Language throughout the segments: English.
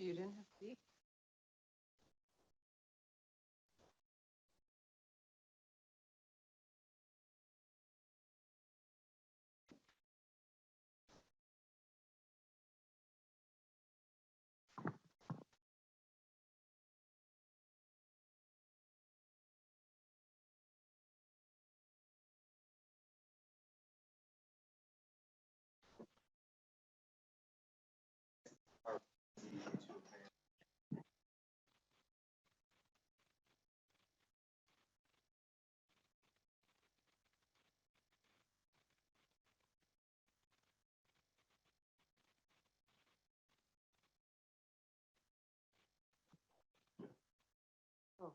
You didn't have to be. Oh.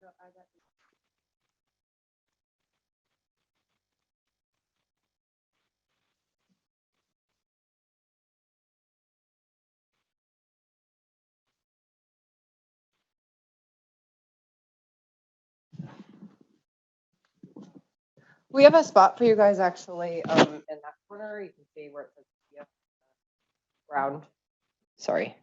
So I got We have a spot for you guys actually in that corner. You can see where it says yeah, round. Sorry.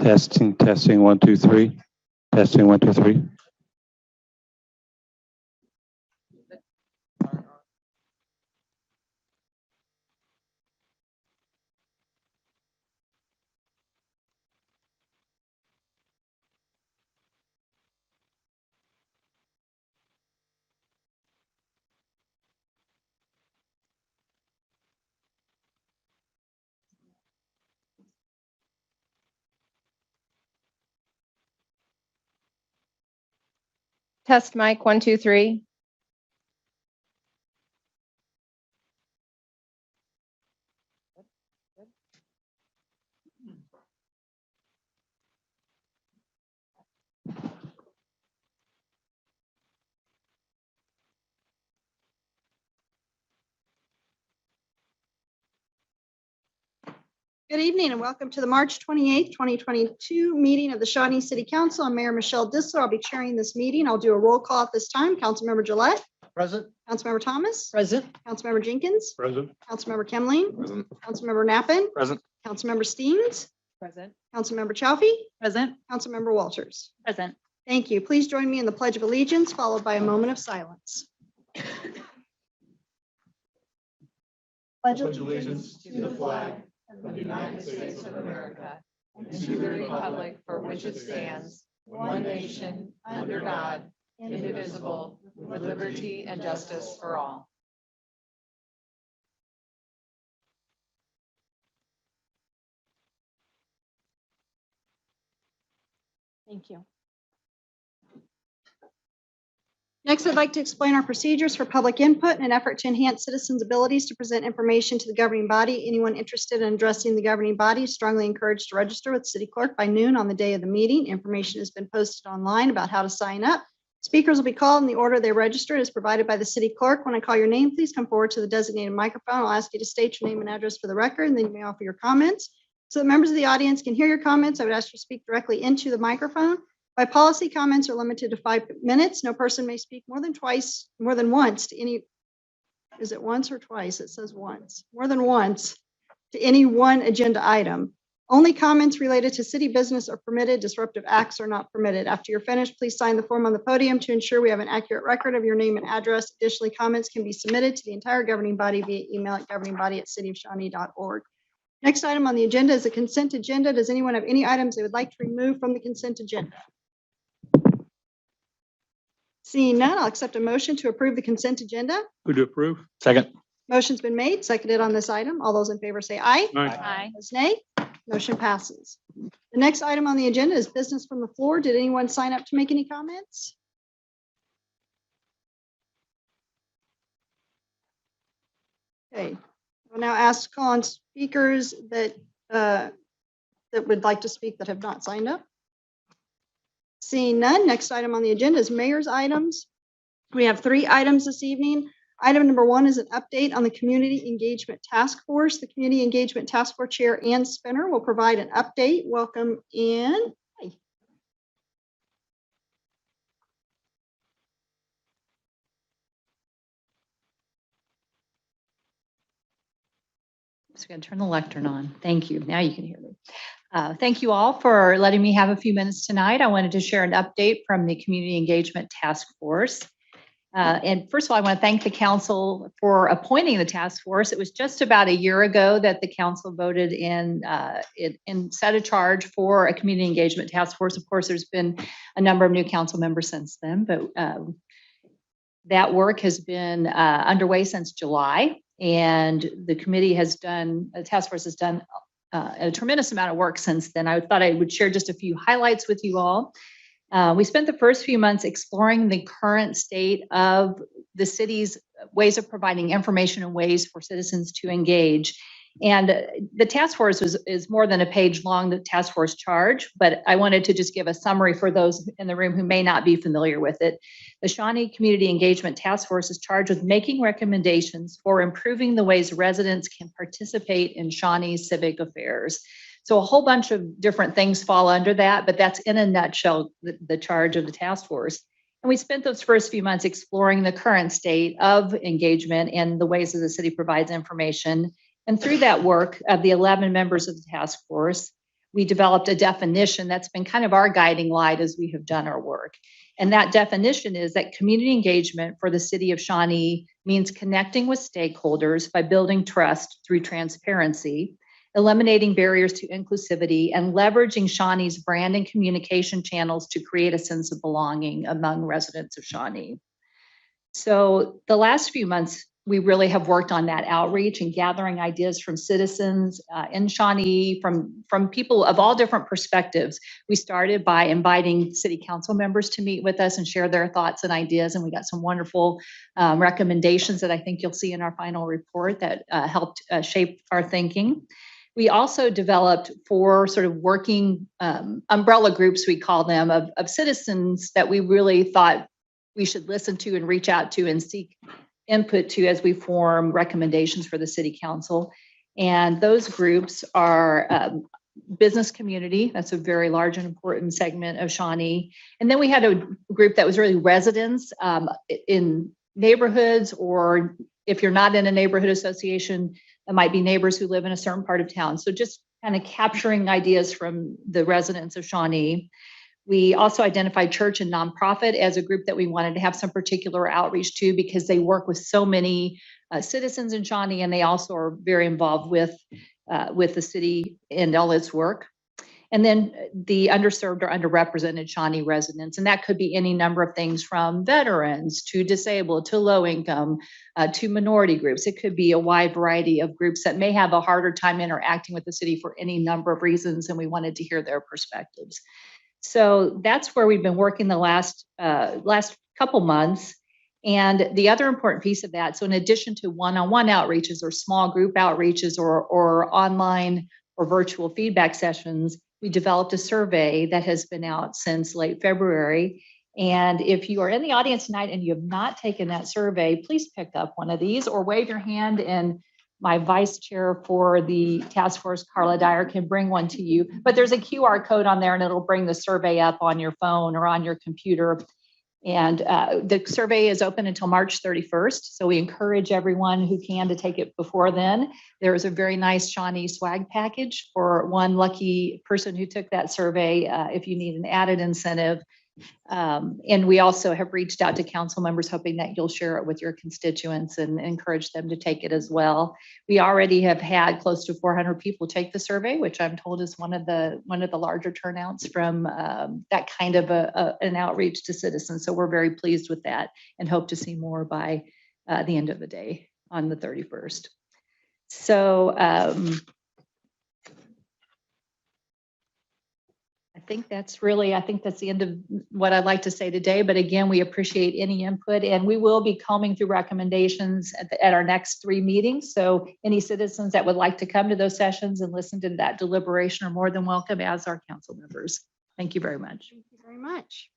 Testing, 1, 2, 3. Testing, 1, 2, 3. Test mic, 1, 2, 3. Good evening and welcome to the March 28th, 2022 meeting of the Shawnee City Council. I'm Mayor Michelle Dissler. I'll be chairing this meeting. I'll do a roll call at this time. Councilmember Gillette. Present. Councilmember Thomas. Present. Councilmember Jenkins. Present. Councilmember Kemling. Present. Councilmember Nappen. Present. Councilmember Steens. Present. Councilmember Chowfee. Present. Councilmember Walters. Present. Thank you. Please join me in the Pledge of Allegiance, followed by a moment of silence. Pledge allegiance to the flag of the United States of America and to the republic for which it stands, one nation, under God, indivisible, with liberty and justice for all. Thank you. Next, I'd like to explain our procedures for public input in an effort to enhance citizens' abilities to present information to the governing body. Anyone interested in addressing the governing body is strongly encouraged to register with City Clerk by noon on the day of the meeting. Information has been posted online about how to sign up. Speakers will be called in the order they registered as provided by the City Clerk. When I call your name, please come forward to the designated microphone. I'll ask you to state your name and address for the record, and then you may offer your comments. So that members of the audience can hear your comments, I would ask you to speak directly into the microphone. By policy, comments are limited to 5 minutes. No person may speak more than once to any, is it once or twice? It says once, more than once to any one agenda item. Only comments related to city business are permitted. Disruptive acts are not permitted. After you're finished, please sign the form on the podium to ensure we have an accurate record of your name and address. Additionally, comments can be submitted to the entire governing body via email at governingbody@cityofshawnee.org. Next item on the agenda is the consent agenda. Does anyone have any items they would like to remove from the consent agenda? Seeing none, I'll accept a motion to approve the consent agenda. Who to approve? Second. Motion's been made, seconded on this item. All those in favor say aye. Aye. Opposed, nay. Motion passes. The next item on the agenda is business from the floor. Did anyone sign up to make any comments? Okay, we'll now ask call on speakers that would like to speak that have not signed up. Seeing none, next item on the agenda is mayor's items. We have 3 items this evening. Item number 1 is an update on the Community Engagement Task Force. The Community Engagement Task Force Chair, Ann Spinner, will provide an update. Welcome, Ann. Hi. So I'm going to turn the lectern on. Thank you. Now you can hear me. Thank you all for letting me have a few minutes tonight. I wanted to share an update from the Community Engagement Task Force. And first of all, I want to thank the council for appointing the task force. It was just about a year ago that the council voted in set a charge for a community engagement task force. Of course, there's been a number of new council members since then, but that work has been underway since July, and the task force has done a tremendous amount of work since then. I thought I would share just a few highlights with you all. We spent the first few months exploring the current state of the city's ways of providing information and ways for citizens to engage. And the task force is more than a page long, the task force charge, but I wanted to just give a summary for those in the room who may not be familiar with it. The Shawnee Community Engagement Task Force is charged with making recommendations for improving the ways residents can participate in Shawnee's civic affairs. So a whole bunch of different things fall under that, but that's in a nutshell the charge of the task force. And we spent those first few months exploring the current state of engagement and the ways that the city provides information. And through that work of the 11 members of the task force, we developed a definition that's been kind of our guiding light as we have done our work. And that definition is that community engagement for the city of Shawnee means connecting with stakeholders by building trust through transparency, eliminating barriers to inclusivity, and leveraging Shawnee's brand and communication channels to create a sense of belonging among residents of Shawnee. So the last few months, we really have worked on that outreach and gathering ideas from citizens in Shawnee, from people of all different perspectives. We started by inviting city council members to meet with us and share their thoughts and ideas, and we got some wonderful recommendations that I think you'll see in our final report that helped shape our thinking. We also developed 4 sort of working umbrella groups, we call them, of citizens that we really thought we should listen to and reach out to and seek input to as we form recommendations for the city council. And those groups are business community. That's a very large and important segment of Shawnee. And then we had a group that was really residents in neighborhoods, or if you're not in a neighborhood association, it might be neighbors who live in a certain part of town. So just kind of capturing ideas from the residents of Shawnee. We also identified church and nonprofit as a group that we wanted to have some particular outreach to, because they work with so many citizens in Shawnee, and they also are very involved with the city and all its work. And then the underserved or underrepresented Shawnee residents, and that could be any number of things from veterans to disabled to low income to minority groups. It could be a wide variety of groups that may have a harder time interacting with the city for any number of reasons, and we wanted to hear their perspectives. So that's where we've been working the last couple months. And the other important piece of that, so in addition to one-on-one outreaches or small group outreaches or online or virtual feedback sessions, we developed a survey that has been out since late February. And if you are in the audience tonight and you have not taken that survey, please pick up one of these or wave your hand, and my vice chair for the task force, Carla Dyer, can bring one to you. But there's a QR code on there, and it'll bring the survey up on your phone or on your computer. And the survey is open until March 31st. So we encourage everyone who can to take it before then. There is a very nice Shawnee swag package for one lucky person who took that survey if you need an added incentive. And we also have reached out to council members, hoping that you'll share it with your constituents and encourage them to take it as well. We already have had close to 400 people take the survey, which I'm told is one of the larger turnouts from that kind of an outreach to citizens. So we're very pleased with that and hope to see more by the end of the day on the 31st. So I think that's the end of what I'd like to say today. But again, we appreciate any input, and we will be combing through recommendations at our next 3 meetings. So any citizens that would like to come to those sessions and listen to that deliberation are more than welcome, as our council members. Thank you very much. Thank you very much.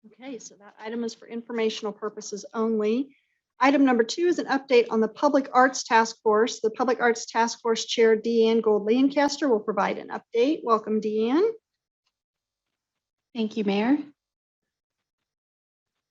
Okay, so that item is for informational purposes only. Item number 2 is an update on the Public Arts Task Force. The Public Arts Task Force Chair, Deanne Gold-Lancaster, will provide an update. Welcome, Deanne. Thank you, Mayor.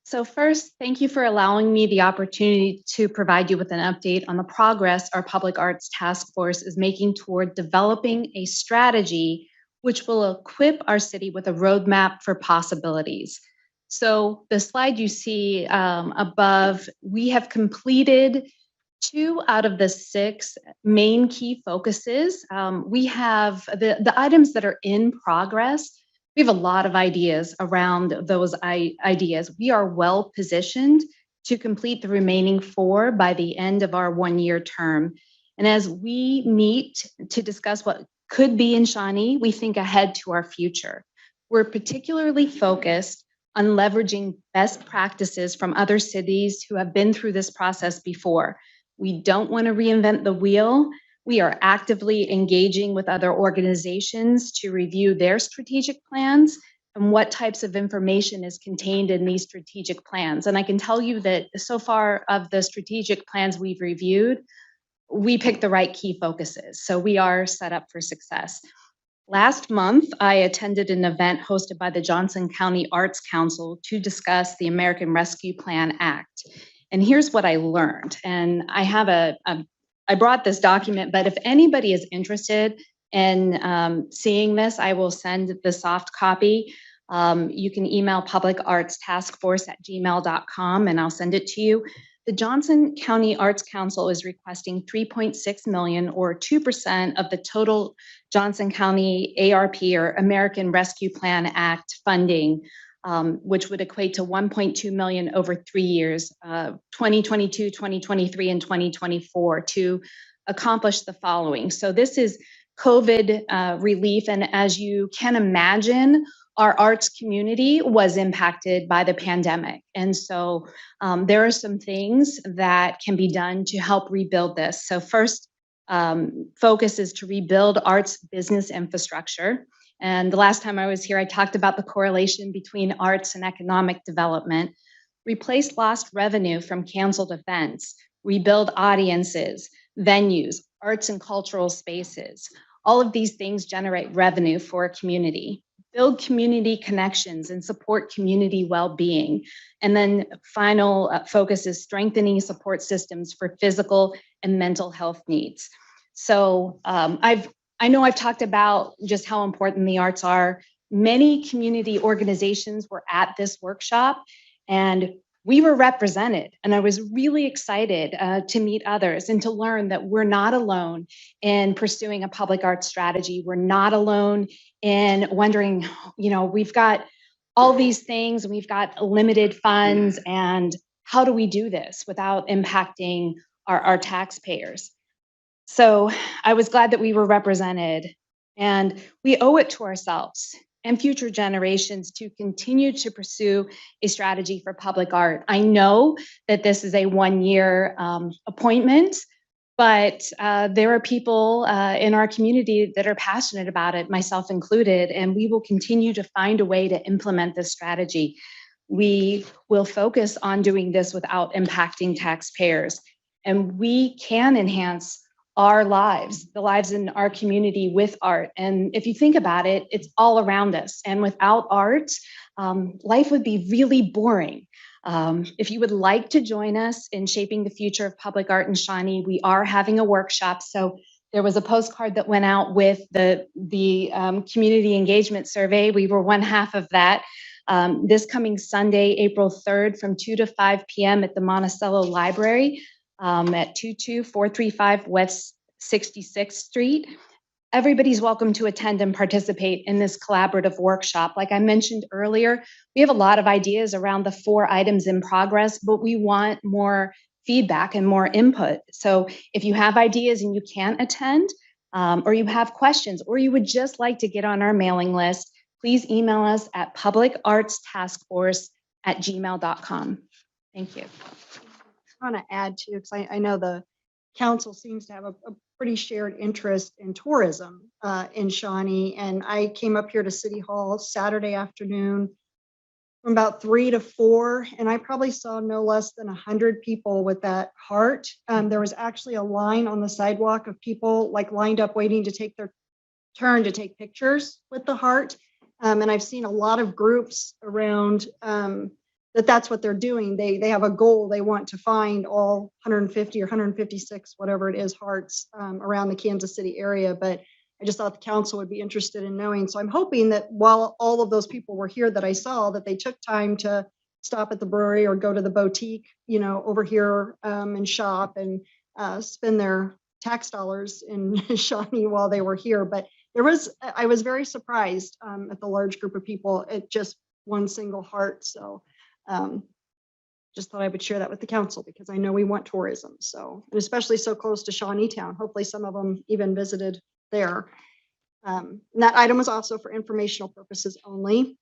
So first, thank you for allowing me the opportunity to provide you with an update on the progress our Public Arts Task Force is making toward developing a strategy which will equip our city with a roadmap for possibilities. So the slide you see above, we have completed 2 out of the 6 main key focuses. We have the items that are in progress. We have a lot of ideas around those ideas. We are well positioned to complete the remaining 4 by the end of our 1-year term. And as we meet to discuss what could be in Shawnee, we think ahead to our future. We're particularly focused on leveraging best practices from other cities who have been through this process before. We don't want to reinvent the wheel. We are actively engaging with other organizations to review their strategic plans and what types of information is contained in these strategic plans. And I can tell you that so far of the strategic plans we've reviewed, we picked the right key focuses. So we are set up for success. Last month, I attended an event hosted by the Johnson County Arts Council to discuss the American Rescue Plan Act. And here's what I learned. And I have I brought this document, but if anybody is interested, And seeing this, I will send the soft copy. You can email publicartstaskforce@gmail.com and I'll send it to you. The Johnson County Arts Council is requesting 3.6 million or 2% of the total Johnson County ARP or American Rescue Plan Act funding, which would equate to 1.2 million over 3 years, 2022, 2023, and 2024 to accomplish the following. So this is COVID relief. And as you can imagine, our arts community was impacted by the pandemic. And so there are some things that can be done to help rebuild this. So first, focus is to rebuild arts business infrastructure. And the last time I was here, I talked about the correlation between arts and economic development, replace lost revenue from canceled events, rebuild audiences, venues, arts and cultural spaces. All of these things generate revenue for a community. Build community connections and support community well-being. And then final focus is strengthening support systems for physical and mental health needs. So I know I've talked about just how important the arts are. Many community organizations were at this workshop and we were represented. And I was really excited to meet others and to learn that we're not alone in pursuing a public arts strategy. We're not alone in wondering, we've got all these things and we've got limited funds, and how do we do this without impacting our taxpayers? So I was glad that we were represented, and we owe it to ourselves and future generations to continue to pursue a strategy for public art. I know that this is a one-year appointment, but there are people in our community that are passionate about it, myself included, and we will continue to find a way to implement this strategy. We will focus on doing this without impacting taxpayers, and we can enhance our lives, the lives in our community with art. And if you think about it, it's all around us. And without art, life would be really boring. If you would like to join us in shaping the future of public art in Shawnee, we are having a workshop. So there was a postcard that went out with the community engagement survey. We were one half of that. This coming Sunday, April 3rd, from 2 to 5 p.m. at the Monticello Library at 22435 West 66th Street. Everybody's welcome to attend and participate in this collaborative workshop. Like I mentioned earlier, we have a lot of ideas around the 4 items in progress, but we want more feedback and more input. So if you have ideas and you can't attend, or you have questions, or you would just like to get on our mailing list, please email us at publicartstaskforce@gmail.com. Thank you. I want to add too, because I know the council seems to have a pretty shared interest in tourism in Shawnee. And I came up here to City Hall Saturday afternoon from about 3 to 4, and I probably saw no less than 100 people with that heart. There was actually a line on the sidewalk of people like lined up waiting to take their turn to take pictures with the heart. And I've seen a lot of groups around that's what they're doing. They have a goal. They want to find all 150 or 156, whatever it is, hearts around the Kansas City area. But I just thought the council would be interested in knowing. So I'm hoping that while all of those people were here that I saw, that they took time to stop at the brewery or go to the boutique, over here and shop and spend their tax dollars in Shawnee while they were here. But I was very surprised at the large group of people at just one single heart. So just thought I would share that with the council because I know we want tourism. So, and especially so close to Shawnee Town. Hopefully some of them even visited there. And that item was also for informational purposes only.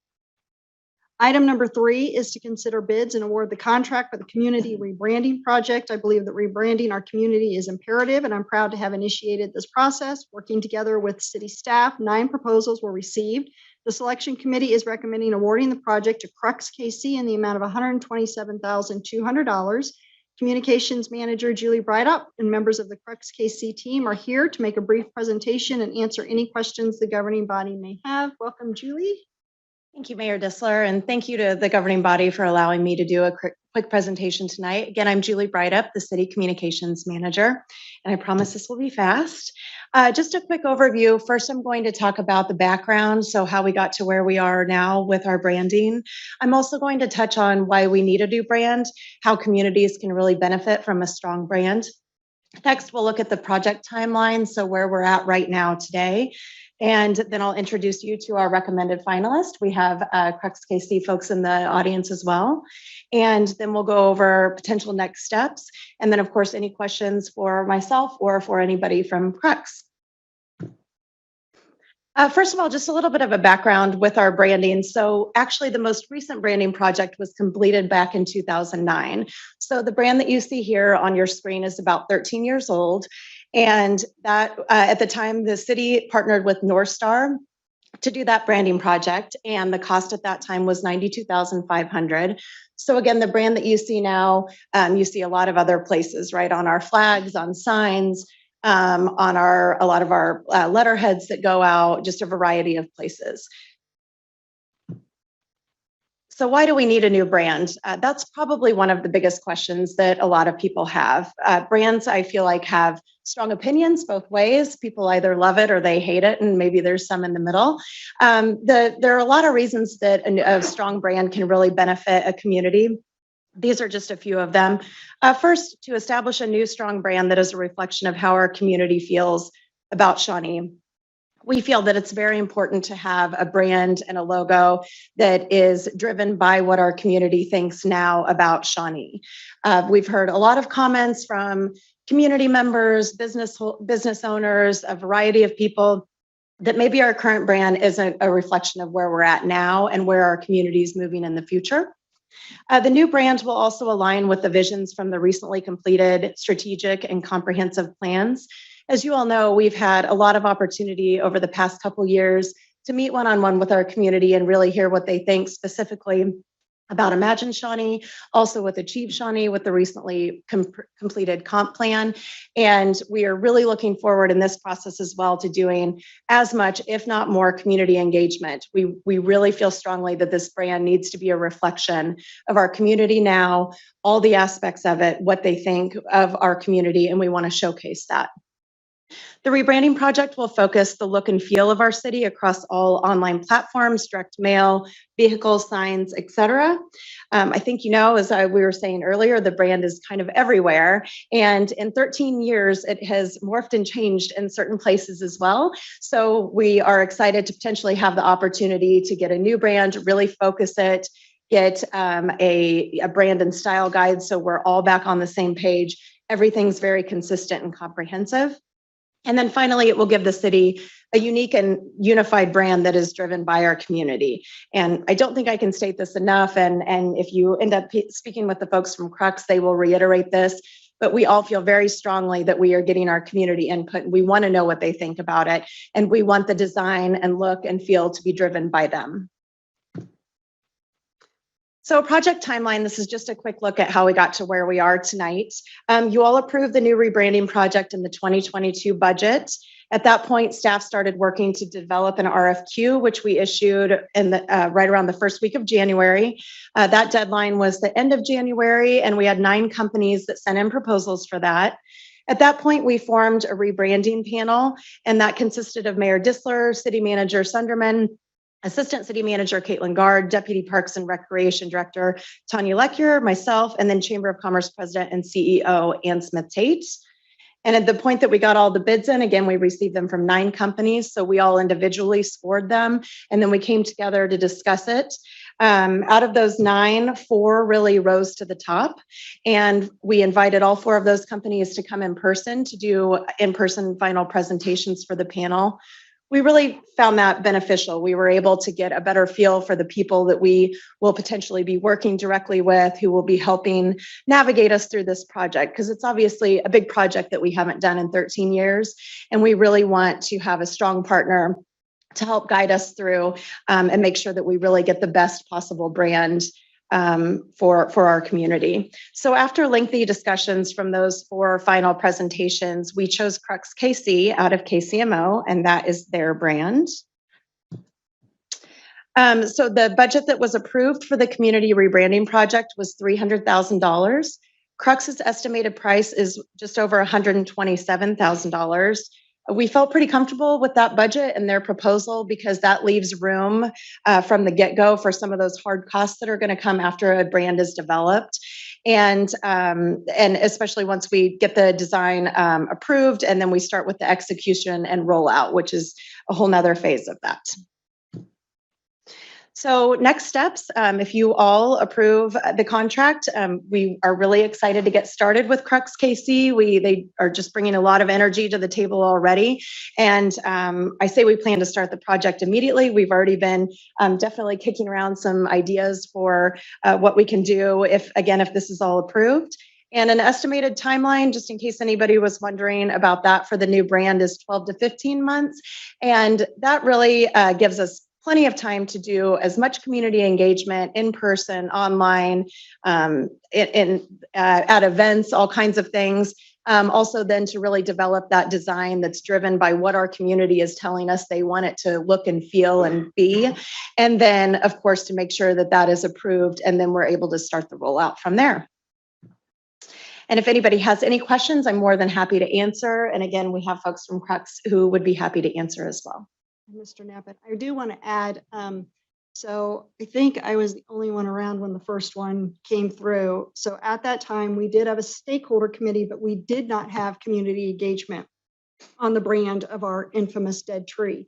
Item number 3 is to consider bids and award the contract for the community rebranding project. I believe that rebranding our community is imperative, and I'm proud to have initiated this process. Working together with city staff, 9 proposals were received. The selection committee is recommending awarding the project to Crux KC in the amount of $127,200. Communications manager Julie Breidup and members of the Crux KC team are here to make a brief presentation and answer any questions the governing body may have. Welcome, Julie. Thank you, Mayor Dissler, and thank you to the governing body for allowing me to do a quick presentation tonight. Again, I'm Julie Brightup, the City Communications Manager, and I promise this will be fast. Just a quick overview. First, I'm going to talk about the background, so how we got to where we are now with our branding. I'm also going to touch on why we need a new brand, how communities can really benefit from a strong brand. Next, we'll look at the project timeline, so where we're at right now today. And then I'll introduce you to our recommended finalist. We have Crux KC folks in the audience as well. And then we'll go over potential next steps. And then, of course, any questions for myself or for anybody from Crux. First of all, just a little bit of a background with our branding. So actually, the most recent branding project was completed back in 2009. So the brand that you see here on your screen is about 13 years old. And that at the time, the city partnered with North Star to do that branding project. And the cost at that time was $92,500. So again, the brand that you see now, you see a lot of other places, right? On our flags, on signs, on a lot of our letterheads that go out, just a variety of places. So why do we need a new brand? That's probably one of the biggest questions that a lot of people have. Brands, I feel like, have strong opinions both ways. People either love it or they hate it, and maybe there's some in the middle. There are a lot of reasons that a strong brand can really benefit a community. These are just a few of them. First, to establish a new strong brand that is a reflection of how our community feels about Shawnee. We feel that it's very important to have a brand and a logo that is driven by what our community thinks now about Shawnee. We've heard a lot of comments from community members, business owners, a variety of people, that maybe our current brand isn't a reflection of where we're at now and where our community is moving in the future. The new brand will also align with the visions from the recently completed strategic and comprehensive plans. As you all know, we've had a lot of opportunity over the past couple years to meet one-on-one with our community and really hear what they think specifically about Imagine Shawnee, also with Achieve Shawnee, with the recently completed comp plan. And we are really looking forward in this process as well to doing as much, if not more, community engagement. We really feel strongly that this brand needs to be a reflection of our community now, all the aspects of it, what they think of our community, and we want to showcase that. The rebranding project will focus the look and feel of our city across all online platforms, direct mail, vehicles, signs, etc. I think, you know, as we were saying earlier, the brand is kind of everywhere. And in 13 years, it has morphed and changed in certain places as well. So we are excited to potentially have the opportunity to get a new brand, really focus it, get a brand and style guide so we're all back on the same page. Everything's very consistent and comprehensive. And then finally, it will give the city a unique and unified brand that is driven by our community. And I don't think I can state this enough. And if you end up speaking with the folks from Crux, they will reiterate this. But we all feel very strongly that we are getting our community input. And we want to know what they think about it. And we want the design and look and feel to be driven by them. So project timeline, this is just a quick look at how we got to where we are tonight. You all approved the new rebranding project in the 2022 budget. At that point, staff started working to develop an RFQ, which we issued in right around the first week of January. That deadline was the end of January, and we had 9 companies that sent in proposals for that. At that point, we formed a rebranding panel, and that consisted of Mayor Disler, City Manager Sunderman, Assistant City Manager Caitlin Gard, Deputy Parks and Recreation Director Tanya Lecure, myself, and then Chamber of Commerce President and CEO Ann Smith Tate. And at the point that we got all the bids in, again, we received them from 9 companies, so we all individually scored them, and then we came together to discuss it. Out of those 9, 4 really rose to the top, and we invited all 4 of those companies to come in person to do in-person final presentations for the panel. We really found that beneficial. We were able to get a better feel for the people that we will potentially be working directly with, who will be helping navigate us through this project, because it's obviously a big project that we haven't done in 13 years. And we really want to have a strong partner to help guide us through and make sure that we really get the best possible brand for our community. So after lengthy discussions from those 4 final presentations, we chose Crux KC out of KCMO, and that is their brand. So the budget that was approved for the community rebranding project was $300,000. Crux's estimated price is just over $127,000. We felt pretty comfortable with that budget and their proposal because that leaves room from the get-go for some of those hard costs that are going to come after a brand is developed. And especially once we get the design approved and then we start with the execution and rollout, which is a whole nother phase of that. So next steps, if you all approve the contract, we are really excited to get started with Crux KC. They are just bringing a lot of energy to the table already. And I say we plan to start the project immediately. We've already been definitely kicking around some ideas for what we can do if this is all approved. And an estimated timeline, just in case anybody was wondering about that for the new brand, is 12 to 15 months. And that really gives us plenty of time to do as much community engagement in person, online, at events, all kinds of things. Also then to really develop that design that's driven by what our community is telling us they want it to look and feel and be. And then of course to make sure that that is approved and then we're able to start the rollout from there. And if anybody has any questions, I'm more than happy to answer. And again, we have folks from Crux who would be happy to answer as well. Mr. Knappett, I do want to add, so I think I was the only one around when the first one came through. So at that time, we did have a stakeholder committee, but we did not have community engagement on the brand of our infamous dead tree.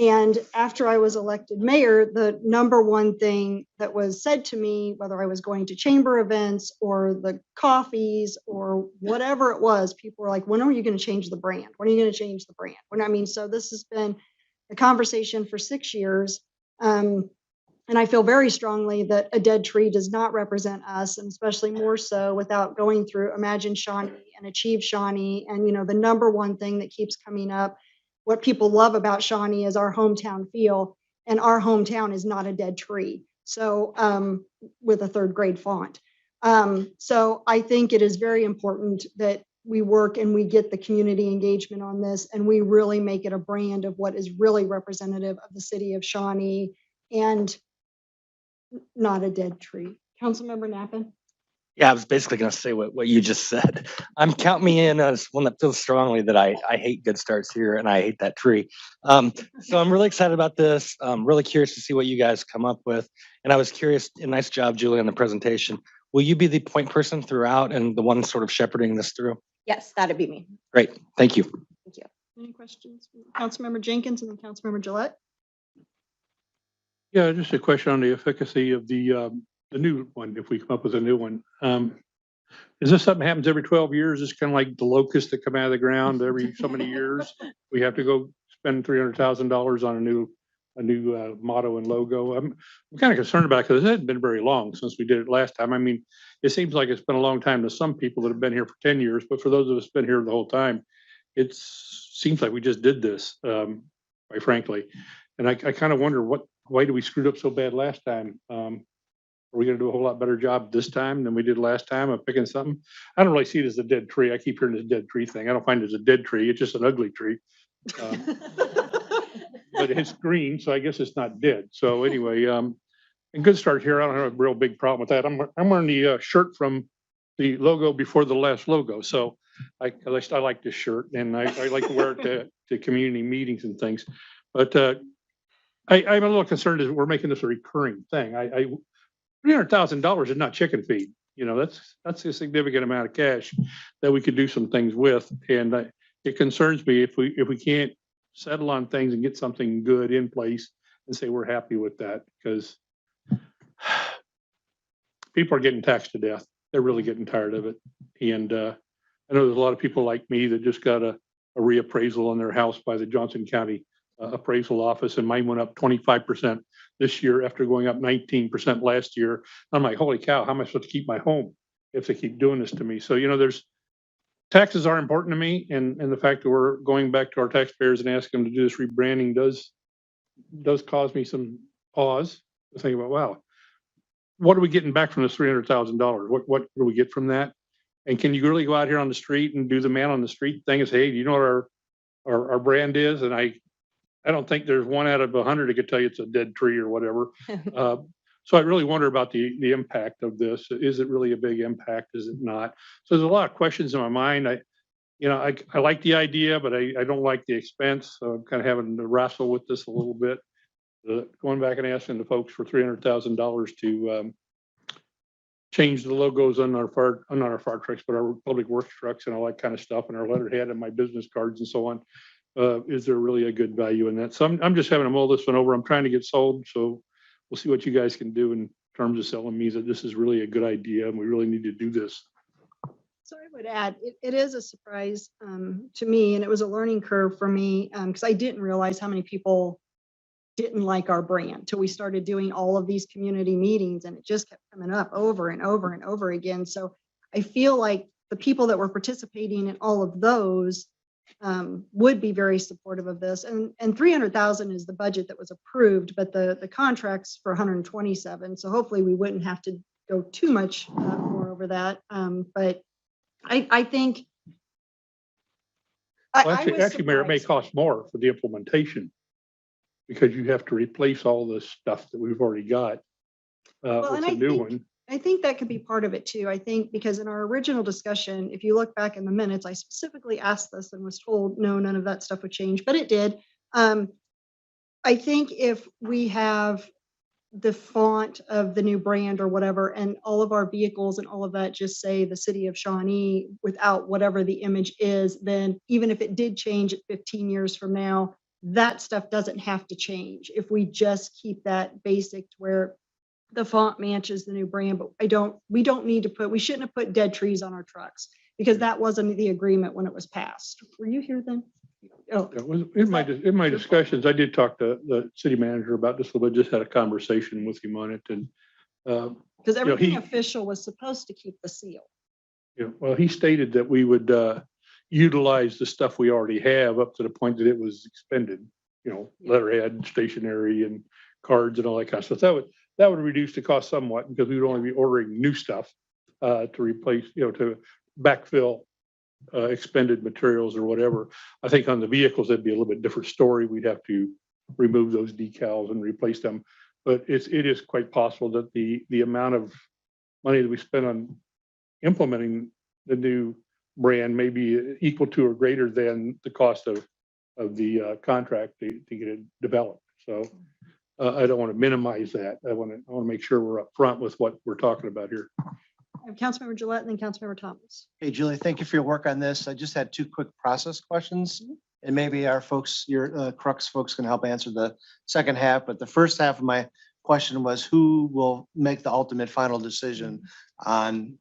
And after I was elected mayor, the number one thing that was said to me, whether I was going to chamber events or the coffees or whatever it was, people were like, when are you going to change the brand? When are you going to change the brand? When I mean, so this has been a conversation for 6 years. And I feel very strongly that a dead tree does not represent us, and especially more so without going through Imagine Shawnee and Achieve Shawnee. And, you know, the number one thing that keeps coming up, what people love about Shawnee is our hometown feel, and our hometown is not a dead tree. So with a third grade font. So I think it is very important that we work and we get the community engagement on this, and we really make it a brand of what is really representative of the city of Shawnee and not a dead tree. Councilmember Knappett? Yeah, I was basically going to say what you just said. Count me in as one that feels strongly that I hate good starts here and I hate that tree. So I'm really excited about this. I'm really curious to see what you guys come up with. And I was curious, and nice job, Julie, on the presentation. Will you be the point person throughout and the one sort of shepherding this through? Yes, that'd be me. Great, thank you. Thank you. Any questions? Councilmember Jenkins and then Councilmember Gillette? Yeah, just a question on the efficacy of the new one, if we come up with a new one. Is this something that happens every 12 years? It's kind of like the locusts that come out of the ground every so many years. We have to go spend $300,000 on a new motto and logo. I'm kind of concerned about it because it hasn't been very long since we did it last time. I mean, it seems like it's been a long time to some people that have been here for 10 years, but for those of us who've been here the whole time, it seems like we just did this, quite frankly. And I kind of wonder why did we screw it up so bad last time? Are we going to do a whole lot better job this time than we did last time of picking something? I don't really see it as a dead tree. I keep hearing this dead tree thing. I don't find it as a dead tree. It's just an ugly tree. But it's green, so I guess it's not dead. So anyway, a good start here. I don't have a real big problem with that. I'm wearing the shirt from the logo before the last logo. So I like this shirt, and I like to wear it to community meetings and things. But I'm a little concerned that we're making this a recurring thing. $300,000 is not chicken feed. You know, that's a significant amount of cash that we could do some things with. And it concerns me if we can't settle on things and get something good in place and say we're happy with that, because people are getting taxed to death. They're really getting tired of it. And I know there's a lot of people like me that just got a reappraisal on their house by the Johnson County appraisal office, and mine went up 25% this year after going up 19% last year. I'm like, holy cow, how am I supposed to keep my home if they keep doing this to me? So, you know, taxes are important to me, and the fact that we're going back to our taxpayers and asking them to do this rebranding does cause me some pause to think about, wow, what are we getting back from this $300,000? What do we get from that? And can you really go out here on the street and do the man on the street thing and say, hey, do you know what our brand is? And I I don't think there's one out of 100 that could tell you it's a dead tree or whatever. So I really wonder about the impact of this. Is it really a big impact? Is it not? So there's a lot of questions in my mind. I like the idea, but I don't like the expense. So I'm kind of having to wrestle with this a little bit. Going back and asking the folks for $300,000 to change the logos on our not our fire trucks, but our public works trucks and all that kind of stuff, and our letterhead and my business cards and so on. Is there really a good value in that? So I'm just having to mull this one over. I'm trying to get sold, so we'll see what you guys can do in terms of selling me that this is really a good idea and we really need to do this. So I would add, it is a surprise to me, and it was a learning curve for me because I didn't realize how many people didn't like our brand till we started doing all of these community meetings, and it just kept coming up over and over and over again. So I feel like the people that were participating in all of those would be very supportive of this. And 300,000 is the budget that was approved, but the contract's for 127. So hopefully we wouldn't have to go too much more over that. But I think. Well, actually, Mayor, it may cost more for the implementation because you have to replace all this stuff that we've already got with a new one. I think that could be part of it too. I think because in our original discussion, if you look back in the minutes, I specifically asked this and was told, no, none of that stuff would change, but it did. I think if we have the font of the new brand or whatever, and all of our vehicles and all of that just say the city of Shawnee without whatever the image is, then even if it did change at 15 years from now, that stuff doesn't have to change. If we just keep that basic to where the font matches the new brand, but we shouldn't have put dead trees on our trucks because that wasn't the agreement when it was passed. Were you here then? Oh, In my discussions, I did talk to the city manager about this a little bit, just had a conversation with him on it. And because everything official was supposed to keep the seal. Well, he stated that we would utilize the stuff we already have up to the point that it was expended, letterhead, stationery and cards and all that kind of stuff. That would reduce the cost somewhat because we would only be ordering new stuff to replace, to backfill expended materials or whatever. I think on the vehicles, that'd be a little bit different story. We'd have to remove those decals and replace them. But it is quite possible that the amount of money that we spend on implementing the new brand may be equal to or greater than the cost of the contract to get it developed. So I don't want to minimize that. I want to make sure we're upfront with what we're talking about here. I have Councilmember Gillette and then Councilmember Thomas. Hey, Julie, thank you for your work on this. I just had two quick process questions. And maybe our folks, your Crux folks can help answer the second half. But the first half of my question was who will make the ultimate final decision on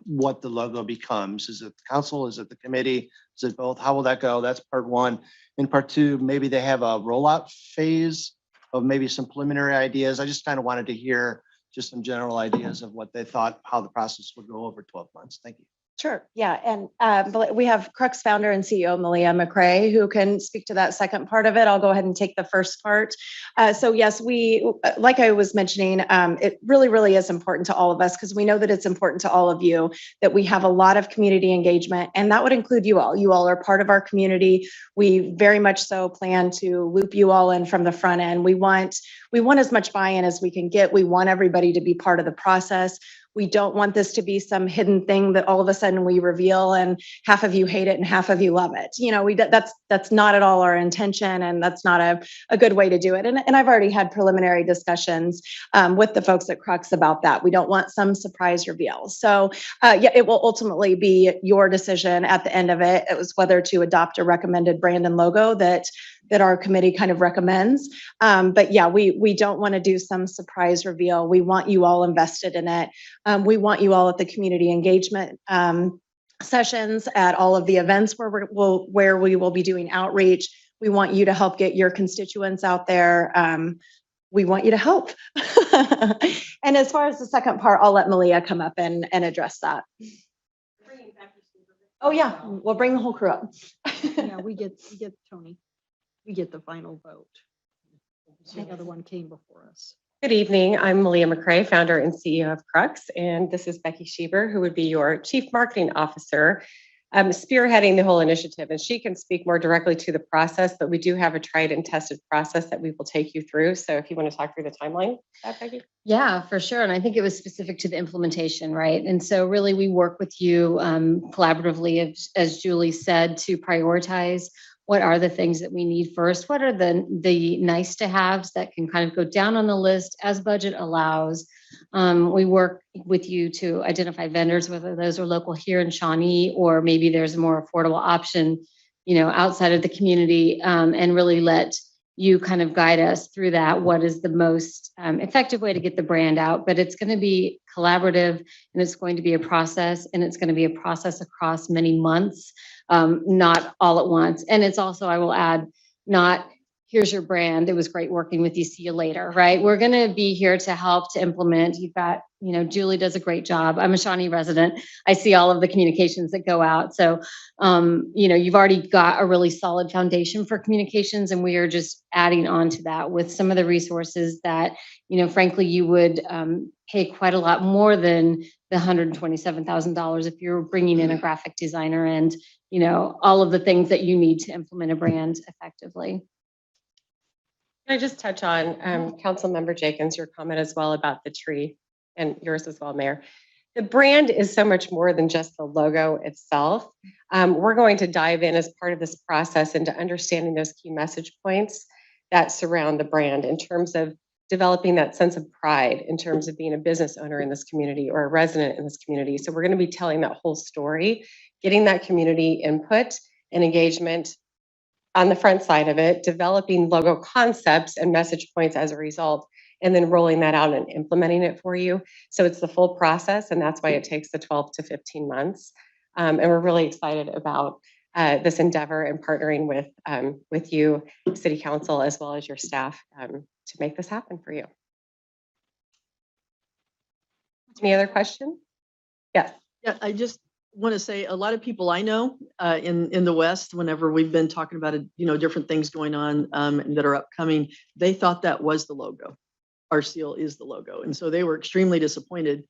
what the logo becomes? Is it the council? Is it the committee? Is it both? How will that go? That's part one. And part two, maybe they have a rollout phase of maybe some preliminary ideas. I just kind of wanted to hear just some general ideas of what they thought, how the process would go over 12 months. Thank you. Sure. Yeah. And we have Crux founder and CEO Malia McRae, who can speak to that second part of it. I'll go ahead and take the first part. So yes, like I was mentioning, it really, really is important to all of us because we know that it's important to all of you that we have a lot of community engagement, and that would include you all. You all are part of our community. We very much so plan to loop you all in from the front end. We want as much buy-in as we can get. We want everybody to be part of the process. We don't want this to be some hidden thing that all of a sudden we reveal and half of you hate it and half of you love it. That's not at all our intention, and that's not a good way to do it. And I've already had preliminary discussions with the folks at Crux about that. We don't want some surprise reveal. So it will ultimately be your decision at the end of it. It was whether to adopt a recommended brand and logo that our committee kind of recommends. But yeah, we don't want to do some surprise reveal. We want you all invested in it. We want you all at the community engagement sessions, at all of the events where we will be doing outreach. We want you to help get your constituents out there. We want you to help. And as far as the second part, I'll let Malia come up and address that. Oh yeah, we'll bring the whole crew up. Yeah, we get Tony. We get the final vote. The other one came before us. Good evening. I'm Malia McRae, founder and CEO of Crux, and this is Becky Schieber, who would be your Chief Marketing Officer. spearheading the whole initiative. And she can speak more directly to the process, but we do have a tried and tested process that we will take you through. So if you want to talk through the timeline, Becky. Yeah, for sure. And I think it was specific to the implementation, right? And so really we work with you collaboratively, as Julie said, to prioritize what are the things that we need first. What are the nice to haves that can kind of go down on the list as budget allows. We work with you to identify vendors, whether those are local here in Shawnee, or maybe there's a more affordable option, outside of the community, and really let you kind of guide us through that. What is the most effective way to get the brand out? But it's going to be collaborative, and it's going to be a process, and it's going to be a process across many months, not all at once. And it's also, I will add, not here's your brand. It was great working with you. See you later, right? We're going to be here to help to implement. You've got, Julie does a great job. I'm a Shawnee resident. I see all of the communications that go out. So, you've already got a really solid foundation for communications, and we are just adding on to that with some of the resources that, frankly, you would pay quite a lot more than the $127,000 if you're bringing in a graphic designer and, all of the things that you need to implement a brand effectively. Can I just touch on Councilmember Jenkins, your comment as well about the tree, and yours as well, Mayor. The brand is so much more than just the logo itself. We're going to dive in as part of this process into understanding those key message points that surround the brand in terms of developing that sense of pride, in terms of being a business owner in this community or a resident in this community. So we're going to be telling that whole story, getting that community input and engagement on the front side of it, developing logo concepts and message points as a result, and then rolling that out and implementing it for you. So it's the full process, and that's why it takes the 12 to 15 months. And we're really excited about this endeavor and partnering with you, City Council, as well as your staff to make this happen for you. Any other questions? Yes. Yeah, I just want to say a lot of people I know in the West, whenever we've been talking about different things going on that are upcoming, they thought that was the logo. Our seal is the logo, and so they were extremely disappointed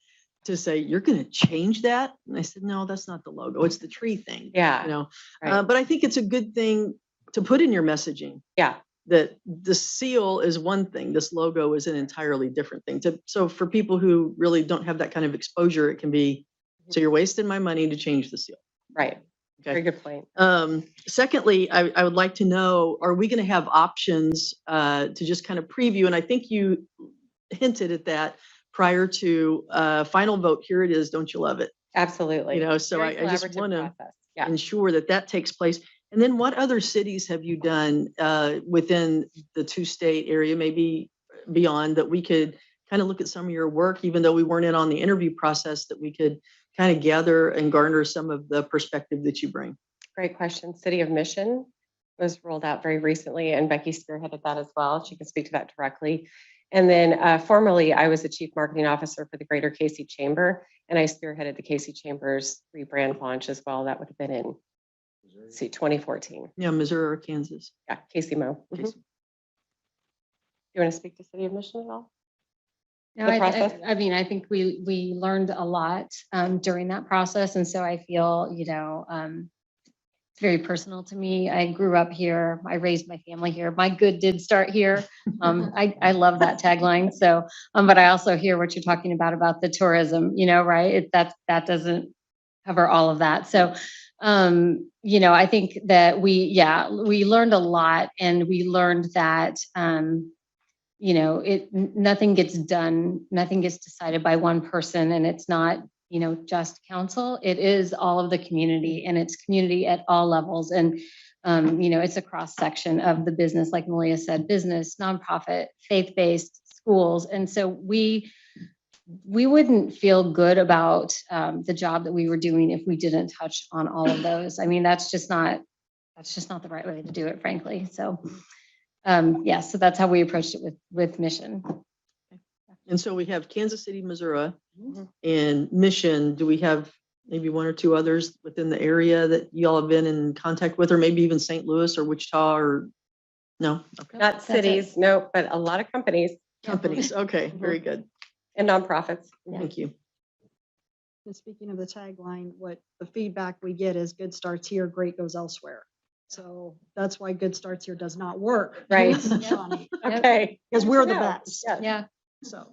to say, "You're going to change that?" And I said, "No, that's not the logo. It's the tree thing." Yeah. Right. But I think it's a good thing to put in your messaging. Yeah. That the seal is one thing, this logo is an entirely different thing. So for people who really don't have that kind of exposure, it can be, so you're wasting my money to change the seal. Right. Okay. Very good point. Secondly, I would like to know, are we going to have options to just kind of preview? And I think you hinted at that prior to final vote. Here it is. Don't you love it? Absolutely. So Very I just collaborative want to process. ensure that takes place. And then what other cities have you done within the two-state area, maybe beyond, that we could kind of look at some of your work, even though we weren't in on the interview process, that we could kind of gather and garner some of the perspective that you bring? Great question. City of Mission was rolled out very recently, and Becky spearheaded that as well. She can speak to that directly. And then formerly, I was the Chief Marketing Officer for the Greater Casey Chamber, and I spearheaded the Casey Chamber's rebrand launch as well. That would have been in 2014. Yeah, Missouri or Kansas. Yeah, Casey Mo. Casey. You want to speak to City of Mission at all? No, The process? I mean, I think we learned a lot during that process. And so I feel, it's very personal to me. I grew up here. I raised my family here. My good did start here. I love that tagline. So, but I also hear what you're talking about the tourism, right? That doesn't cover all of that. So, I think that we learned a lot, and we learned that, nothing gets done, nothing gets decided by one person, and it's not, just council. It is all of the community, and it's community at all levels. And, it's a cross section of the business, like Malia said, business, nonprofit, faith-based, schools. And so we wouldn't feel good about the job that we were doing if we didn't touch on all of those. I mean, that's just not the right way to do it, frankly. So, so that's how we approached it with Mission. And so we have Kansas City, Missouri, and Mission. Do we have maybe one or two others within the area that y'all have been in contact with, or maybe even St. Louis or Wichita, or no? Okay. Not cities, no, but a lot of companies Companies. Okay, very good. and nonprofits. Thank you. And speaking of the tagline, what the feedback we get is good starts here, great goes elsewhere. So that's why good starts here does not work. Right. Shawnee, Okay. because we're the No. best. Yes. Yeah. So,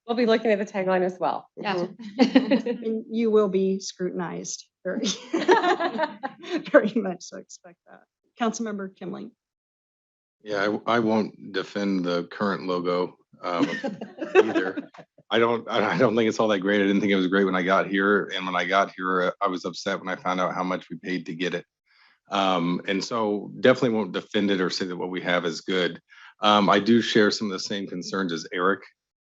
We'll be looking at the tagline as well. Yeah. and you will be scrutinized very, very much. So expect that. Councilmember Kimling. Yeah, I won't defend the current logo either. I don't think it's all that great. I didn't think it was great when I got here. And when I got here, I was upset when I found out how much we paid to get it. And so definitely won't defend it or say that what we have is good. I do share some of the same concerns as Eric.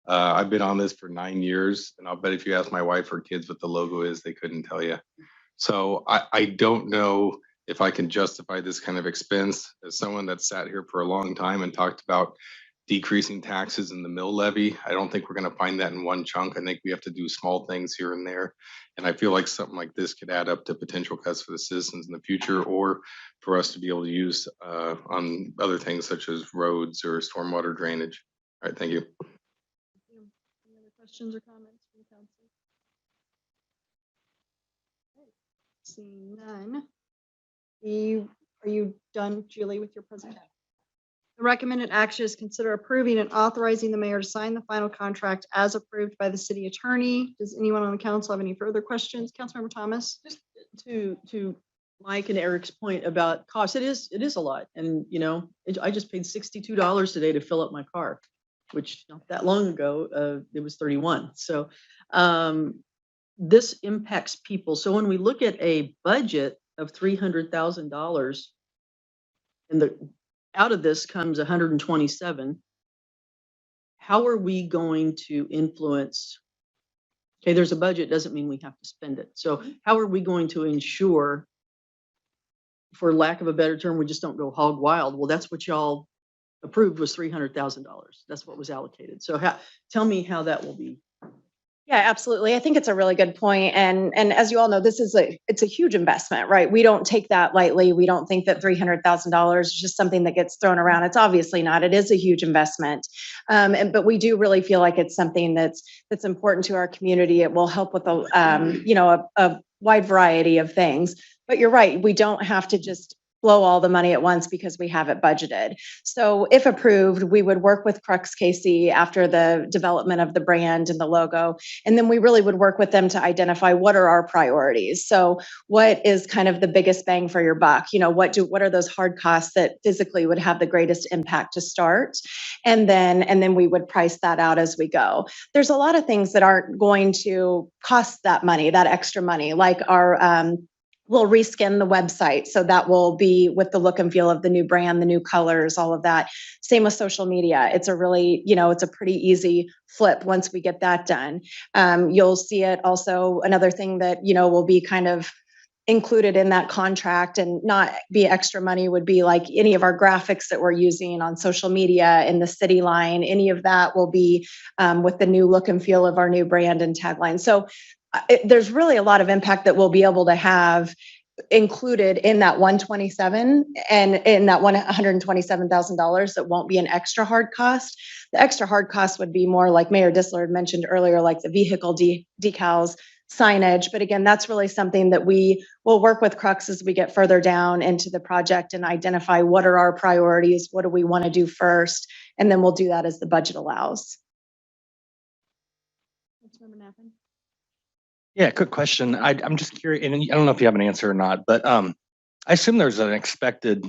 I've been on this for 9 years, and I'll bet if you ask my wife or kids what the logo is, they couldn't tell you. So I don't know if I can justify this kind of expense as someone that sat here for a long time and talked about decreasing taxes in the mill levy. I don't think we're going to find that in one chunk. I think we have to do small things here and there. And I feel like something like this could add up to potential cuts for the citizens in the future, or for us to be able to use on other things such as roads or stormwater drainage. All right, thank you. Any other questions or comments from the council? Okay. Seeing none. Are you done, Julie, with your presentation? The recommended action is consider approving and authorizing the mayor to sign the final contract as approved by the city attorney. Does anyone on the council have any further questions? Councilmember Thomas? Just to Mike and Eric's point about cost, it is a lot. And, I just paid $62 today to fill up my car, which not that long ago, it was 31. So this impacts people. So when we look at a budget of $300,000 and out of this comes 127, how are we going to influence? Okay, there's a budget, doesn't mean we have to spend it. So how are we going to ensure, for lack of a better term, we just don't go hog wild? Well, that's what y'all approved, was $300,000. That's what was allocated. So tell me how that will be. Yeah, absolutely. I think it's a really good point. And as you all know, it's a huge investment, right? We don't take that lightly. We don't think that $300,000 is just something that gets thrown around. It's obviously not. It is a huge investment. But we do really feel like it's something that's important to our community. It will help with a wide variety of things. But you're right. We don't have to just blow all the money at once because we have it budgeted. So if approved, we would work with Crux KC after the development of the brand and the logo. And then we really would work with them to identify what are our priorities. So what is kind of the biggest bang for your buck? What are those hard costs that physically would have the greatest impact to start? And then we would price that out as we go. There's a lot of things that aren't going to cost that money, that extra money, like we'll reskin the website. So that will be with the look and feel of the new brand, the new colors, all of that. Same with social media. It's a really, it's a pretty easy flip once we get that done. You'll see it also. Another thing that, will be kind of included in that contract and not be extra money would be like any of our graphics that we're using on social media in the city line. Any of that will be with the new look and feel of our new brand and tagline. So there's really a lot of impact that we'll be able to have included in that 127 and in that $127,000 that won't be an extra hard cost. The extra hard cost would be more like Mayor Dissler had mentioned earlier, like the vehicle decals, signage. But again, that's really something that we will work with Crux as we get further down into the project and identify what are our priorities, what do we want to do first, and then we'll do that as the budget allows. Councilmember Knappen? Yeah, quick question. I'm just curious, and I don't know if you have an answer or not, but I assume there's an expected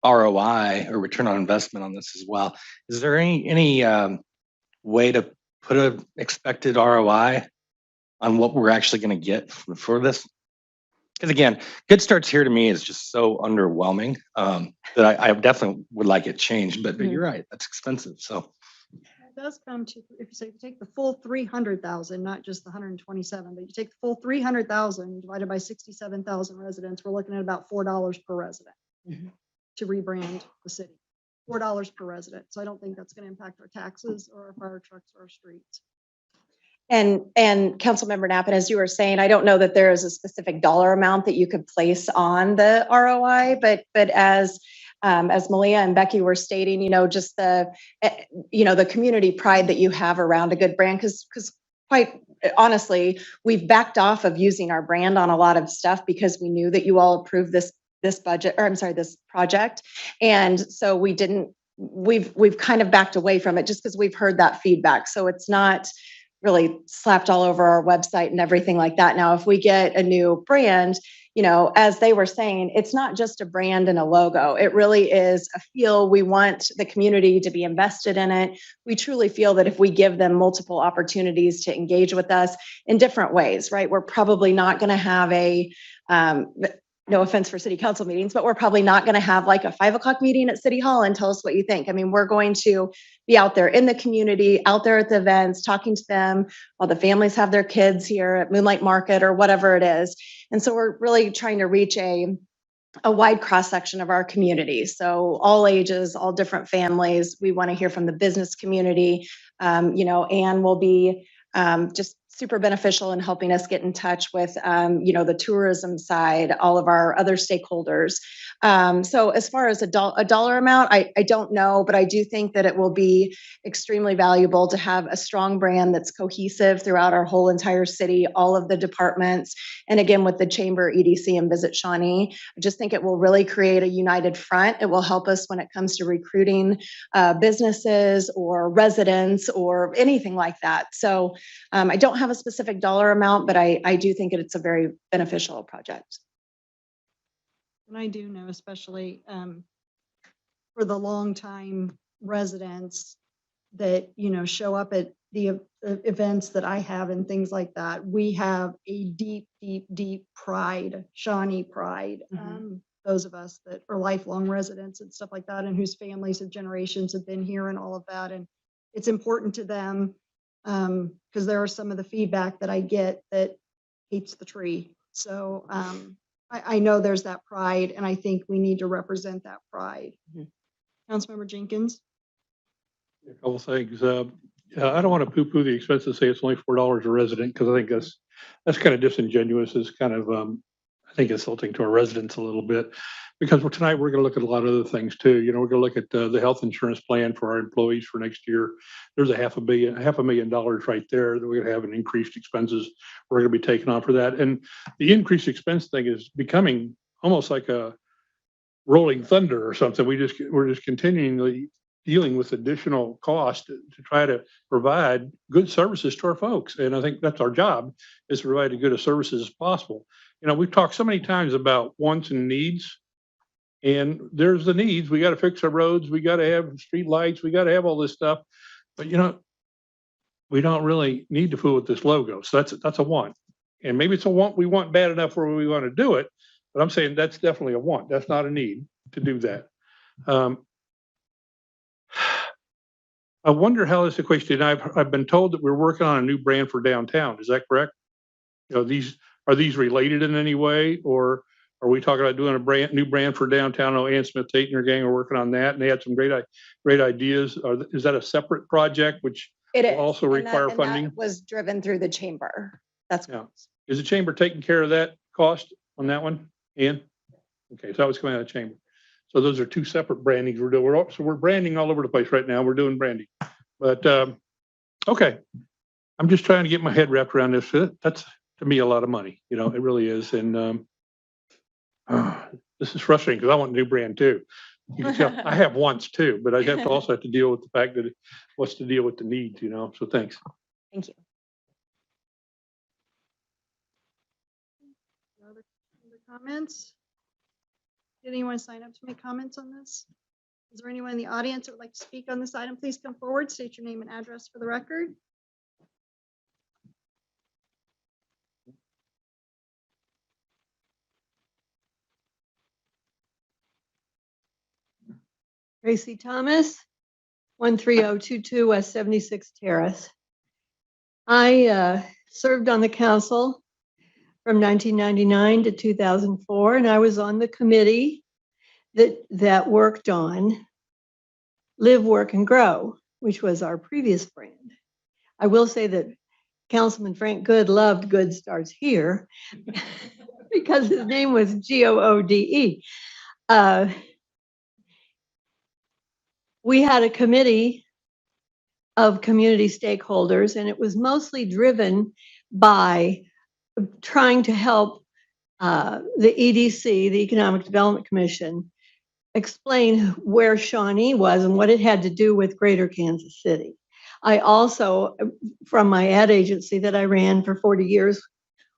ROI or return on investment on this as well. Is there any way to put an expected ROI on what we're actually going to get for this? Because again, Good Starts Here to me is just so underwhelming that I definitely would like it changed. But you're right, that's expensive. So. It does come to, if you take the full 300,000, not just the 127, but you take the full 300,000 divided by 67,000 residents, we're looking at about $4 per resident to rebrand the city. $4 per resident. So I don't think that's going to impact our taxes or our fire trucks or our streets. And Councilmember Knappen, as you were saying, I don't know that there is a specific dollar amount that you could place on the ROI, but as Malia and Becky were stating, just the community pride that you have around a good brand, because quite honestly, we've backed off of using our brand on a lot of stuff because we knew that you all approved this budget, or I'm sorry, this project. And so we've kind of backed away from it just because we've heard that feedback. So it's not really slapped all over our website and everything like that. Now, if we get a new brand, as they were saying, it's not just a brand and a logo. It really is a feel. We want the community to be invested in it. We truly feel that if we give them multiple opportunities to engage with us in different ways, right? We're probably not going to have no offense for city council meetings, but we're probably not going to have like a 5 o'clock meeting at City Hall and tell us what you think. I mean, we're going to be out there in the community, out there at the events, talking to them while the families have their kids here at Moonlight Market or whatever it is. And so we're really trying to reach a wide cross section of our community. So all ages, all different families. We want to hear from the business community. Anne will be just super beneficial in helping us get in touch with, the tourism side, all of our other stakeholders. So as far as a dollar amount, I don't know, but I do think that it will be extremely valuable to have a strong brand that's cohesive throughout our whole entire city, all of the departments. And again, with the Chamber, EDC, and Visit Shawnee, I just think it will really create a united front. It will help us when it comes to recruiting businesses or residents or anything like that. So I don't have a specific dollar amount, but I do think it's a very beneficial project. And I do know, especially for the longtime residents that, show up at the events that I have and things like that, we have a deep, deep, deep pride, Shawnee pride. Those of us that are lifelong residents and stuff like that, and whose families of generations have been here and all of that. And it's important to them because there are some of the feedback that I get that hates the tree. So I know there's that pride, and I think we need to represent that pride. Councilmember Jenkins? A couple things. I don't want to poo-poo the expense and say it's only $4 a resident, because I think that's kind of disingenuous. It's kind of, I think, insulting to our residents a little bit. Because tonight we're going to look at a lot of other things too. We're going to look at the health insurance plan for our employees for next year. There's $500,000 right there that we're going to have in increased expenses we're going to be taking on for that. And the increased expense thing is becoming almost like a rolling thunder or something. We're just continually dealing with additional cost to try to provide good services to our folks. And I think that's our job, is to provide as good a services as possible. We've talked so many times about wants and needs. And there's the needs. We got to fix our roads. We got to have street lights. We got to have all this stuff. But we don't really need to fool with this logo. So that's a want. And maybe it's a want we want bad enough where we want to do it. But I'm saying that's definitely a want. That's not a need to do that. I wonder how this equates to. I've been told that we're working on a new brand for downtown. Is that correct? Are these related in any way, or are we talking about doing a new brand for downtown? I know Ann Smith Tate and her gang are working on that, and they had some great ideas. Is that a separate project which will also require funding? That was driven through the chamber. That's yeah. Is the chamber taking care of that cost on that one, Ann? Okay, so that was coming out of the chamber. So those are two separate brandings we're doing. We're branding all over the place right now. We're doing branding, but okay. I'm just trying to get my head wrapped around this. That's, to me, a lot of money. It really is, and this is frustrating because I want a new brand too. You can tell I have wants too, but I also have to deal with the fact that what's to deal with the needs. So thanks. Thank you. Other comments? Did anyone sign up to make comments on this? Is there anyone in the audience that would like to speak on this item? Please come forward, state your name and address for the record. Tracy Thomas, 13022 West 76 Terrace. I served on the council from 1999 to 2004, and I was on the committee that worked on Live, Work, and Grow, which was our previous brand. I will say that Councilman Frank Good loved Good Starts Here because his name was Goode. We had a committee of community stakeholders, and it was mostly driven by trying to help the EDC, the Economic Development Commission, explain where Shawnee was and what it had to do with Greater Kansas City. I also, from my ad agency that I ran for 40 years,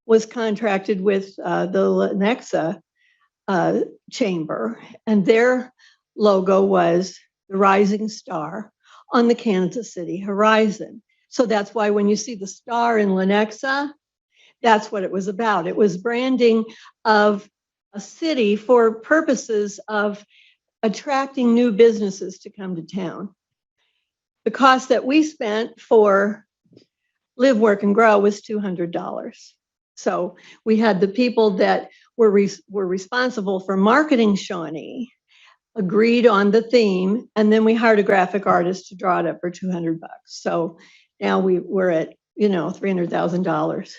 was contracted with the Lenexa chamber, and their logo was the rising star on the Kansas City horizon. So that's why when you see the star in Lenexa, that's what it was about. It was branding of a city for purposes of attracting new businesses to come to town. The cost that we spent for Live, Work, and Grow was $200. So we had the people that were responsible for marketing Shawnee agreed on the theme, and then we hired a graphic artist to draw it up for $200. So now we're at, $300,000.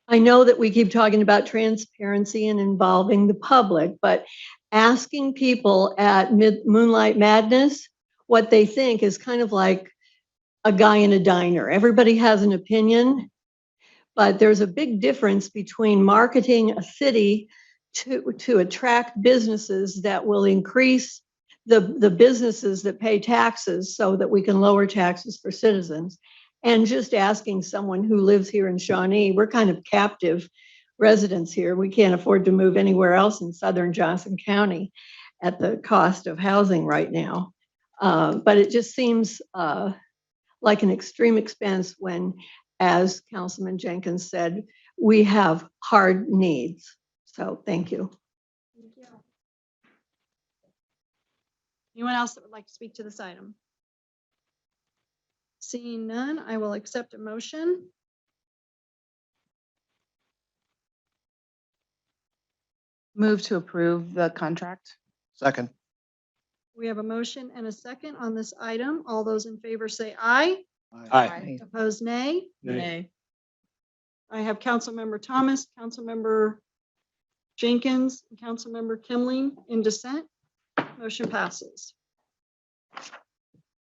I know that we keep talking about transparency and involving the public, but asking people at Moonlight Madness what they think is kind of like a guy in a diner. Everybody has an opinion, but there's a big difference between marketing a city to attract businesses that will increase the businesses that pay taxes so that we can lower taxes for citizens, and just asking someone who lives here in Shawnee. We're kind of captive residents here. We can't afford to move anywhere else in southern Johnson County at the cost of housing right now. But it just seems like an extreme expense when, as Councilman Jenkins said, we have hard needs. So thank you. Anyone else that would like to speak to this item? Seeing none, I will accept a motion. Move to approve the contract. Second. We have a motion and a second on this item. All those in favor say aye. Aye. Opposed, nay. Nay. I have Councilmember Thomas, Councilmember Jenkins, and Councilmember Kimling in dissent. Motion passes.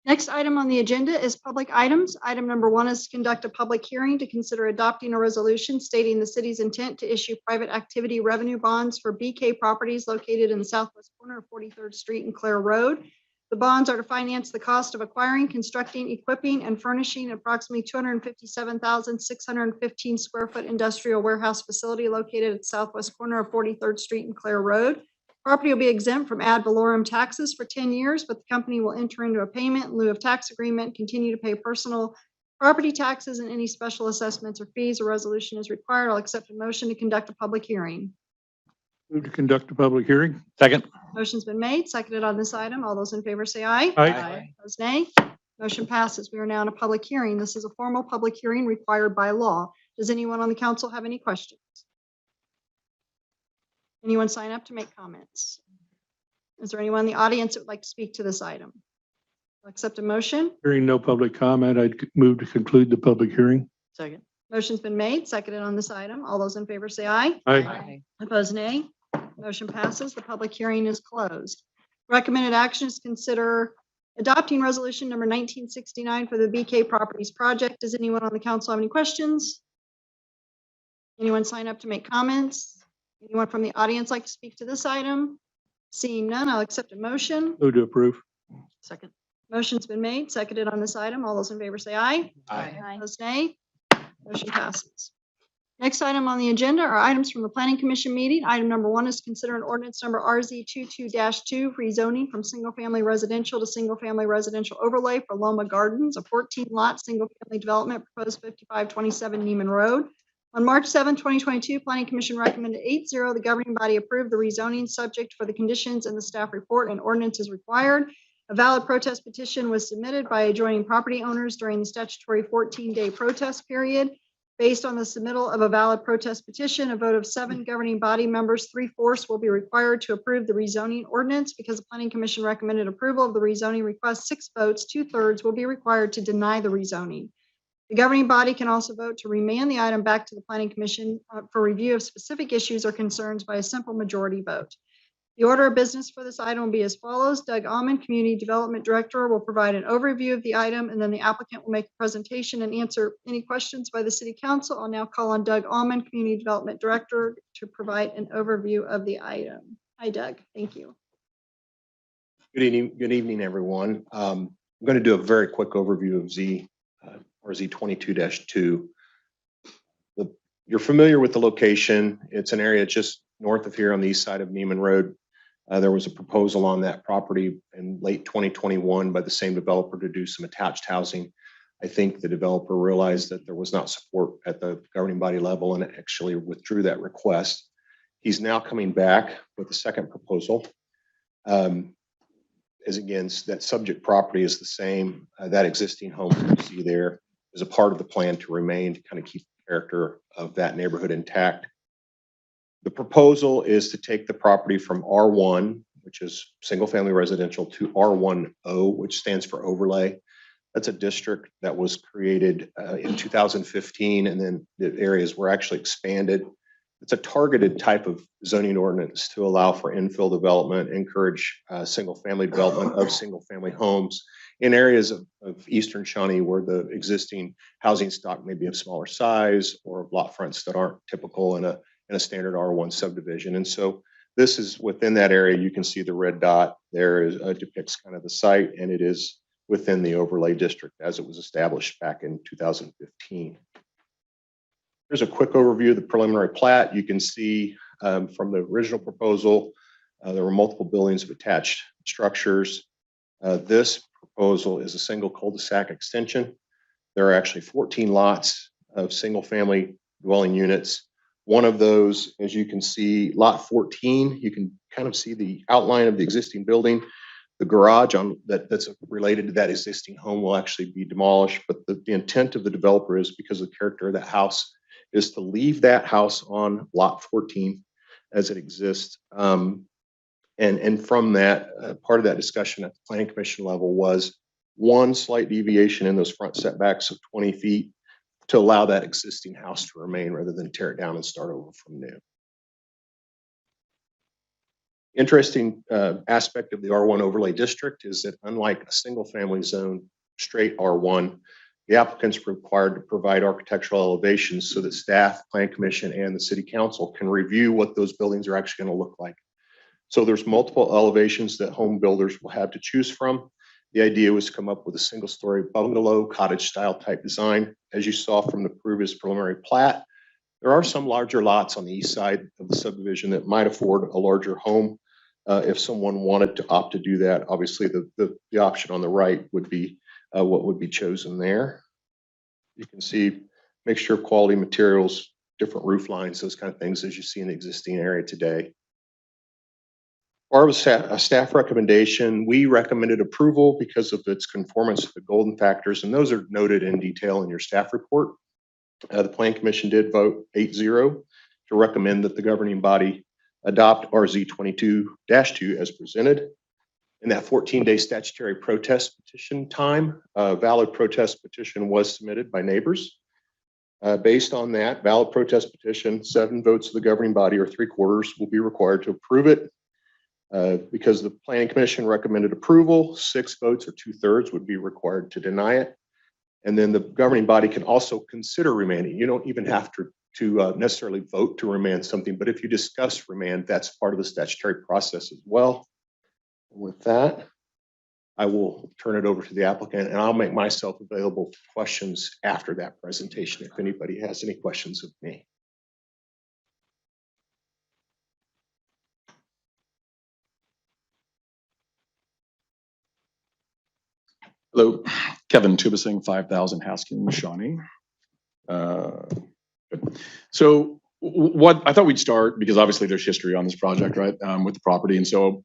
Next item on the agenda is public items. Item number 1 is to conduct a public hearing to consider adopting a resolution stating the city's intent to issue private activity revenue bonds for BK properties located in the southwest corner of 43rd Street and Clare Road. The bonds are to finance the cost of acquiring, constructing, equipping, and furnishing approximately 257,615 square foot industrial warehouse facility located at the southwest corner of 43rd Street and Clare Road. Property will be exempt from ad valorem taxes for 10 years, but the company will enter into a payment in lieu of tax agreement, continue to pay personal property taxes and any special assessments or fees. A resolution is required. I'll accept a motion to conduct a public hearing. Move to conduct a public hearing. Second. Motion's been made, seconded on this item. All those in favor say aye. Aye. Opposed, nay. Motion passes. We are now in a public hearing. This is a formal public hearing required by law. Does anyone on the council have any questions? Anyone sign up to make comments? Is there anyone in the audience that would like to speak to this item? I'll accept a motion. Hearing no public comment, I'd move to conclude the public hearing. Second. Motion's been made, seconded on this item. All those in favor say aye. Aye. Opposed, nay. Motion passes. The public hearing is closed. Recommended action is consider adopting resolution number 1969 for the BK Properties Project. Does anyone on the council have any questions? Anyone sign up to make comments? Anyone from the audience like to speak to this item? Seeing none, I'll accept a motion. Move to approve. Second. Motion's been made, seconded on this item. All those in favor say aye. Aye. Opposed, nay. Motion passes. Next item on the agenda are items from the Planning Commission meeting. Item number 1 is consider an ordinance number RZ22-2 rezoning from single-family residential to single-family residential overlay for Loma Gardens, a 14-lot single-family development proposed 5527 Neiman Road. On March 7, 2022, Planning Commission recommended 8-0. The governing body approved the rezoning subject for the conditions in the staff report and ordinance is required. A valid protest petition was submitted by adjoining property owners during the statutory 14-day protest period. Based on the submittal of a valid protest petition, a vote of 7 governing body members, 3/4 will be required to approve the rezoning ordinance. Because the Planning Commission recommended approval of the rezoning request, 6 votes, 2/3 will be required to deny the rezoning. The governing body can also vote to remand the item back to the Planning Commission for review of specific issues or concerns by a simple majority vote. The order of business for this item will be as follows. Doug Almond, Community Development Director, will provide an overview of the item, and then the applicant will make a presentation and answer any questions by the City Council. I'll now call on Doug Almond, Community Development Director, to provide an overview of the item. Hi, Doug. Thank you. Good evening, everyone. I'm going to do a very quick overview of RZ 22-2. You're familiar with the location. It's an area just north of here on the east side of Neiman Road. There was a proposal on that property in late 2021 by the same developer to do some attached housing. I think the developer realized that there was not support at the governing body level and actually withdrew that request. He's now coming back with a second proposal. As again, that subject property is the same. That existing home you see there is a part of the plan to remain, to kind of keep the character of that neighborhood intact. The proposal is to take the property from R1, which is single family residential, to R10, which stands for overlay. That's a district that was created in 2015, and then the areas were actually expanded. It's a targeted type of zoning ordinance to allow for infill development, encourage single family development of single family homes in areas of Eastern Shawnee where the existing housing stock may be of smaller size or lot fronts that aren't typical in a standard R1 subdivision. And so this is within that area. You can see the red dot there depicts kind of the site, and it is within the overlay district as it was established back in 2015. Here's a quick overview of the preliminary plat. You can see from the original proposal, there were multiple buildings of attached structures. This proposal is a single cul-de-sac extension. There are actually 14 lots of single family dwelling units. One of those, as you can see, lot 14, you can kind of see the outline of the existing building. The garage that's related to that existing home will actually be demolished, but the intent of the developer is, because of the character of that house, is to leave that house on lot 14 as it exists. And from that, part of that discussion at the planning commission level was one slight deviation in those front setbacks of 20 feet to allow that existing house to remain rather than tear it down and start over from new. Interesting aspect of the R1 overlay district is that, unlike a single family zone, straight R1, the applicant's required to provide architectural elevations so that staff, plan commission, and the city council can review what those buildings are actually going to look like. So there's multiple elevations that home builders will have to choose from. The idea was to come up with a single story bungalow, cottage style type design. As you saw from the previous preliminary plat, there are some larger lots on the east side of the subdivision that might afford a larger home. If someone wanted to opt to do that, obviously the option on the right would be what would be chosen there. You can see mixture of quality materials, different roof lines, those kind of things as you see in the existing area today. Part of a staff recommendation, we recommended approval because of its conformance to the golden factors, and those are noted in detail in your staff report. The Plan Commission did vote 8-0 to recommend that the governing body adopt RZ 22-2 as presented. In that 14-day statutory protest petition time, a valid protest petition was submitted by neighbors. Based on that valid protest petition, 7 votes of the governing body, or 3/4, will be required to approve it. Because the Planning Commission recommended approval, 6 votes, or 2/3, would be required to deny it. And then the governing body can also consider remanding. You don't even have to necessarily vote to remand something, but if you discuss remand, that's part of the statutory process as well. With that, I will turn it over to the applicant, and I'll make myself available for questions after that presentation if anybody has any questions of me. Hello, Kevin Tubasing, 5,000 Haskin, Shawnee. So what I thought we'd start, because obviously there's history on this project, right, with the property. And so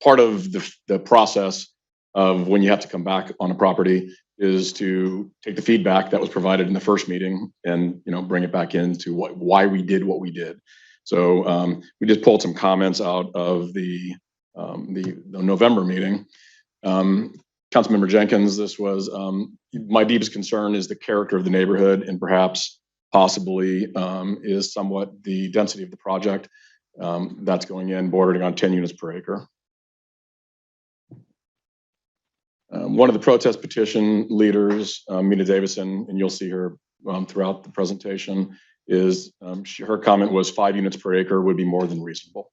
part of the process of when you have to come back on a property is to take the feedback that was provided in the first meeting and, bring it back into why we did what we did. So we just pulled some comments out of the November meeting. Councilmember Jenkins, this was my deepest concern is the character of the neighborhood, and perhaps possibly is somewhat the density of the project. That's going in bordering on 10 units per acre. One of the protest petition leaders, Mina Davison, and you'll see her throughout the presentation, is her comment was 5 units per acre would be more than reasonable.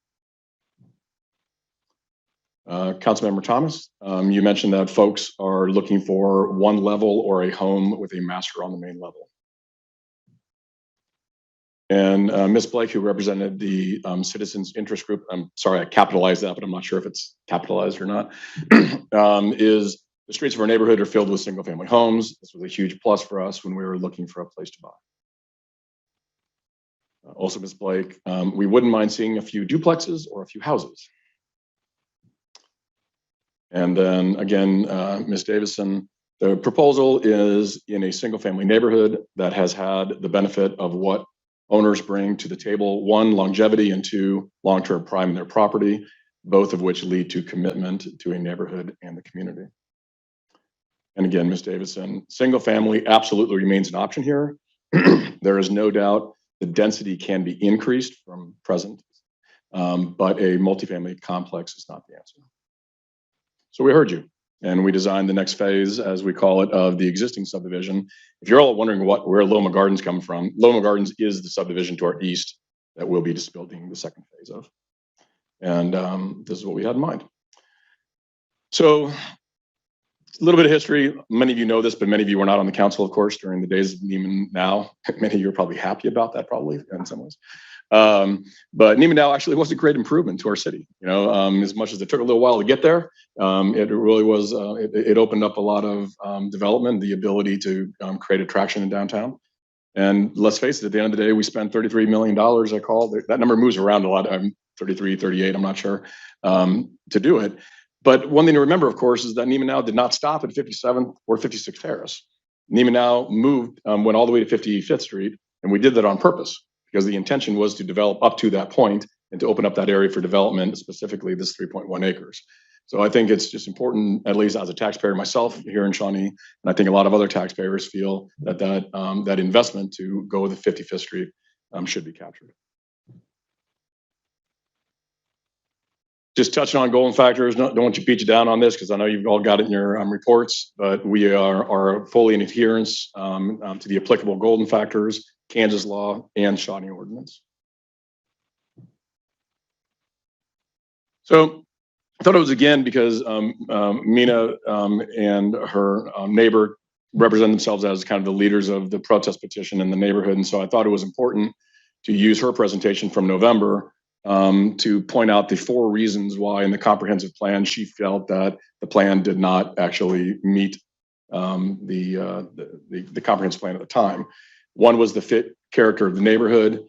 Councilmember Thomas, you mentioned that folks are looking for one level or a home with a master on the main level. And Ms. Blake, who represented the Citizens Interest Group, I'm sorry I capitalized that, but I'm not sure if it's capitalized or not, is the streets of our neighborhood are filled with single family homes. This was a huge plus for us when we were looking for a place to buy. Also, Ms. Blake, we wouldn't mind seeing a few duplexes or a few houses. And then again, Ms. Davison, the proposal is in a single family neighborhood that has had the benefit of what owners bring to the table: 1, longevity, and 2, long-term prime in their property, both of which lead to commitment to a neighborhood and the community. And again, Ms. Davison, single family absolutely remains an option here. There is no doubt the density can be increased from present, but a multifamily complex is not the answer. So we heard you, and we designed the next phase, as we call it, of the existing subdivision. If you're all wondering where Loma Gardens come from, Loma Gardens is the subdivision to our east that we'll be just building the second phase of. And this is what we had in mind. So a little bit of history. Many of you know this, but many of you were not on the council, of course, during the days of Neiman Now. Many of you are probably happy about that, probably, in some ways. But Neiman Now actually was a great improvement to our city. You know, as much as it took a little while to get there, it really was. It opened up a lot of development, the ability to create attraction in downtown. And let's face it, at the end of the day, we spent $33 million. I call that number moves around a lot. 33, 38, I'm not sure, to do it. But one thing to remember, of course, is that Neiman Now did not stop at 57th or 56th Terrace. Neiman Now moved, went all the way to 55th Street, and we did that on purpose because the intention was to develop up to that point and to open up that area for development, specifically this 3.1 acres. So I think it's just important, at least as a taxpayer myself here in Shawnee, and I think a lot of other taxpayers feel that that investment to go with the 55th Street should be captured. Just touching on golden factors, don't want to beat you down on this because I know you've all got it in your reports, but we are fully in adherence to the applicable golden factors, Kansas law, and Shawnee ordinance. So I thought it was again because Mina and her neighbor represent themselves as kind of the leaders of the protest petition in the neighborhood. And so I thought it was important to use her presentation from November to point out the 4 reasons why in the comprehensive plan she felt that the plan did not actually meet the comprehensive plan at the time. One was the fit character of the neighborhood,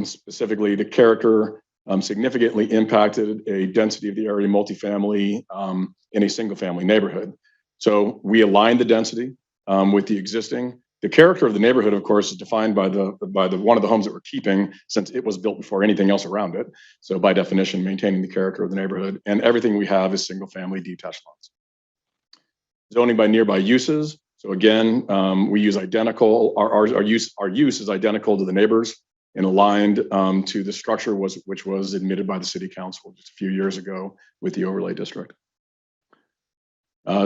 specifically the character significantly impacted a density of the area multifamily in a single family neighborhood. So we aligned the density with the existing. The character of the neighborhood, of course, is defined by the one of the homes that we're keeping, since it was built before anything else around it. So by definition, maintaining the character of the neighborhood, and everything we have is single family detached lots. Zoning by nearby uses. So again, we use identical. Our use is identical to the neighbors and aligned to the structure which was admitted by the city council just a few years ago with the overlay district.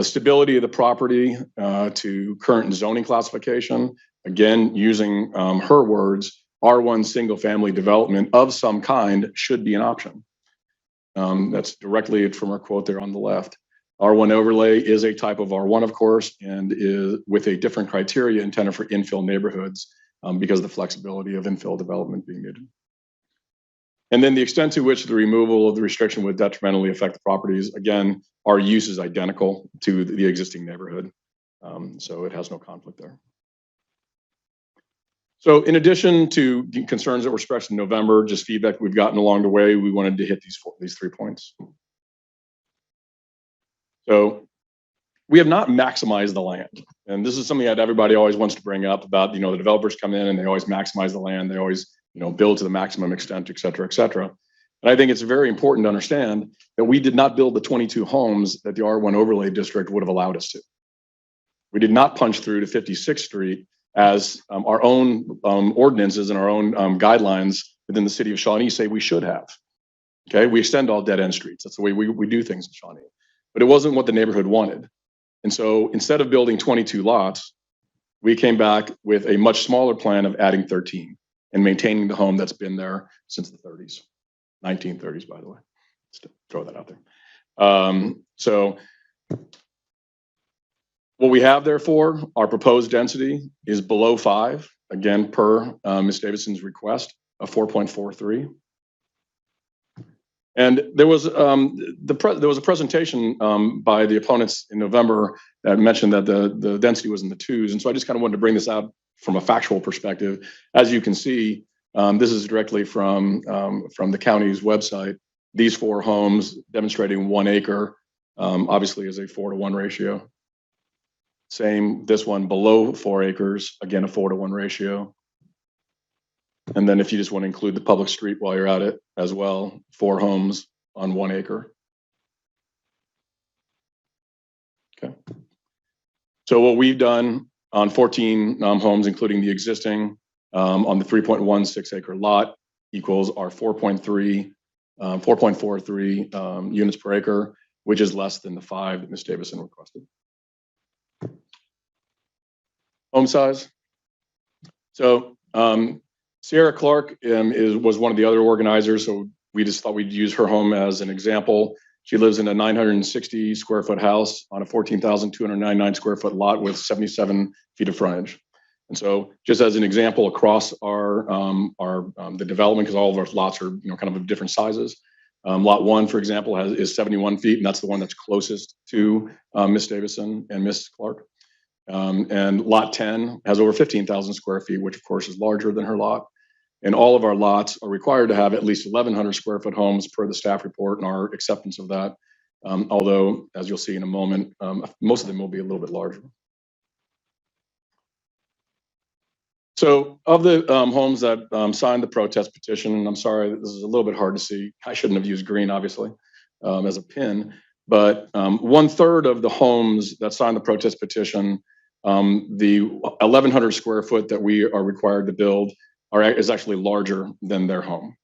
Stability of the property to current zoning classification. Again, using her words, R1 single family development of some kind should be an option. That's directly from her quote there on the left. R1 overlay is a type of R1, of course, and is with a different criteria intended for infill neighborhoods because of the flexibility of infill development being needed. And then the extent to which the removal of the restriction would detrimentally affect the properties, again, our use is identical to the existing neighborhood. So it has no conflict there. So in addition to concerns that were expressed in November, just feedback we've gotten along the way, we wanted to hit these 3 points. So we have not maximized the land. And this is something that everybody always wants to bring up about, the developers come in and they always maximize the land. They always, build to the maximum extent, et cetera, et cetera. And I think it's very important to understand that we did not build the 22 homes that the R1 overlay district would have allowed us to. We did not punch through to 56th Street as our own ordinances and our own guidelines within the city of Shawnee say we should have. Okay, we extend all dead end streets. That's the way we do things in Shawnee. But it wasn't what the neighborhood wanted. And so instead of building 22 lots, we came back with a much smaller plan of adding 13 and maintaining the home that's been there since the 30s, 1930s, by the way. Just to throw that out there. So what we have therefore, our proposed density is below 5, again, per Ms. Davidson's request of 4.43. And there was there was a presentation by the opponents in November that mentioned that the density was in the 2s, and so I just kind of wanted to bring this out from a factual perspective. As you can see, this is directly from the county's website. These 4 homes demonstrating 1 acre, obviously is a 4-to-1 ratio. Same, this one below 4 acres, again a 4-to-1 ratio. And then if you just want to include the public street while you're at it as well, 4 homes on 1 acre. Okay. So what we've done on 14 homes, including the existing on the 3.16 acre lot, equals our 4.43 units per acre, which is less than the 5 that Ms. Davison requested. Home size. So Sierra Clark was one of the other organizers, so we just thought we'd use her home as an example. She lives in a 960 square foot house on a 14,299 square foot lot with 77 feet of frontage. And so just as an example across the development, because all of our lots are kind of different sizes. Lot 1, for example, is 71 feet, and that's the one that's closest to Ms. Davison and Ms. Clark. And lot 10 has over 15,000 square feet, which of course is larger than her lot. And all of our lots are required to have at least 1,100 square foot homes per the staff report and our acceptance of that. Although, as you'll see in a moment, most of them will be a little bit larger. So of the homes that signed the protest petition, and I'm sorry, this is a little bit hard to see. I shouldn't have used green, obviously, as a pin. But 1/3 of the homes that signed the protest petition, the 1,100 square foot that we are required to build is actually larger than their home.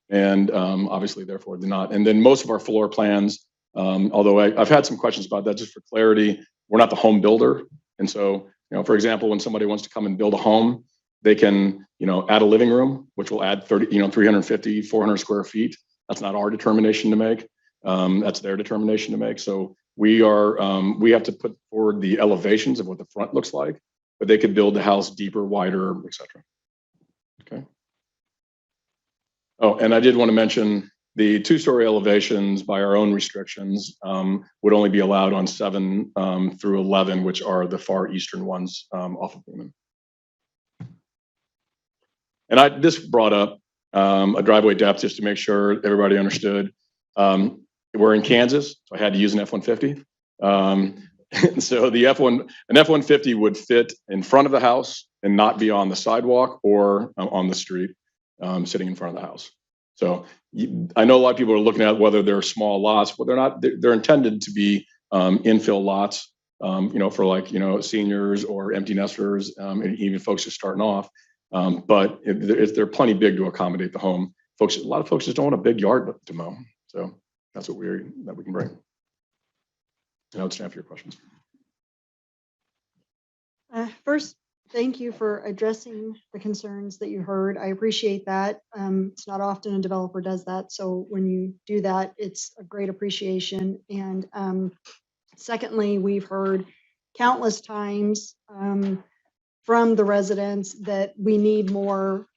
And obviously, therefore, they're not. And then most of our floor plans, although I've had some questions about that, just for clarity, we're not the home builder. And so, for example, when somebody wants to come and build a home, they can, add a living room, which will add 350, 400 square feet. That's not our determination to make. That's their determination to make. So we have to put forward the elevations of what the front looks like, but they could build the house deeper, wider, etc. Okay. Oh, and I did want to mention the 2-story elevations by our own restrictions would only be allowed on 7 through 11, which are the far eastern ones off of Newman. And this brought up a driveway depth just to make sure everybody understood. We're in Kansas, so I had to use an F-150. So the an F-150 would fit in front of the house and not be on the sidewalk or on the street, sitting in front of the house. So I know a lot of people are looking at whether they're small lots, but they're not. They're intended to be infill lots, for seniors or empty nesters, and even folks just starting off. But they're plenty big to accommodate the home. A lot of folks just don't want a big yard to mow. So that's what we can bring. And I'll stand for your questions. First, thank you for addressing the concerns that you heard. I appreciate that. It's not often a developer does that. So when you do that, it's a great appreciation. And secondly, we've heard countless times from the residents that we need more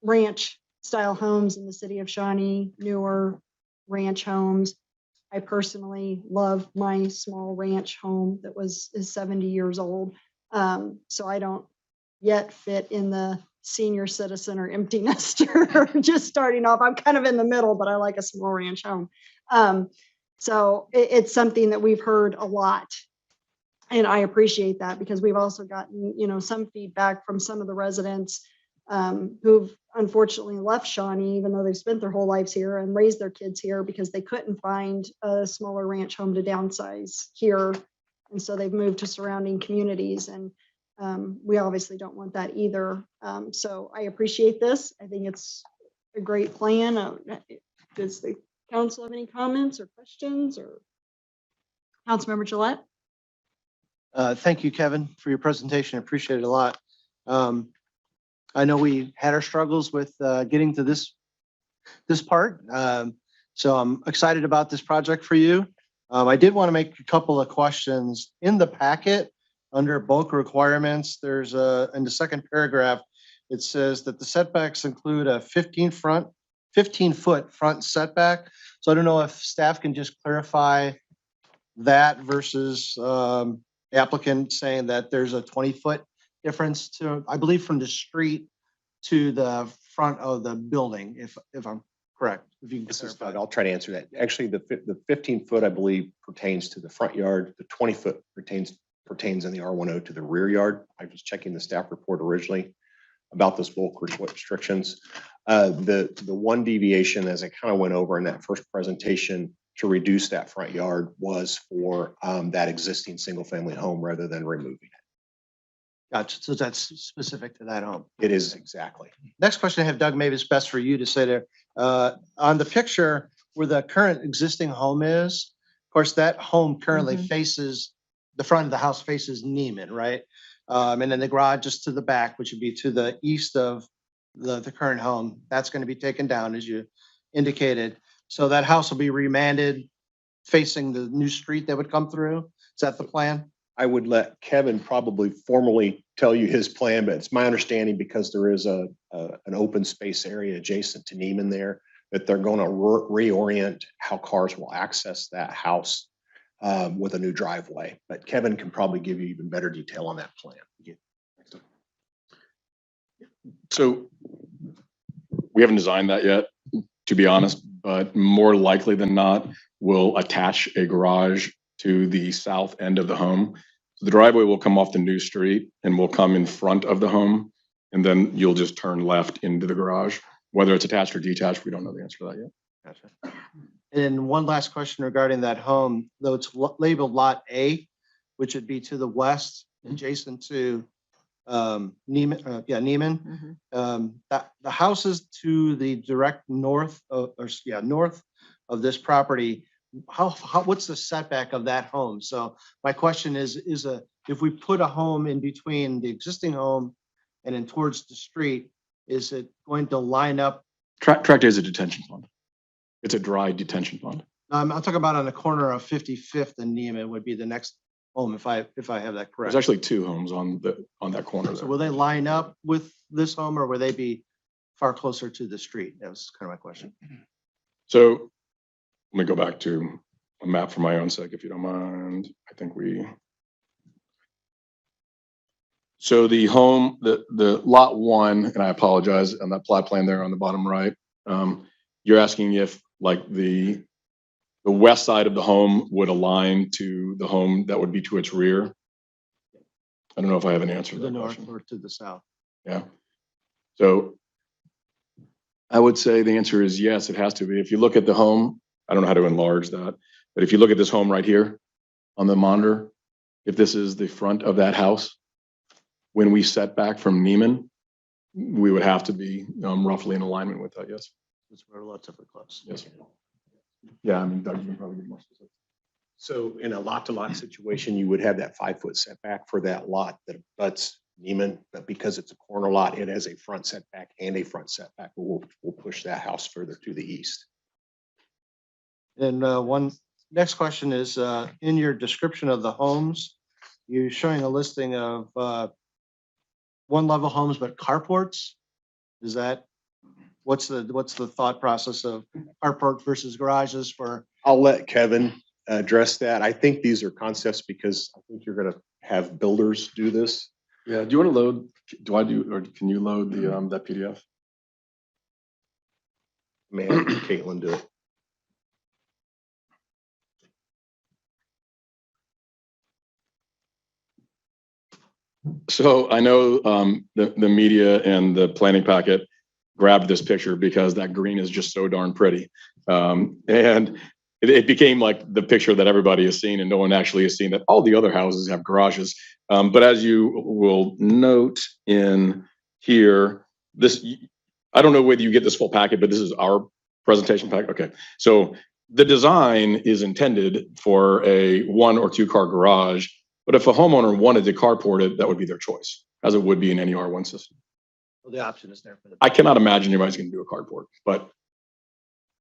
ranch style homes in the city of Shawnee, newer ranch homes. I personally love my small ranch home that is 70 years old. So I don't yet fit in the senior citizen or empty nester, just starting off. I'm kind of in the middle, but I like a small ranch home. So it's something that we've heard a lot. And I appreciate that because we've also gotten, some feedback from some of the residents who've unfortunately left Shawnee, even though they've spent their whole lives here and raised their kids here because they couldn't find a smaller ranch home to downsize here. And so they've moved to surrounding communities. And We obviously don't want that either. So I appreciate this. I think it's a great plan. Does the council have any comments or questions, or Councilmember Gillette? Thank you, Kevin, for your presentation. I appreciate it a lot. I know we had our struggles with getting to this part. So I'm excited about this project for you. I did want to make a couple of questions. In the packet, under bulk requirements, there's in the second paragraph, it says that the setbacks include a 15-foot front setback. So I don't know if staff can just clarify that versus applicant saying that there's a 20-foot difference to, I believe, from the street to the front of the building, if I'm correct. If you can This is clarify. Doug. I'll try to answer that. Actually, the 15-foot, I believe, pertains to the front yard. The 20-foot pertains in the R10 to the rear yard. I was checking the staff report originally about this bulk restrictions. The one deviation, as I kind of went over in that first presentation, to reduce that front yard was for that existing single-family home rather than removing it. Gotcha. So that's specific to that home. It is exactly. Next question I have, Doug, maybe it's best for you to say there. On the picture where the current existing home is, of course, that home currently faces, the front of the house faces Neiman, right? And then the garage is to the back, which would be to the east of the current home. That's going to be taken down, as you indicated. So that house will be remanded facing the new street that would come through. Is that the plan? I would let Kevin probably formally tell you his plan, but it's my understanding, because there is an open space area adjacent to Neiman there, that they're going to reorient how cars will access that house with a new driveway. But Kevin can probably give you even better detail on that plan. So we haven't designed that yet, to be honest, but more likely than not, we'll attach a garage to the south end of the home. So the driveway will come off the new street and will come in front of the home. And then you'll just turn left into the garage. Whether it's attached or detached, we don't know the answer to that yet. Gotcha. And one last question regarding that home, though it's labeled Lot A, which would be to the west, adjacent to Neiman, Neiman. That the houses to the direct north of, north of this property, what's the setback of that home? So my question is if we put a home in between the existing home and then towards the street, is it going to line up? Tract A is a detention pond. It's a dry detention pond. I'm talking about on the corner of 55th and Neiman would be the next home, if I have that correct. There's actually two homes on that corner So there. will they line up with this home, or will they be far closer to the street? That was kind of my question. So let me go back to a map for my own sake, if you don't mind. I think so the home, the lot one, and I apologize, on that plot plan there on the bottom right, you're asking if like the west side of the home would align to the home that would be to its rear. I don't know if I have an answer To to the that north question. or to the south? Yeah. So I would say the answer is yes, it has to be. If you look at the home, I don't know how to enlarge that, but if you look at this home right here on the monitor, if this is the front of that house, when we set back from Neiman, we would have to be roughly in alignment with that, yes. It's relatively close. Yes. Yeah, I mean, Doug, you can probably get more specific. So in a lot-to-lot situation, you would have that 5-foot setback for that lot that abuts Neiman, but because it's a corner lot, it has a front setback and a front setback. We'll push that house further to the east. And one next question is, in your description of the homes, you're showing a listing of one-level homes, but carports. Is that, what's the thought process of carport versus garages for? I'll let Kevin address that. I think these are concepts because I think you're gonna have builders do this. Yeah, do you want to load, or can you load the that PDF? May have Caitlin do it. So I know the media and the planning packet grabbed this picture because that green is just so darn pretty. And it became like the picture that everybody has seen and no one actually has seen that all the other houses have garages. But as you will note in here, I don't know whether you get this full packet, but this is our presentation pack. Okay. So the design is intended for a 1 or 2 car garage, but if a homeowner wanted to carport it, that would be their choice, as it would be in any R1 system. Well, the option is there for the. I cannot imagine anybody's going to do a carport, but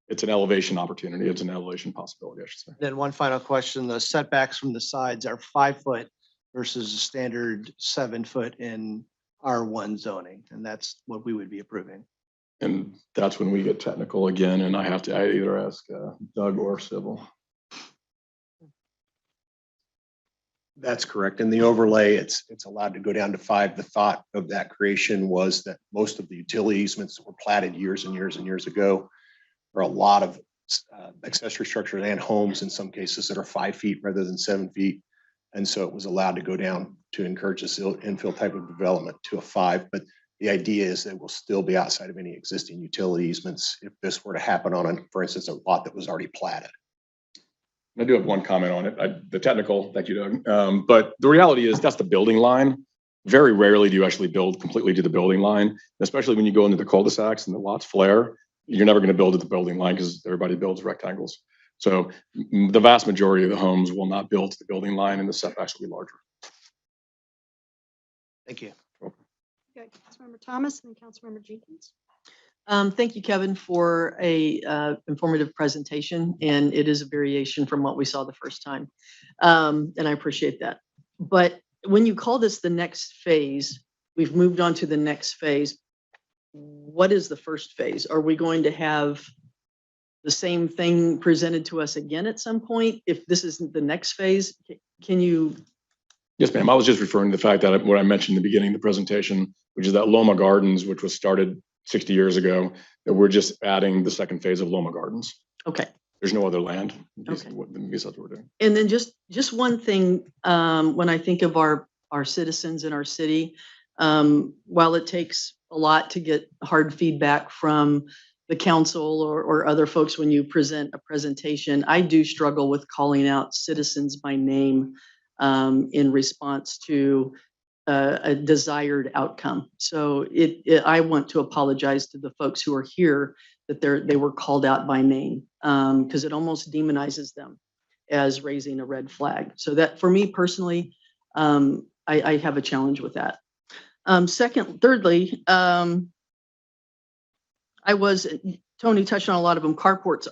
it's an elevation opportunity. It's an elevation possibility, I should say. Then one final question, the setbacks from the sides are 5 foot versus a standard 7 foot in R1 zoning, and that's what we would be approving. And that's when we get technical again, and I either ask Doug or Sybil. That's correct. In the overlay, it's allowed to go down to 5. The thought of that creation was that most of the utility easements that were platted years and years and years ago are a lot of accessory structures and homes in some cases that are 5 feet rather than 7 feet. And so it was allowed to go down to encourage this infill type of development to a 5. But the idea is that it will still be outside of any existing utility easements if this were to happen on, for instance, a lot that was already platted. I do have one comment on it. The technical, thank you, Doug. But the reality is that's the building line. Very rarely do you actually build completely to the building line, especially when you go into the cul-de-sacs and the lots flare. You're never going to build at the building line because everybody builds rectangles. So the vast majority of the homes will not build to the building line, and the setbacks will be larger. Thank you. Okay, Councilmember Thomas and Councilmember Jenkins. Thank you, Kevin, for a informative presentation, and it is a variation from what we saw the first time. And I appreciate that. But when you call this the next phase, we've moved on to the next phase. What is the first phase? Are we going to have the same thing presented to us again at some point? If this isn't the next phase, can you? Yes, ma'am. I was just referring to the fact that what I mentioned in the beginning of the presentation, which is that Loma Gardens, which was started 60 years ago, that we're just adding the second phase of Loma Gardens. Okay. There's no other land. Okay. That's what we're doing. And then just one thing, when I think of our citizens in our city, while it takes a lot to get hard feedback from the council or other folks when you present a presentation, I do struggle with calling out citizens by name in response to a desired outcome. So I want to apologize to the folks who are here that they were called out by name, because it almost demonizes them as raising a red flag. So that for me personally, I have a challenge with that. Thirdly, Tony touched on a lot of them, carports.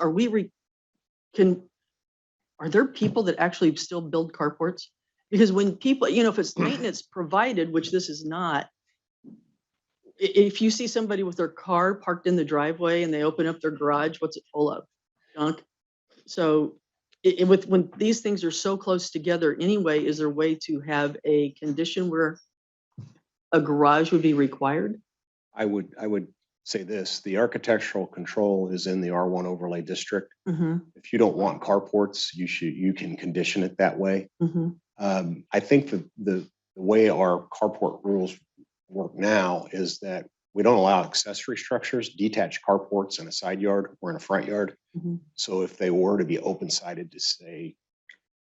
Are there people that actually still build carports? Because when people, if it's maintenance provided, which this is not, if you see somebody with their car parked in the driveway and they open up their garage, what's it full of? Junk. So when these things are so close together anyway, is there a way to have a condition where a garage would be required? I would say this, the architectural control is in the R1 overlay district. Mm-hmm. If you don't want carports, you can condition it that way. Mm-hmm. I think the way our carport rules work now is that we don't allow accessory structures, detached carports in a side yard or in a front yard. Mm-hmm. So if they were to be open-sided to say,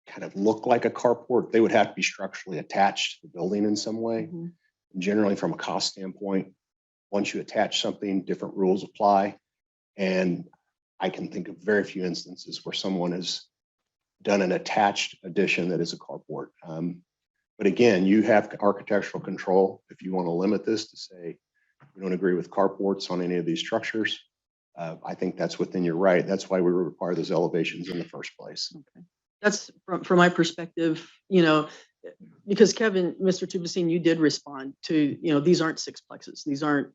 kind of look like a carport, they would have to be structurally attached to the building in some way. Mm-hmm. Generally, from a cost standpoint, once you attach something, different rules apply. And I can think of very few instances where someone has done an attached addition that is a carport. But again, you have architectural control. If you want to limit this to say, you don't agree with carports on any of these structures, I think that's within your right. That's why we require those elevations in the first place. Okay. That's from my perspective, because Kevin, Mr. Tubacine, you did respond to, these aren't sixplexes. These aren't,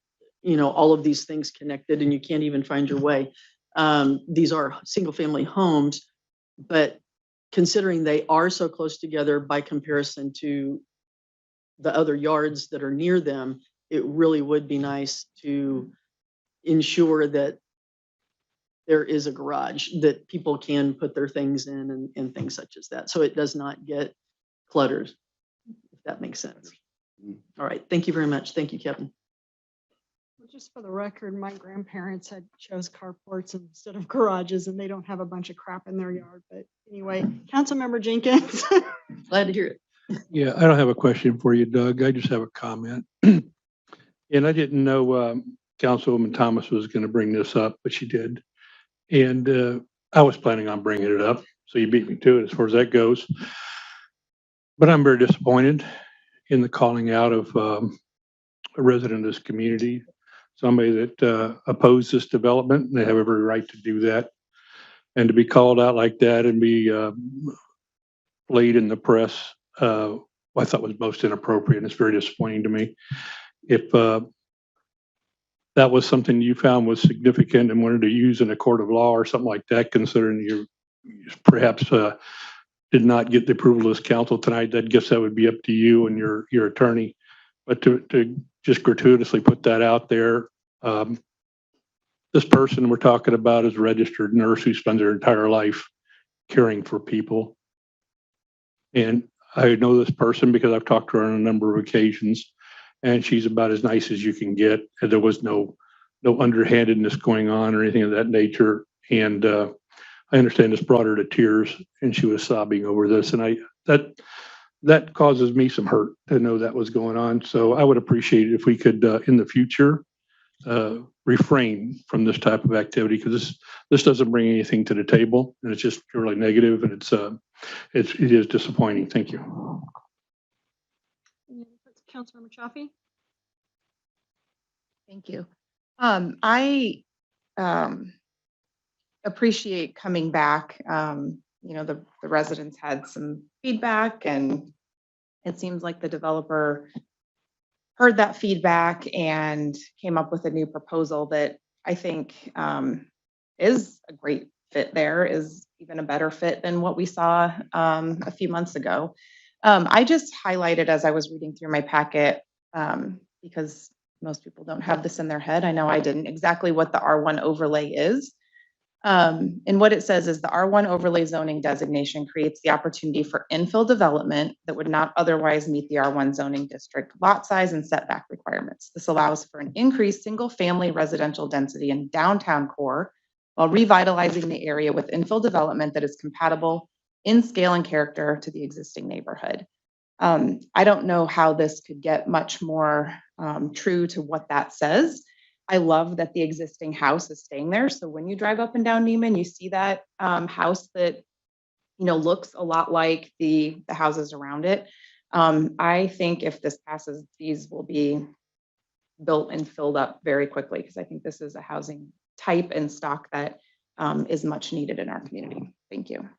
all of these things connected and you can't even find your way. These are single family homes, but considering they are so close together by comparison to the other yards that are near them, it really would be nice to ensure that there is a garage that people can put their things in and things such as that. So it does not get cluttered, if that makes sense. All right. Thank you very much. Thank you, Kevin. Well, Just for the record, my grandparents had chose carports instead of garages, and they don't have a bunch of crap in their yard. But anyway, Councilmember Jenkins. Glad to hear it. Yeah, I don't have a question for you, Doug. I just have a comment. And I didn't know Councilwoman Thomas was going to bring this up, but she did. And I was planning on bringing it up, so you beat me to it as far as that goes. But I'm very disappointed in the calling out of a resident of this community, somebody that opposed this development, and they have every right to do that. And to be called out like that and be laid in the press, I thought was most inappropriate, and it's very disappointing to me. If that was something you found was significant and wanted to use in a court of law or something like that, considering you perhaps did not get the approval of this council tonight, I guess that would be up to you and your attorney. But to just gratuitously put that out there, this person we're talking about is a registered nurse who spends her entire life caring for people. And I know this person because I've talked to her on a number of occasions, and she's about as nice as you can get. And there was no underhandedness going on or anything of that nature. And I understand this brought her to tears, and she was sobbing over this. And that causes me some hurt to know that was going on. So I would appreciate it if we could, in the future, refrain from this type of activity, because this doesn't bring anything to the table, and it's just purely negative, and it is disappointing. Thank you. Councilmember Chaffee. Thank you. I appreciate coming back. The residents had some feedback, and it seems like the developer heard that feedback and came up with a new proposal that I think is a great fit there, is even a better fit than what we saw a few months ago. I just highlighted as I was reading through my packet, because most people don't have this in their head. I know I didn't, exactly what the R1 overlay is. And what it says is the R1 overlay zoning designation creates the opportunity for infill development that would not otherwise meet the R1 zoning district lot size and setback requirements. This allows for an increased single-family residential density in downtown core while revitalizing the area with infill development that is compatible in scale and character to the existing neighborhood. I don't know how this could get much more true to what that says. I love that the existing house is staying there. So when you drive up and down Neiman, you see that house that looks a lot like the houses around it. I think if this passes, these will be built and filled up very quickly, because I think this is a housing type and stock that is much needed in our community. Thank you.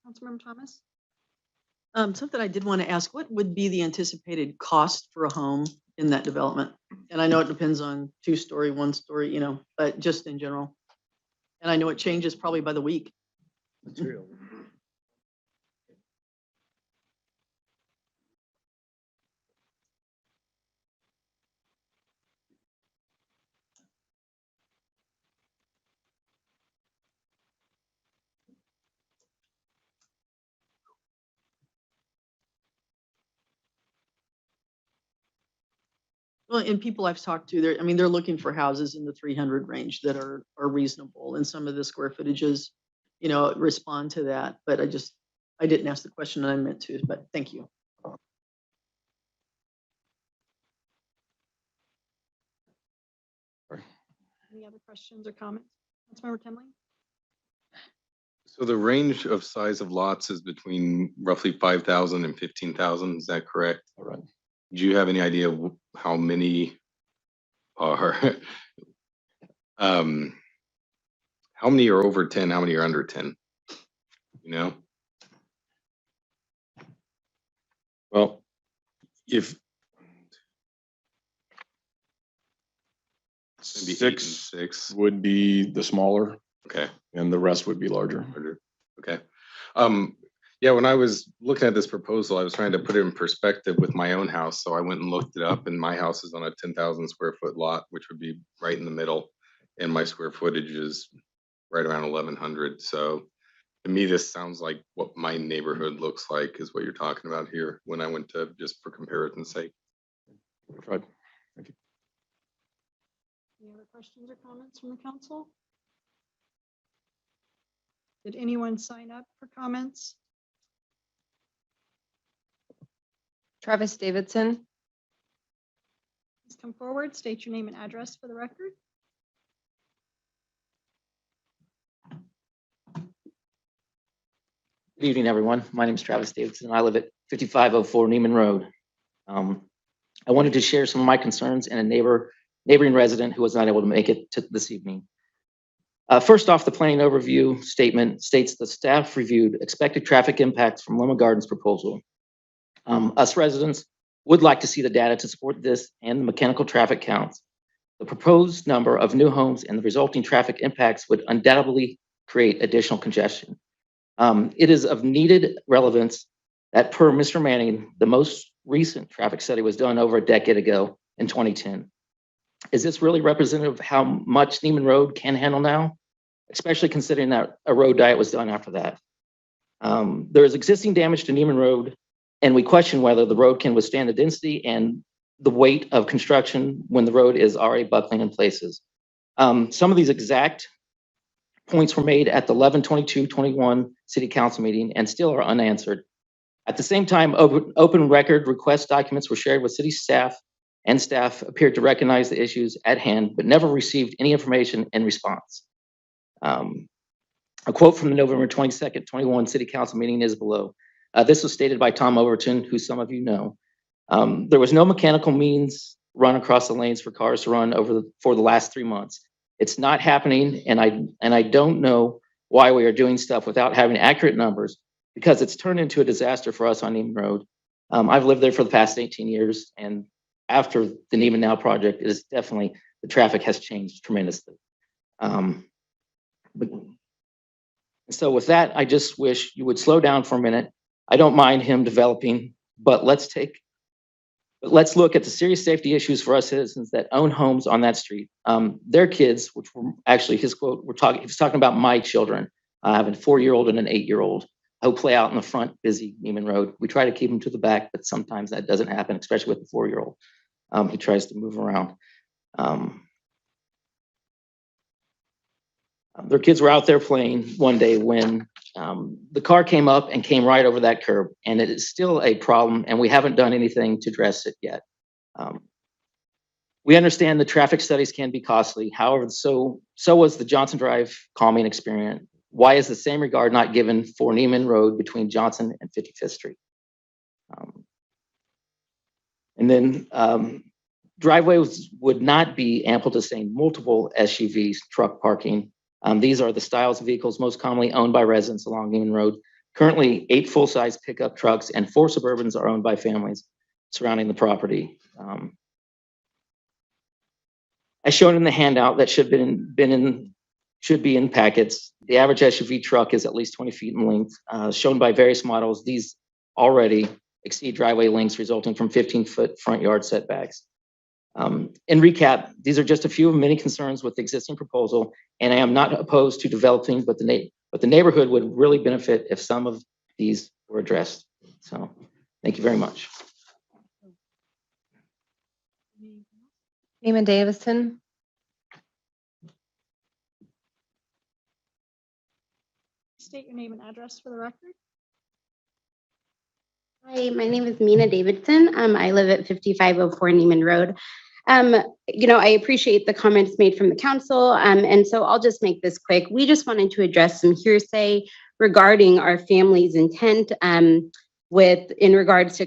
Councilmember Thomas. Something I did want to ask, what would be the anticipated cost for a home in that development? And I know it depends on 2-story, 1-story, but just in general. And I know it changes probably by the week. Material. Well, and people I've talked to, they're looking for houses in the 300 range that are reasonable, and some of the square footages, respond to that. But I didn't ask the question I meant to, but thank you. Any other questions or comments? Councilmember Temley. So the range of size of lots is between roughly 5,000 and 15,000. Is that correct? All right. Do you have any idea how many are, how many are over 10? How many are under 10? Well, if Maybe 8 and 6 6. would be the smaller, Okay. and the rest would be larger. Okay. Yeah, when I was looking at this proposal, I was trying to put it in perspective with my own house. So I went and looked it up, and my house is on a 10,000 square foot lot, which would be right in the middle. And my square footage is right around 1,100. So to me, this sounds like what my neighborhood looks like is what you're talking about here when I went to, just for comparison's sake. Right. Any other questions or comments from the council? Did anyone sign up for comments? Travis Davidson. Please come forward, state your name and address for the record. Good evening, everyone. My name is Travis Davidson, and I live at 5504 Neiman Road. I wanted to share some of my concerns and a neighboring resident who was not able to make it to this evening. First off, the planning overview statement states the staff reviewed expected traffic impacts from Loma Gardens proposal. Us residents would like to see the data to support this and the mechanical traffic counts. The proposed number of new homes and the resulting traffic impacts would undoubtedly create additional congestion. It is of needed relevance that per Mr. Manning, the most recent traffic study was done over a decade ago in 2010. Is this really representative of how much Neiman Road can handle now? Especially considering that a road diet was done after that. There is existing damage to Neiman Road, and we question whether the road can withstand the density and the weight of construction when the road is already buckling in places. Some of these exact points were made at the 11/22/21 City Council meeting and still are unanswered. At the same time, open record request documents were shared with city staff, and staff appeared to recognize the issues at hand, but never received any information in response. A quote from the November 22nd, 21 City Council meeting is below. This was stated by Tom Overton, who some of you know. There was no mechanical means run across the lanes for cars to run for the last 3 months. It's not happening, and I don't know why we are doing stuff without having accurate numbers, because it's turned into a disaster for us on Neiman Road. I've lived there for the past 18 years, and after the Neiman Now project, it is definitely, the traffic has changed tremendously. So with that, I just wish you would slow down for a minute. I don't mind him developing, but let's look at the serious safety issues for us citizens that own homes on that street. Their kids, which were actually his quote, he was talking about my children. I have a 4-year-old and an 8-year-old who play out in the front, busy Neiman Road. We try to keep them to the back, but sometimes that doesn't happen, especially with the 4-year-old. He tries to move around. Their kids were out there playing one day when the car came up and came right over that curb, and it is still a problem, and we haven't done anything to address it yet. We understand the traffic studies can be costly. However, so was the Johnson Drive calming experience. Why is the same regard not given for Neiman Road between Johnson and 55th Street? And then driveways would not be ample to sustain multiple SUVs, truck parking. These are the styles of vehicles most commonly owned by residents along Neiman Road. Currently, 8 full-size pickup trucks and 4 Suburbans are owned by families surrounding the property. As shown in the handout that should be in packets, the average SUV truck is at least 20 feet in length. Shown by various models, these already exceed driveway lengths resulting from 15-foot front yard setbacks. In recap, these are just a few of many concerns with the existing proposal, and I am not opposed to developing, but the neighborhood would really benefit if some of these were addressed. So, thank you very much. Neiman Davison. State your name and address for the record. Hi, my name is Mina Davidson. I live at 5504 Neiman Road. I appreciate the comments made from the council, and so I'll just make this quick. We just wanted to address some hearsay regarding our family's intent in regards to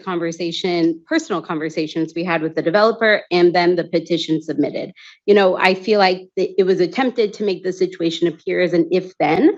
personal conversations we had with the developer and then the petition submitted. I feel like it was attempted to make the situation appear as an if-then,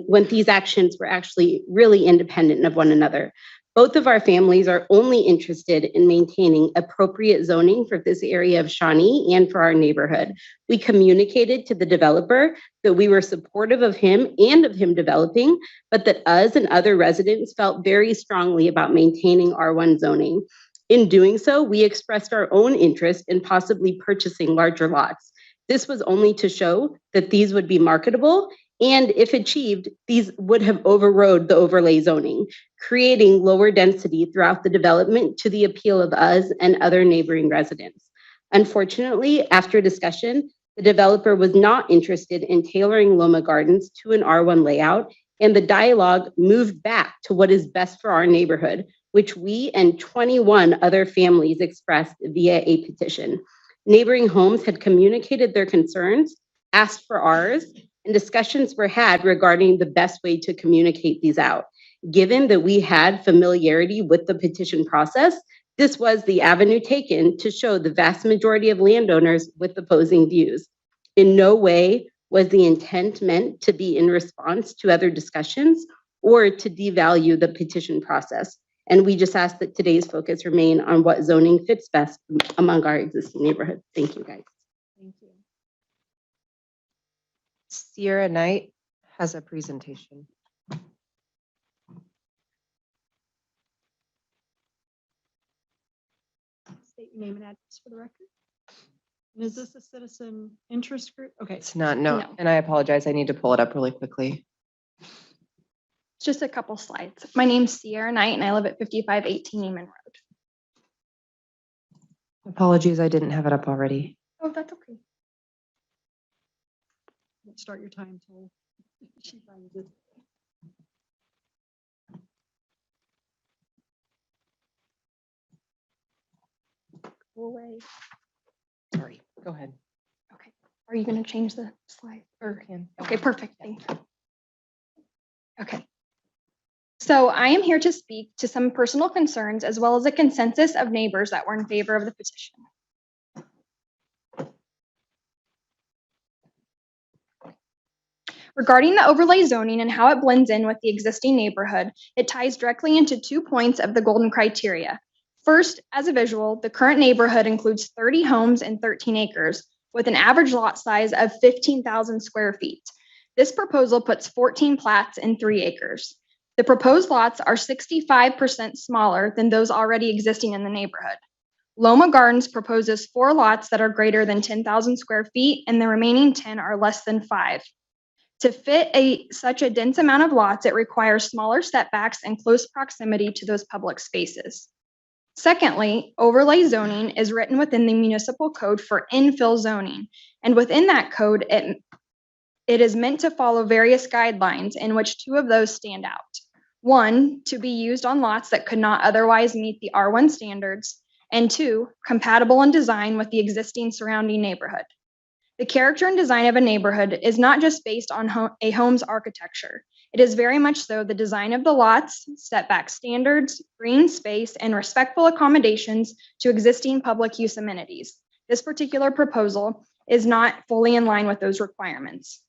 when these actions were actually really independent of one another. Both of our families are only interested in maintaining appropriate zoning for this area of Shawnee and for our neighborhood. We communicated to the developer that we were supportive of him and of him developing, but that us and other residents felt very strongly about maintaining R1 zoning. In doing so, we expressed our own interest in possibly purchasing larger lots. This was only to show that these would be marketable, and if achieved, these would have overrode the overlay zoning, creating lower density throughout the development to the appeal of us and other neighboring residents. Unfortunately, after discussion, the developer was not interested in tailoring Loma Gardens to an R1 layout, and the dialogue moved back to what is best for our neighborhood, which we and 21 other families expressed via a petition. Neighboring homes had communicated their concerns, asked for ours, and discussions were had regarding the best way to communicate these out. Given that we had familiarity with the petition process, this was the avenue taken to show the vast majority of landowners with opposing views. In no way was the intent meant to be in response to other discussions or to devalue the petition process. And we just ask that today's focus remain on what zoning fits best among our existing neighborhoods. Thank you, guys. Thank you. Sierra Knight has a presentation. State your name and address for the record. And is this a citizen interest group? Okay. It's not, no, No. and I apologize. I need to pull it up really quickly. Just a couple slides. My name's Sierra Knight and I live at 5518 Neiman Road. Apologies, I didn't have it up already. Oh, that's okay. Don't start your time till she finds it. Go away. Sorry, go ahead. Okay. Are you going to change the slide? Or Can. okay, perfect. Thank you. Okay. So I am here to speak to some personal concerns as well as a consensus of neighbors that were in favor of the petition. Regarding the overlay zoning and how it blends in with the existing neighborhood, it ties directly into 2 points of the golden criteria. First, as a visual, the current neighborhood includes 30 homes and 13 acres with an average lot size of 15,000 square feet. This proposal puts 14 plats in 3 acres. The proposed lots are 65% smaller than those already existing in the neighborhood. Loma Gardens proposes 4 lots that are greater than 10,000 square feet, and the remaining 10 are less than 5. To fit such a dense amount of lots, it requires smaller setbacks and close proximity to those public spaces. Secondly, overlay zoning is written within the municipal code for infill zoning, and within that code, it is meant to follow various guidelines in which 2 of those stand out. 1, to be used on lots that could not otherwise meet the R1 standards, and 2, compatible in design with the existing surrounding neighborhood. The character and design of a neighborhood is not just based on a home's architecture. It is very much so the design of the lots, setback standards, green space, and respectful accommodations to existing public use amenities. This particular proposal is not fully in line with those requirements.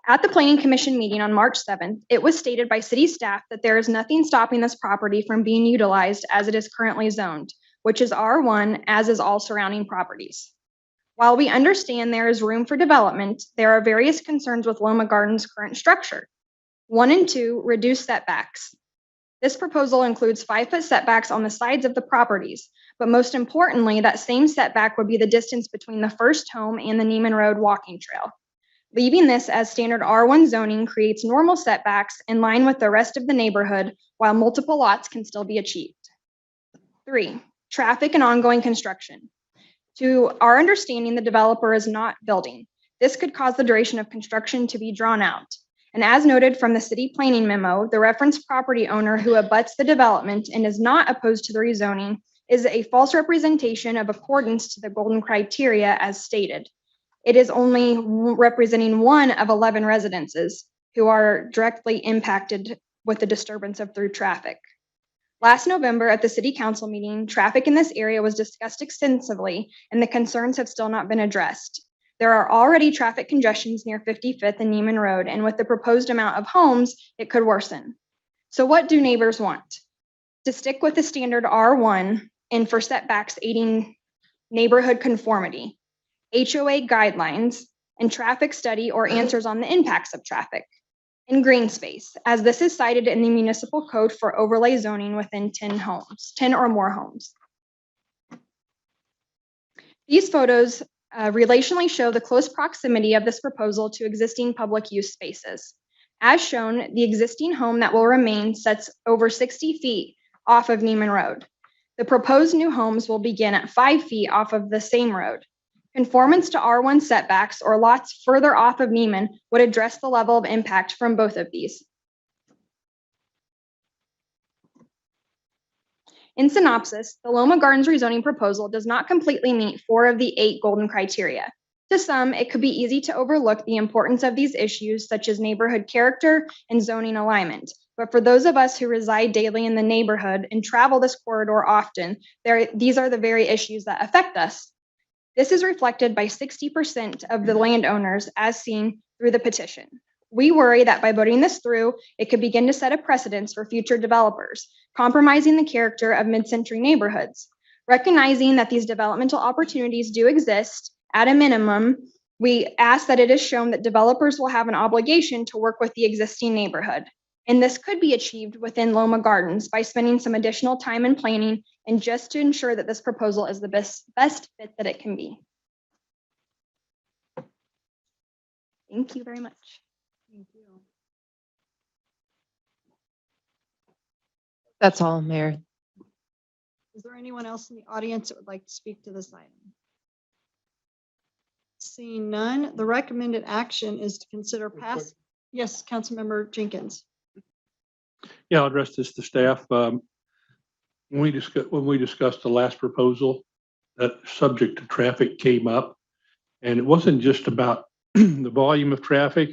At the Planning Commission meeting on March 7th, it was stated by city staff that there is nothing stopping this property from being utilized as it is currently zoned, which is R1, as is all surrounding properties. While we understand there is room for development, there are various concerns with Loma Gardens' current structure. 1 and 2, reduce setbacks. This proposal includes 5-foot setbacks on the sides of the properties, but most importantly, that same setback would be the distance between the first home and the Neiman Road walking trail. Leaving this as standard R1 zoning creates normal setbacks in line with the rest of the neighborhood, while multiple lots can still be achieved. 3, traffic and ongoing construction. To our understanding, the developer is not building. This could cause the duration of construction to be drawn out. And as noted from the city planning memo, the referenced property owner who abuts the development and is not opposed to the rezoning is a false representation of accordance to the golden criteria as stated. It is only representing 1 of 11 residences who are directly impacted with the disturbance of through traffic. Last November at the city council meeting, traffic in this area was discussed extensively and the concerns have still not been addressed. There are already traffic congestions near 55th and Neiman Road, and with the proposed amount of homes, it could worsen. So what do neighbors want? To stick with the standard R1 and for setbacks aiding neighborhood conformity, HOA guidelines, and traffic study or answers on the impacts of traffic. In green space, as this is cited in the municipal code for overlay zoning within 10 or more homes. These photos relationally show the close proximity of this proposal to existing public use spaces. As shown, the existing home that will remain sets over 60 feet off of Neiman Road. The proposed new homes will begin at 5 feet off of the same road. Conformance to R1 setbacks or lots further off of Neiman would address the level of impact from both of these. In synopsis, the Loma Gardens rezoning proposal does not completely meet 4 of the 8 golden criteria. To some, it could be easy to overlook the importance of these issues, such as neighborhood character and zoning alignment. But for those of us who reside daily in the neighborhood and travel this corridor often, these are the very issues that affect us. This is reflected by 60% of the landowners as seen through the petition. We worry that by voting this through, it could begin to set a precedence for future developers, compromising the character of mid-century neighborhoods. Recognizing that these developmental opportunities do exist, at a minimum, we ask that it is shown that developers will have an obligation to work with the existing neighborhood. And this could be achieved within Loma Gardens by spending some additional time in planning and just to ensure that this proposal is the best fit that it can be. Thank you very much. Thank you. That's all, Mayor. Is there anyone else in the audience that would like to speak to this item? Seeing none, the recommended action is to consider pass. Yes, Councilmember Jenkins. Yeah, I'll address this to staff. When we discussed the last proposal, that subject to traffic came up. And it wasn't just about the volume of traffic.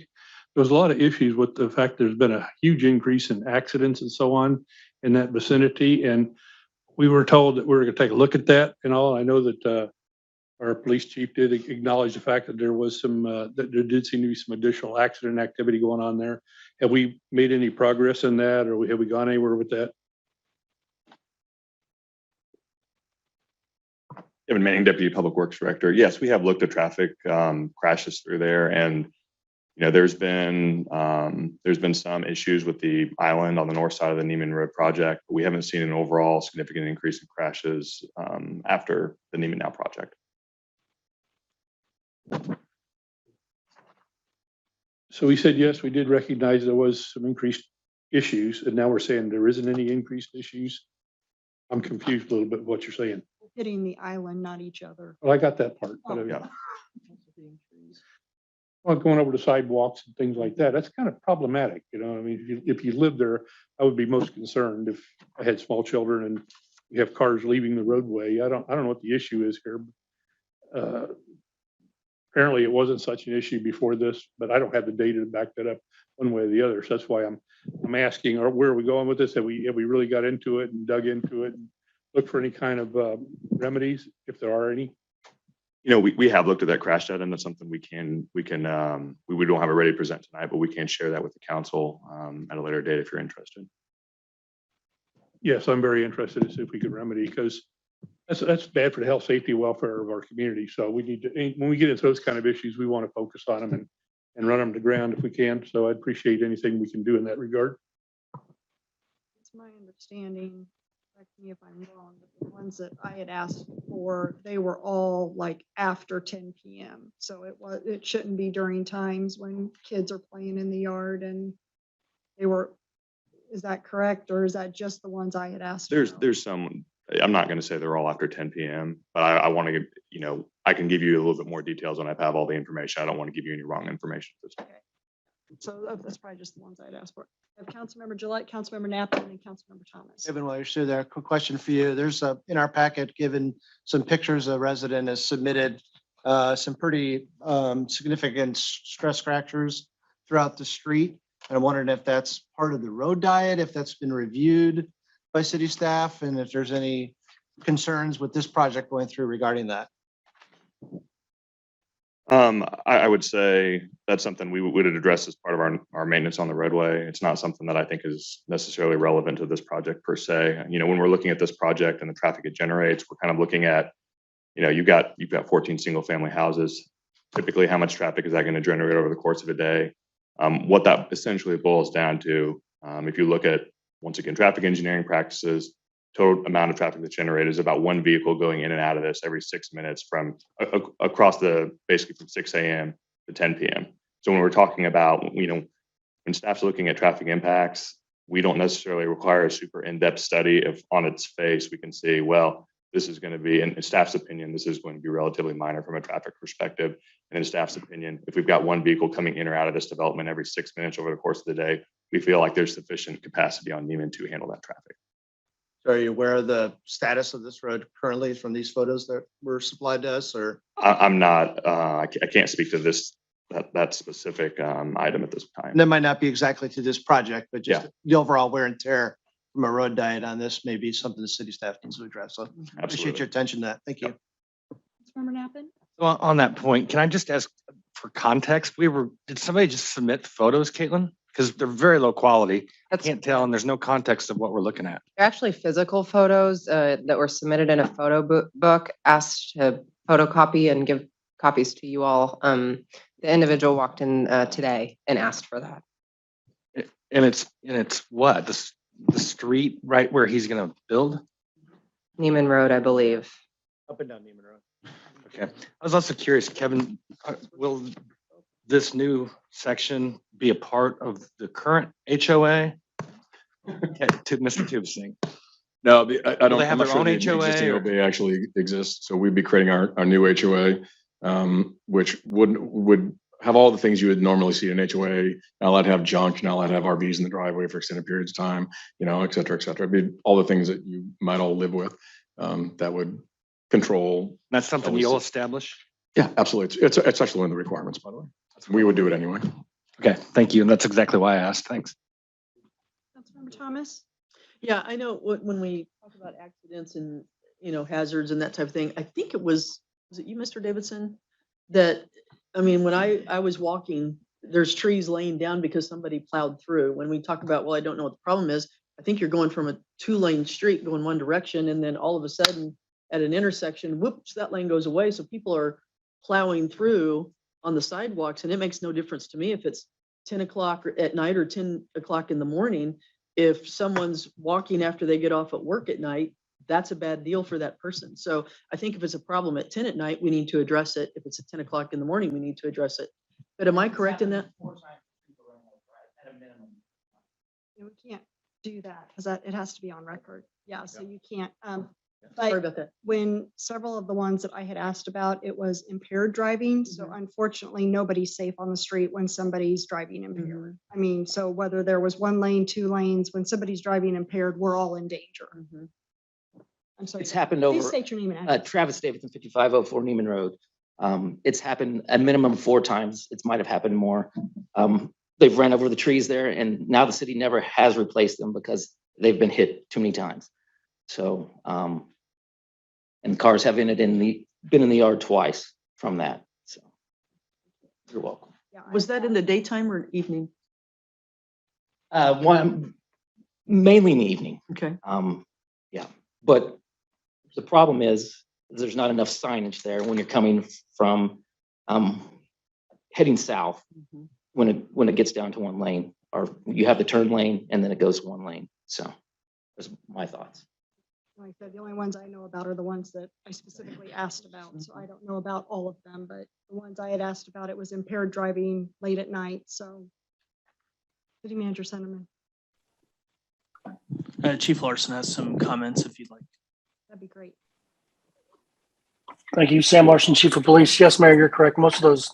There was a lot of issues with the fact there's been a huge increase in accidents and so on in that vicinity. And we were told that we were going to take a look at that and all. I know that our police chief did acknowledge the fact that there was that there did seem to be some additional accident activity going on there. Have we made any progress in that, or have we gone anywhere with that? Kevin Manning, Deputy Public Works Director. Yes, we have looked at traffic crashes through there, and there's been some issues with the island on the north side of the Neiman Road project, but we haven't seen an overall significant increase in crashes after the Neiman Now project. So we said, yes, we did recognize there was some increased issues, and now we're saying there isn't any increased issues. I'm confused a little bit what you're saying. Hitting the island, not each other. Well, I got that part. But Yeah. Well, going over the sidewalks and things like that, that's kind of problematic, I mean, if you live there, I would be most concerned if I had small children and we have cars leaving the roadway. I don't know what the issue is here. Apparently it wasn't such an issue before this, but I don't have the data to back that up one way or the other. So that's why I'm asking, where are we going with this? Have we really got into it and dug into it and looked for any kind of remedies, if there are any? We have looked at that crash data, and that's something we don't have it ready to present tonight, but we can share that with the council at a later date if you're interested. Yes, I'm very interested to see if we could remedy, because that's bad for the health, safety, welfare of our community. So we need to, when we get into those kind of issues, we want to focus on them and run them to ground if we can. So I'd appreciate anything we can do in that regard. It's my understanding, correct me if I'm wrong, but the ones that I had asked for, they were all like after 10 p.m. So it shouldn't be during times when kids are playing in the yard, and is that correct? Or is that just the ones I had asked? There's some, I'm not going to say they're all after 10 p.m., but I want to give, I can give you a little bit more details when I have all the information. I don't want to give you any wrong information. Okay. So that's probably just the ones I'd asked for. I have Councilmember Gillette, Councilmember Napa, and then Councilmember Thomas. Evan, while you're still there, quick question for you. There's in our packet, given some pictures, a resident has submitted some pretty significant stress fractures throughout the street. And I'm wondering if that's part of the road diet, if that's been reviewed by city staff, and if there's any concerns with this project going through regarding that. I would say that's something we would address as part of our maintenance on the roadway. It's not something that I think is necessarily relevant to this project per se. When we're looking at this project and the traffic it generates, we're kind of looking at, you've got 14 single family houses. Typically, how much traffic is that going to generate over the course of a day? What that essentially boils down to, if you look at, once again, traffic engineering practices, total amount of traffic that's generated is about one vehicle going in and out of this every 6 minutes from across basically from 6 a.m. to 10 p.m. So when we're talking about, when staff's looking at traffic impacts, we don't necessarily require a super in-depth study if on its face we can say, well, this is going to be, in staff's opinion, this is going to be relatively minor from a traffic perspective. And in staff's opinion, if we've got one vehicle coming in or out of this development every 6 minutes over the course of the day, we feel like there's sufficient capacity on Neiman to handle that traffic. Are you aware of the status of this road currently from these photos that were supplied to us, or? I'm not, I can't speak to that specific item at this time. And that might not be exactly to this project, but just Yeah. the overall wear and tear from a road diet on this may be something the city staff needs to address. So appreciate Absolutely. your attention to that. Thank you. Councilmember Nappan? Well, on that point, can I just ask for context? Did somebody just submit photos, Caitlin? Because they're very low quality. I can't tell, and there's no context of what we're looking at. They're actually physical photos that were submitted in a photo book, asked to photocopy and give copies to you all. The individual walked in today and asked for that. And it's what? The street right where he's gonna build? Neiman Road, I believe. Up and down Neiman Road. Okay. I was also curious, Kevin, will this new section be a part of the current HOA? Okay, to Mr. Tube Singh. No, I Will don't. they have I'm not their sure own the HOA existing or- OBA actually exists, so we'd be creating our new HOA, which would have all the things you would normally see in HOA. Not allowed to have junk, not allowed to have RVs in the driveway for extended periods of time, et cetera, et cetera. It'd be all the things that you might all live with, that would control. That's something always- you'll establish? Yeah, absolutely. It's actually one of the requirements, by the way. We would do it anyway. Okay, thank you. And that's exactly why I asked. Thanks. Councilmember Thomas? Yeah, I know when we talk about accidents and, hazards and that type of thing, I think was it you, Mr. Davidson? That, when I was walking, there's trees laying down because somebody plowed through. When we talk about, well, I don't know what the problem is, I think you're going from a 2-lane street going one direction, and then all of a sudden at an intersection, whoops, that lane goes away. So people are plowing through on the sidewalks, and it makes no difference to me if it's 10 o'clock at night or 10 o'clock in the morning. If someone's walking after they get off at work at night, that's a bad deal for that person. So I think if it's a problem at 10 at night, we need to address it. If it's at 10 o'clock in the morning, we need to address it. But am I correct in that? We can't do that because it has to be on record. Yeah, so you can't. Sorry But about that. when several of the ones that I had asked about, it was impaired driving. So unfortunately, nobody's safe on the street when somebody's driving impaired. So whether there was 1 lane, 2 lanes, when somebody's driving impaired, we're all in danger. I'm sorry. It's happened Please over, state your name and address. Travis Davidson, 5504 Neiman Road. It's happened a minimum of 4 times. It might have happened more. They've ran over the trees there, and now the city never has replaced them because they've been hit too many times. So, and cars have been in the yard twice from that. So you're welcome. Was that in the daytime or evening? One, mainly in the evening. Okay. Yeah, but the problem is there's not enough signage there when you're coming from, heading south when it gets down to 1 lane, or you have the turn lane and then it goes 1 lane. So that's my thoughts. Like I said, the only ones I know about are the ones that I specifically asked about. So I don't know about all of them, but the ones I had asked about, it was impaired driving late at night. So City Manager Senderman, Chief Larson has some comments if you'd like. that'd be great. Thank you. Sam Larson, Chief of Police. Yes, Mayor, you're correct. Most of those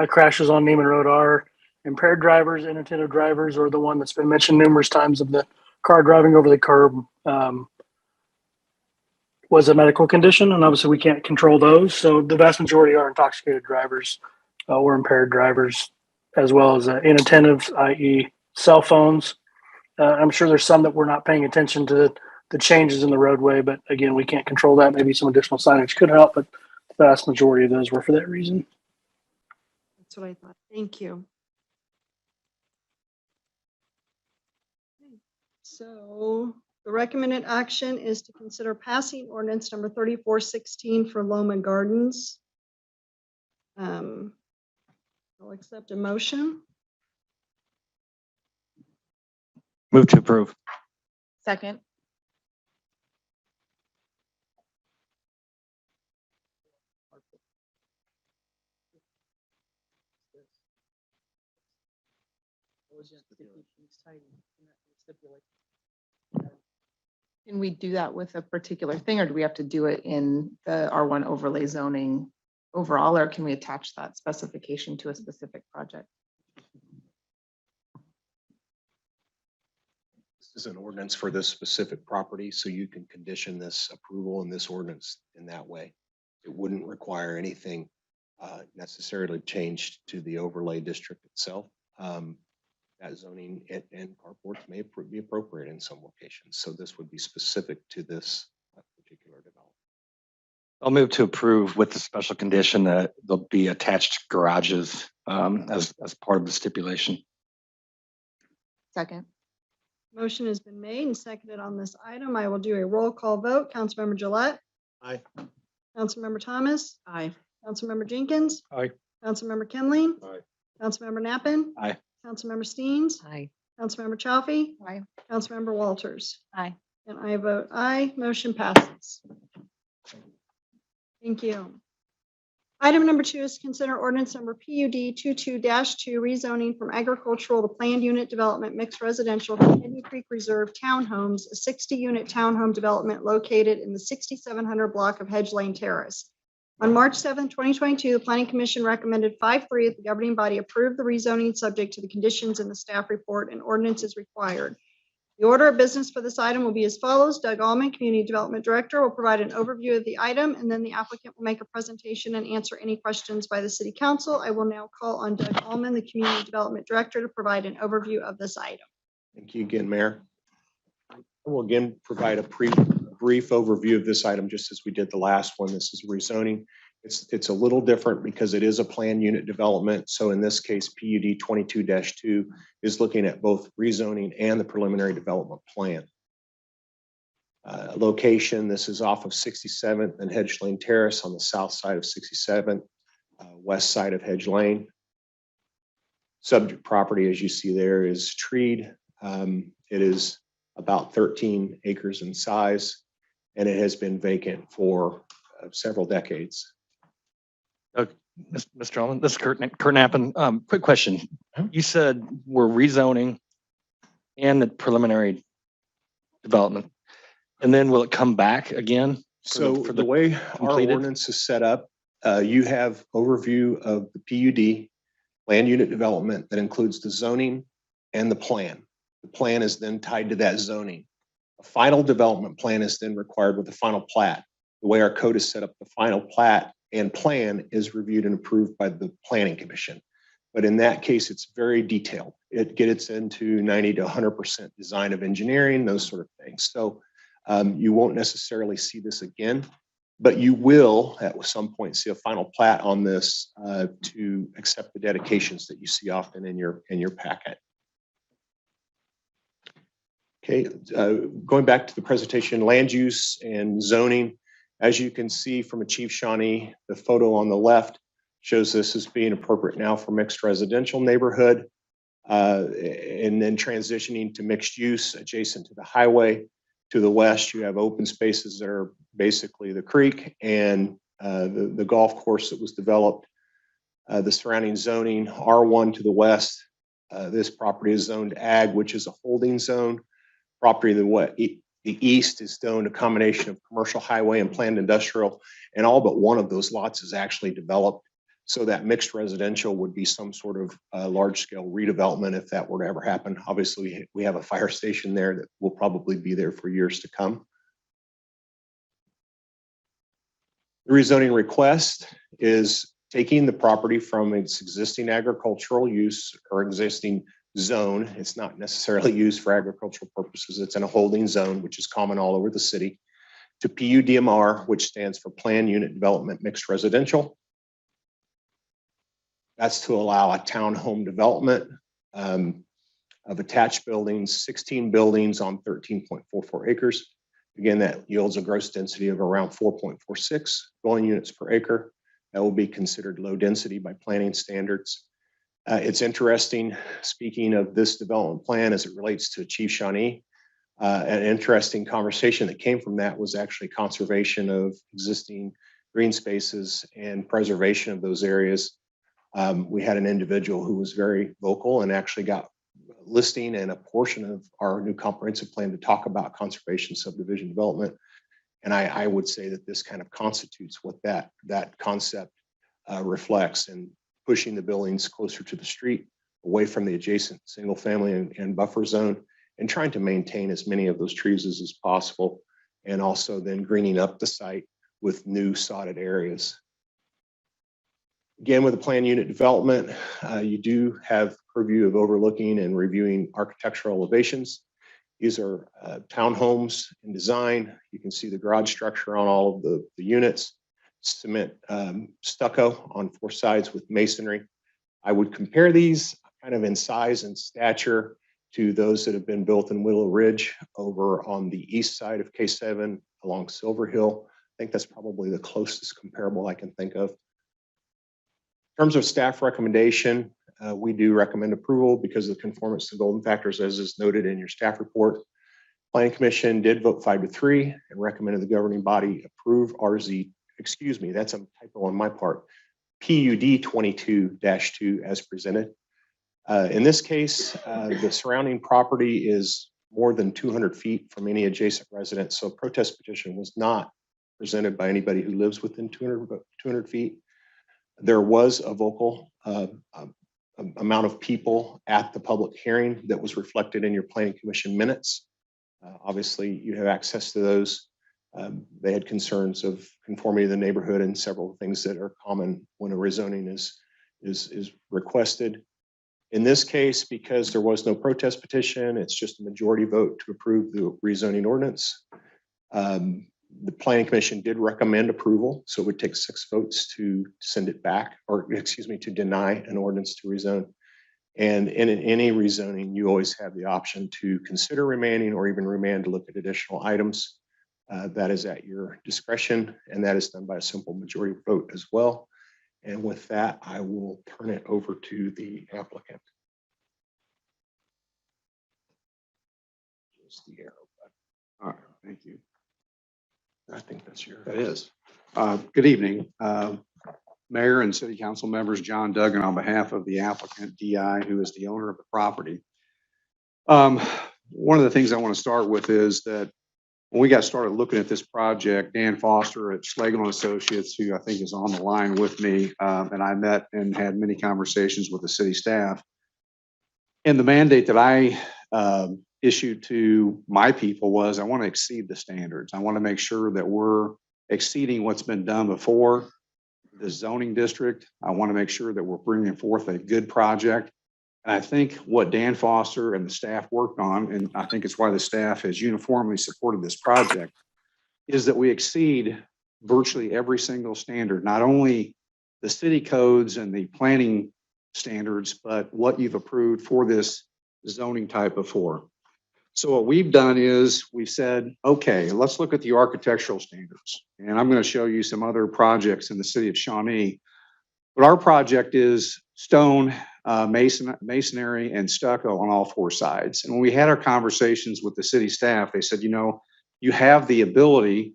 crashes on Neiman Road are impaired drivers, inattentive drivers, or the one that's been mentioned numerous times of the car driving over the curb was a medical condition, and obviously we can't control those. So the vast majority are intoxicated drivers or impaired drivers, as well as inattentives, i.e. cell phones. I'm sure there's some that we're not paying attention to the changes in the roadway, but again, we can't control that. Maybe some additional signage could help, but the vast majority of those were for that reason. That's what I thought. Thank you. So the recommended action is to consider passing ordinance number 3416 for Loma Gardens. I'll accept a motion. Move to approve. Second. Can we do that with a particular thing, or do we have to do it in the R1 overlay zoning overall, or can we attach that specification to a specific project? This is an ordinance for this specific property, so you can condition this approval in this ordinance in that way. It wouldn't require anything necessarily changed to the overlay district itself. That zoning and carports may be appropriate in some locations. So this would be specific to this particular development. I'll move to approve with the special condition that there'll be attached garages as part of the stipulation. Second. Motion has been made and seconded on this item. I will do a roll call vote. Councilmember Gillette, Aye. Councilmember Thomas, Aye. Councilmember Jenkins, Aye. Councilmember Kinley, Aye. Councilmember Nappen, Aye. Councilmember Steens, Aye. Councilmember Chaffee, Aye. Councilmember Walters. Aye. And I vote aye. Motion passes. Thank you. Item number 2 is consider ordinance number PUD 22-2 rezoning from agricultural to planned unit development mixed residential for Indian Creek Reserve Townhomes, a 60-unit townhome development located in the 6700 block of Hedge Lane Terrace. On March 7, 2022, the Planning Commission recommended 5-3 that the governing body approve the rezoning subject to the conditions in the staff report and ordinance is required. The order of business for this item will be as follows. Doug Allman, Community Development Director, will provide an overview of the item, and then the applicant will make a presentation and answer any questions by the City Council. I will now call on Doug Allman, the Community Development Director, to provide an overview of this item. Thank you again, Mayor. I will again provide a brief overview of this item, just as we did the last one. This is rezoning. It's a little different because it is a planned unit development. So in this case, PUD 22-2 is looking at both rezoning and the preliminary development plan. Location, this is off of 67th and Hedge Lane Terrace on the south side of 67th, west side of Hedge Lane. Subject property, as you see there, is treed. It is about 13 acres in size, and it has been vacant for several decades. Mr. Allen, this is Kurt Nappen. Quick question. You said we're rezoning and the preliminary development, and then will it come back again? So the way our ordinance is set up, you have overview of the PUD, land unit development, that includes the zoning and the plan. The plan is then tied to that zoning. A final development plan is then required with the final plat. The way our code is set up, the final plat and plan is reviewed and approved by the Planning Commission. But in that case, it's very detailed. It gets into 90 to 100% design of engineering, those sort of things. So you won't necessarily see this again, but you will at some point see a final plat on this to accept the dedications that you see often in your packet. Okay, going back to the presentation, land use and zoning. As you can see from Chief Shawnee, the photo on the left shows this as being appropriate now for mixed residential neighborhood, and then transitioning to mixed use adjacent to the highway. To the west, you have open spaces that are basically the creek and the golf course that was developed. The surrounding zoning, R1 to the west. This property is zoned ag, which is a holding zone. Property the east is zoned a combination of commercial highway and planned industrial, and all but one of those lots is actually developed. So that mixed residential would be some sort of large scale redevelopment if that were to ever happen. Obviously, we have a fire station there that will probably be there for years to come. The rezoning request is taking the property from its existing agricultural use or existing zone. It's not necessarily used for agricultural purposes. It's in a holding zone, which is common all over the city, to PUDMR, which stands for Planned Unit Development Mixed Residential. That's to allow a townhome development of attached buildings, 16 buildings on 13.44 acres. Again, that yields a gross density of around 4.46 dwelling units per acre. That will be considered low density by planning standards. It's interesting, speaking of this development plan as it relates to Chief Shawnee, an interesting conversation that came from that was actually conservation of existing green spaces and preservation of those areas. We had an individual who was very vocal and actually got listing and a portion of our new comprehensive plan to talk about conservation subdivision development. And I would say that this kind of constitutes what that concept reflects, and pushing the buildings closer to the street, away from the adjacent single family and buffer zone, and trying to maintain as many of those trees as possible, and also then greening up the site with new sodded areas. Again, with the plan unit development, you do have purview of overlooking and reviewing architectural elevations. These are townhomes in design. You can see the garage structure on all of the units, cement stucco on 4 sides with masonry. I would compare these kind of in size and stature to those that have been built in Willow Ridge over on the east side of K7 along Silver Hill. I think that's probably the closest comparable I can think of. In terms of staff recommendation, we do recommend approval because of the conformance to golden factors, as is noted in your staff report. Planning Commission did vote 5-3 and recommended the governing body approve that's a typo on my part, PUD 22-2 as presented. In this case, the surrounding property is more than 200 feet from any adjacent residence, so a protest petition was not presented by anybody who lives within 200 feet. There was a vocal amount of people at the public hearing that was reflected in your Planning Commission minutes. Obviously, you have access to those. They had concerns of conformity to the neighborhood and several things that are common when a rezoning is requested. In this case, because there was no protest petition, it's just a majority vote to approve the rezoning ordinance. The Planning Commission did recommend approval, so it would take 6 votes to send it back, or to deny an ordinance to rezone. And in any rezoning, you always have the option to consider remanding or even remand to look at additional items. That is at your discretion, and that is done by a simple majority vote as well. And with that, I will turn it over to the applicant. Just the arrow button. All right, thank you. I think that's your. That is. Good evening, Mayor and City Council members. John Duggan on behalf of the applicant DI, who is the owner of the property. One of the things I want to start with is that when we got started looking at this project, Dan Foster at Schlegel and Associates, who I think is on the line with me, and I met and had many conversations with the city staff. And the mandate that I issued to my people was I want to exceed the standards. I want to make sure that we're exceeding what's been done before the zoning district. I want to make sure that we're bringing forth a good project. And I think what Dan Foster and the staff worked on, and I think it's why the staff has uniformly supported this project, is that we exceed virtually every single standard, not only the city codes and the planning standards, but what you've approved for this zoning type before. So what we've done is we've said, okay, let's look at the architectural standards. And I'm going to show you some other projects in the city of Shawnee. But our project is stone, masonry, and stucco on all 4 sides. And when we had our conversations with the city staff, they said, you have the ability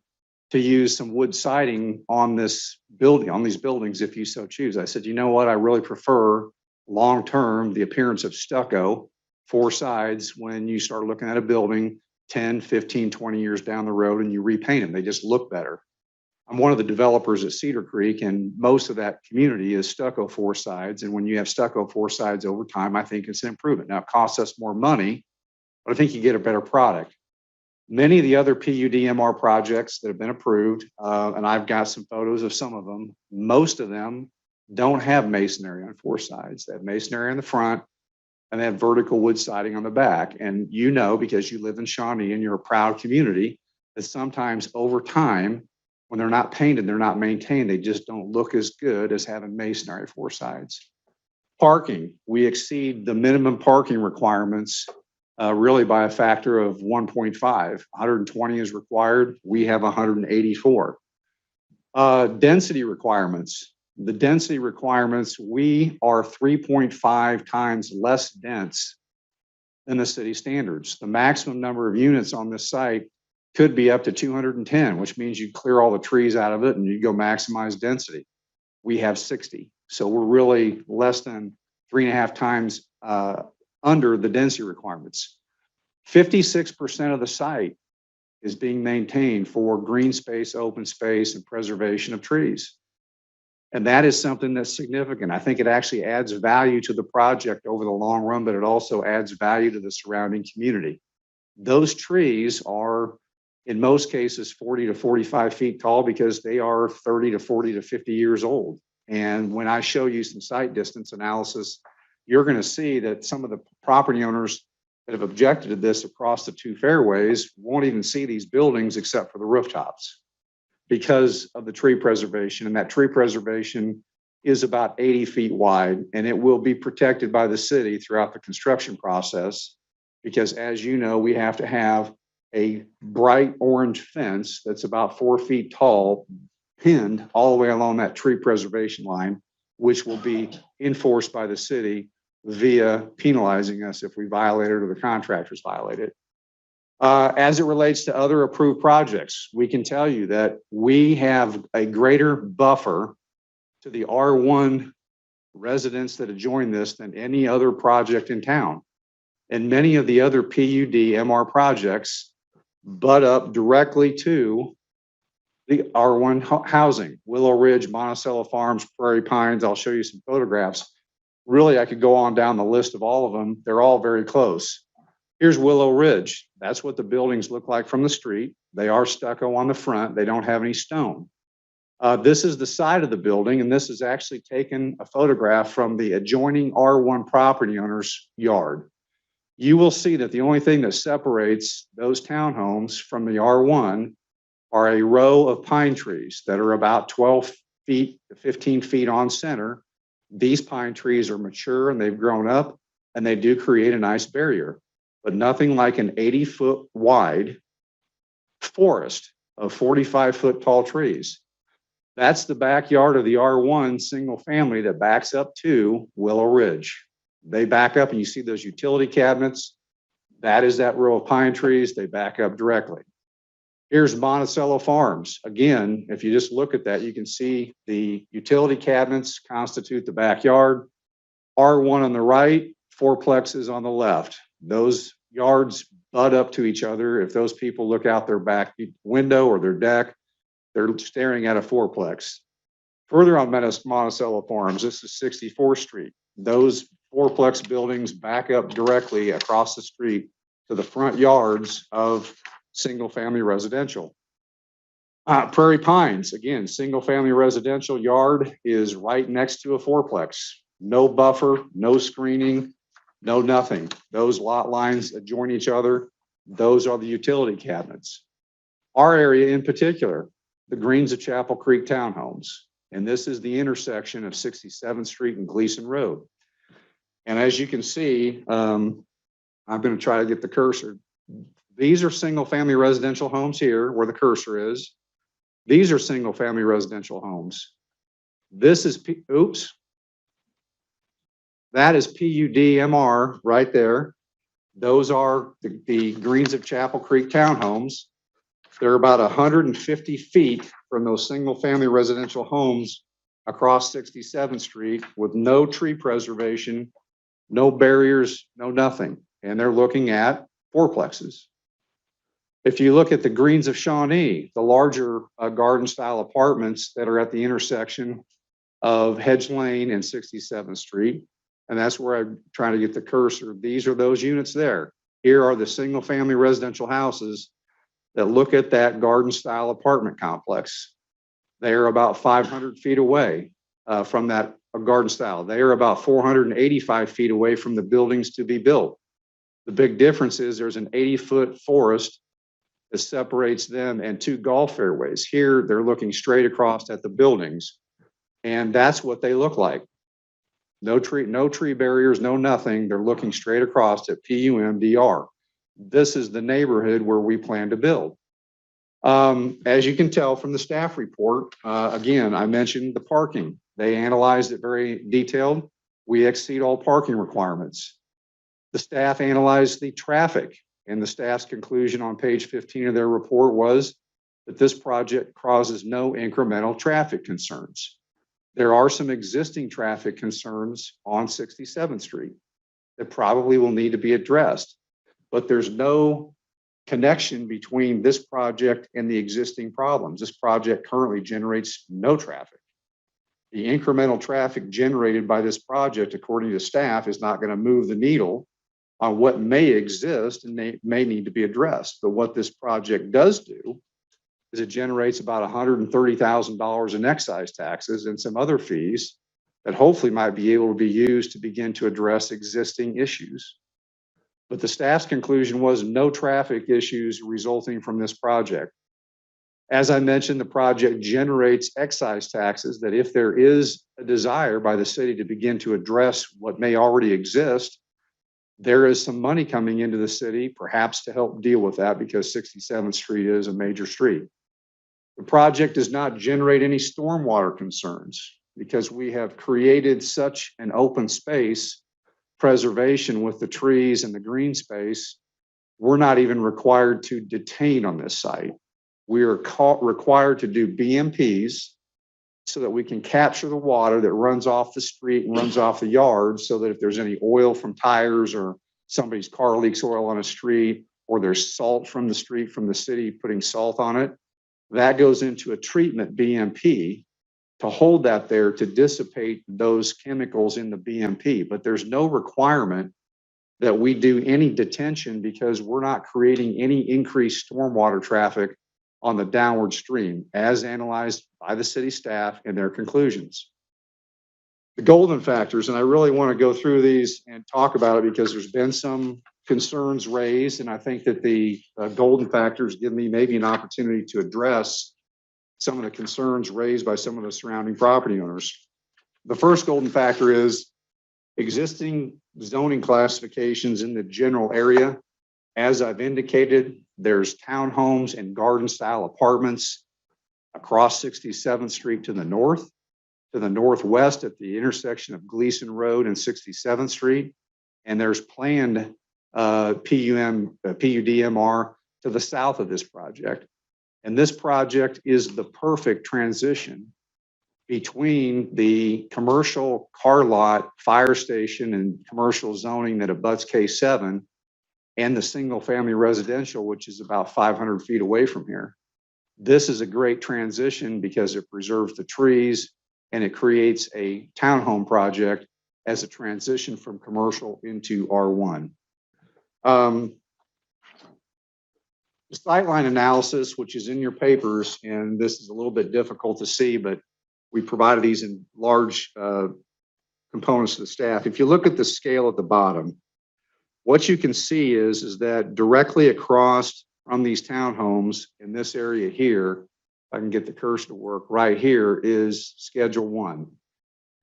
to use some wood siding on this building, on these buildings, if you so choose. I said, you know what? I really prefer long-term the appearance of stucco 4 sides when you start looking at a building 10, 15, 20 years down the road and you repaint them. They just look better. I'm one of the developers at Cedar Creek, and most of that community is stucco 4 sides. And when you have stucco 4 sides over time, I think it's an improvement. Now, it costs us more money, but I think you get a better product. Many of the other PUD-MR projects that have been approved, and I've got some photos of some of them, most of them don't have masonry on 4 sides. They have masonry on the front, and they have vertical wood siding on the back. And because you live in Shawnee and you're a proud community, that sometimes over time, when they're not painted, they're not maintained, they just don't look as good as having masonry 4 sides. Parking, we exceed the minimum parking requirements really by a factor of 1.5. 120 is required. We have 184. Density requirements. The density requirements, we are 3.5 times less dense than the city standards. The maximum number of units on this site could be up to 210, which means you clear all the trees out of it and you go maximize density. We have 60. So we're really less than 3.5 times under the density requirements. 56% of the site is being maintained for green space, open space, and preservation of trees. And that is something that's significant. I think it actually adds value to the project over the long run, but it also adds value to the surrounding community. Those trees are, in most cases, 40 to 45 feet tall because they are 30 to 40 to 50 years old. And when I show you some site distance analysis, you're going to see that some of the property owners that have objected to this across the two fairways won't even see these buildings except for the rooftops because of the tree preservation. And that tree preservation is about 80 feet wide, and it will be protected by the city throughout the construction process. Because as you know, we have to have a bright orange fence that's about 4 feet tall, pinned all the way along that tree preservation line, which will be enforced by the city via penalizing us if we violate it or the contractors violate it. As it relates to other approved projects, we can tell you that we have a greater buffer to the R1 residents that adjoin this than any other project in town. And many of the other PUD MR projects butt up directly to the R1 housing, Willow Ridge, Monticello Farms, Prairie Pines. I'll show you some photographs. Really, I could go on down the list of all of them. They're all very close. Here's Willow Ridge. That's what the buildings look like from the street. They are stucco on the front. They don't have any stone. This is the side of the building, and this is actually taken a photograph from the adjoining R1 property owner's yard. You will see that the only thing that separates those townhomes from the R1 are a row of pine trees that are about 12 feet to 15 feet on center. These pine trees are mature and they've grown up, and they do create a nice barrier, but nothing like an 80-foot wide forest of 45-foot tall trees. That's the backyard of the R1 single family that backs up to Willow Ridge. They back up and you see those utility cabinets. That is that row of pine trees. They back up directly. Here's Monticello Farms. Again, if you just look at that, you can see the utility cabinets constitute the backyard. R1 on the right, fourplexes on the left. Those yards butt up to each other. If those people look out their back window or their deck, they're staring at a fourplex. Further on Monticello Farms, this is 64th Street. Those fourplex buildings back up directly across the street to the front yards of single family residential. Prairie Pines, again, single family residential yard is right next to a fourplex. No buffer, no screening, no nothing. Those lot lines adjoin each other. Those are the utility cabinets. Our area in particular, the Greens of Chapel Creek townhomes. And this is the intersection of 67th Street and Gleason Road. And as you can see, I'm going to try to get the cursor. These are single family residential homes here where the cursor is. These are single family residential homes. This is, that is PUD MR right there. Those are the Greens of Chapel Creek townhomes. They're about 150 feet from those single family residential homes across 67th Street with no tree preservation, no barriers, no nothing. And they're looking at fourplexes. If you look at the Greens of Shawnee, the larger garden style apartments that are at the intersection of Hedge Lane and 67th Street, and that's where I'm trying to get the cursor. These are those units there. Here are the single family residential houses that look at that garden style apartment complex. They are about 500 feet away from that garden style. They are about 485 feet away from the buildings to be built. The big difference is there's an 80-foot forest that separates them and two golf fairways. Here, they're looking straight across at the buildings, and that's what they look like. No tree barriers, no nothing. They're looking straight across at PUMDR. This is the neighborhood where we plan to build. As you can tell from the staff report, again, I mentioned the parking. They analyzed it very detailed. We exceed all parking requirements. The staff analyzed the traffic, and the staff's conclusion on page 15 of their report was that this project causes no incremental traffic concerns. There are some existing traffic concerns on 67th Street. that probably will need to be addressed. But there's no connection between this project and the existing problems. This project currently generates no traffic. The incremental traffic generated by this project, according to staff, is not going to move the needle on what may exist and may need to be addressed. But what this project does do is it generates about $130,000 in excise taxes and some other fees that hopefully might be able to be used to begin to address existing issues. But the staff's conclusion was no traffic issues resulting from this project. As I mentioned, the project generates excise taxes that if there is a desire by the city to begin to address what may already exist, there is some money coming into the city, perhaps to help deal with that because 67th Street is a major street. The project does not generate any stormwater concerns because we have created such an open space preservation with the trees and the green space. We're not even required to detain on this site. We are required to do BMPs so that we can capture the water that runs off the street and runs off the yard so that if there's any oil from tires or somebody's car leaks oil on a street or there's salt from the street from the city putting salt on it, that goes into a treatment BMP to hold that there to dissipate those chemicals in the BMP. But there's no requirement that we do any detention because we're not creating any increased stormwater traffic on the downward stream as analyzed by the city staff in their conclusions. The golden factors, and I really want to go through these and talk about it because there's been some concerns raised, and I think that the golden factors give me maybe an opportunity to address some of the concerns raised by some of the surrounding property owners. The first golden factor is existing zoning classifications in the general area. As I've indicated, there's townhomes and garden style apartments across 67th Street to the northwest at the intersection of Gleason Road and 67th Street. And there's planned PUDMR to the south of this project. And this project is the perfect transition between the commercial car lot, fire station, and commercial zoning that abuts K7 and the single family residential, which is about 500 feet away from here. This is a great transition because it preserves the trees and it creates a townhome project as a transition from commercial into R1. The sightline analysis, which is in your papers, and this is a little bit difficult to see, but we provided these in large components to the staff. If you look at the scale at the bottom, what you can see is that directly across from these townhomes in this area here, if I can get the cursor to work, right here is Schedule 1.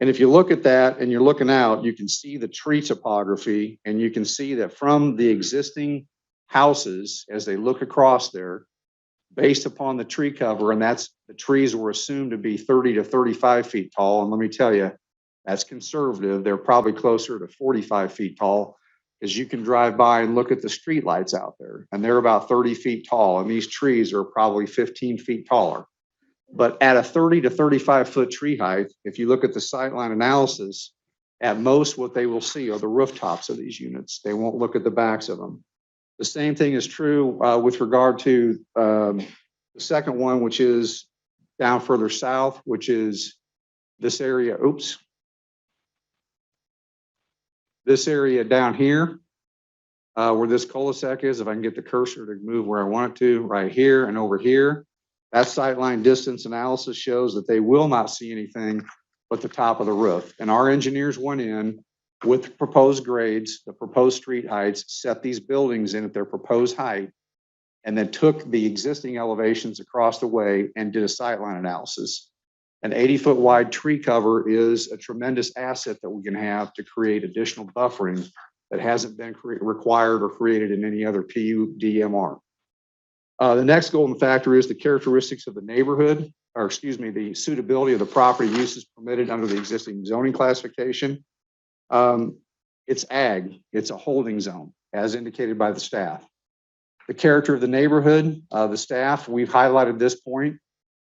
And if you look at that and you're looking out, you can see the tree topography, and you can see that from the existing houses, as they look across there, based upon the tree cover, and that's the trees were assumed to be 30 to 35 feet tall. And let me tell you, that's conservative. They're probably closer to 45 feet tall, as you can drive by and look at the street lights out there, and they're about 30 feet tall. And these trees are probably 15 feet taller. But at a 30 to 35 foot tree height, if you look at the sightline analysis, at most what they will see are the rooftops of these units. They won't look at the backs of them. The same thing is true with regard to the second one, which is down further south, which is this area. Oops. This area down here, where this cul-de-sac is, if I can get the cursor to move where I want it to, right here and over here, that sightline distance analysis shows that they will not see anything but the top of the roof. And our engineers went in with proposed grades, the proposed street heights, set these buildings in at their proposed height, and then took the existing elevations across the way and did a sightline analysis. An 80-foot wide tree cover is a tremendous asset that we can have to create additional buffering that hasn't been required or created in any other PUDMR. The next golden factor is the characteristics of the neighborhood, or excuse me, the suitability of the property uses permitted under the existing zoning classification. It's ag, it's a holding zone, as indicated by the staff. The character of the neighborhood, the staff, we've highlighted this point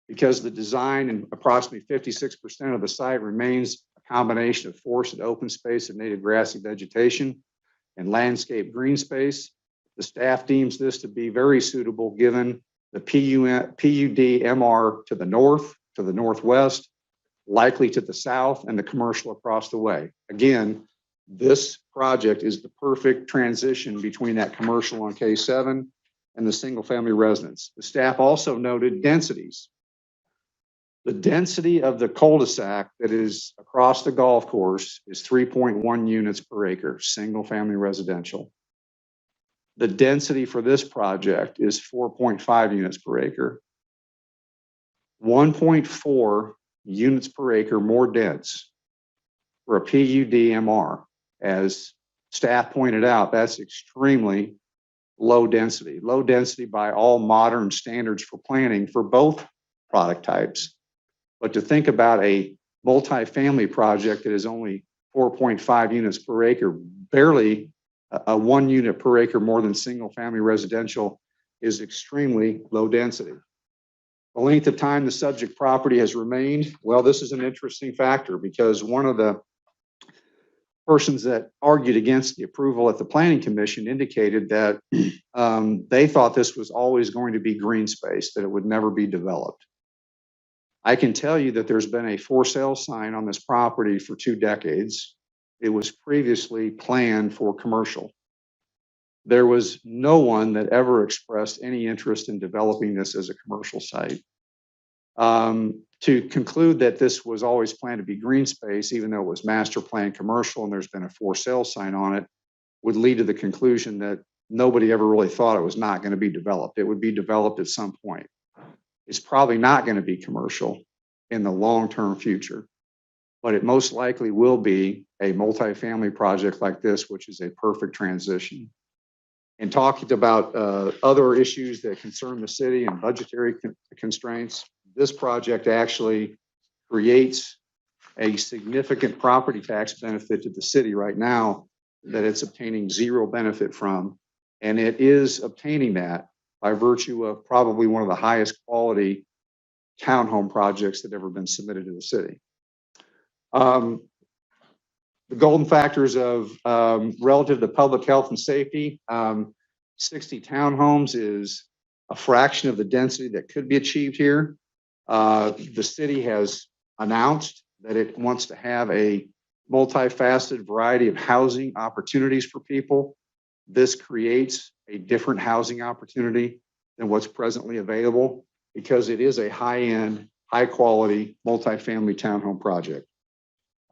because the design and approximately 56% of the site remains a combination of forested open space and native grassy vegetation. and landscape green space. The staff deems this to be very suitable given the PUD MR to the north, to the northwest, likely to the south, and the commercial across the way. Again, this project is the perfect transition between that commercial on K7 and the single-family residence. The staff also noted densities. The density of the cul-de-sac that is across the golf course is 3.1 units per acre, single-family residential. The density for this project is 4.5 units per acre. 1.4 units per acre more dense for a PUD-MR. As staff pointed out, that's extremely low density. Low density by all modern standards for planning for both product types. But to think about a multifamily project that is only 4.5 units per acre, barely a 1 unit per acre more than single family residential, is extremely low density. The length of time the subject property has remained, well, this is an interesting factor because one of the persons that argued against the approval at the Planning Commission indicated that they thought this was always going to be green space, that it would never be developed. I can tell you that there's been a for sale sign on this property for 2 decades. It was previously planned for commercial. There was no one that ever expressed any interest in developing this as a commercial site. To conclude that this was always planned to be green space, even though it was master plan commercial and there's been a for sale sign on it, would lead to the conclusion that nobody ever really thought it was not going to be developed. It would be developed at some point. It's probably not going to be commercial in the long-term future, but it most likely will be a multifamily project like this, which is a perfect transition. And talking about other issues that concern the city and budgetary constraints, this project actually creates a significant property tax benefit to the city right now that it's obtaining zero benefit from. And it is obtaining that by virtue of probably one of the highest quality townhome projects that ever been submitted to the city. The golden factors of relative to public health and safety, 60 townhomes is a fraction of the density that could be achieved here. The city has announced that it wants to have a multifaceted variety of housing opportunities for people. This creates a different housing opportunity than what's presently available because it is a high-end, high-quality multifamily townhome project.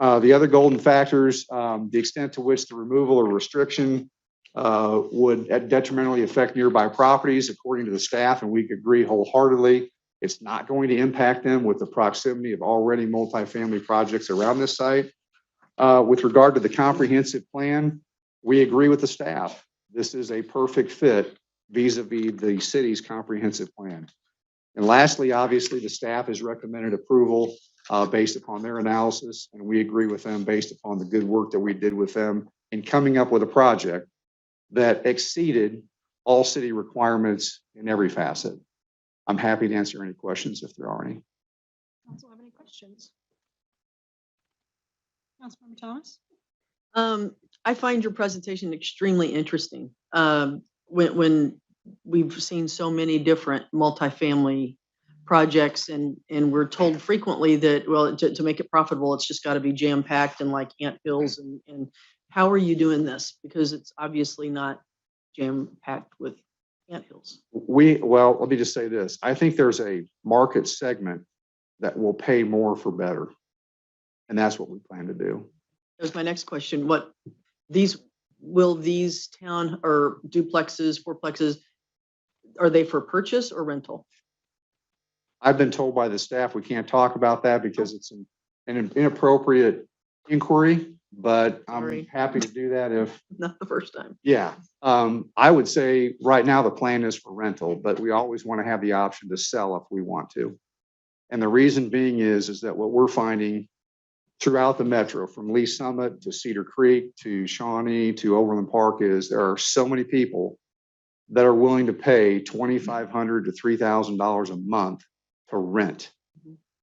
The other golden factors, the extent to which the removal or restriction would detrimentally affect nearby properties, according to the staff, and we agree wholeheartedly. It's not going to impact them with the proximity of already multifamily projects around this site. With regard to the comprehensive plan, we agree with the staff. This is a perfect fit vis-a-vis the city's comprehensive plan. And lastly, obviously, the staff has recommended approval based upon their analysis, and we agree with them based upon the good work that we did with them in coming up with a project that exceeded all city requirements in every facet. I'm happy to answer any questions if there are any. Council have any questions? Councilmember Thomas? I find your presentation extremely interesting. When we've seen so many different multifamily projects and we're told frequently that, well, to make it profitable, it's just got to be jam-packed and like anthills and how are you doing this? Because it's obviously not jam-packed with anthills. Well, let me just say this. I think there's a market segment that will pay more for better. And that's what we plan to do. That was my next question. Will these town or duplexes, fourplexes, are they for purchase or rental? I've been told by the staff we can't talk about that because it's an inappropriate inquiry, but I'm happy to do that if not the first time. Yeah. I would say right now the plan is for rental, but we always want to have the option to sell if we want to. And the reason being is that what we're finding throughout the metro, from Lee Summit to Cedar Creek to Shawnee to Overland Park, is there are so many people that are willing to pay $2,500 to $3,000 a month to rent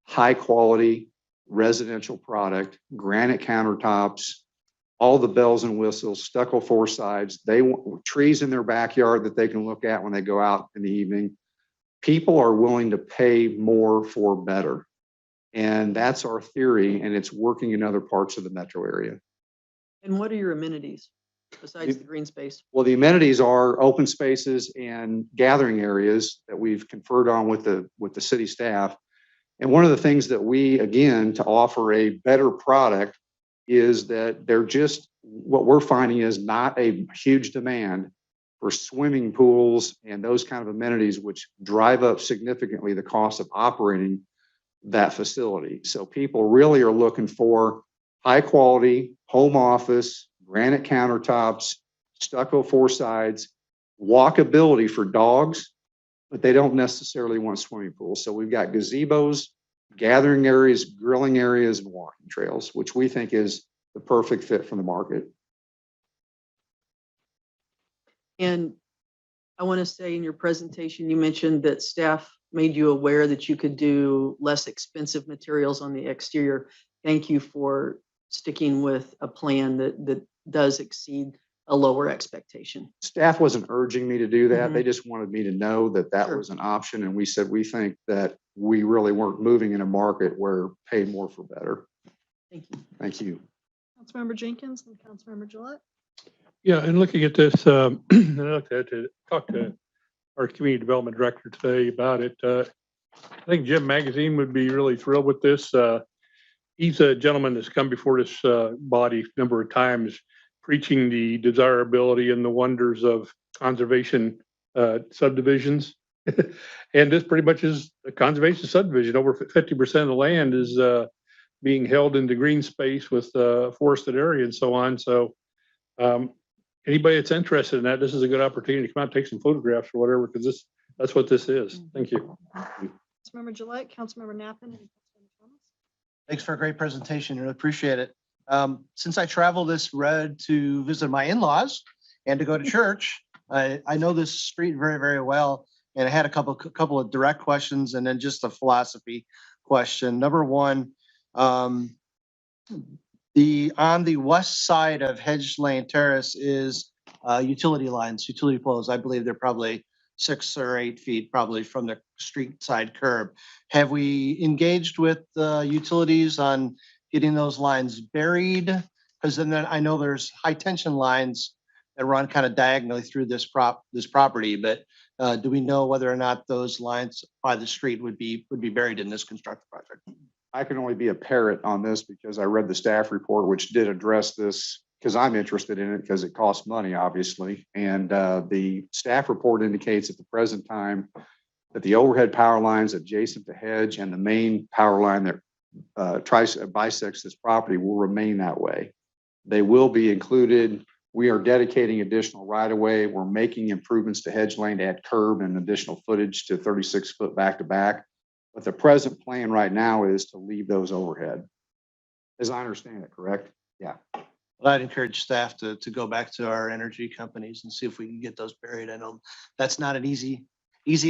high quality residential product, granite countertops, all the bells and whistles, stucco four sides. They want trees in their backyard that they can look at when they go out in the evening. People are willing to pay more for better. And that's our theory, and it's working in other parts of the metro area. And what are your amenities besides the green space? Well, the amenities are open spaces and gathering areas that we've conferred on with the city staff. And one of the things that we, again, to offer a better product is that they're just, what we're finding is not a huge demand for swimming pools and those kind of amenities, which drive up significantly the cost of operating that facility. So people really are looking for high quality home office, granite countertops, stucco four sides, walkability for dogs, but they don't necessarily want swimming pools. So we've got gazebos, gathering areas, grilling areas, and walking trails, which we think is the perfect fit for the market. And I want to say in your presentation, you mentioned that staff made you aware that you could do less expensive materials on the exterior. Thank you for sticking with a plan that does exceed a lower expectation. Staff wasn't urging me to do that. Mhm. They just wanted me to know that that Sure. was an option. And we said, we think that we really weren't moving in a market where pay more for better. Thank you. Thank you. Councilmember Jenkins and Councilmember Gillette. Yeah, and looking at this, I looked at it, talked to our community development director today about it. I think Jim Magazine would be really thrilled with this. He's a gentleman that's come before this body a number of times, preaching the desirability and the wonders of conservation subdivisions. And this pretty much is a conservation subdivision. Over 50% of the land is being held into green space with forested area and so on. So anybody that's interested in that, this is a good opportunity to come out and take some photographs or whatever, because that's what this is. Thank you. Councilmember Gillette, Councilmember Nappen, and Councilmember Thomas. Thanks for a great presentation. Really appreciate it. Since I travel this road to visit my in-laws and to go to church, I know this street very, very well. And I had a couple of direct questions and then just a philosophy question. Number one, on the west side of Hedge Lane Terrace is utility lines, utility poles. I believe they're probably 6 or 8 feet probably from the street side curb. Have we engaged with utilities on getting those lines buried? Because then I know there's high tension lines that run kind of diagonally through this property, but do we know whether or not those lines by the street would be buried in this construction project? I can only be a parrot on this because I read the staff report, which did address this because I'm interested in it because it costs money, obviously. And the staff report indicates at the present time that the overhead power lines adjacent to Hedge and the main power line that bisects this property will remain that way. They will be included. We are dedicating additional right of way. We're making improvements to Hedge Lane to add curb and additional footage to 36 foot back to back. But the present plan right now is to leave those overhead. As I understand it, correct? Yeah. Well, I'd encourage staff to go back to our energy companies and see if we can get those buried. I know that's not an easy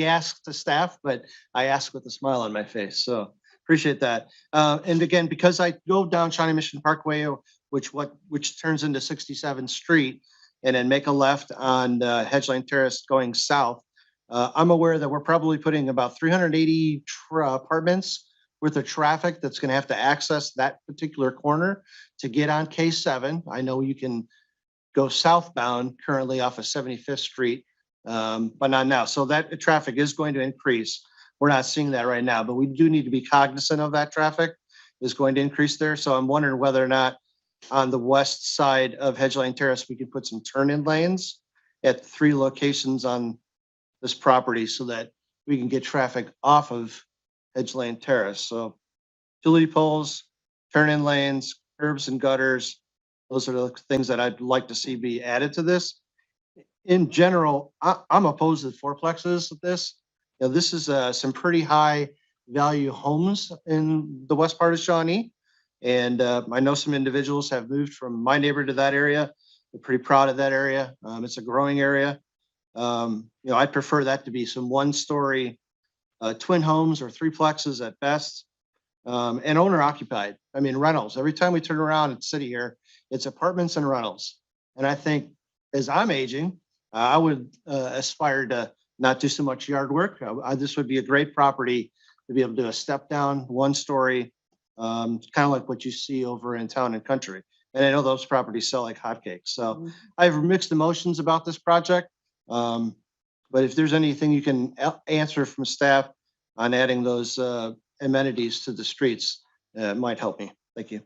ask to staff, but I ask with a smile on my face. So appreciate that. And again, because I go down Shawnee Mission Parkway, which turns into 67th Street, and then make a left on Hedge Lane Terrace going south, I'm aware that we're probably putting about 380 apartments worth of traffic that's going to have to access that particular corner to get on K7. I know you can go southbound currently off of 75th Street, but not now. So that traffic is going to increase. We're not seeing that right now, but we do need to be cognizant of that traffic is going to increase there. So I'm wondering whether or not on the west side of Hedge Lane Terrace, we could put some turn-in lanes at 3 locations on this property so that we can get traffic off of Hedge Lane Terrace. So utility poles, turn-in lanes, curbs and gutters, those are the things that I'd like to see be added to this. In general, I'm opposed to the fourplexes of this. You know, this is some pretty high value homes in the west part of Shawnee. And I know some individuals have moved from my neighborhood to that area. They're pretty proud of that area. It's a growing area. You know, I'd prefer that to be some 1-story twin homes or 3-plexes at best, and owner occupied. I mean, rentals. Every time we turn around and sit here, It's apartments and rentals. And I think as I'm aging, I would aspire to not do so much yard work. This would be a great property to be able to do a step down, 1-story, kind of like what you see over in Town and Country. And I know those properties sell like hotcakes. So I have mixed emotions about this project. But if there's anything you can answer from staff on adding those amenities to the streets, it might help me. Thank you.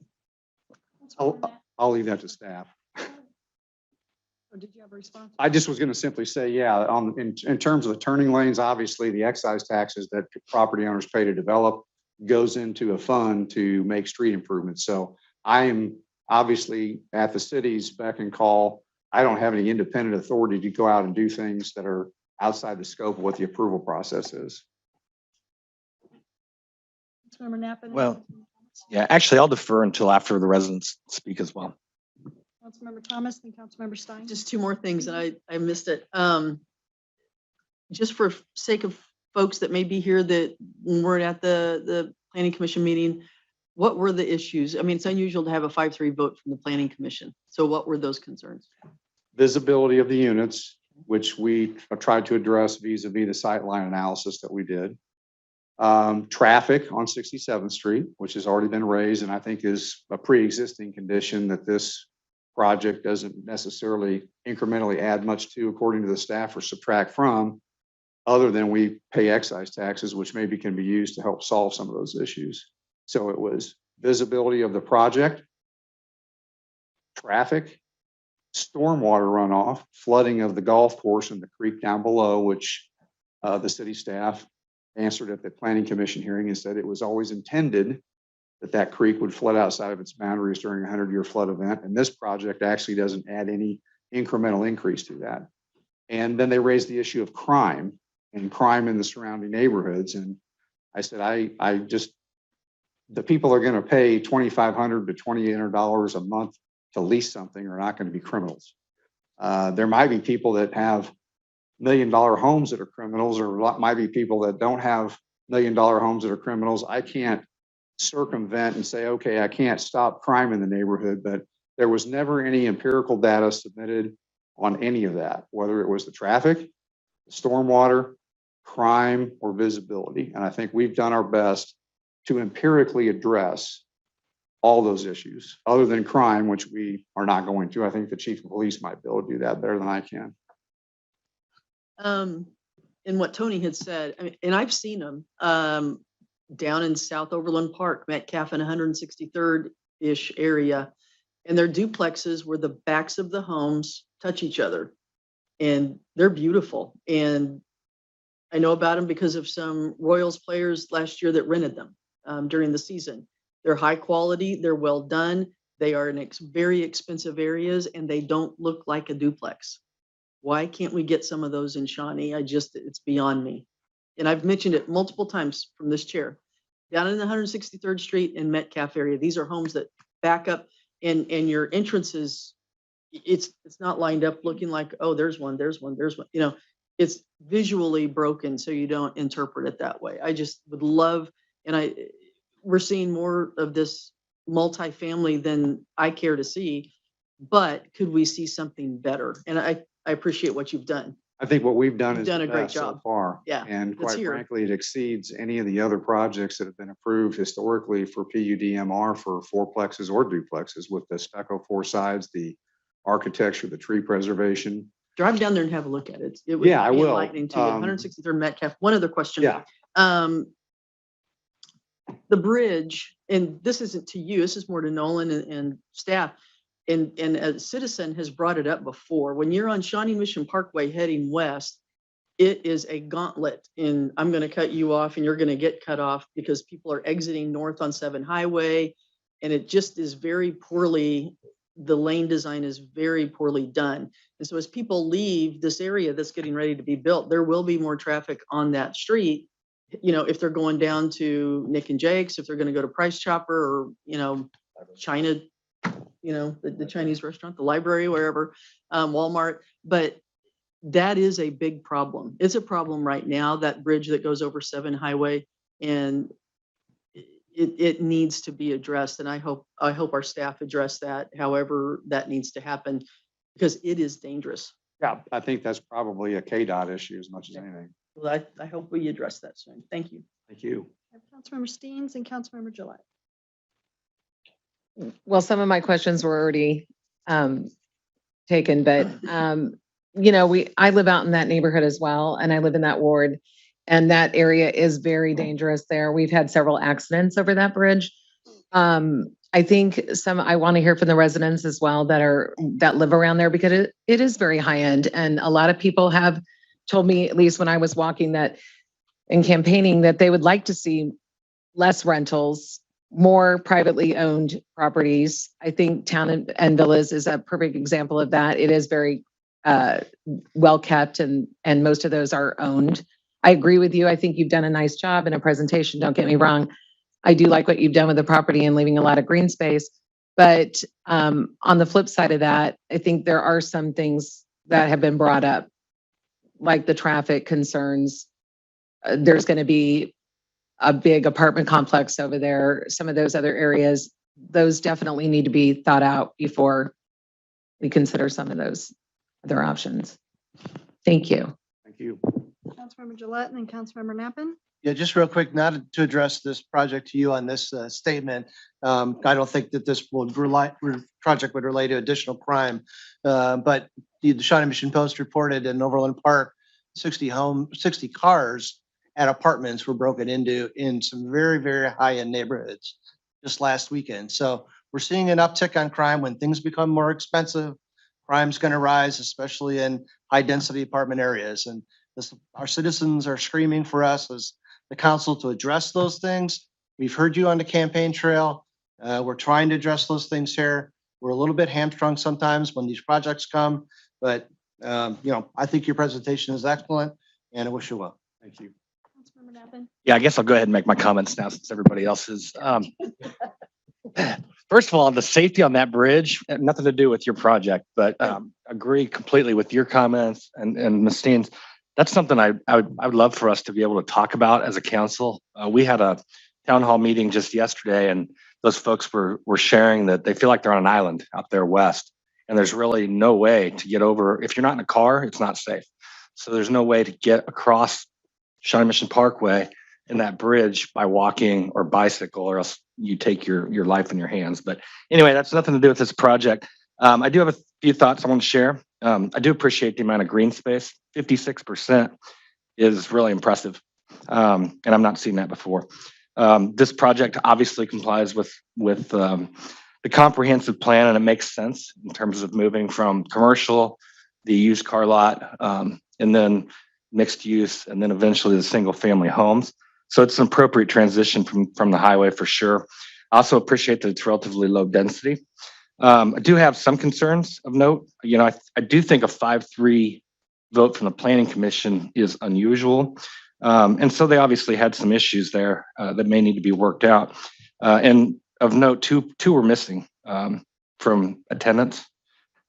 I'll leave that to staff. Or did you have a response? I just was going to simply say, yeah, in terms of the turning lanes, obviously the excise taxes that property owners pay to develop goes into a fund to make street improvements. So I am obviously at the city's beck and call. I don't have any independent authority to go out and do things that are outside the scope of what the approval process is. Councilmember Napa. Well, yeah, actually, I'll defer until after the residents speak as well. Councilmember Thomas and Councilmember Stein. Just two more things, and I missed it. Just for sake of folks that may be here that weren't at the planning commission meeting, what were the issues? I mean, it's unusual to have a 5-3 vote from the planning commission. So what were those concerns? Visibility of the units, which we tried to address vis-a-vis the sightline analysis that we did. Traffic on 67th Street, which has already been raised, and I think is a pre-existing condition that this project doesn't necessarily incrementally add much to, according to the staff, or subtract from, other than we pay excise taxes, which maybe can be used to help solve some of those issues. So it was visibility of the project, traffic, stormwater runoff, flooding of the golf course and the creek down below, which the city staff answered at the planning commission hearing and said it was always intended that that creek would flood outside of its boundaries during a 100-year flood event. And this project actually doesn't add any incremental increase to that. And then they raised the issue of crime and crime in the surrounding neighborhoods. And I said, I just, the people are going to pay $2,500 to $2,800 a month to lease something are not going to be criminals. There might be people that have $1 million homes that are criminals, or might be people that don't have $1 million homes that are criminals. I can't circumvent and say, okay, I can't stop crime in the neighborhood, but there was never any empirical data submitted on any of that, whether it was the traffic, stormwater, crime, or visibility. And I think we've done our best to empirically address all those issues, other than crime, which we are not going to. I think the chief of police might be able to do that better than I can. And what Tony had said, I mean, and I've seen them down in South Overland Park, Metcalf and 163rd-ish area, and they're duplexes where the backs of the homes touch each other, and they're beautiful. And I know about them because of some Royals players last year that rented them during the season. They're high quality, they're well done, they are in very expensive areas, and they don't look like a duplex. Why can't we get some of those in Shawnee? It's beyond me. And I've mentioned it multiple times from this chair. Down in the 163rd Street and Metcalf area, these are homes that back up, and your entrances, it's not lined up looking like, oh, there's one. You know, it's visually broken, so you don't interpret it that way. I just would love, and we're seeing more of this multifamily than I care to see, but could we see something better? And I appreciate what you've done. I think what we've done You've is done a the great best so job. far. Yeah, And let's quite hear. frankly, it exceeds any of the other projects that have been approved historically for PUDMR for fourplexes or duplexes, with the stucco four sides, the architecture, the tree preservation. Drive down there and have a look at it. It would Yeah, I be will. enlightening to you. 163rd Metcalf. One other question. Yeah. The bridge, and this isn't to you, this is more to Nolan and staff, and a citizen has brought it up before. When you're on Shawnee Mission Parkway heading west, it is a gauntlet, and I'm going to cut you off and you're going to get cut off because people are exiting north on 7 Highway, and it just is very poorly, the lane design is very poorly done. And so as people leave this area that's getting ready to be built, there will be more traffic on that street. You know, if they're going down to Nick and Jake's, if they're going to go to Price Chopper, or, you know, China, you know, the Chinese restaurant, the library, wherever, Walmart. But that is a big problem. It's a problem right now, that bridge that goes over 7 Highway. And it needs to be addressed, and I hope our staff address that, however that needs to happen, because it is dangerous. Yeah, I think that's probably a KDOT issue as much as anything. Well, I hope we address that soon. Thank you. Thank you. Councilmember Steens and Councilmember Gillette. Well, some of my questions were already taken, but you know, I live out in that neighborhood as well, and I live in that ward, and that area is very dangerous there. We've had several accidents over that bridge. I think I want to hear from the residents as well that live around there, because it is very high end, and a lot of people have told me, at least when I was walking that and campaigning, that they would like to see less rentals, more privately owned properties. I think Town and Villas is a perfect example of that. It is very well kept, and most of those are owned. I agree with you. I think you've done a nice job in a presentation. Don't get me wrong. I do like what you've done with the property and leaving a lot of green space. But on the flip side of that, I think there are some things that have been brought up, like the traffic concerns. There's going to be a big apartment complex over there. Some of those other areas, those definitely need to be thought out before we consider some of those other options. Thank you. Thank you. Councilmember Gillette and then Councilmember Nappen. Yeah, just real quick, not to address this project to you on this statement. I don't think that this project would relate to additional crime. But the Shawnee Mission Post reported in Overland Park, 60 cars at apartments were broken into in some very, very high-end neighborhoods just last weekend. So we're seeing an uptick on crime. When things become more expensive, crime's going to rise, especially in high-density apartment areas. And our citizens are screaming for us as the council to address those things. We've heard you on the campaign trail. We're trying to address those things here. We're a little bit hamstrung sometimes when these projects come, but I think your presentation is excellent, and I wish you well. Thank you. Councilmember Nappen. Yeah, I guess I'll go ahead and make my comments now since everybody else is. First of all, the safety on that bridge, had nothing to do with your project, but agree completely with your comments and Ms. Steens. That's something I would love for us to be able to talk about as a council. We had a town hall meeting just yesterday, and those folks were sharing that they feel like they're on an island out there west, and there's really no way to get over. If you're not in a car, it's not safe. So there's no way to get across Shawnee Mission Parkway in that bridge by walking or bicycle, or else you take your life in your hands. But anyway, that's nothing to do with this project. I do have a few thoughts I want to share. I do appreciate the amount of green space. 56% is really impressive. And I'm not seeing that before. This project obviously complies with the comprehensive plan, and it makes sense in terms of moving from commercial, the used car lot, and then mixed use, and then eventually the single family homes. So it's an appropriate transition from the highway for sure. I also appreciate that it's relatively low density. I do have some concerns of note. I do think a 5-3 vote from the Planning Commission is unusual. And so they obviously had some issues there that may need to be worked out. And of note, two were missing from attendance.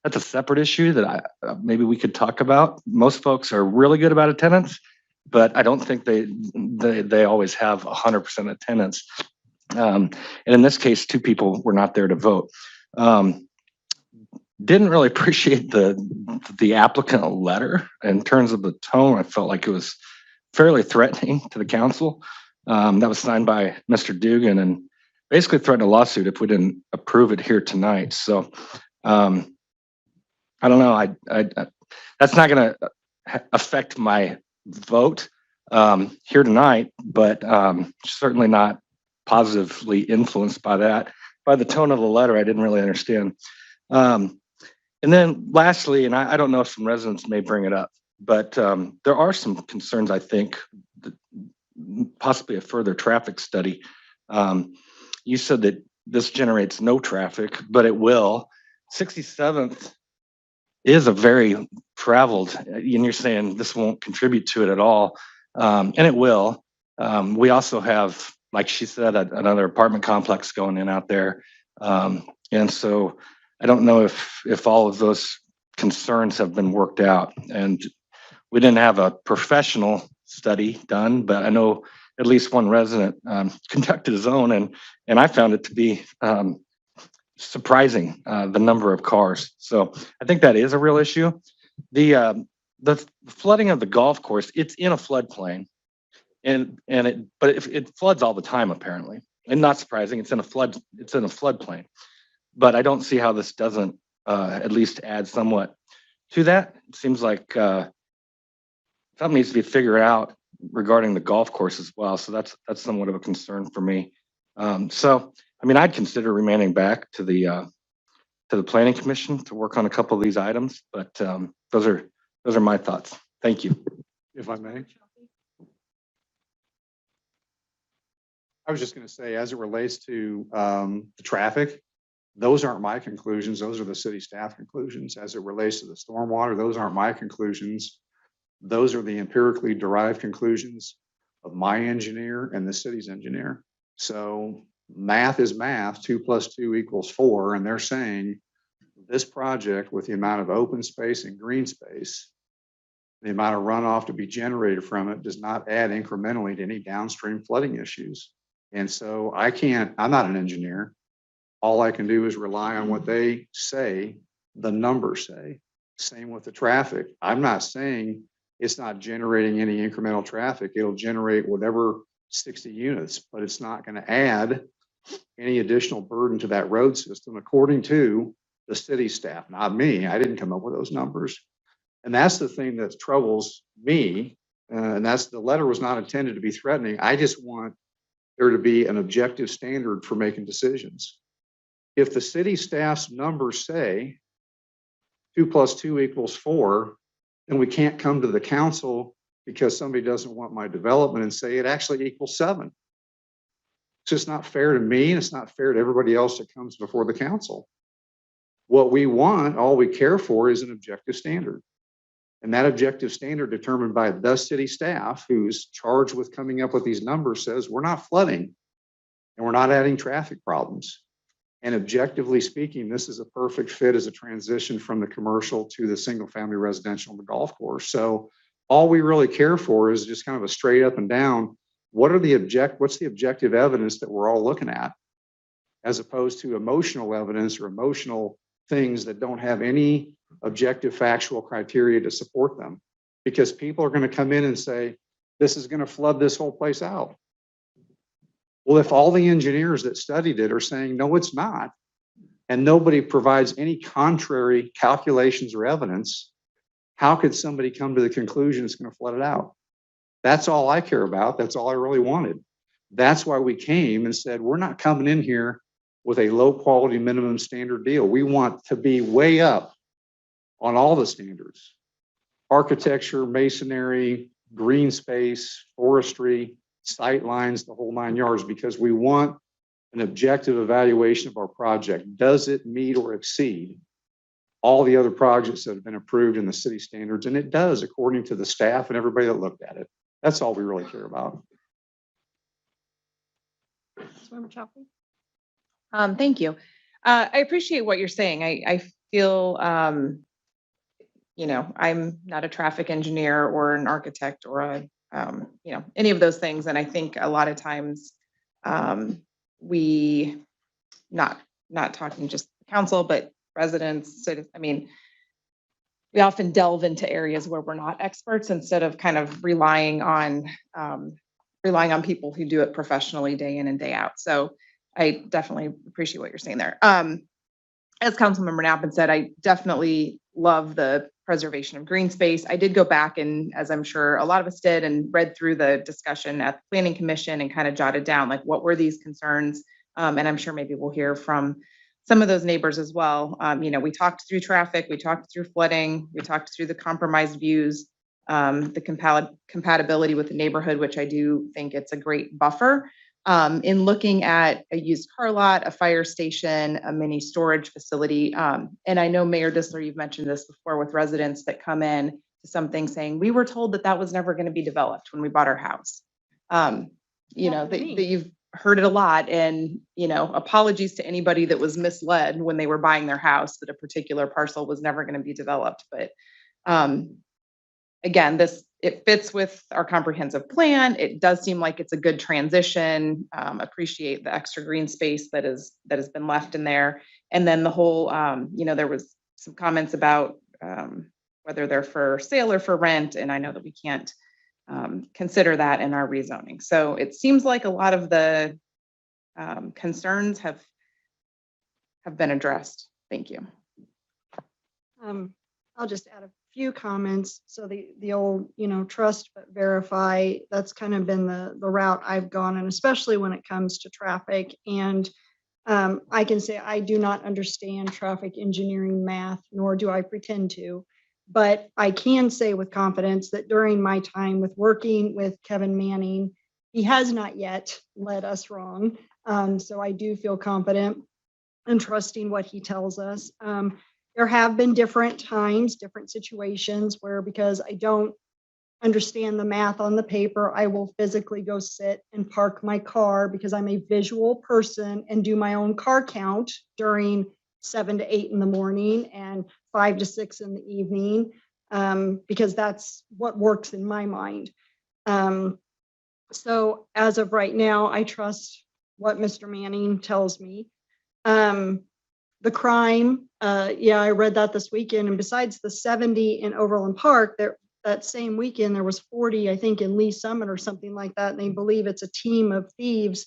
That's a separate issue that maybe we could talk about. Most folks are really good about attendance, but I don't think they always have 100% attendance. And in this case, 2 people were not there to vote. Didn't really appreciate the applicant letter in terms of the tone. I felt like it was fairly threatening to the council. That was signed by Mr. Dugan and basically threatened a lawsuit if we didn't approve it here tonight. So I don't know. That's not going to affect my vote here tonight, but certainly not positively influenced by that. By the tone of the letter, I didn't really understand. And then lastly, and I don't know if some residents may bring it up, but there are some concerns, I think, possibly a further traffic study. You said that this generates no traffic, but it will. 67th is a very traveled, and you're saying this won't contribute to it at all, and it will. We also have, like she said, another apartment complex going in out there. And so I don't know if all of those concerns have been worked out. And we didn't have a professional study done, but I know at least one resident conducted his own, and I found it to be surprising, the number of cars. So I think that is a real issue. The flooding of the golf course, it's in a floodplain, but it floods all the time apparently, and not surprising. It's in a floodplain, but I don't see how this doesn't at least add somewhat to that. It seems like something needs to be figured out regarding the golf course as well. So that's somewhat of a concern for me. So I mean, I'd consider remanding back to the planning commission to work on a couple of these items, but those are my thoughts. Thank you. If I may. I was just going to say, as it relates to the traffic, those aren't my conclusions. Those are the city staff conclusions. As it relates to the stormwater, those aren't my conclusions. Those are the empirically derived conclusions of my engineer and the city's engineer. So math is math. 2 + 2 = 4. And they're saying this project, with the amount of open space and green space, the amount of runoff to be generated from it, does not add incrementally to any downstream flooding issues. And so I'm not an engineer. All I can do is rely on what they say, the numbers say. Same with the traffic. I'm not saying it's not generating any incremental traffic. It'll generate whatever 60 units, but it's not going to add any additional burden to that road system, according to the city staff, not me. I didn't come up with those numbers. And that's the thing that troubles me. And that's, the letter was not intended to be threatening. I just want there to be an objective standard for making decisions. If the city staff's numbers say 2 + 2 = 4, then we can't come to the council because somebody doesn't want my development and say it actually equals 7. It's just not fair to me, and it's not fair to everybody else that comes before the council. What we want, all we care for, is an objective standard. And that objective standard, determined by the city staff, who's charged with coming up with these numbers, says we're not flooding and we're not adding traffic problems. And objectively speaking, this is a perfect fit as a transition from the commercial to the single family residential and the golf course. So all we really care for is just kind of a straight up and down, what's the objective evidence that we're all looking at, as opposed to emotional evidence or emotional things that don't have any objective factual criteria to support them, because people are going to come in and say, this is going to flood this whole place out. Well, if all the engineers that studied it are saying, no, it's not, and nobody provides any contrary calculations or evidence, how could somebody come to the conclusion it's going to flood it out? That's all I care about. That's all I really wanted. That's why we came and said, we're not coming in here with a low quality minimum standard deal. We want to be way up on all the standards: architecture, masonry, green space, forestry, sight lines, the whole 9 yards, because we want an objective evaluation of our project. Does it meet or exceed all the other projects that have been approved in the city standards? And it does, according to the staff and everybody that looked at it. That's all we really care about. Thank you. I appreciate what you're saying. I feel, I'm not a traffic engineer or an architect or any of those things. And I think a lot of times we, not talking just council, but residents, we often delve into areas where we're not experts instead of kind of relying on people who do it professionally day in and day out. So I definitely appreciate what you're saying there. As Councilmember Knappen said, I definitely love the preservation of green space. I did go back, and as I'm sure a lot of us did, and read through the discussion at the Planning Commission and kind of jotted down, like, what were these concerns? And I'm sure maybe we'll hear from some of those neighbors as well. We talked through traffic, we talked through flooding, we talked through the compromised views, the compatibility with the neighborhood, which I do think it's a great buffer. In looking at a used car lot, a fire station, a mini storage facility. And I know Mayor Dissler, you've mentioned this before, with residents that come in to something saying, we were told that was never going to be developed when we bought our house. That you've heard it a lot, and, apologies to anybody that was misled when they were buying their house that a particular parcel was never going to be developed. But again, this it fits with our comprehensive plan. It does seem like it's a good transition. Appreciate the extra green space that has been left in there. And then the whole, there was some comments about whether they're for sale or for rent. And I know that we can't consider that in our rezoning. So it seems like a lot of the concerns have been addressed. Thank you. I'll just add a few comments. So the old, trust but verify, that's kind of been the route I've gone, and especially when it comes to traffic. And I can say I do not understand traffic engineering math, nor do I pretend to. But I can say with confidence that during my time with working with Kevin Manning, he has not yet led us wrong. So I do feel confident and trusting what he tells us. There have been different times, different situations where, because I don't understand the math on the paper, I will physically go sit and park my car because I'm a visual person and do my own car count during 7 to 8 in the morning and 5 to 6 in the evening, because that's what works in my mind. So as of right now, I trust what Mr. Manning tells me. The crime, I read that this weekend, and besides the 70 in Overland Park, that same weekend there was 40, I think, in Lee Summit or something like that, and they believe it's a team of thieves.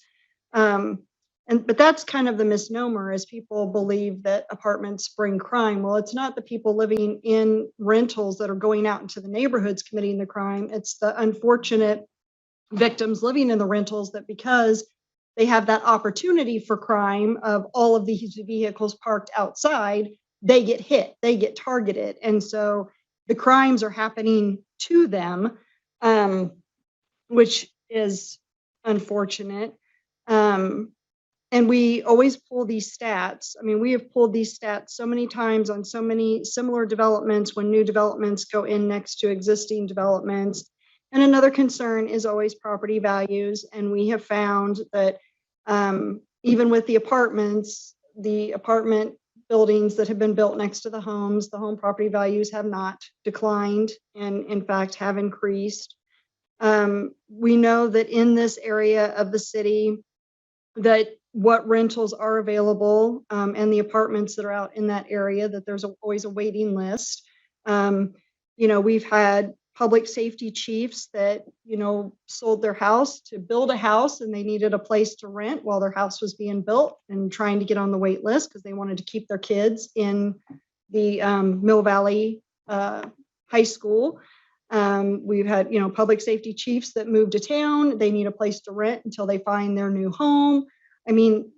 But that's kind of the misnomer, is people believe that apartments bring crime. Well, it's not the people living in rentals that are going out into the neighborhoods committing the crime. It's the unfortunate victims living in the rentals that, because they have that opportunity for crime of all of these vehicles parked outside, they get hit, they get targeted. And so the crimes are happening to them, which is unfortunate. And we always pull these stats. I mean, we have pulled these stats so many times on so many similar developments when new developments go in next to existing developments. And another concern is always property values. And we have found that even with the apartments, the apartment buildings that have been built next to the homes, the home property values have not declined and in fact have increased. We know that in this area of the city, that what rentals are available and the apartments that are out in that area, that there's always a waiting list. We've had public safety chiefs that, sold their house to build a house, and they needed a place to rent while their house was being built, and trying to get on the wait list because they wanted to keep their kids in the Mill Valley High School. We've had, public safety chiefs that moved to town. They need a place to rent until they find their new home. I mean,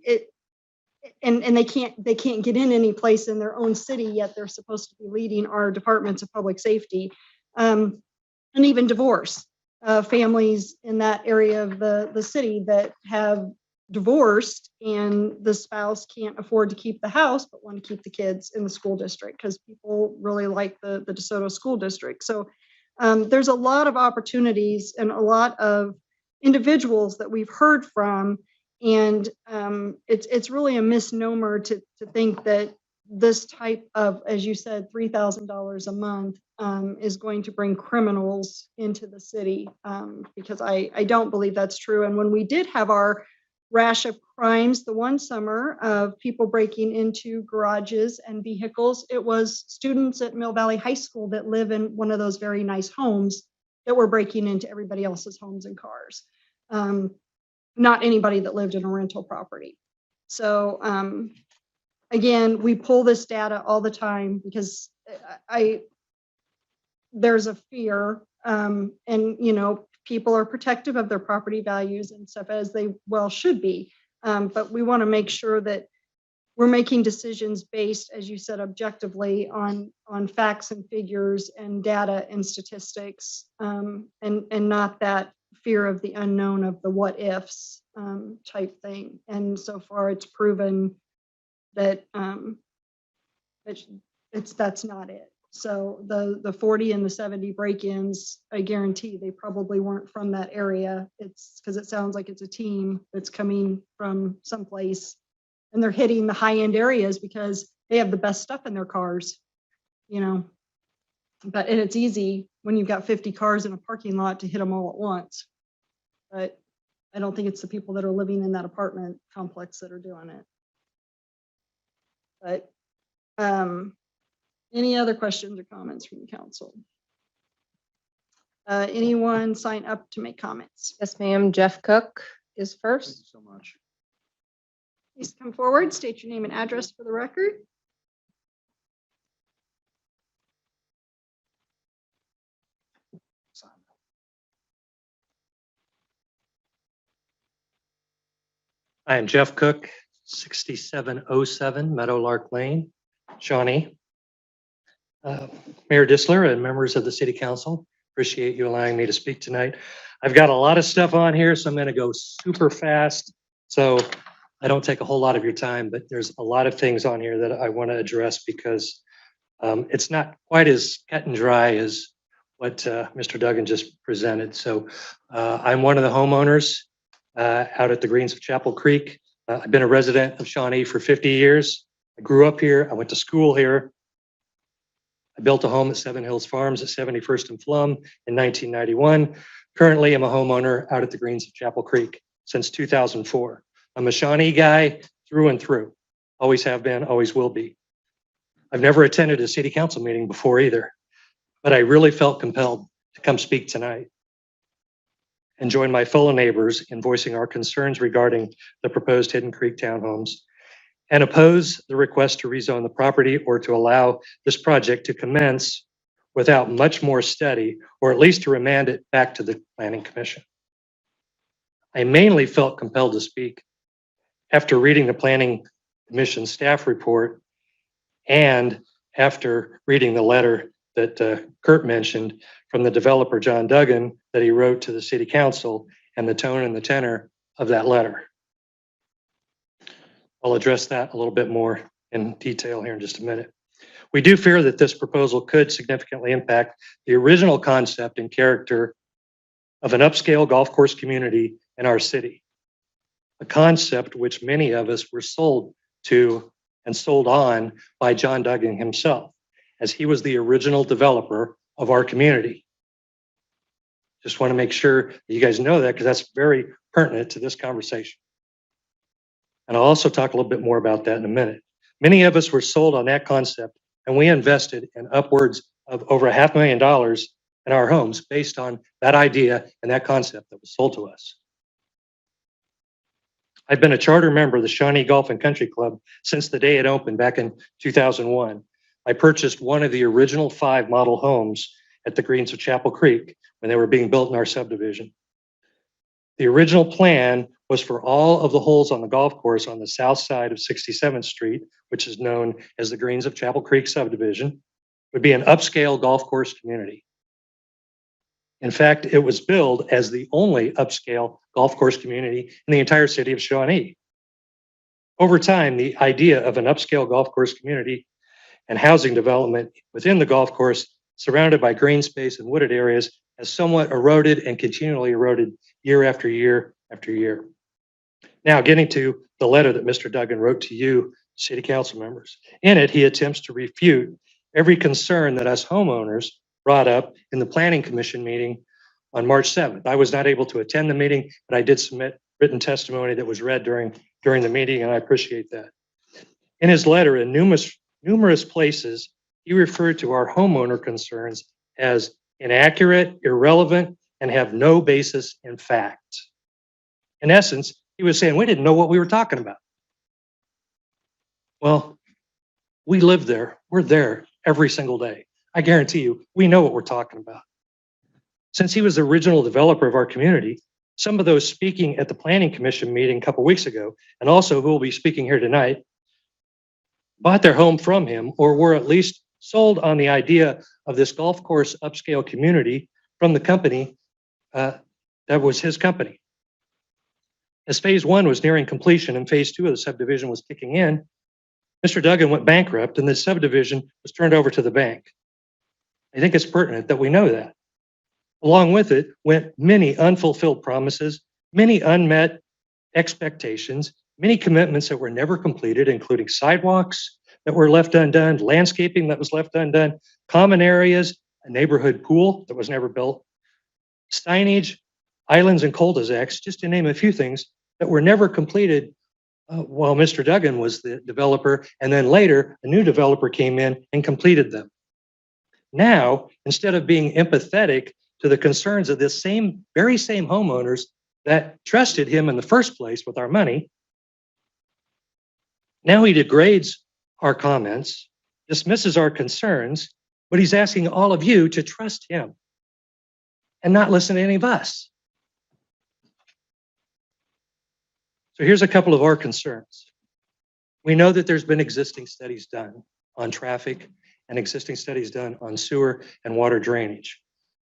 and they can't get in any place in their own city, yet they're supposed to be leading our departments of public safety. And even divorce, families in that area of the city that have divorced, and the spouse can't afford to keep the house but want to keep the kids in the school district because people really like the DeSoto school district. So there's a lot of opportunities and a lot of individuals that we've heard from, and it's really a misnomer to think that this type of, as you said, $3,000 a month is going to bring criminals into the city, because I don't believe that's true. And when we did have our rash of crimes the one summer of people breaking into garages and vehicles, it was students at Mill Valley High School that live in one of those very nice homes that were breaking into everybody else's homes and cars. Not anybody that lived in a rental property. So again, we pull this data all the time because there's a fear, and people are protective of their property values and stuff, as they well should be. But we want to make sure that we're making decisions based, as you said, objectively on facts and figures and data and statistics, and not that fear of the unknown of the what ifs type thing. And so far it's proven that that's not it. So the 40 and the 70 break-ins, I guarantee they probably weren't from that area. It's because it sounds like it's a team that's coming from someplace, and they're hitting the high-end areas because they have the best stuff in their cars, But, and it's easy when you've got 50 cars in a parking lot to hit them all at once. But I don't think it's the people that are living in that apartment complex that are doing it. But, any other questions or comments from the council? Anyone sign up to make comments? Yes, ma'am. Jeff Cook is Thank first. you so much. Please come forward, state your name and address for the record. I am Jeff Cook, 6707 Meadowlark Lane, Shawnee. Mayor Disler and members of the city council, appreciate you allowing me to speak tonight. I've got a lot of stuff on here, so I'm going to go super fast. So I don't take a whole lot of your time, but there's a lot of things on here that I want to address because it's not quite as cut and dry as what Mr. Duggan just presented. So I'm one of the homeowners out at the Greens of Chapel Creek. I've been a resident of Shawnee for 50 years. I grew up here. I went to school here. I built a home at Seven Hills Farms at 71st and Plum in 1991. Currently, I'm a homeowner out at the Greens of Chapel Creek since 2004. I'm a Shawnee guy through and through. Always have been, always will be. I've never attended a city council meeting before either, but I really felt compelled to come speak tonight and join my fellow neighbors in voicing our concerns regarding the proposed Hidden Creek townhomes and oppose the request to rezone the property or to allow this project to commence without much more study, or at least to remand it back to the Planning Commission. I mainly felt compelled to speak after reading the Planning Commission staff report and after reading the letter that Kurt mentioned from the developer, John Duggan, that he wrote to the city council, and the tone and the tenor of that letter. I'll address that a little bit more in detail here in just a minute. We do fear that this proposal could significantly impact the original concept and character of an upscale golf course community in our city, a concept which many of us were sold to and sold on by John Duggan himself, as he was the original developer of our community. Just want to make sure that you guys know that because that's very pertinent to this conversation. And I'll also talk a little bit more about that in a minute. Many of us were sold on that concept, and we invested in upwards of over $500,000 in our homes based on that idea and that concept that was sold to us. I've been a charter member of the Shawnee Golf and Country Club since the day it opened back in 2001. I purchased one of the original 5 model homes at the Greens of Chapel Creek when they were being built in our subdivision. The original plan was for all of the holes on the golf course on the south side of 67th Street, which is known as the Greens of Chapel Creek subdivision, would be an upscale golf course community. In fact, it was billed as the only upscale golf course community in the entire city of Shawnee. Over time, the idea of an upscale golf course community and housing development within the golf course, surrounded by green space and wooded areas, has somewhat eroded and continually eroded year after year after year. Now, getting to the letter that Mr. Duggan wrote to you, city council members. In it, he attempts to refute every concern that us homeowners brought up in the Planning Commission meeting on March 7th. I was not able to attend the meeting, but I did submit written testimony that was read during the meeting, and I appreciate that. In his letter, in numerous places, he referred to our homeowner concerns as inaccurate, irrelevant, and have no basis in fact. In essence, he was saying we didn't know what we were talking about. Well, we live there. We're there every single day. I guarantee you, we know what we're talking about. Since he was the original developer of our community, some of those speaking at the Planning Commission meeting a couple weeks ago, and also who will be speaking here tonight, bought their home from him or were at least sold on the idea of this golf course upscale community from the company that was his company. As phase 1 was nearing completion and phase 2 of the subdivision was kicking in, Mr. Duggan went bankrupt and the subdivision was turned over to the bank. I think it's pertinent that we know that. Along with it went many unfulfilled promises, many unmet expectations, many commitments that were never completed, including sidewalks that were left undone, landscaping that was left undone, common areas, a neighborhood pool that was never built, signage, islands and cul-de-sacs, just to name a few things that were never completed while Mr. Duggan was the developer. And then later, a new developer came in and completed them. Now, instead of being empathetic to the concerns of this very same homeowners that trusted him in the first place with our money, now he degrades our comments, dismisses our concerns, but he's asking all of you to trust him and not listen to any of us. So here's a couple of our concerns. We know that there's been existing studies done on traffic and existing studies done on sewer and water drainage.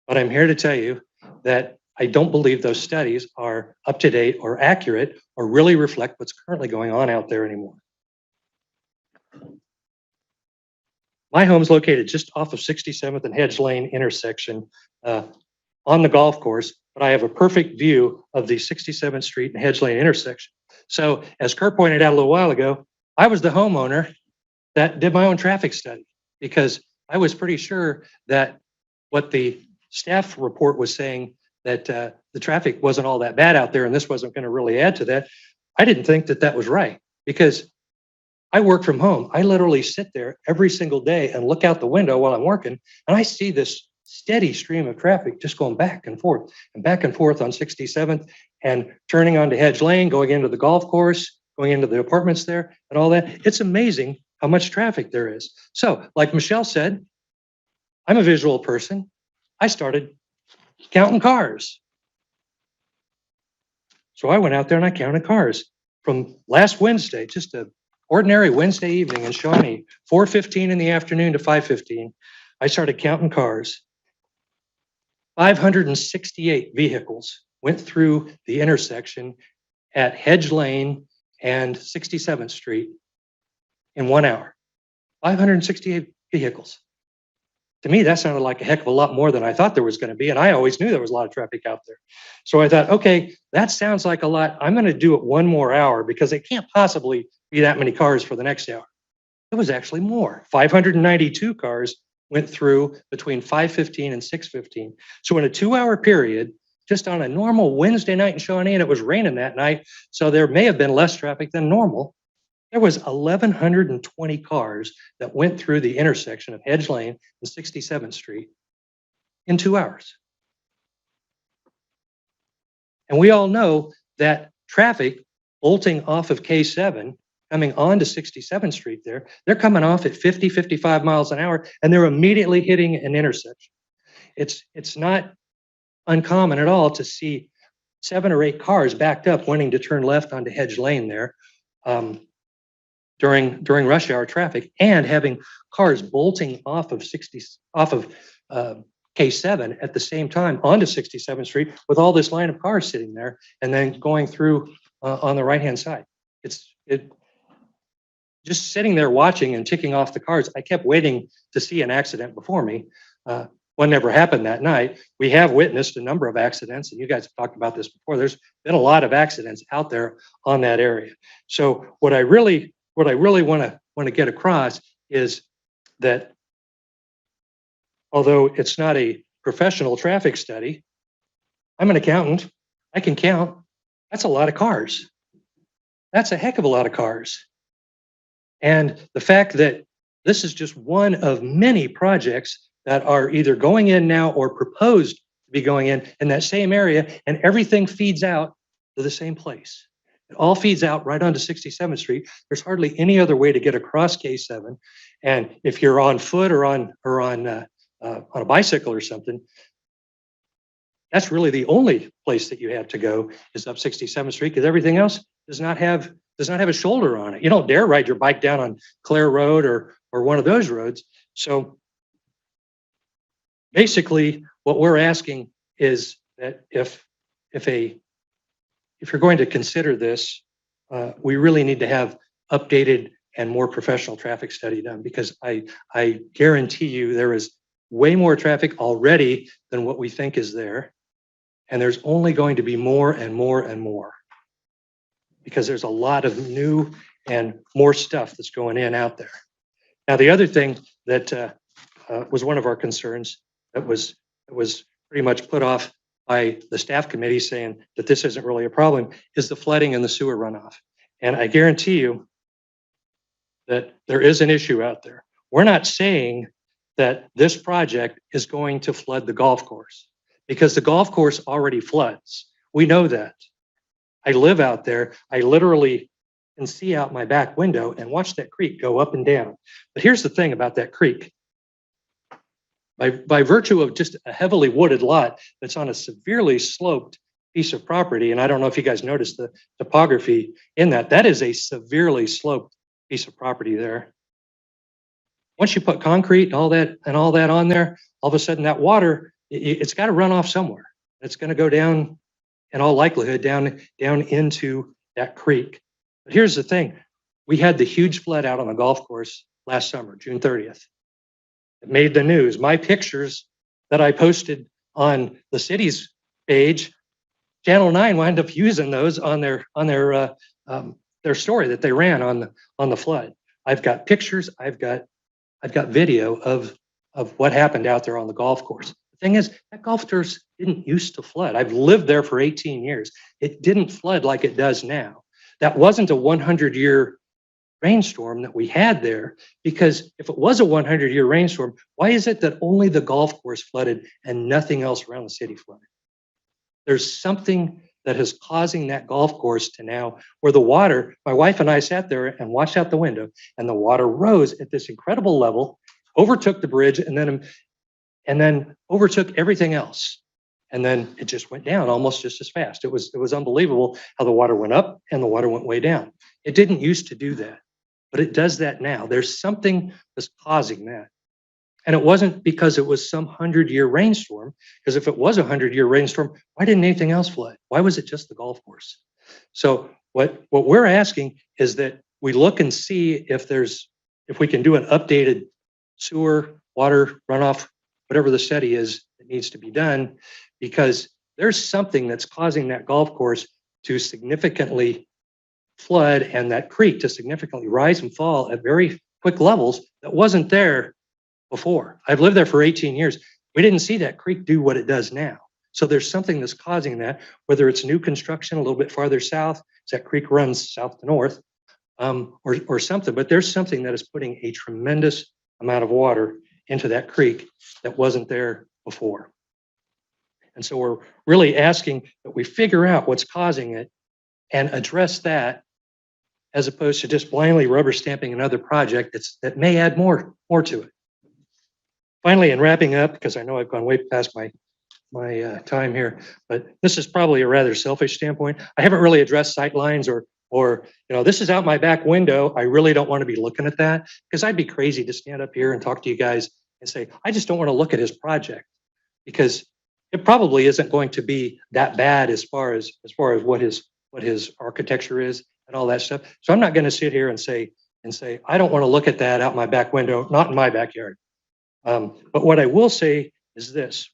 But I'm here to tell you that I don't believe those studies are up to date or accurate or really reflect what's currently going on out there anymore. My home's located just off of 67th and Hedge Lane intersection on the golf course, but I have a perfect view of the 67th Street and Hedge Lane intersection. So as Kurt pointed out a little while ago, I was the homeowner that did my own traffic study because I was pretty sure that what the staff report was saying that the traffic wasn't all that bad out there and this wasn't going to really add to that. I didn't think that that was right because I work from home. I literally sit there every single day and look out the window while I'm working, and I see this steady stream of traffic just going back and forth on 67th and turning onto Hedge Lane, going into the golf course, going into the apartments there and all that. It's amazing how much traffic there is. So like Michelle said, I'm a visual person. I started counting cars. So I went out there and I counted cars from last Wednesday, just a ordinary Wednesday evening in Shawnee, 4:15 in the afternoon to 5:15. I started counting cars. 568 vehicles went through the intersection at Hedge Lane and 67th Street in 1 hour. 568 vehicles. To me, that sounded like a heck of a lot more than I thought there was going to be. And I always knew there was a lot of traffic out there. So I thought, okay, that sounds like a lot. I'm going to do it 1 more hour because it can't possibly be that many cars for the next hour. It was actually more. 592 cars went through between 5:15 and 6:15. So in a 2-hour period, just on a normal Wednesday night in Shawnee, and it was raining that night, so there may have been less traffic than normal. There was 1,120 cars that went through the intersection of Hedge Lane and 67th Street in 2 hours. And we all know that traffic bolting off of K7, coming onto 67th Street there, they're coming off at 50, 55 miles an hour, and they're immediately hitting an intersection. It's not uncommon at all to see 7 or 8 cars backed up wanting to turn left onto Hedge Lane there during rush hour traffic, and having cars bolting off of K7 at the same time onto 67th Street with all this line of cars sitting there and then going through on the right-hand side. Just sitting there watching and ticking off the cars, I kept waiting to see an accident before me. One never happened that night. We have witnessed a number of accidents, and you guys have talked about this before. There's been a lot of accidents out there on that area. So what I really want to get across is that although it's not a professional traffic study, I'm an accountant. I can count. That's a lot of cars. That's a heck of a lot of cars. And the fact that this is just one of many projects that are either going in now or proposed to be going in that same area, and everything feeds out to the same place. It all feeds out right onto 67th Street. There's hardly any other way to get across K7. And if you're on foot or on a bicycle or something, that's really the only place that you have to go is up 67th Street, because everything else does not have a shoulder on it. You don't dare ride your bike down on Clare Road or one of those roads. So basically, what we're asking is that if you're going to consider this, we really need to have updated and more professional traffic study done, because I guarantee you there is way more traffic already than what we think is there. And there's only going to be more and more and more, because there's a lot of new and more stuff that's going in out there. Now, the other thing that was one of our concerns that was pretty much put off by the staff committee saying that this isn't really a problem, is the flooding and the sewer runoff. And I guarantee you that there is an issue out there. We're not saying that this project is going to flood the golf course because the golf course already floods. We know that. I live out there. I literally can see out my back window and watch that creek go up and down. But here's the thing about that creek. By virtue of just a heavily wooded lot that's on a severely sloped piece of property, and I don't know if you guys noticed the topography in that, that is a severely sloped piece of property there. Once you put concrete and all that on there, all of a sudden that water, it's got to run off somewhere. It's going to go down, in all likelihood, down into that creek. But here's the thing. We had the huge flood out on the golf course last summer, June 30th. It made the news. My pictures that I posted on the city's page, Channel 9 wound up using those on their story that they ran on the flood. I've got pictures. I've got video of what happened out there on the golf course. The thing is, that golf course didn't used to flood. I've lived there for 18 years. It didn't flood like it does now. That wasn't a 100-year rainstorm that we had there, because if it was a 100-year rainstorm, why is it that only the golf course flooded and nothing else around the city flooded? There's something that is causing that golf course to now where the water, my wife and I sat there and watched out the window, and the water rose at this incredible level, overtook the bridge, and then overtook everything else. And then it just went down almost just as fast. It was unbelievable how the water went up and the water went way down. It didn't used to do that, but it does that now. There's something that's causing that. And it wasn't because it was some 100-year rainstorm, because if it was a 100-year rainstorm, why didn't anything else flood? Why was it just the golf course? So what we're asking is that we look and see if we can do an updated sewer, water, runoff, whatever the study is that needs to be done, because there's something that's causing that golf course to significantly flood and that creek to significantly rise and fall at very quick levels that wasn't there before. I've lived there for 18 years. We didn't see that creek do what it does now. So there's something that's causing that, whether it's new construction a little bit farther south, as that creek runs south to north, or something, but there's something that is putting a tremendous amount of water into that creek that wasn't there before. And so we're really asking that we figure out what's causing it and address that, as opposed to just blindly rubber stamping another project that may add more to it. Finally, in wrapping up, because I know I've gone way past my time here, but this is probably a rather selfish standpoint. I haven't really addressed sight lines or this is out my back window. I really don't want to be looking at that, because I'd be crazy to stand up here and talk to you guys and say, I just don't want to look at his project, because it probably isn't going to be that bad as far as what his architecture is and all that stuff. So I'm not going to sit here and say, I don't want to look at that out my back window, not in my backyard. But what I will say is this.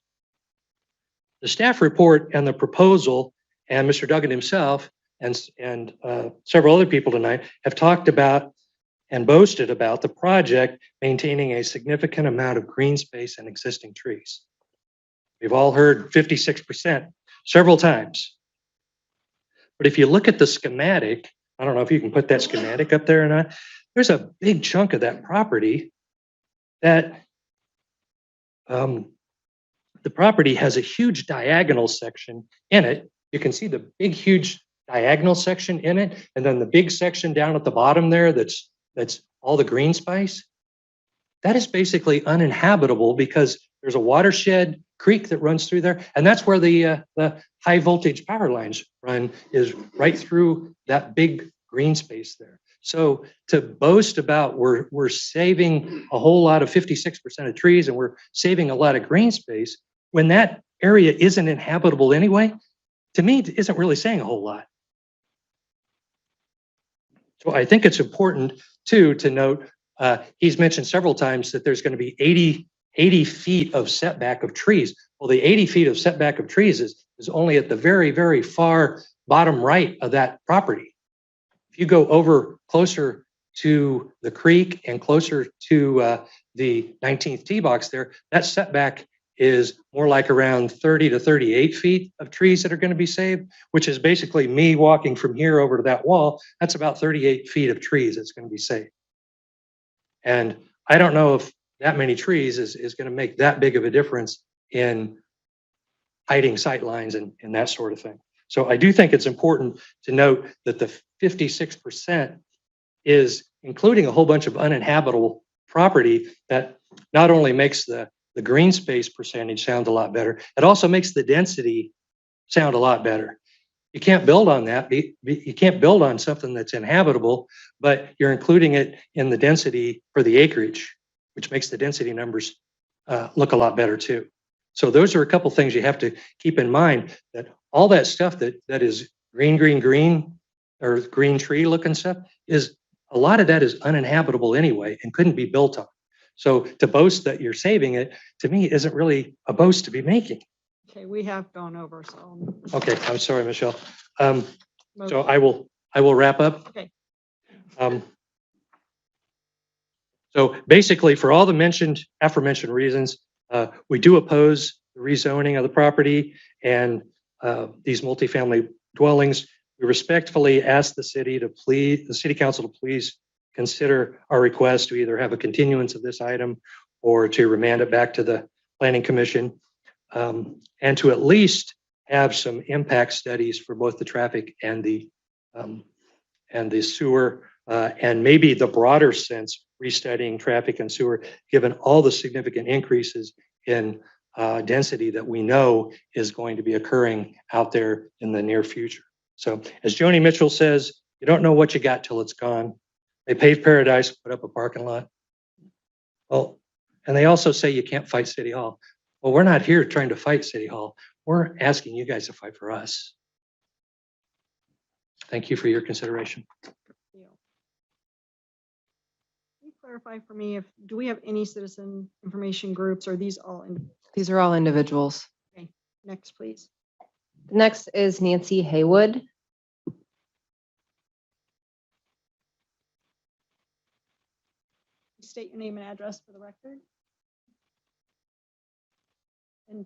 The staff report and the proposal, and Mr. Duggan himself and several other people tonight have talked about and boasted about the project maintaining a significant amount of green space and existing trees. We've all heard 56% several times. But if you look at the schematic, I don't know if you can put that schematic up there or not, there's a big chunk of that property that the property has a huge diagonal section in it. You can see the big, huge diagonal section in it, and then the big section down at the bottom there that's all the green space. That is basically uninhabitable because there's a watershed creek that runs through there, and that's where the high voltage power lines run, is right through that big green space there. So to boast about we're saving a whole lot of 56% of trees and we're saving a lot of green space when that area isn't inhabitable anyway, to me, it isn't really saying a whole lot. So I think it's important too to note, he's mentioned several times that there's going to be 80 feet of setback of trees. Well, the 80 feet of setback of trees is only at the very, very far bottom right of that property. If you go over closer to the creek and closer to the 19th tee box there, that setback is more like around 30 to 38 feet of trees that are going to be saved, which is basically me walking from here over to that wall. That's about 38 feet of trees that's going to be saved. And I don't know if that many trees is going to make that big of a difference in hiding sight lines and that sort of thing. So I do think it's important to note that the 56% is including a whole bunch of uninhabitable property that not only makes the green space percentage sound a lot better, it also makes the density sound a lot better. You can't build on that. You can't build on something that's inhabitable, but you're including it in the density for the acreage, which makes the density numbers look a lot better too. So those are a couple things you have to keep in mind, that all that stuff that is green, or green tree looking stuff, is a lot of that is uninhabitable anyway and couldn't be built on. So to boast that you're saving it, to me, isn't really a boast to be making. Okay, we have gone over, so. Okay, I'm sorry, Michelle. So I will wrap up. Okay. So basically, for all the aforementioned reasons, we do oppose the rezoning of the property and these multifamily dwellings. We respectfully ask the city council to please consider our request to either have a continuance of this item or to remand it back to the Planning Commission, and to at least have some impact studies for both the traffic and the sewer, and maybe the broader sense, restudying traffic and sewer, given all the significant increases in density that we know is going to be occurring out there in the near future. So as Joni Mitchell says, you don't know what you got till it's gone. They paved paradise, put up a parking lot. Well, and they also say you can't fight City Hall. Well, we're not here trying to fight City Hall. We're asking you guys to fight for us. Thank you for your consideration. Can you clarify for me, do we have any citizen information groups, or are these all in? These are all individuals. Okay, next, please. Next is Nancy Haywood. State your name and address for the record. And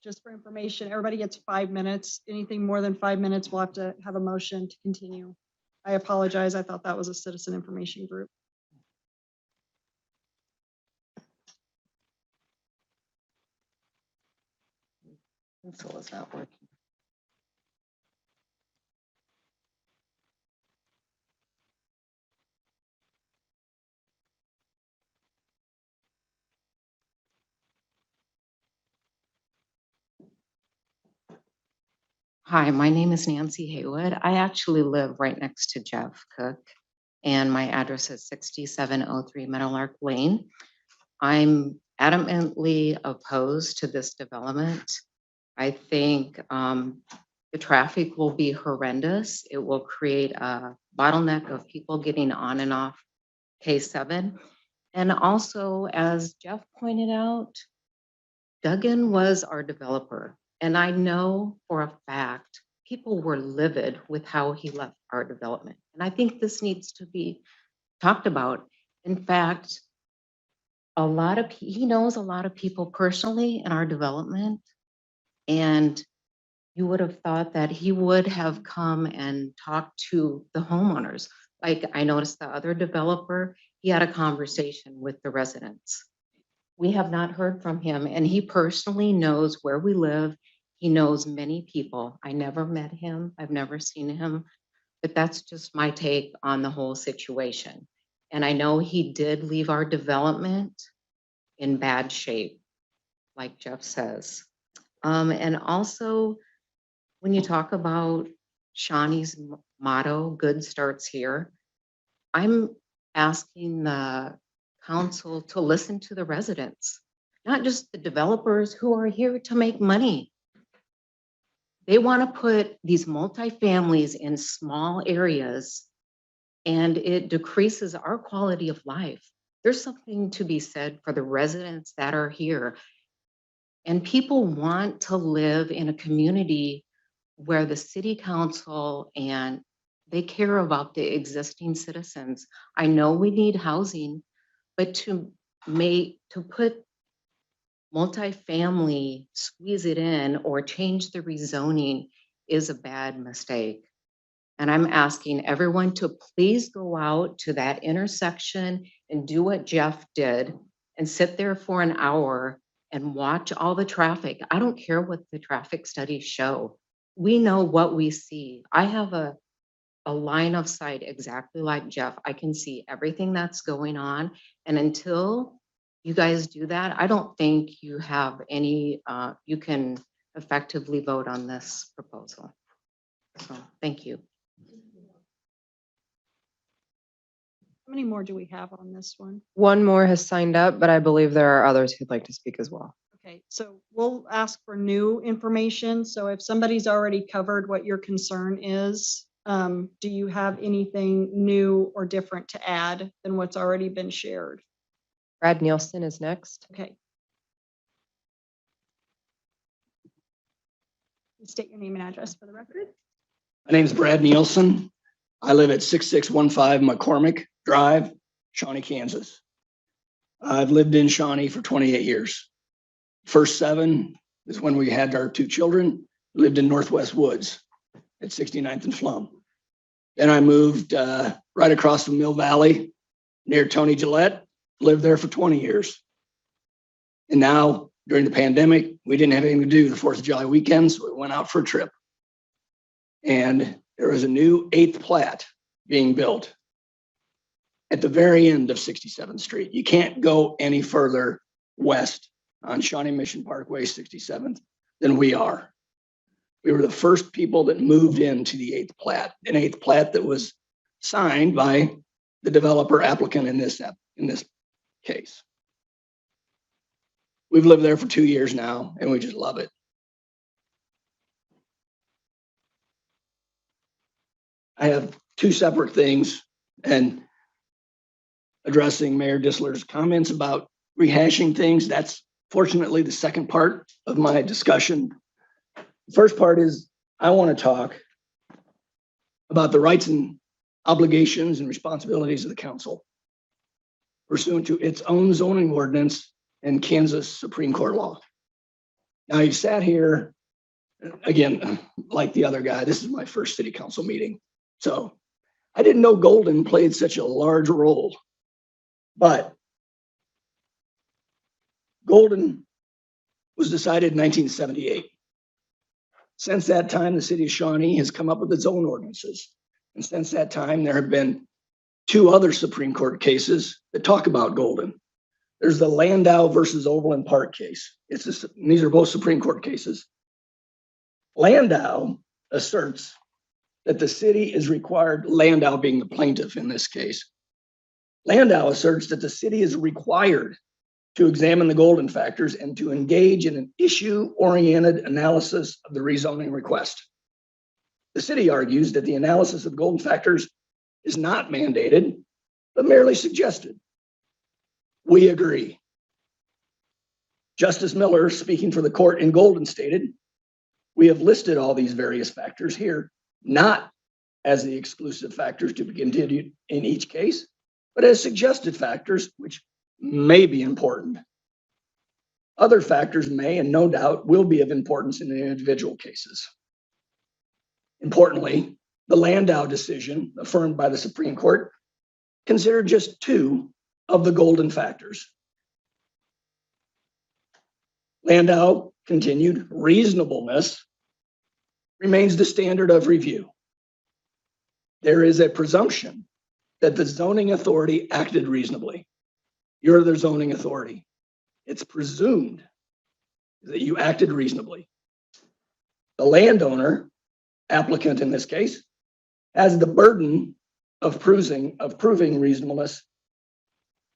just for information, everybody gets 5 minutes. Anything more than 5 minutes, we'll have to have a motion to continue. I apologize. I thought that was a citizen information group. Pencil is not working. Hi, my name is Nancy Haywood. I actually live right next to Jeff Cook, and my address is 6703 Meadowlark Lane. I'm adamantly opposed to this development. I think the traffic will be horrendous. It will create a bottleneck of people getting on and off K7. And also, as Jeff pointed out, Duggan was our developer. And I know for a fact, people were livid with how he left our development. And I think this needs to be talked about. In fact, he knows a lot of people personally in our development. And you would have thought that he would have come and talked to the homeowners. Like I noticed the other developer, he had a conversation with the residents. We have not heard from him, and he personally knows where we live. He knows many people. I never met him. I've never seen him, but that's just my take on the whole situation. And I know he did leave our development in bad shape, like Jeff says. And also, when you talk about Shawnee's motto, good starts here, I'm asking the council to listen to the residents, not just the developers who are here to make money. They want to put these multifamilies in small areas, and it decreases our quality of life. There's something to be said for the residents that are here. And people want to live in a community where the city council and they care about the existing citizens. I know we need housing, but to put multifamily, squeeze it in or change the rezoning is a bad mistake. And I'm asking everyone to please go out to that intersection and do what Jeff did and sit there for an hour and watch all the traffic. I don't care what the traffic studies show. We know what we see. I have a line of sight exactly like Jeff. I can see everything that's going on. And until you guys do that, I don't think you have any, you can effectively vote on this proposal. So thank you. How many more do we have on this one? One more has signed up, but I believe there are others who'd like to speak as well. Okay, so we'll ask for new information. So if somebody's already covered what your concern is, do you have anything new or different to add than what's already been shared? Brad Nielsen is next. Okay. State your name and address for the record. My name's Brad Nielsen. I live at 6615 McCormick Drive, Shawnee, Kansas. I've lived in Shawnee for 28 years. First 7 is when we had our 2 children, lived in Northwest Woods at 69th and Flum. Then I moved right across the Mill Valley near Tony Gillette, lived there for 20 years. And now during the pandemic, we didn't have anything to do the 4th of July weekend, so we went out for a trip. And there was a new 8th plat being built at the very end of 67th Street. You can't go any further west on Shawnee Mission Parkway, 67th, than we are. We were the first people that moved into the 8th plat, an 8th plat that was signed by the developer applicant in this case. We've lived there for 2 years now, and we just love it. I have 2 separate things, and addressing Mayor Dissler's comments about rehashing things. That's fortunately the second part of my discussion. The first part is I want to talk about the rights and obligations and responsibilities of the council pursuant to its own zoning ordinance and Kansas Supreme Court law. Now, you sat here, again, like the other guy, this is my first city council meeting. So I didn't know Golden played such a large role, but Golden was decided in 1978. Since that time, the city of Shawnee has come up with its own ordinances. And since that time, there have been 2 other Supreme Court cases that talk about Golden. There's the Landau versus Overland Park case. These are both Supreme Court cases. Landau asserts that the city is required, Landau being the plaintiff in this case, Landau asserts that the city is required to examine the Golden factors and to engage in an issue-oriented analysis of the rezoning request. The city argues that the analysis of Golden factors is not mandated, but merely suggested. We agree. Justice Miller, speaking for the court in Golden, stated, "We have listed all these various factors here, not as the exclusive factors to be continued in each case, but as suggested factors which may be important. Other factors may and no doubt will be of importance in the individual cases." Importantly, the Landau decision affirmed by the Supreme Court considered just 2 of the Golden factors. Landau continued, reasonableness remains the standard of review. There is a presumption that the zoning authority acted reasonably. You're the zoning authority. It's presumed that you acted reasonably. The landowner, applicant in this case, has the burden of proving reasonableness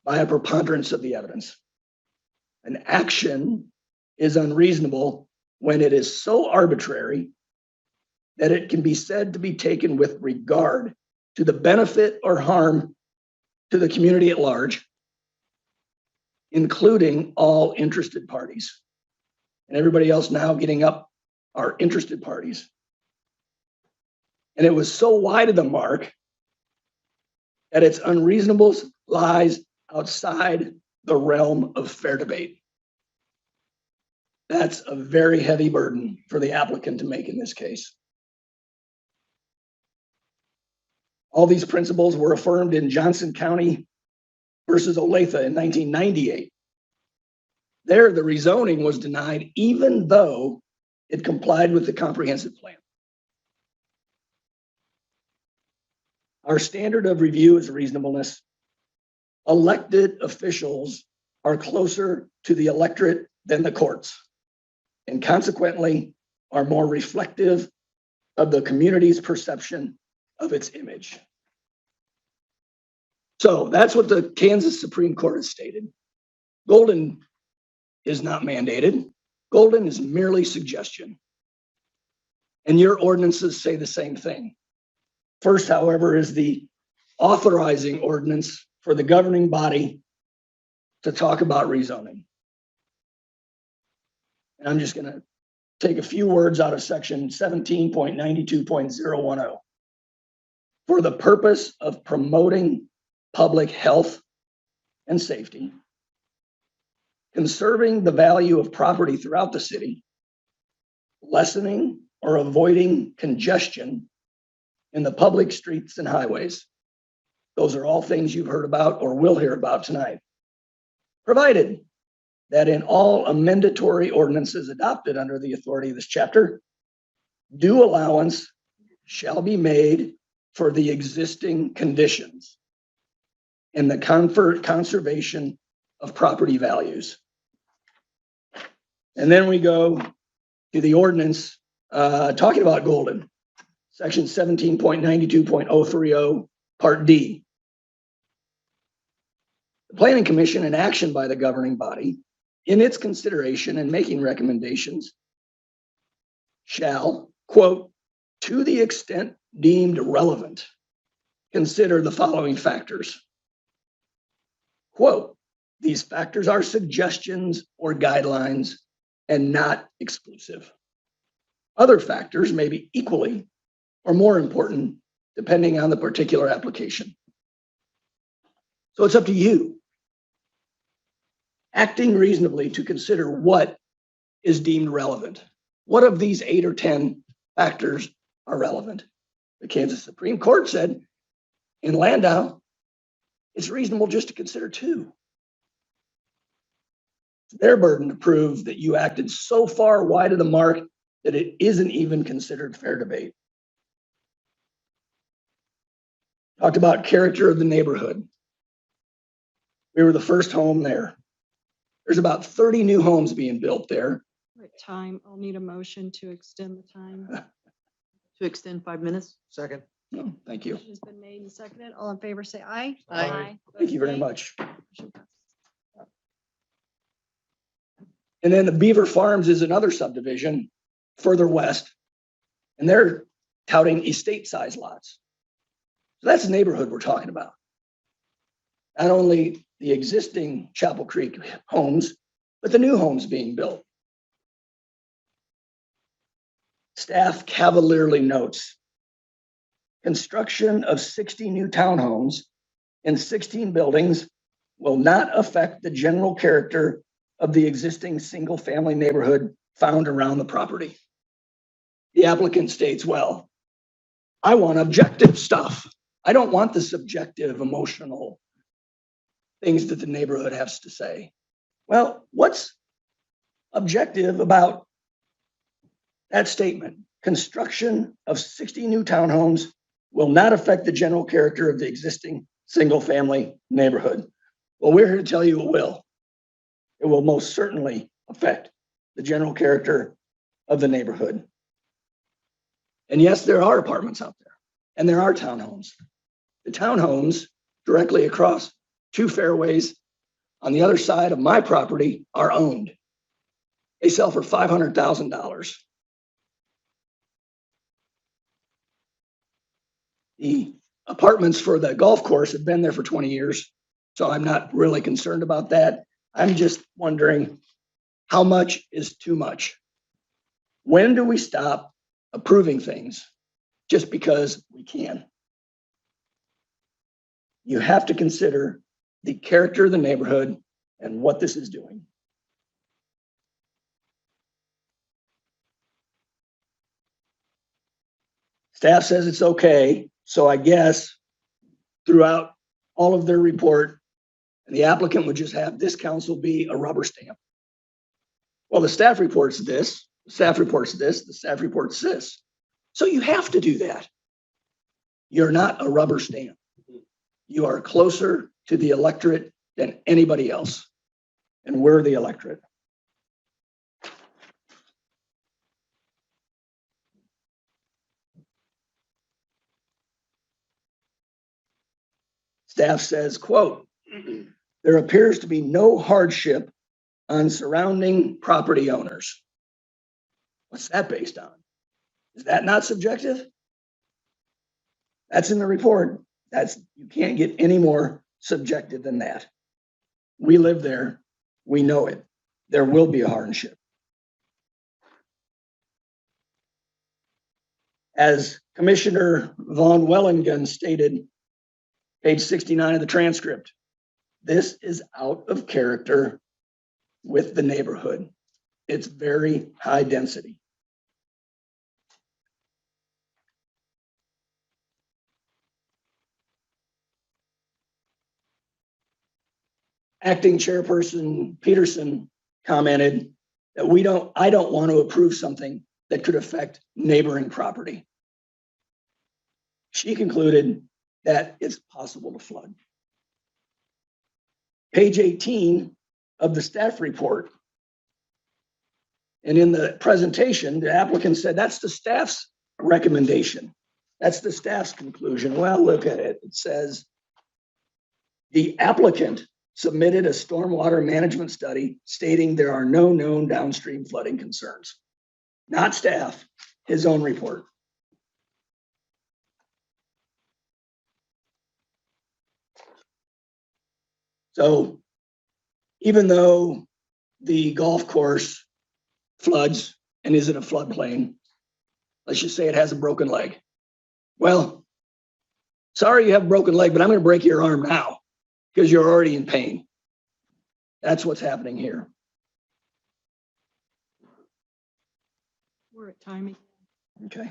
by a preponderance of the evidence. An action is unreasonable when it is so arbitrary that it can be said to be taken with regard to the benefit or harm to the community at large, including all interested parties. And everybody else now getting up are interested parties. And it was so wide of the mark that its unreasonableness lies outside the realm of fair debate. That's a very heavy burden for the applicant to make in this case. All these principles were affirmed in Johnson County versus Olathe in 1998. There, the rezoning was denied even though it complied with the comprehensive plan. Our standard of review is reasonableness. Elected officials are closer to the electorate than the courts, and consequently are more reflective of the community's perception of its image. So that's what the Kansas Supreme Court has stated. Golden is not mandated. Golden is merely suggestion. And your ordinances say the same thing. First, however, is the authorizing ordinance for the governing body to talk about rezoning. And I'm just going to take a few words out of section 17.92.010. For the purpose of promoting public health and safety, conserving the value of property throughout the city, lessening or avoiding congestion in the public streets and highways. Those are all things you've heard about or will hear about tonight. Provided that in all amendatory ordinances adopted under the authority of this chapter, due allowance shall be made for the existing conditions and the conservation of property values. And then we go to the ordinance talking about Golden, section 17.92.030, part D. The Planning Commission, in action by the governing body, in its consideration and making recommendations, shall, quote, to the extent deemed relevant, consider the following factors. Quote, these factors are suggestions or guidelines and not exclusive. Other factors may be equally or more important depending on the particular application. So it's up to you, acting reasonably, to consider what is deemed relevant. What of these 8 or 10 factors are relevant? The Kansas Supreme Court said in Landau, it's reasonable just to consider 2. It's their burden to prove that you acted so far wide of the mark that it isn't even considered fair debate. Talked about character of the neighborhood. We were the first home there. There's about 30 new homes being built there. Right time, I'll need a motion to extend the time. To extend 5 minutes. Second. No, thank you. Motion has been made and seconded. All in favor, say aye. Aye. Thank you very Nay. much. Motion passes. And then the Beaver Farms is another subdivision further west, and they're touting estate size lots. So that's the neighborhood we're talking about. Not only the existing Chapel Creek homes, but the new homes being built. Staff cavalierly notes construction of 60 new townhomes in 16 buildings will not affect the general character of the existing single-family neighborhood found around the property. The applicant states, well, I want objective stuff. I don't want the subjective, emotional things that the neighborhood has to say. Well, what's objective about that statement? Construction of 60 new townhomes will not affect the general character of the existing single-family neighborhood. Well, we're here to tell you it will. It will most certainly affect the general character of the neighborhood. And yes, there are apartments out there, and there are townhomes. The townhomes directly across 2 fairways on the other side of my property are owned. They sell for $500,000. The apartments for the golf course have been there for 20 years, so I'm not really concerned about that. I'm just wondering, how much is too much? When do we stop approving things just because we can? You have to consider the character of the neighborhood and what this is doing. Staff says it's okay, so I guess throughout all of their report, the applicant would just have this council be a rubber stamp. Well, the staff reports this, the staff reports this, the staff reports this. So you have to do that. You're not a rubber stamp. You are closer to the electorate than anybody else. And we're the electorate. Staff says, quote, there appears to be no hardship on surrounding property owners. What's that based on? Is that not subjective? That's in the report. You can't get any more subjective than that. We live there. We know it. There will be a hardship. As Commissioner Von Wellingen stated, page 69 of the transcript, this is out of character with the neighborhood. It's very high density. Acting Chairperson Peterson commented that I don't want to approve something that could affect neighboring property. She concluded that it's possible to flood. Page 18 of the staff report. And in the presentation, the applicant said that's the staff's recommendation. That's the staff's conclusion. Well, look at it. It says the applicant submitted a stormwater management study stating there are no known downstream flooding concerns. Not staff, his own report. So even though the golf course floods and is in a floodplain, let's just say it has a broken leg. Well, sorry you have a broken leg, but I'm going to break your arm now because you're already in pain. That's what's happening here. We're at timing. Okay.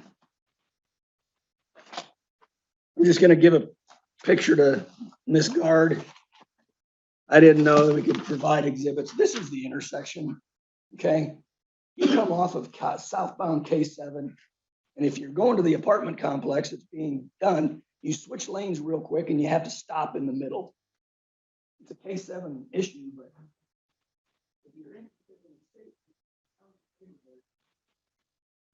I'm just going to give a picture to Ms. Guard. I didn't know that we could provide exhibits. This is the intersection. Okay. You come off of southbound K7, and if you're going to the apartment complex that's being done, you switch lanes real quick and you have to stop in the middle. It's a K7 issue, but if you're interested in safety,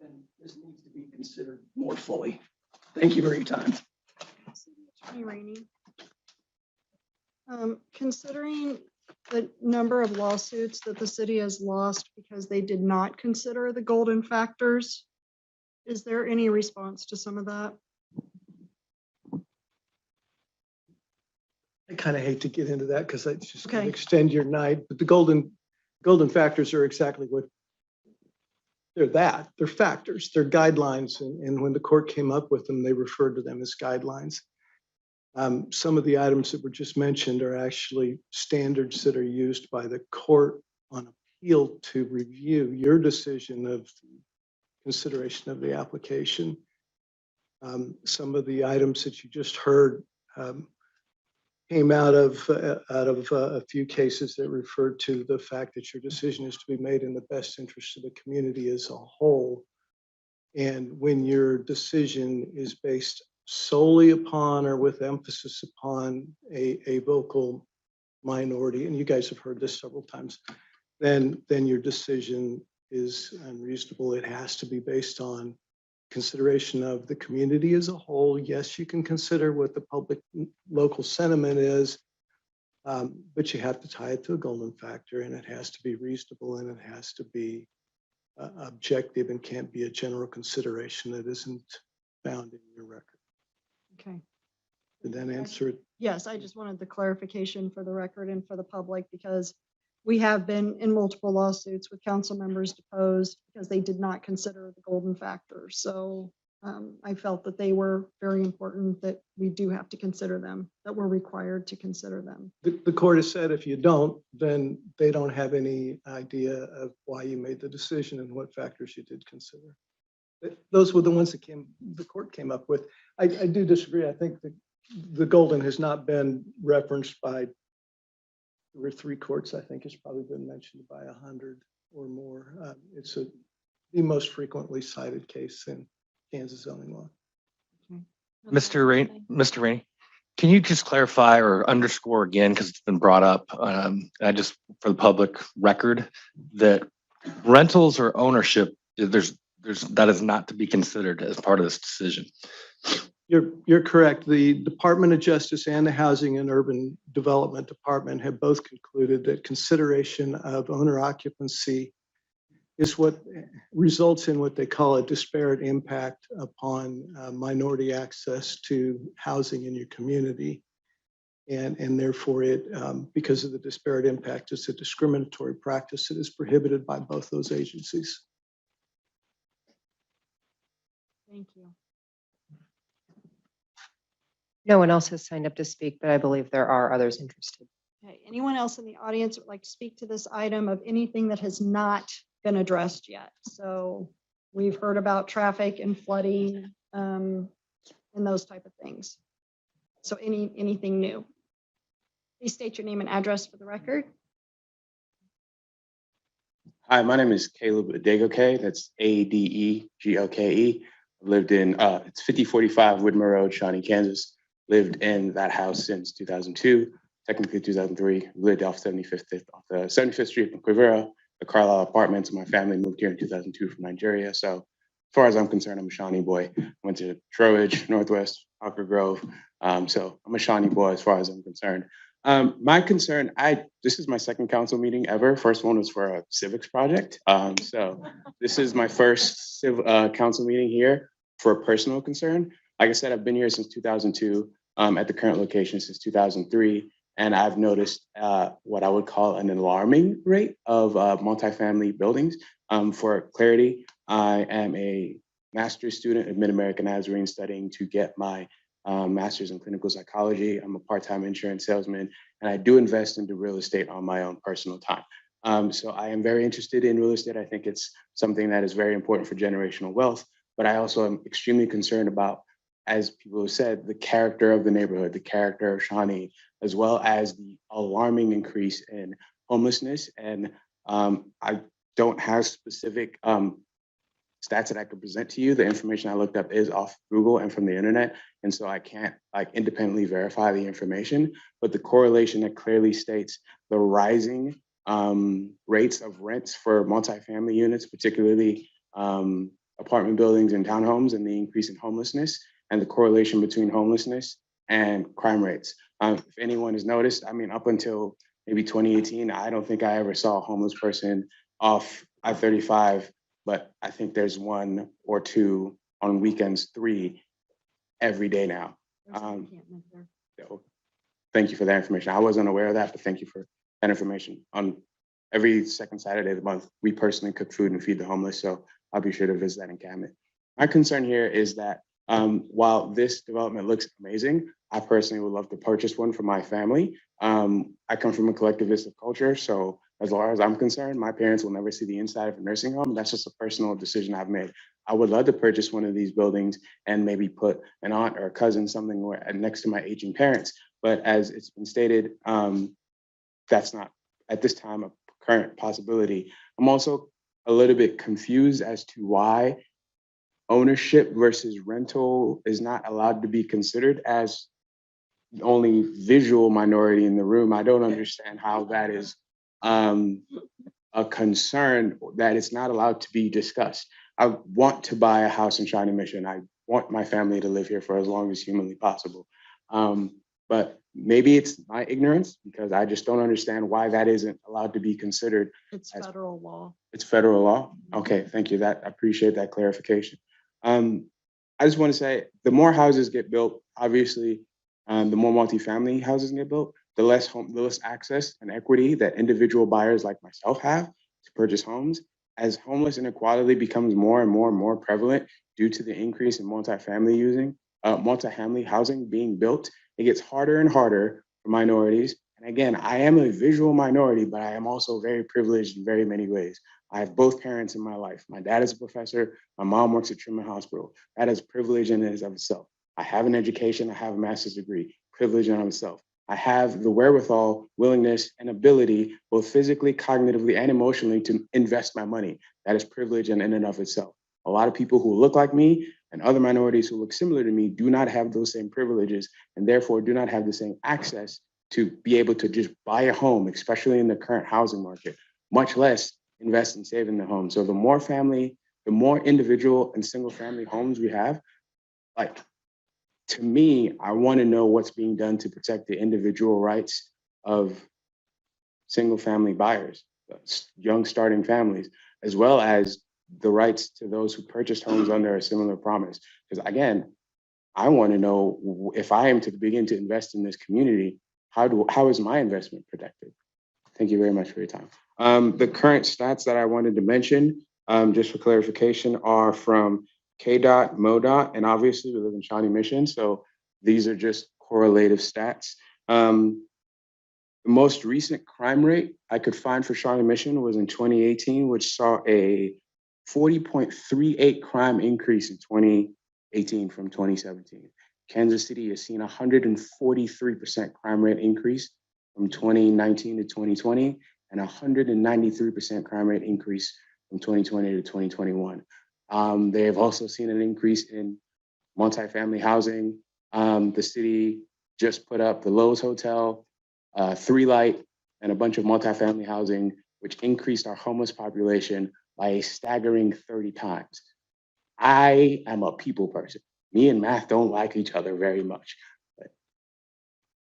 then this needs to be considered more fully. Thank you for your time. Attorney Rainey. Considering the number of lawsuits that the city has lost because they did not consider the golden factors, is there any response to some of that? I kind of hate to get into that because it's just going Okay. to extend your night, but the golden factors are exactly what they're factors, they're guidelines. And when the court came up with them, they referred to them as guidelines. Some of the items that were just mentioned are actually standards that are used by the court on appeal to review your decision of consideration of the application. Some of the items that you just heard came out of a few cases that referred to the fact that your decision is to be made in the best interest of the community as a whole. And when your decision is based solely upon or with emphasis upon a vocal minority, and you guys have heard this several times, then your decision is unreasonable. It has to be based on consideration of the community as a whole. Yes, you can consider what the public local sentiment is, but you have to tie it to a golden factor, and it has to be reasonable, and it has to be objective, and can't be a general consideration that isn't found in your record. Okay. Did that answer it? Yes, I just wanted the clarification for the record and for the public because we have been in multiple lawsuits with council members deposed because they did not consider the golden factors. So I felt that they were very important, that we do have to consider them, that we're required to consider them. The court has said if you don't, then they don't have any idea of why you made the decision and what factors you did consider. Those were the ones that the court came up with. I do disagree. I think the Golden has not been referenced by 2 or 3 courts. I think it's probably been mentioned by 100 or more. It's the most frequently cited case in Kansas zoning law. Mr. Rainey, can you just clarify or underscore again, because it's been brought up, I just, for the public record, that rentals or ownership, that is not to be considered as part of this decision. You're correct. The Department of Justice and the Housing and Urban Development Department have both concluded that consideration of owner occupancy is what results in what they call a disparate impact upon minority access to housing in your community. And therefore because of the disparate impact, it's a discriminatory practice that is prohibited by both those agencies. Thank you. No one else has signed up to speak, but I believe there are others interested. Okay, anyone else in the audience that would like to speak to this item of anything that has not been addressed yet? So we've heard about traffic and flooding and those type of things. So anything new? Please state your name and address for the record. Hi, my name is Caleb Adegoke. That's Adegoke. Lived in, it's 5045 Whitmer Road, Shawnee, Kansas. Lived in that house since 2002, technically 2003. Lived off 75th Street in Quivira, the Carlisle Apartments. My family moved here in 2002 from Nigeria. So as far as I'm concerned, I'm a Shawnee boy. Went to Trowbridge, Northwest, Hawker Grove. So I'm a Shawnee boy as far as I'm concerned. My concern, this is my second council meeting ever. First one was for a civics project. So this is my first council meeting here for a personal concern. Like I said, I've been here since 2002, at the current location since 2003. And I've noticed what I would call an alarming rate of multifamily buildings. For clarity, I am a master's student at Mid-American Nazarene studying to get my master's in clinical psychology. I'm a part-time insurance salesman, and I do invest into real estate on my own personal time. So I am very interested in real estate. I think it's something that is very important for generational wealth, but I also am extremely concerned about, as people have said, the character of the neighborhood, the character of Shawnee, as well as the alarming increase in homelessness. And I don't have specific stats that I could present to you. The information I looked up is off Google and from the internet. And so I can't independently verify the information, but the correlation that clearly states the rising rates of rents for multifamily units, particularly apartment buildings and townhomes, and the increase in homelessness, and the correlation between homelessness and crime rates. If anyone has noticed, I mean, up until maybe 2018, I don't think I ever saw a homeless person off I-35, but I think there's 1 or 2 on weekends, 3 every day now. So thank you for that information. I wasn't aware of that, but thank you for that information. On every second Saturday of the month, we personally cook food and feed the homeless, so I'll be sure to visit that encampment. My concern here is that while this development looks amazing, I personally would love to purchase one for my family. I come from a collectivistic culture, so as far as I'm concerned, my parents will never see the inside of a nursing home. That's just a personal decision I've made. I would love to purchase one of these buildings and maybe put an aunt or a cousin something next to my aging parents. But as it's been stated, that's not at this time a current possibility. I'm also a little bit confused as to why ownership versus rental is not allowed to be considered as the only visual minority in the room. I don't understand how that is a concern that it's not allowed to be discussed. I want to buy a house in Shawnee Mission. I want my family to live here for as long as humanly possible. But maybe it's my ignorance, because I just don't understand why that isn't allowed to be considered. It's federal law. It's federal law? Okay, thank you. I appreciate that clarification. I just want to say, the more houses get built, obviously, the more multifamily houses get built, the less access and equity that individual buyers like myself have to purchase homes. As homeless inequality becomes more and more prevalent due to the increase in multifamily housing being built, it gets harder and harder for minorities And again, I am a visual minority, but I am also very privileged in very many ways. I have both parents in my life. My dad is a professor. My mom works at Truman Hospital. That is privilege in and of itself. I have an education. I have a master's degree. Privilege in and of itself. I have the wherewithal, willingness, and ability, both physically, cognitively, and emotionally, to invest my money. That is privilege in and of itself. A lot of people who look like me and other minorities who look similar to me do not have those same privileges and therefore do not have the same access to be able to just buy a home, especially in the current housing market, much less invest and save in the home. So the more individual and single family homes we have, like, to me, I want to know what's being done to protect the individual rights of single family buyers, young starting families, as well as the rights to those who purchased homes under a similar promise. Because again, I want to know, if I am to begin to invest in this community, how is my investment protected? Thank you very much for your time. The current stats that I wanted to mention, just for clarification, are from KDOT, MoDOT, and obviously we live in Shawnee Mission, so these are just correlative stats. The most recent crime rate I could find for Shawnee Mission was in 2018, which saw a 40.38 crime increase in 2018 from 2017. Kansas City has seen a 143% crime rate increase from 2019 to 2020, and 193% crime rate increase from 2020 to 2021. They have also seen an increase in multifamily housing. The city just put up the Lowe's Hotel, 3 Light, and a bunch of multifamily housing, which increased our homeless population by a staggering 30 times. I am a people person. Me and math don't like each other very much, but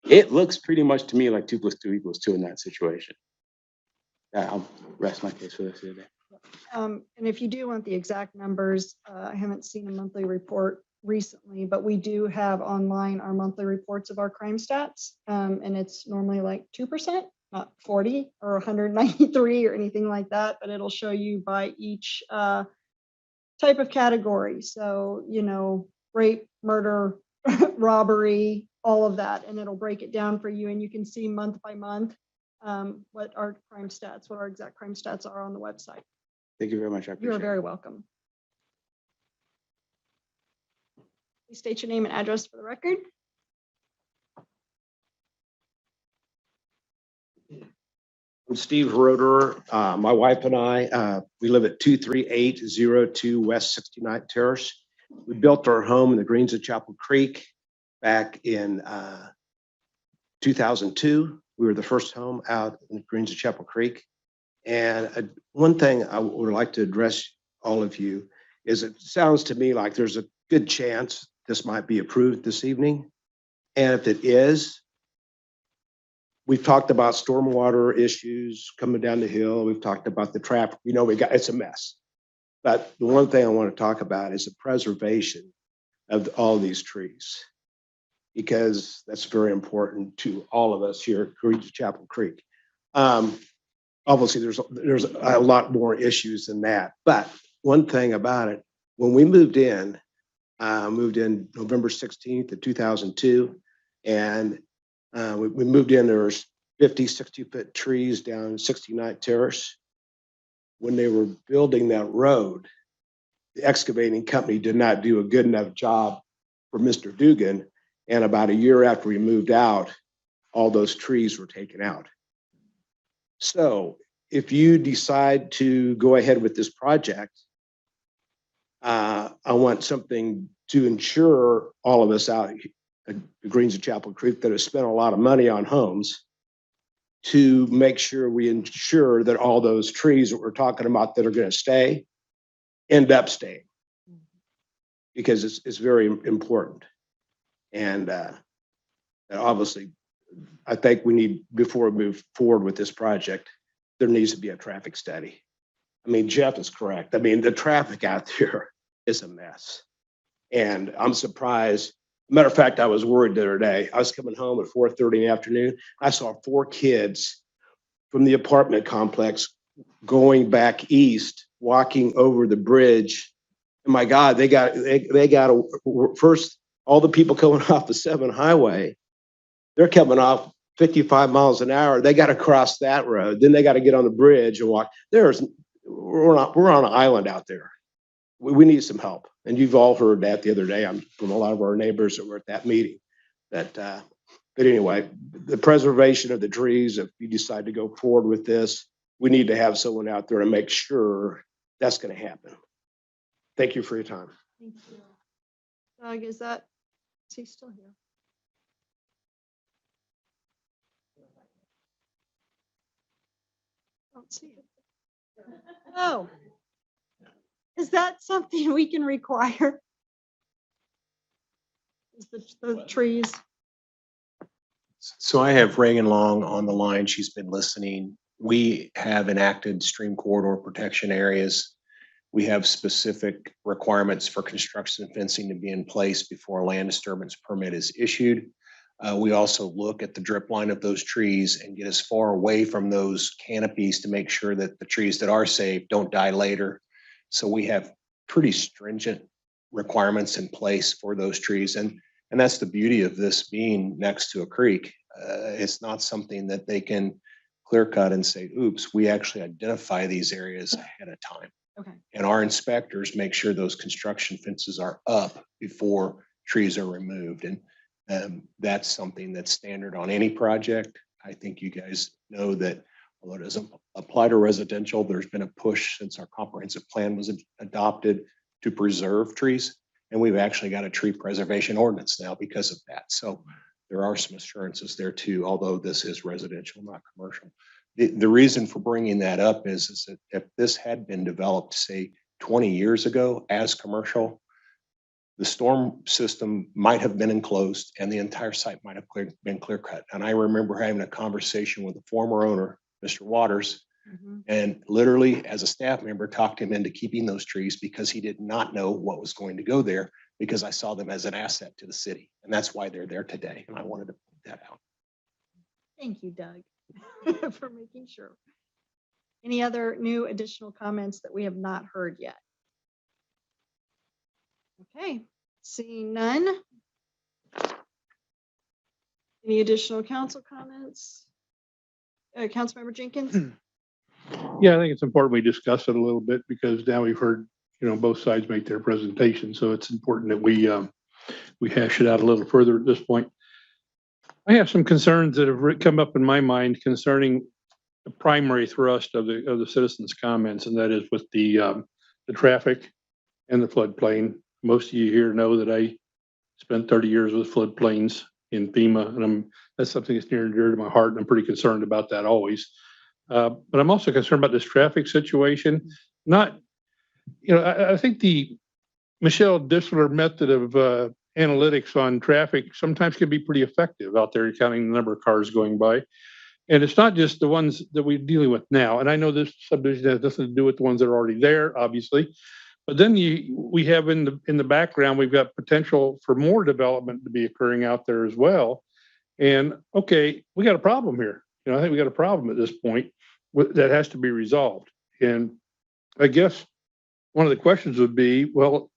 it looks pretty much to me like 2 + 2 = 2 in that situation. I'll rest my case for this today. And if you do want the exact numbers, I haven't seen a monthly report recently, but we do have online our monthly reports of our crime stats. And it's normally like 2%, not 40 or 193 or anything like that, but it'll show you by each type of category. So, rape, murder, robbery, all of that, and it'll break it down for you, and you can see month by month what our exact crime stats are on the website. Thank you very much. I appreciate You're very welcome. Please state your name and address for the record. I'm Steve Roeder. My wife and I, we live at 23802 West 69th Terrace. We built our home in the Greens of Chapel Creek back in 2002. We were the first home out in the Greens of Chapel Creek. And one thing I would like to address all of you is, it sounds to me like there's a good chance this might be approved this evening. And if it is, we've talked about stormwater issues coming down the hill. We've talked about the traffic. It's a mess. But the one thing I want to talk about is the preservation of all these trees, because that's very important to all of us here at Greens of Chapel Creek. Obviously, there's a lot more issues than that. But one thing about it, when we moved in November 16th of 2002, and we moved in, there was 50, 60-foot trees down 69th Terrace. When they were building that road, the excavating company did not do a good enough job for Mr. Dugan. And about a year after we moved out, all those trees were taken out. So if you decide to go ahead with this project, I want something to ensure all of us out at the Greens of Chapel Creek that have spent a lot of money on homes, to make sure we ensure that all those trees that we're talking about that are going to stay end up staying, because it's very important. And obviously, I think we need, before we move forward with this project, there needs to be a traffic study. I mean, Jeff is correct. I mean, the traffic out there is a mess. And I'm surprised. Matter of fact, I was worried the other day. I was coming home at 4:30 in the afternoon. I saw 4 kids from the apartment complex going back east, walking over the bridge. And my God, they got first, all the people coming off the 7 highway, they're coming off 55 miles an hour, they got to cross that road. Then they got to get on the bridge and walk. We're on an island out there. We need some help. And you've all heard that the other day. I'm from a lot of our neighbors that were at that meeting. But anyway, the preservation of the trees, if you decide to go forward with this, we need to have someone out there to make sure that's going to happen. Thank you for your time. Thank you. Doug, is he still here? Don't see it. Oh. Is that something we can require? Is the trees? So I have Reagan Long on the line. She's been listening. We have enacted stream corridor protection areas. We have specific requirements for construction and fencing to be in place before a land disturbance permit is issued. We also look at the drip line of those trees and get as far away from those canopies to make sure that the trees that are safe don't die later. So we have pretty stringent requirements in place for those trees. And that's the beauty of this being next to a creek. It's not something that they can clear cut and say, oops, we actually identify these areas ahead of time. Okay. And our inspectors make sure those construction fences are up before trees are removed. And that's something that's standard on any project. I think you guys know that although it doesn't apply to residential, there's been a push since our comprehensive plan was adopted to preserve trees. And we've actually got a tree preservation ordinance now because of that. So there are some assurances there too, although this is residential, not commercial. The reason for bringing that up is that if this had been developed, say 20 years ago as commercial, the storm system might have been enclosed and the entire site might have been clear cut. And I remember having a conversation with the former owner, Mr. Waters, and literally as a staff member talked him into keeping those trees because he did not know what was going to go there, because I saw them as an asset to the city. And that's why they're there today. And I wanted to point that out. Thank you, Doug, for making sure. Any other new additional comments that we have not heard yet? Okay, seeing none. Any additional council comments? Councilmember Jenkins? Yeah, I think it's important we discuss it a little bit because now we've heard, both sides make their presentation. So it's important that we hash it out a little further at this point. I have some concerns that have come up in my mind concerning the primary thrust of the citizens' comments, and that is with the traffic and the floodplain. Most of you here know that I spent 30 years with floodplains in FEMA, and that's something that's near and dear to my heart, and I'm pretty concerned about that always. But I'm also concerned about this traffic situation. I think the Michelle Dissler method of analytics on traffic sometimes can be pretty effective out there, counting the number of cars going by. And it's not just the ones that we're dealing with now. And I know this subdivision has nothing to do with the ones that are already there, obviously. But then we have in the background, we've got potential for more development to be occurring out there as well. And okay, we got a problem here. I think we got a problem at this point that has to be resolved. And I guess one of the questions would be, well,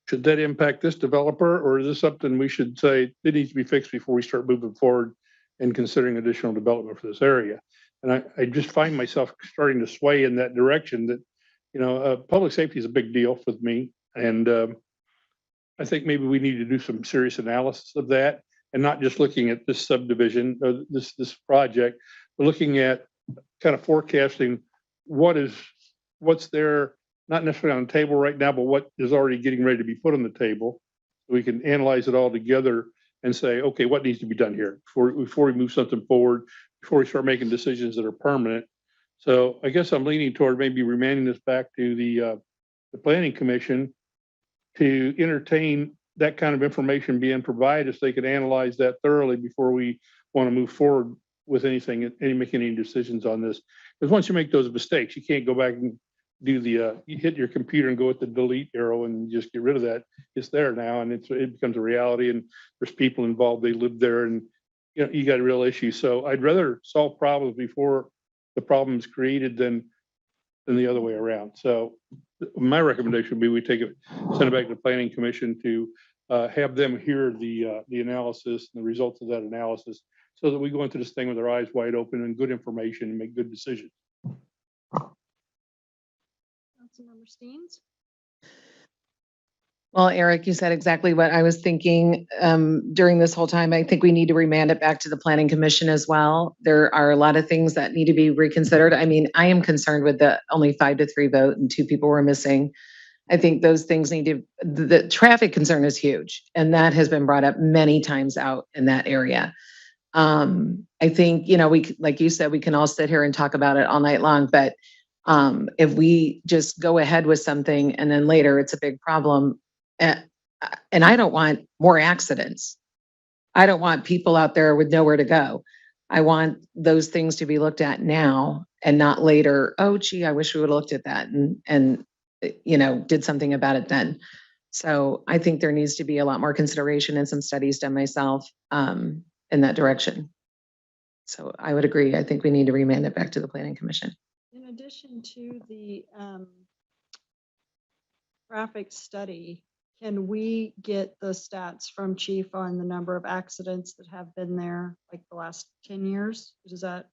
should that impact this developer, or is this something we should say it needs to be fixed before we start moving forward and considering additional development for this area? And I just find myself starting to sway in that direction that, public safety is a big deal for me. And I think maybe we need to do some serious analysis of that and not just looking at this subdivision, or this project, but looking at kind of forecasting what's there, not necessarily on the table right now, but what is already getting ready to be put on the table. So we can analyze it all together and say, okay, what needs to be done here before we move something forward, before we start making decisions that are permanent. So I guess I'm leaning toward maybe remanding this back to the Planning Commission to entertain that kind of information being provided so they could analyze that thoroughly before we want to move forward with anything, making any decisions on this. Because once you make those mistakes, you can't go back and do you hit your computer and go with the delete arrow and just get rid of that. It's there now, and it becomes a reality, and there's people involved, they live there, and you got a real issue. So I'd rather solve problems before the problem is created than the other way around. So my recommendation would be we send it back to the Planning Commission to have them hear the analysis and the results of that analysis, so that we go into this thing with our eyes wide open and good information and make good decisions. Councilmember Steens? Well, Eric, you said exactly what I was thinking during this whole time. I think we need to remand it back to the planning commission as well. There are a lot of things that need to be reconsidered. I mean, I am concerned with the only 5-3 vote and 2 people were missing. I think those things need to, the traffic concern is huge, and that has been brought up many times out in that area. I think, like you said, we can all sit here and talk about it all night long, but if we just go ahead with something and then later it's a big problem, and I don't want more accidents. I don't want people out there with nowhere to go. I want those things to be looked at now and not later. Oh, gee, I wish we would have looked at that and did something about it then. So I think there needs to be a lot more consideration and some studies done myself in that direction. So I would agree. I think we need to remand it back to the planning commission. In addition to the traffic study, can we get the stats from Chief on the number of accidents that have been there like the last 10 years? Is that,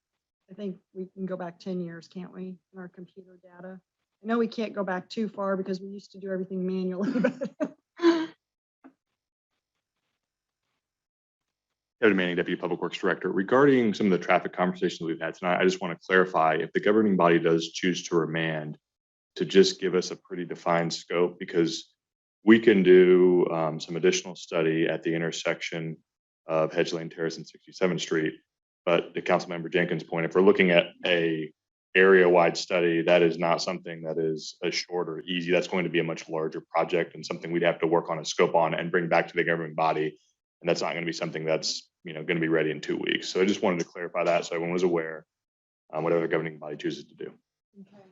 I think we can go back 10 years, can't we, in our computer data? I know we can't go back too far because we used to do everything manually. Kevin Manning, Deputy Public Works Director. Regarding some of the traffic conversations we've had tonight, I just want to clarify if the governing body does choose to remand, to just give us a pretty defined scope, because we can do some additional study at the intersection of Hedge Lane Terrace and 67th Street. But to Councilmember Jenkins' point, if we're looking at a area-wide study, that is not something that is a short or easy. That's going to be a much larger project and something we'd have to work on a scope on and bring back to the governing body. And that's not going to be something that's going to be ready in 2 weeks. So I just wanted to clarify that so everyone was aware whatever the governing body chooses to do. Okay.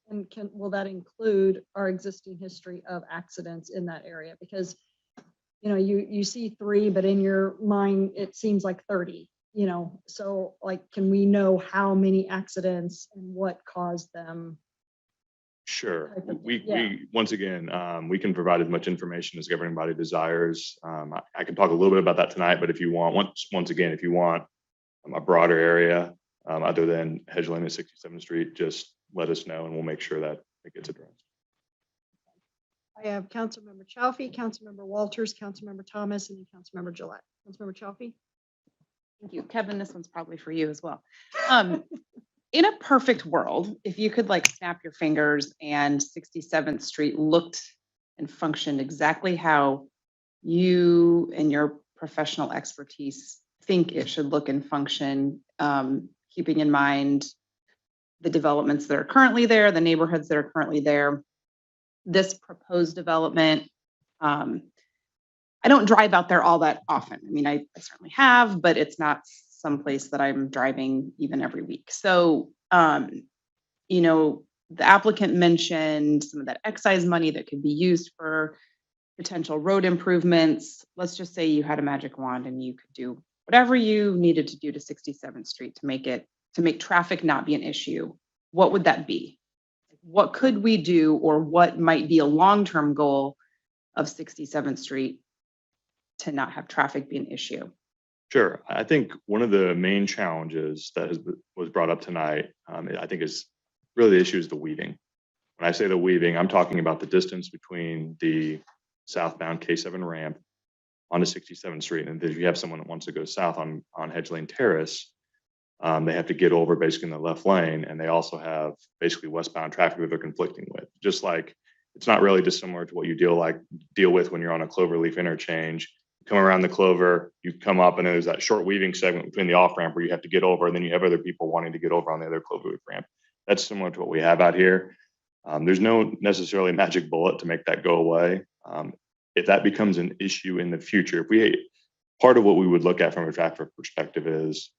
And will that include our existing history of accidents in that area? Because you see 3, but in your mind it seems like 30. So like, can we know how many accidents and what caused them? Sure. We once again, we can provide as much information as the governing body desires. I can talk a little bit about that tonight, but if you want, once again, if you want a broader area other than Hedge Lane and 67th Street, just let us know and we'll make sure that it gets addressed. I have Councilmember Chafee, Councilmember Walters, Councilmember Thomas, and Councilmember Gillette. Councilmember Chafee. Thank you. Kevin, this one's probably for you as well. In a perfect world, if you could snap your fingers and 67th Street looked and functioned exactly how you and your professional expertise think it should look and function, keeping in mind the developments that are currently there, the neighborhoods that are currently there, this proposed development, I don't drive out there all that often. I mean, I certainly have, but it's not someplace that I'm driving even every week. So, the applicant mentioned some of that excise money that could be used for potential road improvements. Let's just say you had a magic wand and you could do whatever you needed to do to 67th Street to make traffic not be an issue. What would that be? What could we do, or what might be a long-term goal of 67th Street to not have traffic be an issue? Sure. I think one of the main challenges that was brought up tonight, I think is really the issue is the weaving. When I say the weaving, I'm talking about the distance between the southbound K7 ramp onto 67th Street. And if you have someone that wants to go south on Hedge Lane Terrace, they have to get over basically in the left lane. And they also have basically westbound traffic that they're conflicting with. Just like, it's not really dissimilar to what you deal with when you're on a Cloverleaf interchange. Come around the Clover, you come up and there's that short weaving segment between the off ramp where you have to get over, and then you have other people wanting to get over on the other Cloverleaf ramp. That's similar to what we have out here. There's no necessarily magic bullet to make that go away. If that becomes an issue in the future, part of what we would look at from a traffic perspective is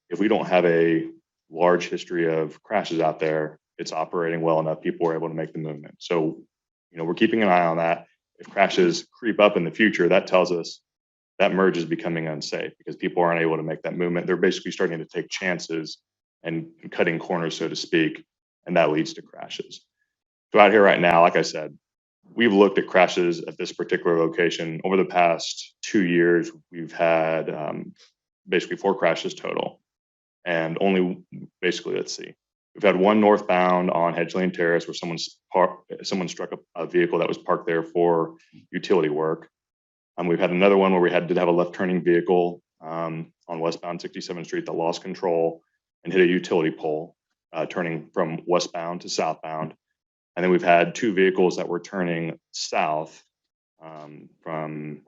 if we don't have a large history of crashes out there, it's operating well enough, people are able to make the movement. So, we're keeping an eye on that. If crashes creep up in the future, that tells us that merge is becoming unsafe because people aren't able to make that movement. They're basically starting to take chances and cutting corners, so to speak, and that leads to crashes. So out here right now, like I said, we've looked at crashes at this particular location. Over the past 2 years, we've had basically 4 crashes total. And only basically, let's see, we've had one northbound on Hedge Lane Terrace where someone struck a vehicle that was parked there for utility work. We've had another one where we did have a left turning vehicle on westbound 67th Street that lost control and hit a utility pole, turning from westbound to southbound. And then we've had 2 vehicles that were turning south from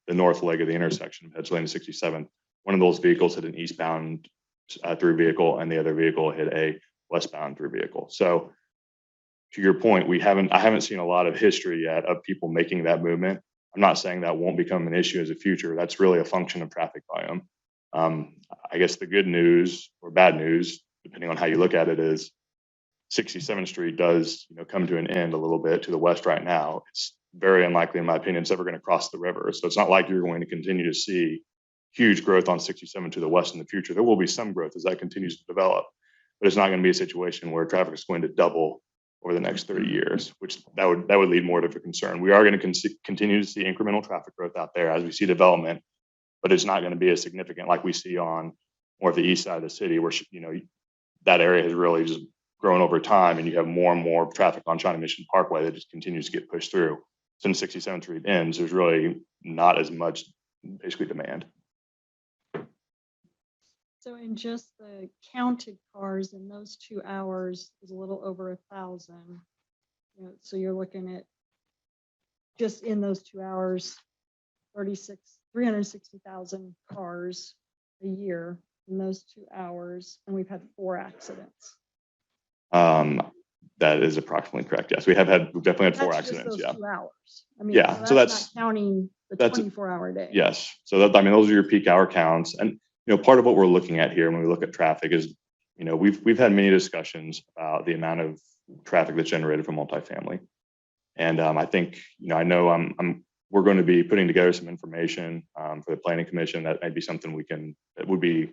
the north leg of the intersection of Hedge Lane and 67th. One of those vehicles hit an eastbound through vehicle, and the other vehicle hit a westbound through vehicle. So, to your point, I haven't seen a lot of history yet of people making that movement. I'm not saying that won't become an issue as a future. That's really a function of traffic volume. I guess the good news or bad news, depending on how you look at it, is 67th Street does come to an end a little bit to the west right now. It's very unlikely, in my opinion, it's ever going to cross the river. So it's not like you're going to continue to see huge growth on 67 to the west in the future. There will be some growth as that continues to develop, but it's not going to be a situation where traffic is going to double over the next 30 years, which that would lead more to a concern. We are going to continue to see incremental traffic growth out there as we see development, but it's not going to be as significant like we see on more of the east side of the city, where that area has really just grown over time, and you have more and more traffic on Shawnee Mission Parkway that just continues to get pushed through. Since 67th Street ends, there's really not as much basically demand. So in just the counted cars in those 2 hours is a little over 1,000. So you're looking at just in those 2 hours, 360,000 cars a year in those 2 hours, and we've had 4 accidents. That is approximately correct. Yes, we've definitely had 4 That's just accidents. those Yeah. 2 hours. I mean, Yeah, so that's not counting the that's 24-hour day. Yes. So those are your peak hour counts. And, part of what we're looking at here when we look at traffic is, we've had many discussions about the amount of traffic that's generated from multifamily. And I think, I know we're going to be putting together some information for the planning commission that might be something that would be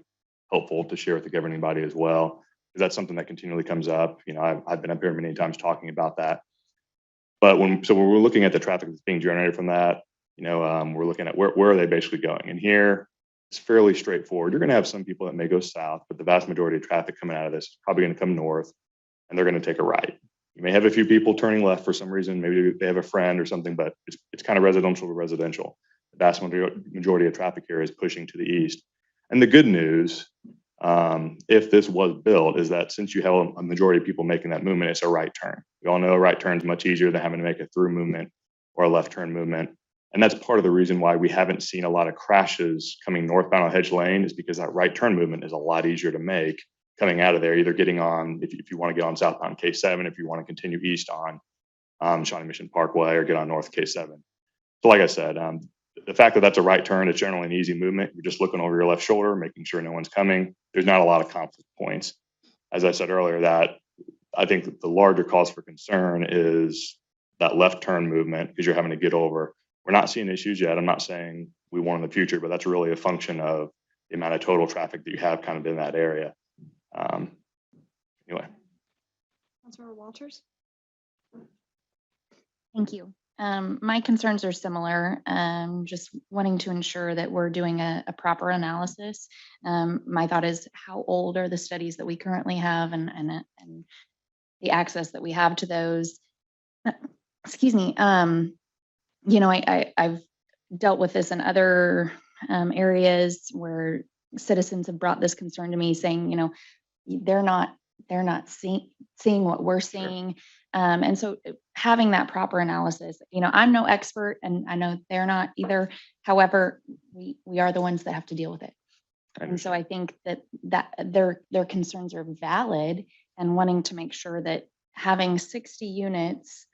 helpful to share with the governing body as well, because that's something that continually comes up. I've been up here many times talking about that. But when we're looking at the traffic that's being generated from that, we're looking at where are they basically going. And here it's fairly straightforward. You're going to have some people that may go south, but the vast majority of traffic coming out of this is probably going to come north, and they're going to take a right. You may have a few people turning left for some reason. Maybe they have a friend or something, but it's kind of residential to residential. The vast majority of traffic here is pushing to the east. And the good news, if this was built, is that since you have a majority of people making that movement, it's a right turn. We all know a right turn is much easier than having to make a through movement or a left turn movement. And that's part of the reason why we haven't seen a lot of crashes coming northbound on Hedge Lane, is because that right turn movement is a lot easier to make coming out of there, either getting on, if you want to get on southbound K7, if you want to continue east on Shawnee Mission Parkway, or get on north K7. So like I said, the fact that that's a right turn is generally an easy movement. You're just looking over your left shoulder, making sure no one's coming. There's not a lot of conflict points. As I said earlier, that I think that the larger cause for concern is that left turn movement, because you're having to get over. We're not seeing issues yet. I'm not saying we won't in the future, but that's really a function of the amount of total traffic that you have kind of in that area. Anyway. Councilmember Walters? Thank you. My concerns are similar, just wanting to ensure that we're doing a proper analysis. My thought is, how old are the studies that we currently have, and the access that we have to those? Excuse me. I've dealt with this in other areas where citizens have brought this concern to me, saying, they're not seeing what we're seeing. And so having that proper analysis, I'm no expert, and I know they're not either. However, we are the ones that have to deal with it. And so I think that their concerns are valid, and wanting to make sure that having 60 units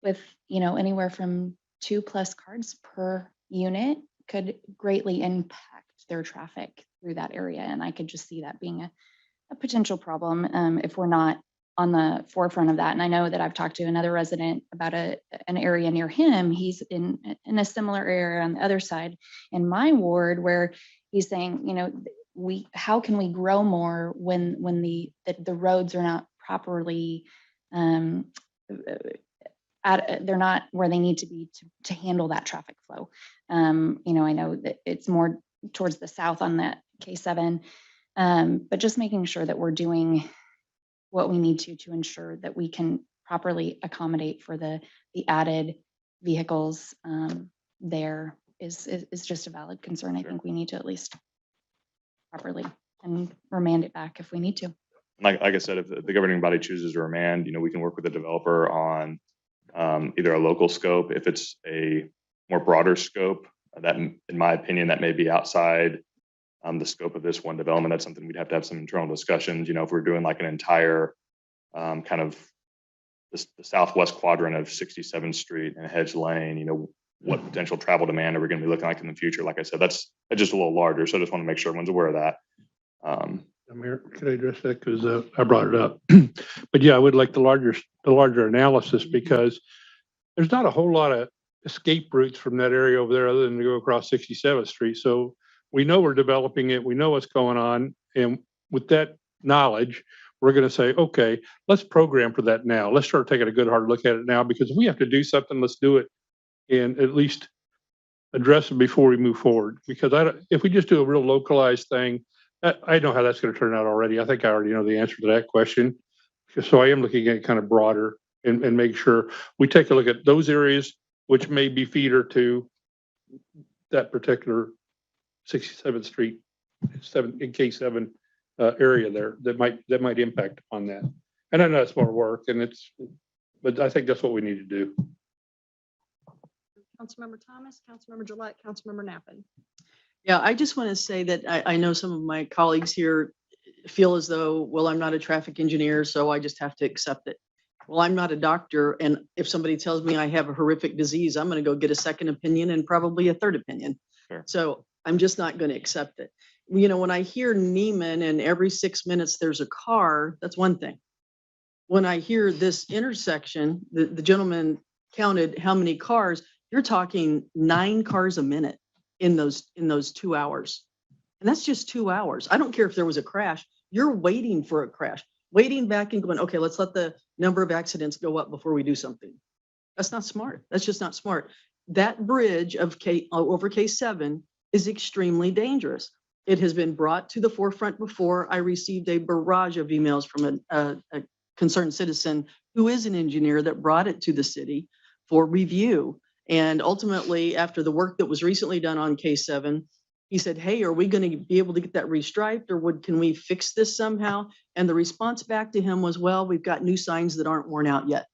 with, anywhere from 2+ cars per unit could greatly impact their traffic through that area. And I could just see that being a potential problem if we're not on the forefront of that. And I know that I've talked to another resident about an area near him. He's in a similar area on the other side in my ward, where he's saying, how can we grow more when the roads are not properly they're not where they need to be to handle that traffic flow. I know that it's more towards the south on that K7. But just making sure that we're doing what we need to ensure that we can properly accommodate for the added vehicles there is just a valid concern. I think we need to at least properly and remand it back if we need to. Like I said, if the governing body chooses to remand, we can work with the developer on either a local scope. If it's a more broader scope, that, in my opinion, that may be outside the scope of this one development. That's something we'd have to have some internal discussions. If we're doing like an entire kind of the southwest quadrant of 67th Street and Hedge Lane, what potential travel demand are we going to be looking like in the future? Like I said, that's just a little larger. So I just want to make sure everyone's aware of that. Mayor, can I address that? Because I brought it up. But yeah, I would like the larger analysis, because there's not a whole lot of escape routes from that area over there other than to go across 67th Street. So we know we're developing it. We know what's going on. And with that knowledge, we're going to say, okay, let's program for that now. Let's start taking a good hard look at it now, because if we have to do something, let's do it and at least address it before we move forward. Because if we just do a real localized thing, I know how that's going to turn out already. I think I already know the answer to that question. So I am looking at it kind of broader and make sure we take a look at those areas which may be feeder to that particular 67th Street, in K7 area there that might impact on that. And I know it's more work, but I think that's what we need to do. Councilmember Thomas, Councilmember Gillette, Councilmember Nappen. Yeah, I just want to say that I know some of my colleagues here feel as though, well, I'm not a traffic engineer, so I just have to accept it. Well, I'm not a doctor, and if somebody tells me I have a horrific disease, I'm going to go get a second opinion and probably a third opinion. Sure. So I'm just not going to accept it. When I hear Neiman and every 6 minutes there's a car, that's one thing. When I hear this intersection, the gentleman counted how many cars, you're talking 9 cars a minute in those 2 hours. And that's just 2 hours. I don't care if there was a crash. You're waiting for a crash, waiting back and going, okay, let's let the number of accidents go up before we do something. That's not smart. That's just not smart. That bridge of over K7 is extremely dangerous. It has been brought to the forefront before. I received a barrage of emails from a concerned citizen who is an engineer that brought it to the city for review. And ultimately, after the work that was recently done on K7, he said, hey, are we going to be able to get that restriped, or can we fix this somehow? And the response back to him was, well, we've got new signs that aren't worn out yet.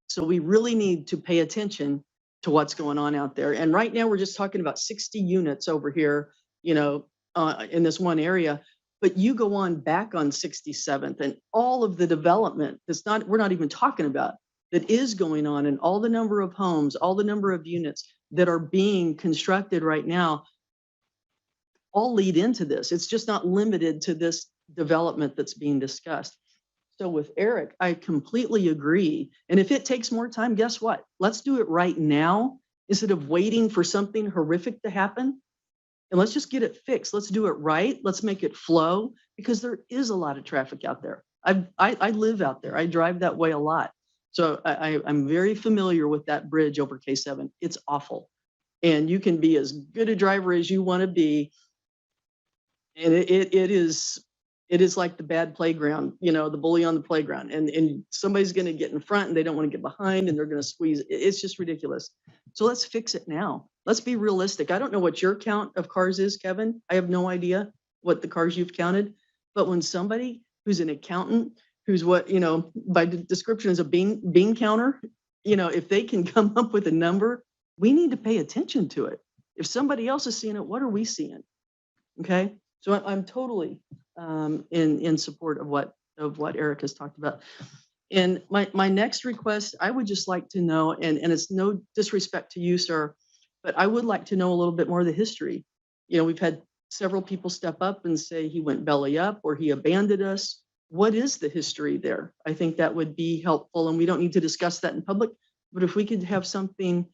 So we really need to pay attention to what's going on out there. And right now we're just talking about 60 units over here, in this one area. But you go on back on 67th and all of the development we're not even talking about, that is going on, and all the number of homes, all the number of units that are being constructed right now, all lead into this. It's just not limited to this development that's being discussed. So with Eric, I completely agree. And if it takes more time, guess what? Let's do it right now instead of waiting for something horrific to happen. And let's just get it fixed. Let's do it right. Let's make it flow, because there is a lot of traffic out there. I live out there. I drive that way a lot. So I'm very familiar with that bridge over K7. It's awful. And you can be as good a driver as you want to be. And it is like the bad playground, the bully on the playground. And somebody's going to get in front and they don't want to get behind, and they're going to squeeze. It's just ridiculous. So let's fix it now. Let's be realistic. I don't know what your count of cars is, Kevin. I have no idea what the cars you've counted. But when somebody who's an accountant, who's by description is a bean counter, if they can come up with a number, we need to pay attention to it. If somebody else is seeing it, what are we seeing? Okay. So I'm totally in support of what Eric has talked about. And my next request, I would just like to know, and it's no disrespect to you, sir, but I would like to know a little bit more of the history. We've had several people step up and say he went belly up or he abandoned us. What is the history there? I think that would be helpful, and we don't need to discuss that in public, but if we could have something,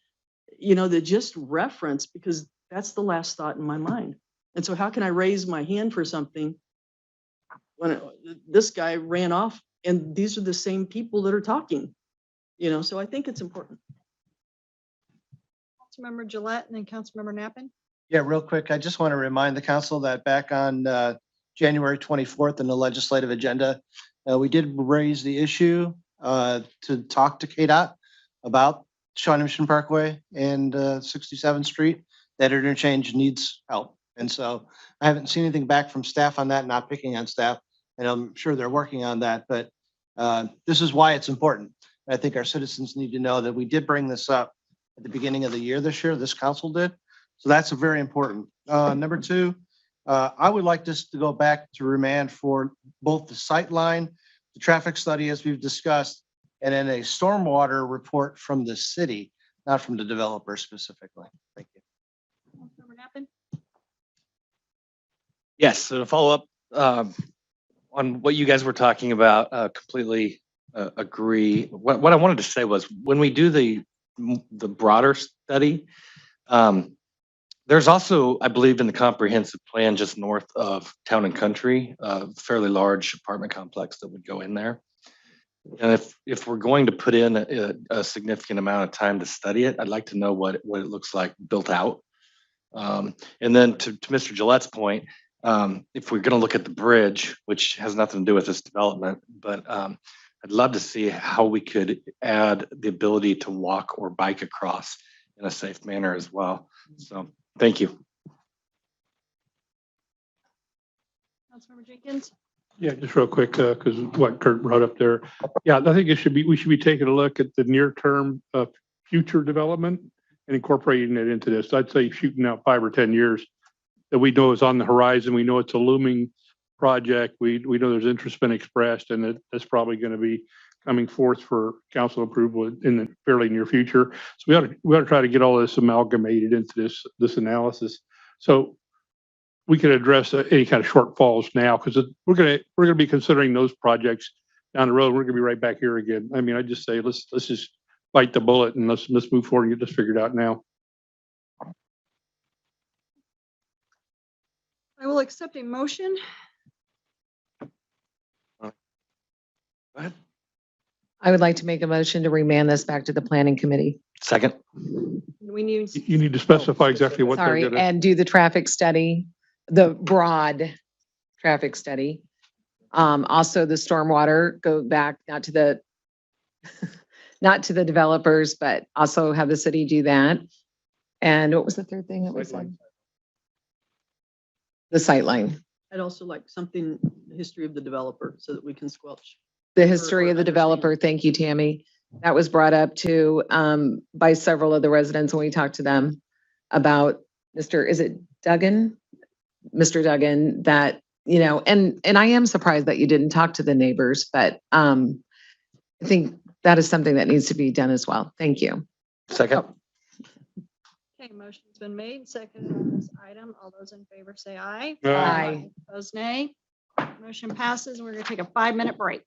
that just reference, because that's the last thought in my mind. And so how can I raise my hand for something when this guy ran off and these are the same people that are talking, so I think it's important. Councilmember Gillette and then Councilmember Nappen. Yeah, real quick, I just want to remind the council that back on January 24th in the legislative agenda, we did raise the issue to talk to KDOT about Shawnee Mission Parkway and 67th Street. That interchange needs help. And so I haven't seen anything back from staff on that, not picking on staff. And I'm sure they're working on that, but this is why it's important. I think our citizens need to know that we did bring this up at the beginning of the year this year, this council did. So that's a very important. Number two, I would like this to go back to remand for both the sight line, the traffic study as we've discussed, and then a stormwater report from the city, not from the developer specifically. Thank you. Councilmember Nappan? Yes, so to follow up on what you guys were talking about, completely agree. What I wanted to say was when we do the broader study, there's also, I believe, in the comprehensive plan just north of Town and Country, a fairly large apartment complex that would go in there. And if we're going to put in a significant amount of time to study it, I'd like to know what it looks like built out. And then to Mr. Gillette's point, if we're going to look at the bridge, which has nothing to do with this development, but I'd love to see how we could add the ability to walk or bike across in a safe manner as well. So thank you. Councilmember Jenkins? Yeah, just real quick, because what Kurt brought up there. Yeah, I think we should be taking a look at the near term future development and incorporating it into this. I'd say shooting out 5 or 10 years that we know is on the horizon. We know it's a looming project. We know there's interest been expressed, and that's probably going to be coming forth for council approval in the fairly near future. So we ought to try to get all this amalgamated into this analysis. So we can address any kind of shortfalls now, because we're gonna be considering those projects down the road. We're gonna be right back here again. I mean, I just say let's just bite the bullet and let's move forward and get this figured out now. I will accept a motion. Go ahead. I would like to make a motion to remand this back to the planning committee. Second. We need. You need to specify exactly what they're Sorry, gonna. and do the traffic study, the broad traffic study. Also the stormwater, go back, not to the developers, but also have the city do that. And what was the third thing that we said? The sightline. I'd also like something, the history of the developer, so that we can squelch. The history of the developer. Thank you, Tammy. That was brought up too, by several of the residents when we talked to them about is it Duggan? Mr. Duggan, that, and I am surprised that you didn't talk to the neighbors, but I think that is something that needs to be done as well. Thank you. Second. Okay, motion's been made, seconded on this item. All those in favor say aye. Aye. Opposed, nay. Motion passes. We're gonna take a 5-minute break.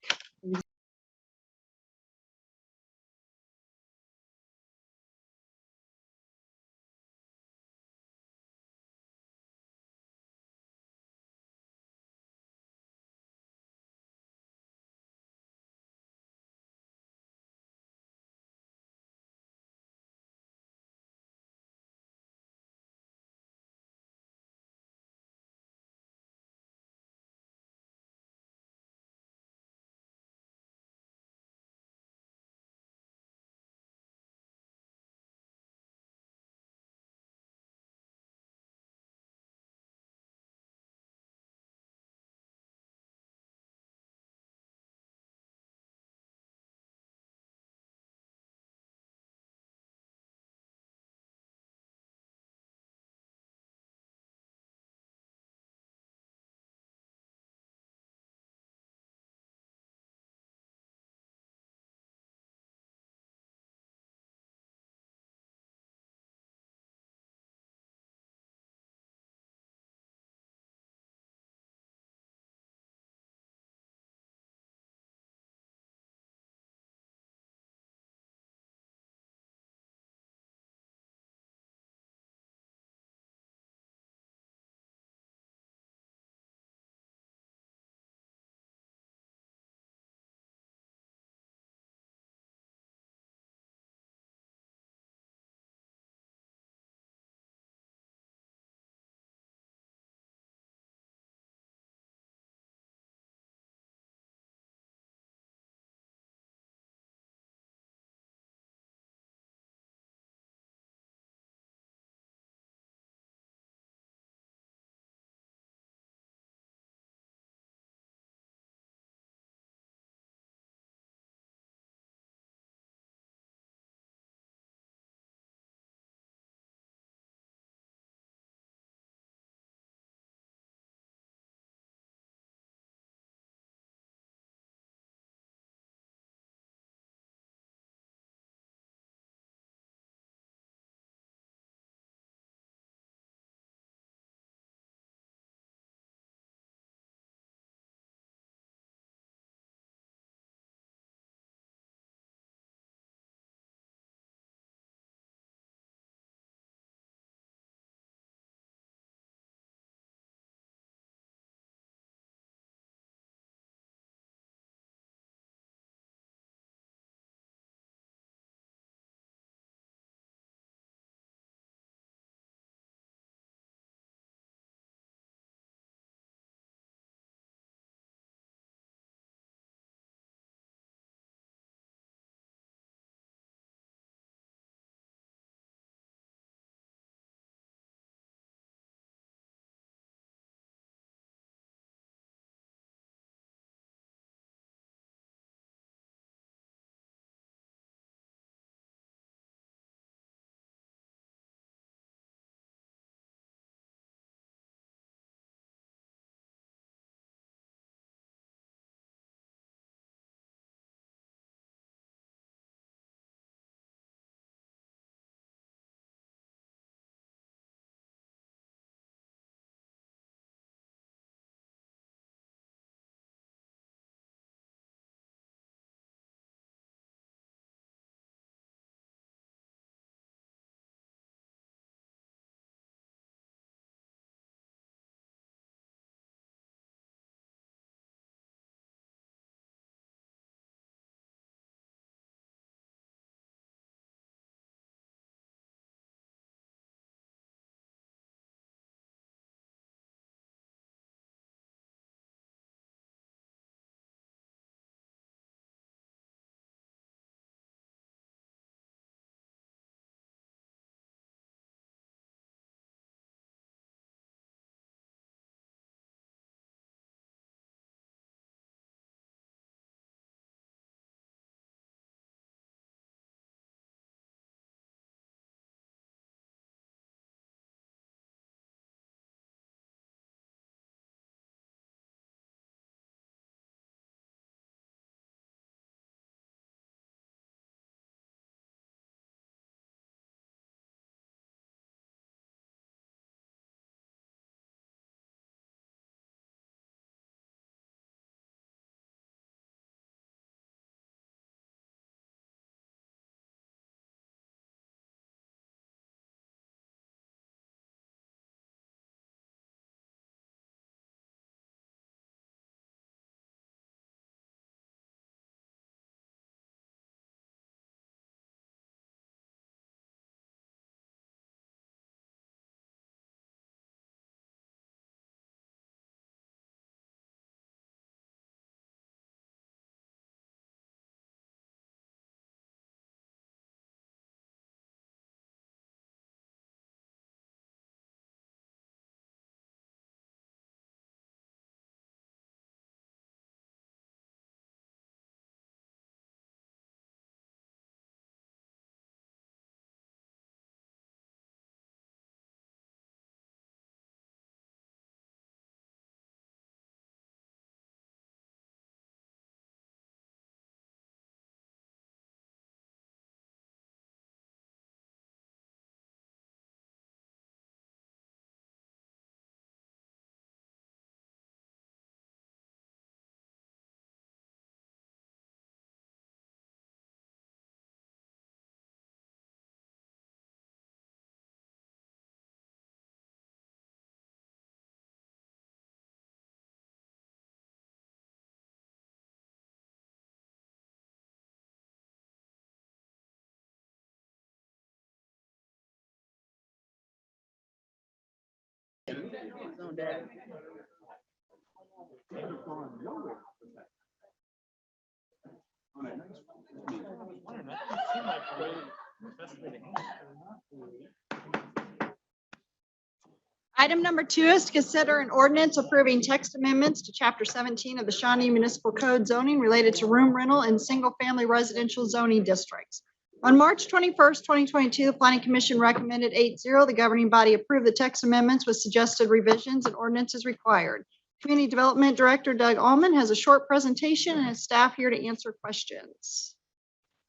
Item number 2 is to consider an ordinance approving text amendments to Chapter 17 of the Shawnee Municipal Code zoning related to room rental in single-family residential zoning districts. On March 21st, 2022, the Planning Commission recommended 8-0. The governing body approved the text amendments with suggested revisions and ordinances required. Community Development Director Doug Allman has a short presentation and his staff here to answer questions.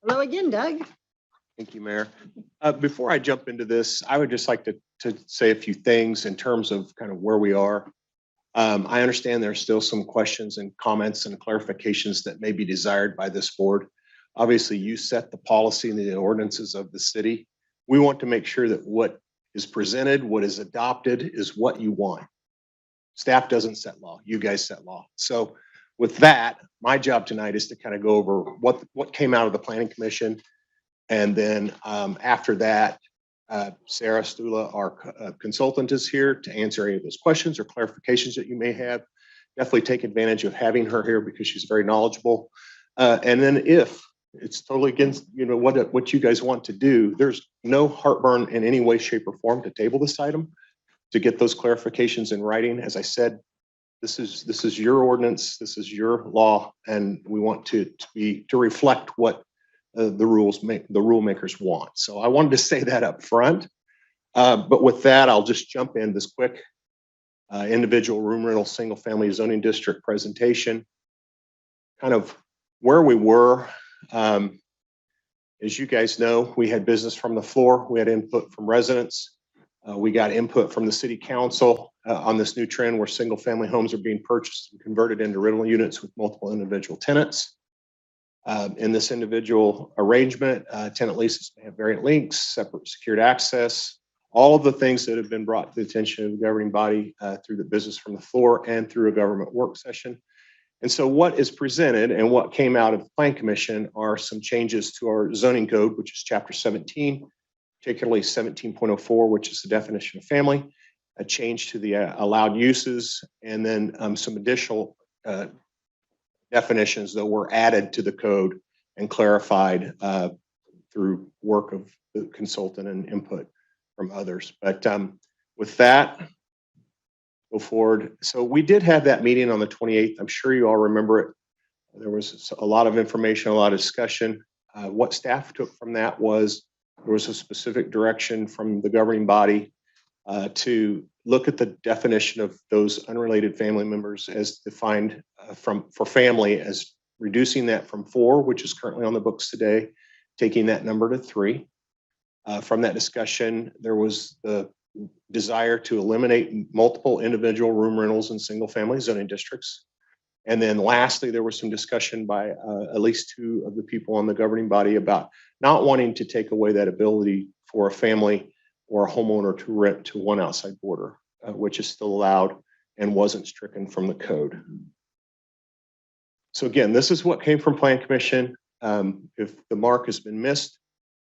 Hello again, Doug. Thank you, Mayor. Before I jump into this, I would just like to say a few things in terms of kind of where we are. I understand there's still some questions and comments and clarifications that may be desired by this board. Obviously, you set the policy and the ordinances of the city. We want to make sure that what is presented, what is adopted is what you want. Staff doesn't set law, you guys set law. So with that, my job tonight is to kind of go over what came out of the Planning Commission. And then after that, Sarah Stula, our consultant, is here to answer any of those questions or clarifications that you may have. Definitely take advantage of having her here because she's very knowledgeable. And then if it's totally against what you guys want to do, there's no heartburn in any way, shape, or form to table this item to get those clarifications in writing. As I said, this is your ordinance, this is your law, and we want to reflect what the rule makers want. So I wanted to say that up front. But with that, I'll just jump in this quick individual room rental single family zoning district presentation. Kind of where we were. As you guys know, we had business from the floor. We had input from residents. We got input from the city council on this new trend where single family homes are being purchased and converted into rental units with multiple individual tenants. In this individual arrangement, tenant leases may have variant links, separate secured access, all of the things that have been brought to the attention of the governing body through the business from the floor and through a government work session. And so what is presented and what came out of the Plan Commission are some changes to our zoning code, which is Chapter 17, particularly 17.04, which is the definition of family, a change to the allowed uses, and then some additional definitions that were added to the code and clarified through work of the consultant and input from others. But with that, go forward. So we did have that meeting on the 28th. I'm sure you all remember it. There was a lot of information, a lot of discussion. What staff took from that was there was a specific direction from the governing body to look at the definition of those unrelated family members as defined for family as reducing that from 4, which is currently on the books today, taking that number to 3. From that discussion, there was the desire to eliminate multiple individual room rentals in single family zoning districts. And then lastly, there was some discussion by at least 2 of the people on the governing body about not wanting to take away that ability for a family or a homeowner to rent to one outside border, which is still allowed and wasn't stricken from the code. So again, this is what came from Plan Commission. If the mark has been missed,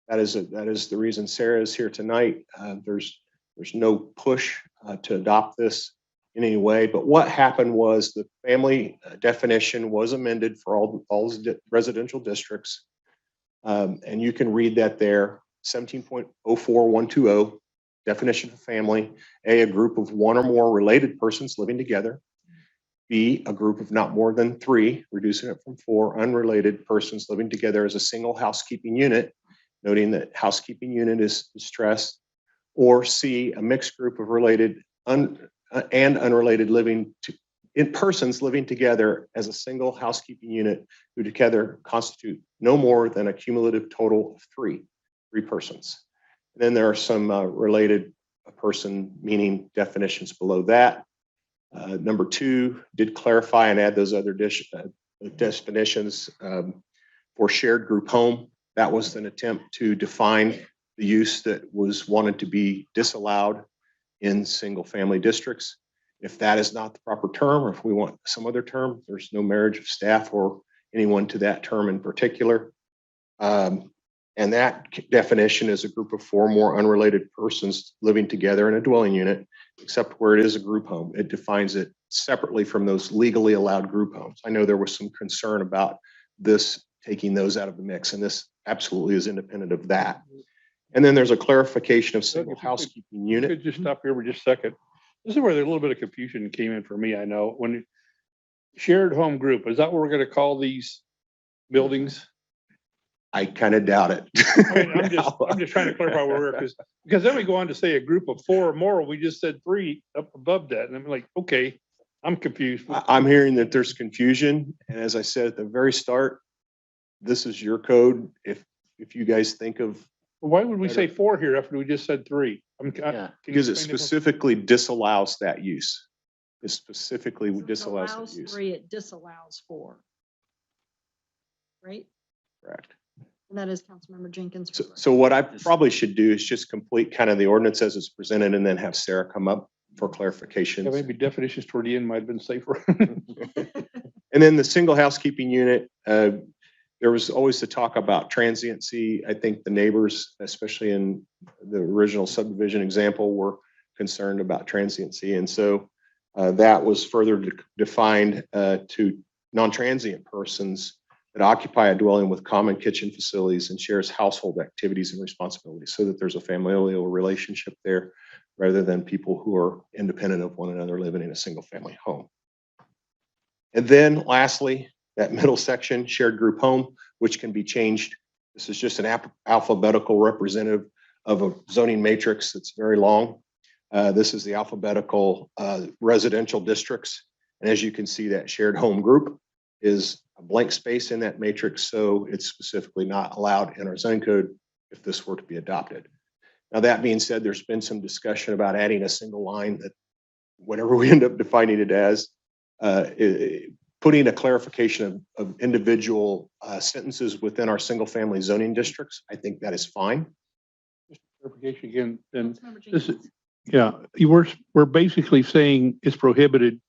that is the reason Sarah is here tonight. There's no push to adopt this in any way, but what happened was the family definition was amended for all residential districts. And you can read that there, 17.04120, definition of family. A group of 1 or more related persons living together. B, a group of not more than 3, reducing it from 4, unrelated persons living together as a single housekeeping unit, noting that housekeeping unit is stressed. Or C, a mixed group of related and unrelated persons living together as a single housekeeping unit who together constitute no more than a cumulative total of 3 persons. And then there are some related person meaning definitions below that. Number 2 did clarify and add those other definitions for shared group home. That was an attempt to define the use that was wanted to be disallowed in single family districts. If that is not the proper term, or if we want some other term, there's no marriage of staff or anyone to that term in particular. And that definition is a group of 4 or more unrelated persons living together in a dwelling unit, except where it is a group home. It defines it separately from those legally allowed group homes. I know there was some concern about this taking those out of the mix, and this absolutely is independent of that. And then there's a clarification of single housekeeping unit. Could just stop here for just a second. This is where there's a little bit of confusion came in for me, I know. When shared home group, is that what we're gonna call these buildings? I kind of doubt it. I mean, I'm just trying to clarify where we're, because then we go on to say a group of 4 or more, we just said 3 up above that, and I'm like, okay, I'm confused. I'm hearing that there's confusion, and as I said at the very start, this is your code. If you guys think of, Why would we say 4 here after we just said 3? because it specifically disallows that use. It specifically disallows that Allows use. 3, it disallows 4. Right? Correct. And that is Councilmember Jenkins. So what I probably should do is just complete kind of the ordinance as it's presented and then have Sarah come up for clarification. Yeah, maybe definitions toward the end might have been safer. And then the single housekeeping unit, there was always the talk about transiency. I think the neighbors, especially in the original subdivision example, were concerned about transiency. And so that was further defined to non-transient persons that occupy a dwelling with common kitchen facilities and shares household activities and responsibilities, so that there's a familial relationship there rather than people who are independent of one another living in a single family home. And then lastly, that middle section, shared group home, which can be changed. This is just an alphabetical representative of a zoning matrix that's very long. This is the alphabetical residential districts. And as you can see, that shared home group is a blank space in that matrix, so it's specifically not allowed in our zoning code if this were to be adopted. Now, that being said, there's been some discussion about adding a single line that whatever we end up defining it as, putting a clarification of individual sentences within our single family zoning districts. I think that is fine. Clarification again, and this is, yeah, we're basically saying it's prohibited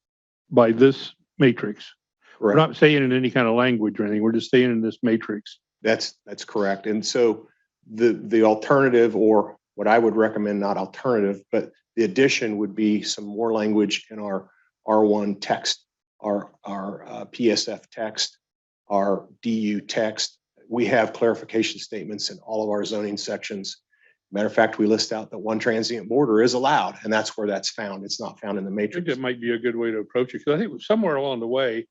by this matrix. We're not saying it in any kind of language or anything. We're just saying in this matrix. That's correct. And so the alternative, or what I would recommend, not alternative, but the addition would be some more language in our R1 text, our PSF text, our DU text. We have clarification statements in all of our zoning sections. Matter of fact, we list out that one transient border is allowed, and that's where that's found. It's not found in the I matrix. think that might be a good way to approach it, because I think somewhere along the way,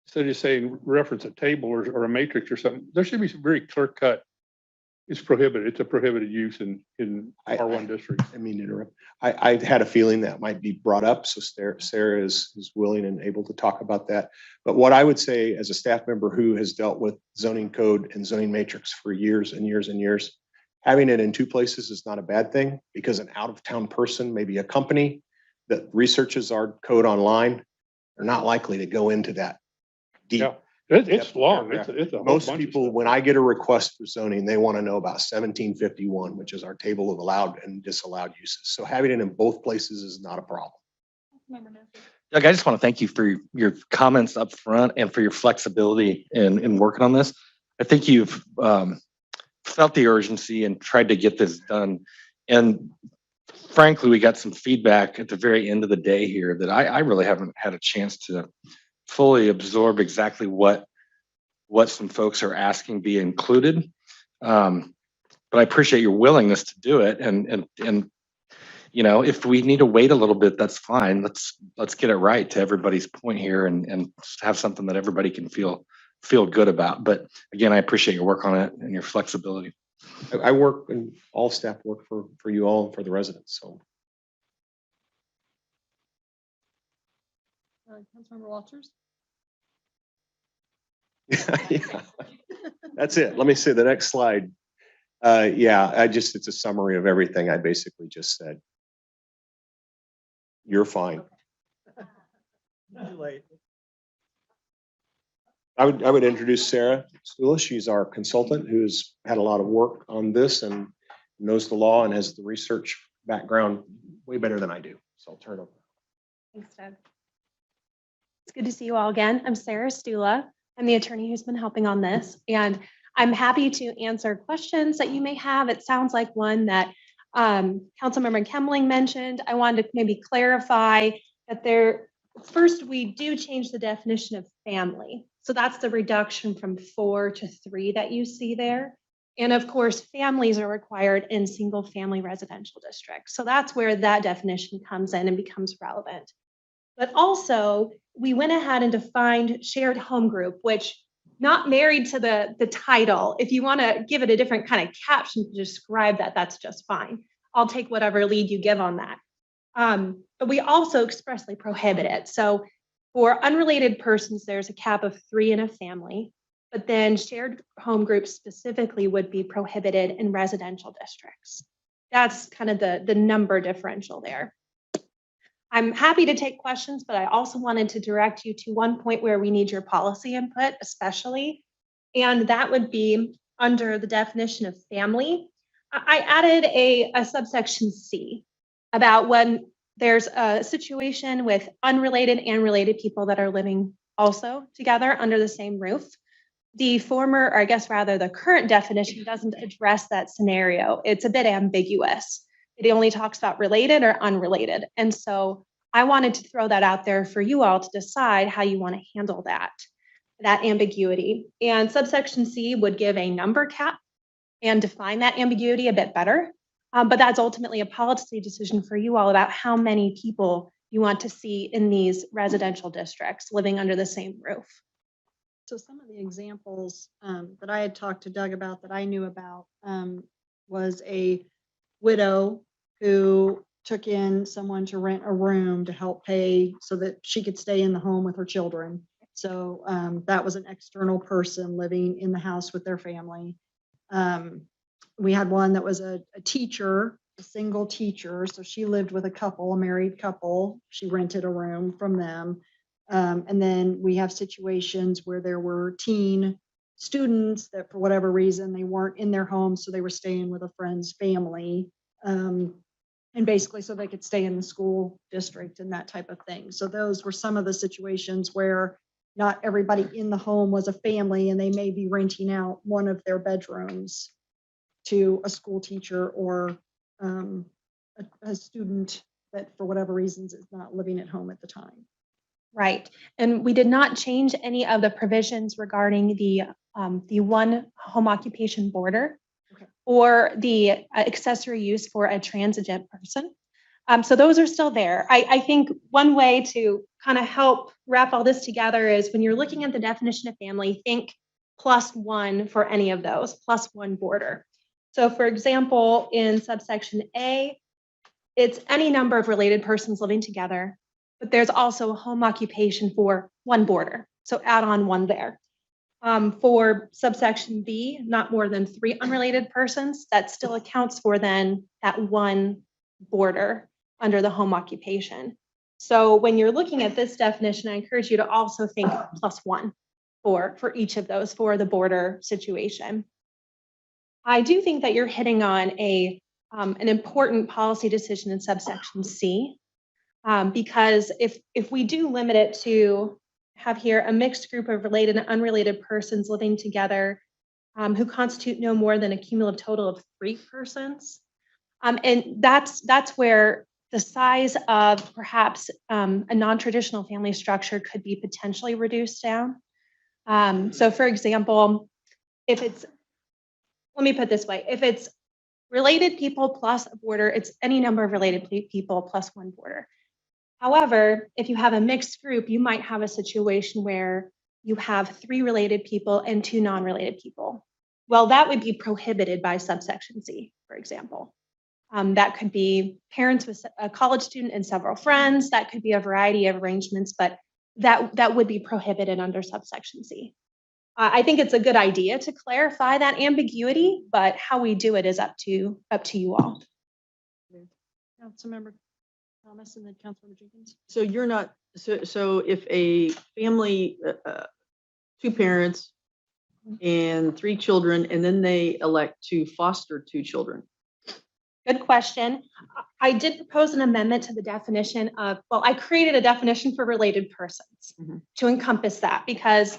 instead of just saying reference a table or a matrix or something, there should be some very clear cut. It's prohibited. It's a prohibited use in R1 districts. I mean, interrupt. I had a feeling that might be brought up, so Sarah is willing and able to talk about that. But what I would say, as a staff member who has dealt with zoning code and zoning matrix for years and years and years, having it in 2 places is not a bad thing, because an out-of-town person, maybe a company that researches our code online, they're not likely to go into that deep. Yeah, it's long. It's a whole Most bunch of people, when I get a request for zoning, they want to know about 1751, which is our table of allowed and disallowed uses. So having it in both places is not a problem. Doug, I just want to thank you for your comments up front and for your flexibility in working on this. I think you've felt the urgency and tried to get this done. And frankly, we got some feedback at the very end of the day here that I really haven't had a chance to fully absorb exactly what some folks are asking be included. But I appreciate your willingness to do it. And you know, if we need to wait a little bit, that's fine. Let's get it right to everybody's point here and have something that everybody can feel good about. But again, I appreciate your work on it and your flexibility. I work, and all staff work for you all and for the residents. So Councilmember Walters. yeah, that's it. Let me see the next slide. Yeah, it's a summary of everything I basically just said. You're fine. I would introduce Sarah Stula. She's our consultant who's had a lot of work on this and knows the law and has the research background way better than I do. So I'll turn it over. Thanks, Doug. It's good to see you all again. I'm Sarah Stula. I'm the attorney who's been helping on this, and I'm happy to answer questions that you may have. It sounds like one that Councilmember Kemling mentioned, I wanted to maybe clarify that first, we do change the definition of family. So that's the reduction from 4 to 3 that you see there. And of course, families are required in single family residential districts. So that's where that definition comes in and becomes relevant. But also, we went ahead and defined shared home group, which not married to the title. If you want to give it a different kind of caption to describe that, that's just fine. I'll take whatever lead you give on that. But we also expressly prohibit it. So for unrelated persons, there's a cap of 3 in a family, but then shared home groups specifically would be prohibited in residential districts. That's kind of the number differential there. I'm happy to take questions, but I also wanted to direct you to one point where we need your policy input, especially, and that would be under the definition of family. I added a subsection C about when there's a situation with unrelated and related people that are living also together under the same roof. The former, or I guess rather the current definition doesn't address that scenario. It's a bit ambiguous. It only talks about related or unrelated. And so I wanted to throw that out there for you all to decide how you want to handle that ambiguity. And subsection C would give a number cap and define that ambiguity a bit better. But that's ultimately a policy decision for you all about how many people you want to see in these residential districts living under the same roof. So some of the examples that I had talked to Doug about that I knew about was a widow who took in someone to rent a room to help pay so that she could stay in the home with her children. So that was an external person living in the house with their family. We had one that was a teacher, a single teacher. So she lived with a married couple. She rented a room from them. And then we have situations where there were teen students that for whatever reason, they weren't in their home. So they were staying with a friend's family. And basically so they could stay in the school district and that type of thing. So those were some of the situations where not everybody in the home was a family and they may be renting out one of their bedrooms to a school teacher or a student that for whatever reasons is not living at home at the time. Right. And we did not change any of the provisions regarding the one home occupation border or the accessory use for a transigent person. So those are still there. I think one way to kind of help wrap all this together is when you're looking at the definition of family, think +1 for any of those, +1 border. So for example, in subsection A, it's any number of related persons living together, but there's also a home occupation for 1 border. So add on 1 there. For subsection B, not more than 3 unrelated persons, that still accounts for then that 1 border under the home occupation. So when you're looking at this definition, I encourage you to also think +1 for each of those for the border situation. I do think that you're hitting on an important policy decision in subsection C, because if we do limit it to have here a mixed group of related and unrelated persons living together who constitute no more than a cumulative total of 3 persons, and that's where the size of perhaps a non-traditional family structure could be potentially reduced down. So for example, let me put it this way, if it's related people plus a border, it's any number of related people plus 1 border. However, if you have a mixed group, you might have a situation where you have 3 related people and 2 non-related people. Well, that would be prohibited by subsection C, for example. That could be parents with a college student and several friends. That could be a variety of arrangements, but that would be prohibited under subsection C. I think it's a good idea to clarify that ambiguity, but how we do it is up to you all. Councilmember Thomas and then Councilmember Jenkins. So you're not, so if a family, 2 parents and 3 children, and then they elect to foster 2 children. Good question. I did propose an amendment to the definition of, well, I created a definition for related persons to encompass that, because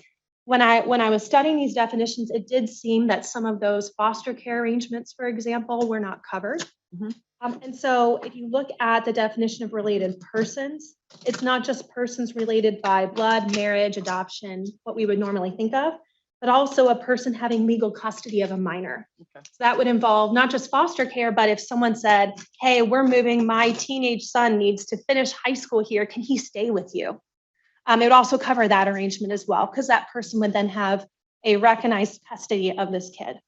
when I was studying these definitions, it did seem that some of those foster care arrangements, for example, were not covered. Mhm. And so if you look at the definition of related persons, it's not just persons related by blood, marriage, adoption, what we would normally think of, but also a person having legal custody of a minor. Okay. So that would involve not just foster care, but if someone said, hey, we're moving, my teenage son needs to finish high school here, can he stay with you? It would also cover that arrangement as well, because that person would then have a recognized custody of this kid.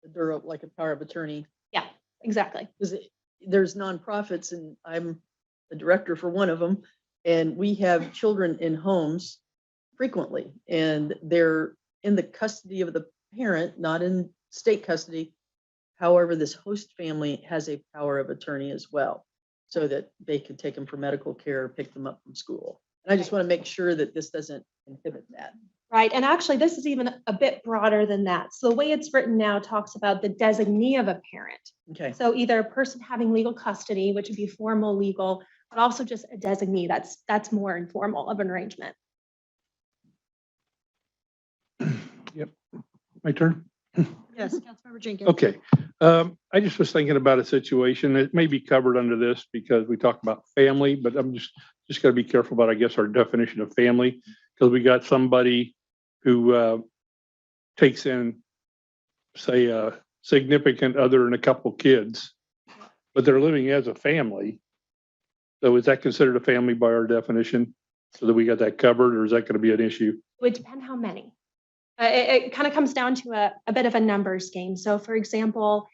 They're like a power of attorney. Yeah, exactly. Because there's nonprofits, and I'm the director for one of them, and we have children in homes frequently, and they're in the custody of the parent, not in state custody. However, this host family has a power of attorney as well, so that they can take them for medical care, pick them up from school. And I just want to make sure that this doesn't inhibit that. Right, and actually this is even a bit broader than that. So the way it's written now talks about the designee of a parent. Okay. So either a person having legal custody, which would be formal legal, but also just a designee, that's more informal of an arrangement. Yep. My turn? Yes, Councilmember Jenkins. Okay. I just was thinking about a situation that may be covered under this because we talk about family, but I'm just gotta be careful about, I guess, our definition of family. Because we got somebody who takes in, say, a significant other and a couple kids, but they're living as a family. So is that considered a family by our definition? So that we got that covered, or is that gonna be an issue? It would depend how many. It kind of comes down to a bit of a numbers game. So for example,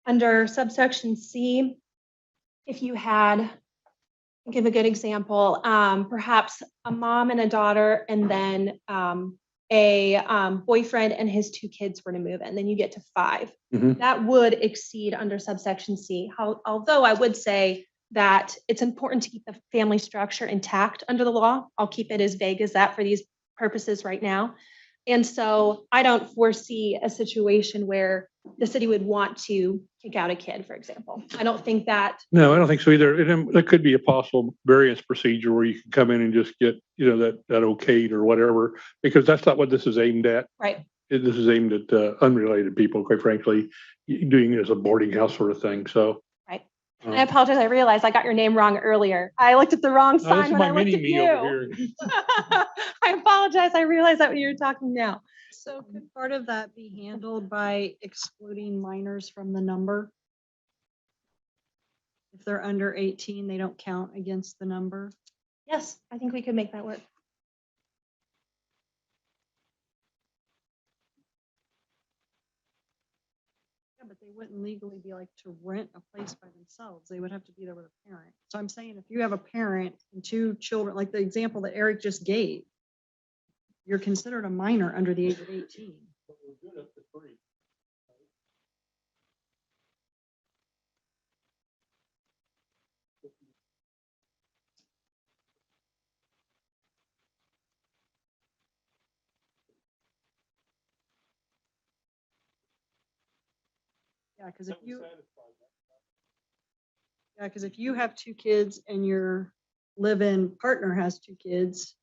under subsection C, if you had, I'll give a good example, perhaps a mom and a daughter, and then a boyfriend and his 2 kids were to move in, then you get to 5. Mhm. That would exceed under subsection C. Although I would say that it's important to keep the family structure intact under the law. I'll keep it as vague as that for these purposes right now. And so I don't foresee a situation where the city would want to kick out a kid, for example. I don't think that. No, I don't think so either. There could be a possible variance procedure where you can come in and just get, that okayed or whatever, because that's not what this is aimed at. Right. This is aimed at unrelated people, quite frankly, doing it as a boarding house sort of thing. So. Right. I apologize. I realized I got your name wrong earlier. I looked at the wrong Oh, this sign is when I my looked at mini-me over you. here. I apologize. I realized that when you were talking now. So could part of that be handled by excluding minors from the number? If they're under 18, they don't count against the number? Yes, I think we could make that work. Yeah, but they wouldn't legally be like to rent a place by themselves. They would have to be there with a parent. So I'm saying if you have a parent and 2 children, like the example that Eric just gave, you're considered a minor under the age of 18. Yeah, because if you have 2 kids and your live-in partner has 2 kids,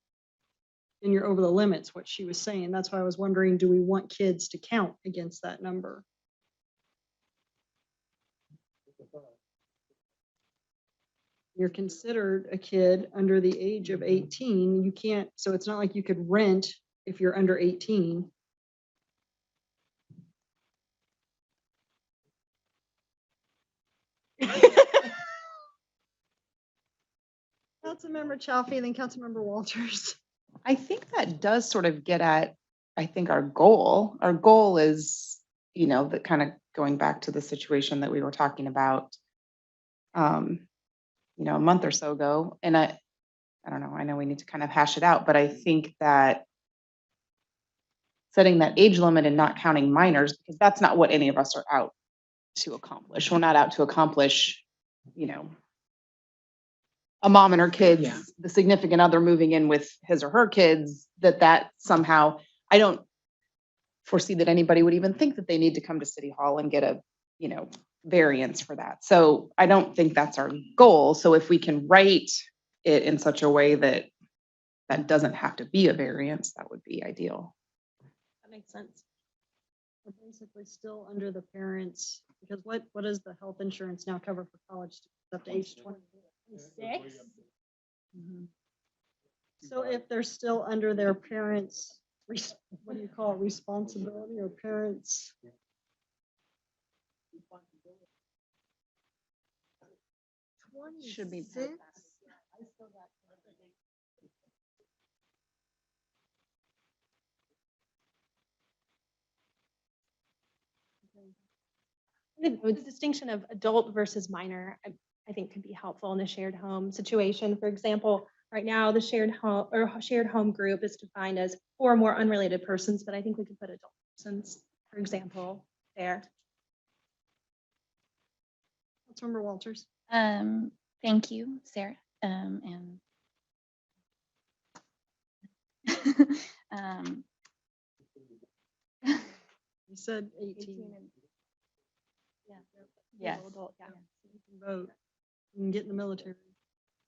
then you're over the limits, what she was saying. That's why I was wondering, do we want kids to count against that number? You're considered a kid under the age of 18. You can't, so it's not like you could rent if you're under 18. Councilmember Chalfie, then Councilmember Walters. I think that does sort of get at, I think, our goal. Our goal is, that kind of going back to the situation that we were talking about, a month or so ago. And I don't know, I know we need to kind of hash it out, but I think that setting that age limit and not counting minors, because that's not what any of us are out to accomplish. We're not out to accomplish, a mom and her kids, the significant other moving in with his or her kids, that somehow, I don't foresee that anybody would even think that they need to come to City Hall and get a, variance for that. So I don't think that's our goal. So if we can write it in such a way that that doesn't have to be a variance, that would be ideal. That makes sense. We're basically still under the parents, because what does the health insurance now cover for college students up to age 26? So if they're still under their parents' what do you call it, responsibility or parents? Should be. 26? The distinction of adult versus minor, I think could be helpful in the shared home situation. For example, right now, the shared home group is defined as 4 or more unrelated persons, but I think we could put adult persons, for example, there. Councilmember Walters. Thank you, Sarah. And You said 18. Yes. Adult, yeah. You can vote. You can get in the military.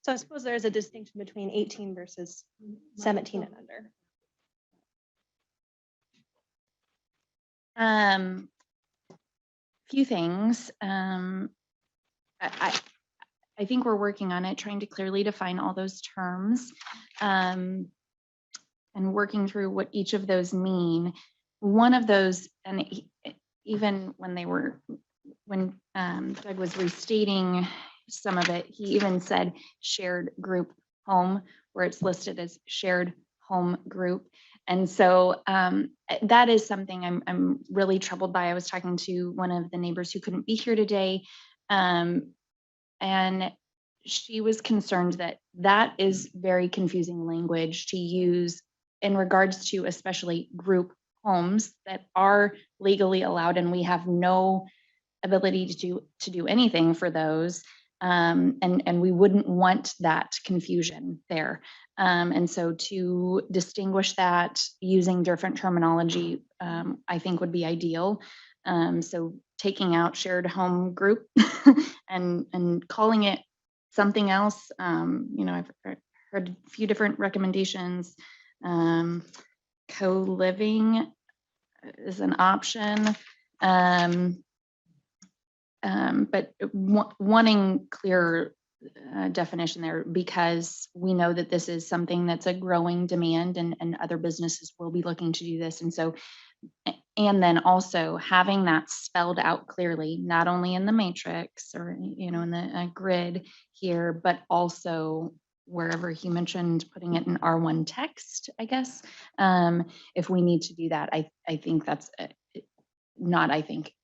So I suppose there's a distinction between 18 versus 17 and under. Few things. I think we're working on it, trying to clearly define all those terms, and working through what each of those mean. One of those, and even when Doug was restating some of it, he even said shared group home, where it's listed as shared home group. And so that is something I'm really troubled by. I was talking to one of the neighbors who couldn't be here today, and she was concerned that that is very confusing language to use in regards to especially group homes that are legally allowed, and we have no ability to do anything for those. And we wouldn't want that confusion there. And so to distinguish that using different terminology, I think would be ideal. So taking out shared home group and calling it something else. I've heard a few different recommendations. Co-living is an option. But wanting clear definition there, because we know that this is something that's a growing demand, and other businesses will be looking to do this. And so, and then also having that spelled out clearly, not only in the matrix or, in the grid here, but also wherever he mentioned putting it in R1 text, I guess. If we need to do that, I think that's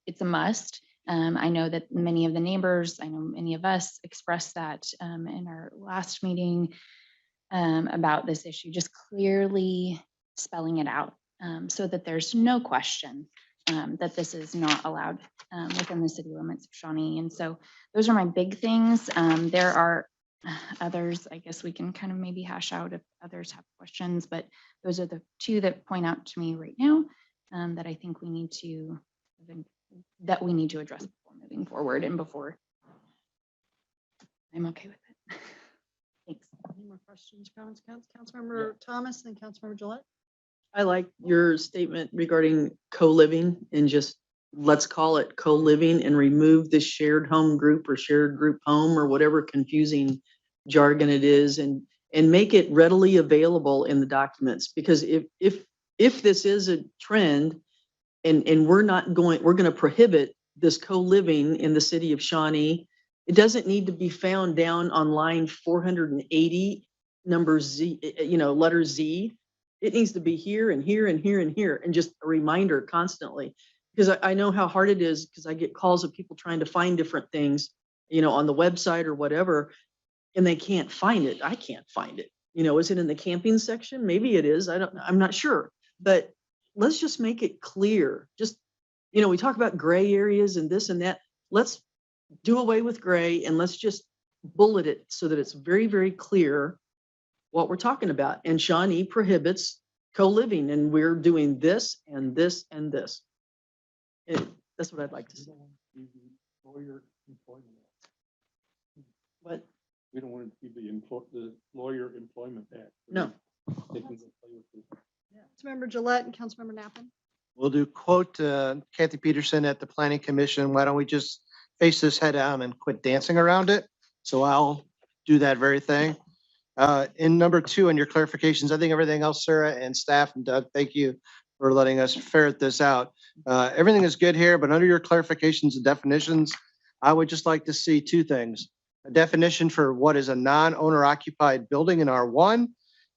it's a must. I know that many of the neighbors, I know many of us expressed that in our last meeting about this issue, just clearly spelling it out so that there's no question that this is not allowed within the city limits of Shawnee. And so those are my big things. There are others, I guess we can kind of maybe hash out if others have questions, but those are the two that point out to me right now that I think we need to address before moving forward and before I'm okay with it. Thanks. Any more questions, comments? Councilmember Thomas and Councilmember Gillette? I like your statement regarding co-living, and just let's call it co-living and remove the shared home group or shared group home or whatever confusing jargon it is, and make it readily available in the documents. Because if this is a trend and we're going to prohibit this co-living in the city of Shawnee, it doesn't need to be found down on line 480, number Z, letter Z. It needs to be here and here and here and here, and just a reminder constantly. Because I know how hard it is, because I get calls of people trying to find different things, on the website or whatever, and they can't find it. I can't find it. Is it in the camping section? Maybe it is. I'm not sure. But let's just make it clear. Just, we talk about gray areas and this and that. Let's do away with gray, and let's just bullet it so that it's very, very clear what we're talking about. And Shawnee prohibits co-living, and we're doing this and this and this. That's what I'd like to say. Lawyer employment. What? We don't want it to be the Lawyer Employment Act. No. Councilmember Gillette and Councilmember Nappan. We'll do quote Kathy Peterson at the Planning Commission. Why don't we just face this head on and quit dancing around it? So I'll do that very thing. In number 2, in your clarifications, I think everything else, Sarah and staff and Doug, thank you for letting us ferret this out. Everything is good here, but under your clarifications and definitions, I would just like to see 2 things. A definition for what is a non-owner occupied building in R1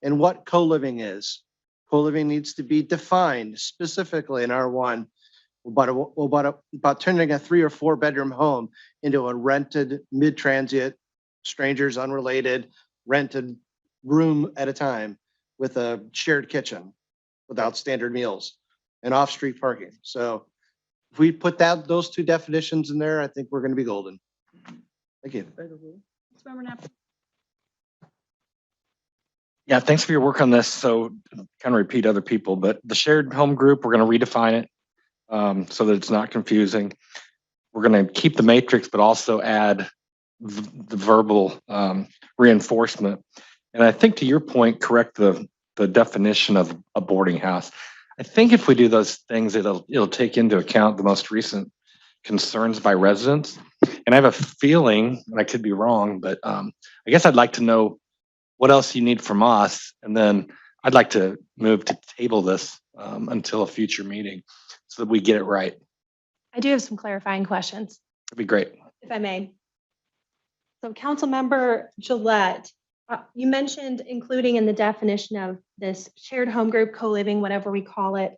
and what co-living is. Co-living needs to be defined specifically in R1 about turning a 3 or 4 bedroom home into a rented mid-transient, strangers unrelated, rented room at a time with a shared kitchen without standard meals and off-street parking. So if we put those 2 definitions in there, I think we're going to be golden. Thank you. Councilmember Nappan. Yeah, thanks for your work on this. So kind of repeat other people, but the shared home group, we're going to redefine it so that it's not confusing. We're going to keep the matrix, but also add the verbal reinforcement. And I think to your point, correct the definition of a boarding house. I think if we do those things, it'll take into account the most recent concerns by residents. And I have a feeling, and I could be wrong, but I guess I'd like to know what else you need from us. And then I'd like to move to table this until a future meeting so that we get it right. I do have some clarifying questions, That'd be great. if I may. So Councilmember Gillette, you mentioned including in the definition of this shared home group, co-living, whatever we call it,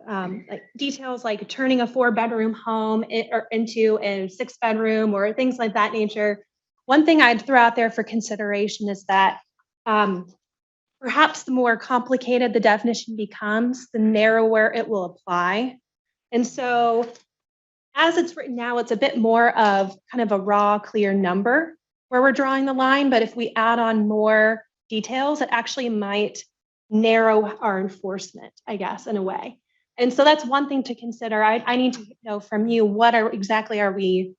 like details like turning a 4-bedroom home into a 6-bedroom or things like that nature. One thing I'd throw out there for consideration is that perhaps the more complicated the definition becomes, the narrower it will apply. And so as it's written now, it's a bit more of kind of a raw, clear number where we're drawing the line. But if we add on more details, it actually might narrow our enforcement, I guess, in a way. And so that's one thing to consider. I need to know from you, what exactly are we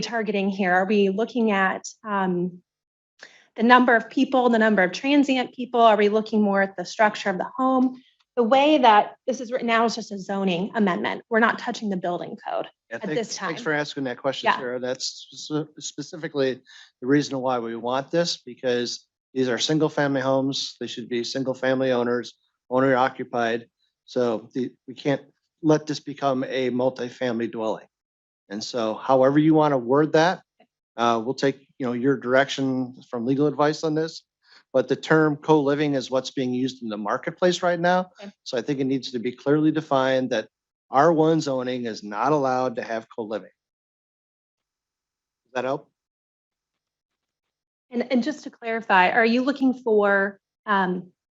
targeting here? Are we looking at the number of people, the number of transient people? Are we looking more at the structure of the home? The way that this is written now is just a zoning amendment. We're not touching the building code at this time. Thanks for asking that question, Yeah. Sarah. That's specifically the reason why we want this, because these are single-family homes. They should be single-family owners, owner occupied. So we can't let this become a multifamily dwelling. And so however you want to word that, we'll take your direction from legal advice on this. But the term co-living is what's being used in the marketplace right now. Okay. So I think it needs to be clearly defined that R1 zoning is not allowed to have co-living. Does that help? And just to clarify, are you looking for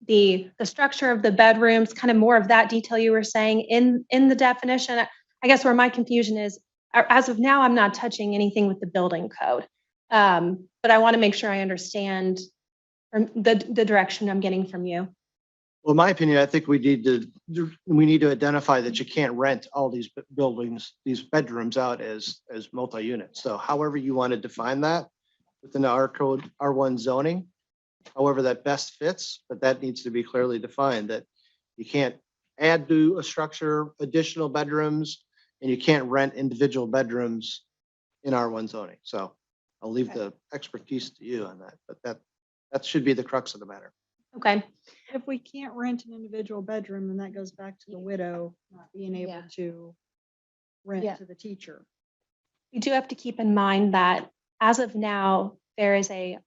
the structure of the bedrooms, kind of more of that detail you were saying in the definition? I guess where my confusion is, as of now, I'm not touching anything with the building code. But I want to make sure I understand the direction I'm getting from you. Well, in my opinion, I think we need to identify that you can't rent all these buildings, these bedrooms out as multi-units. So however you want to define that within the R code, R1 zoning, however that best fits, but that needs to be clearly defined that you can't add to a structure additional bedrooms and you can't rent individual bedrooms in R1 zoning. So I'll leave the expertise to you on that, but that should be the crux of the matter. Okay. If we can't rent an individual bedroom, then that goes back to the widow not being able to rent to the teacher. You do have to keep in mind that as of now, there is a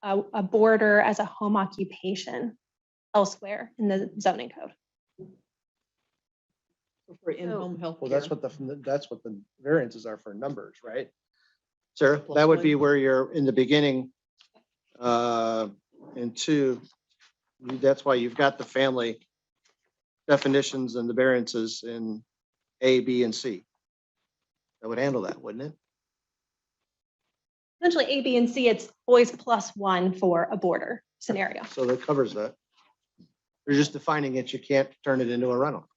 boarder as a home occupation elsewhere in the zoning code. For in-home health Well, care. that's what the variances are for numbers, right? Sarah, that would be where you're in the beginning. And 2, that's why you've got the family definitions and the variances in A, B, and C. That would handle that, wouldn't it? Essentially, A, B, and C, it's boys +1 for a boarder scenario. So that covers that. You're just defining it. You can't turn it into a rental.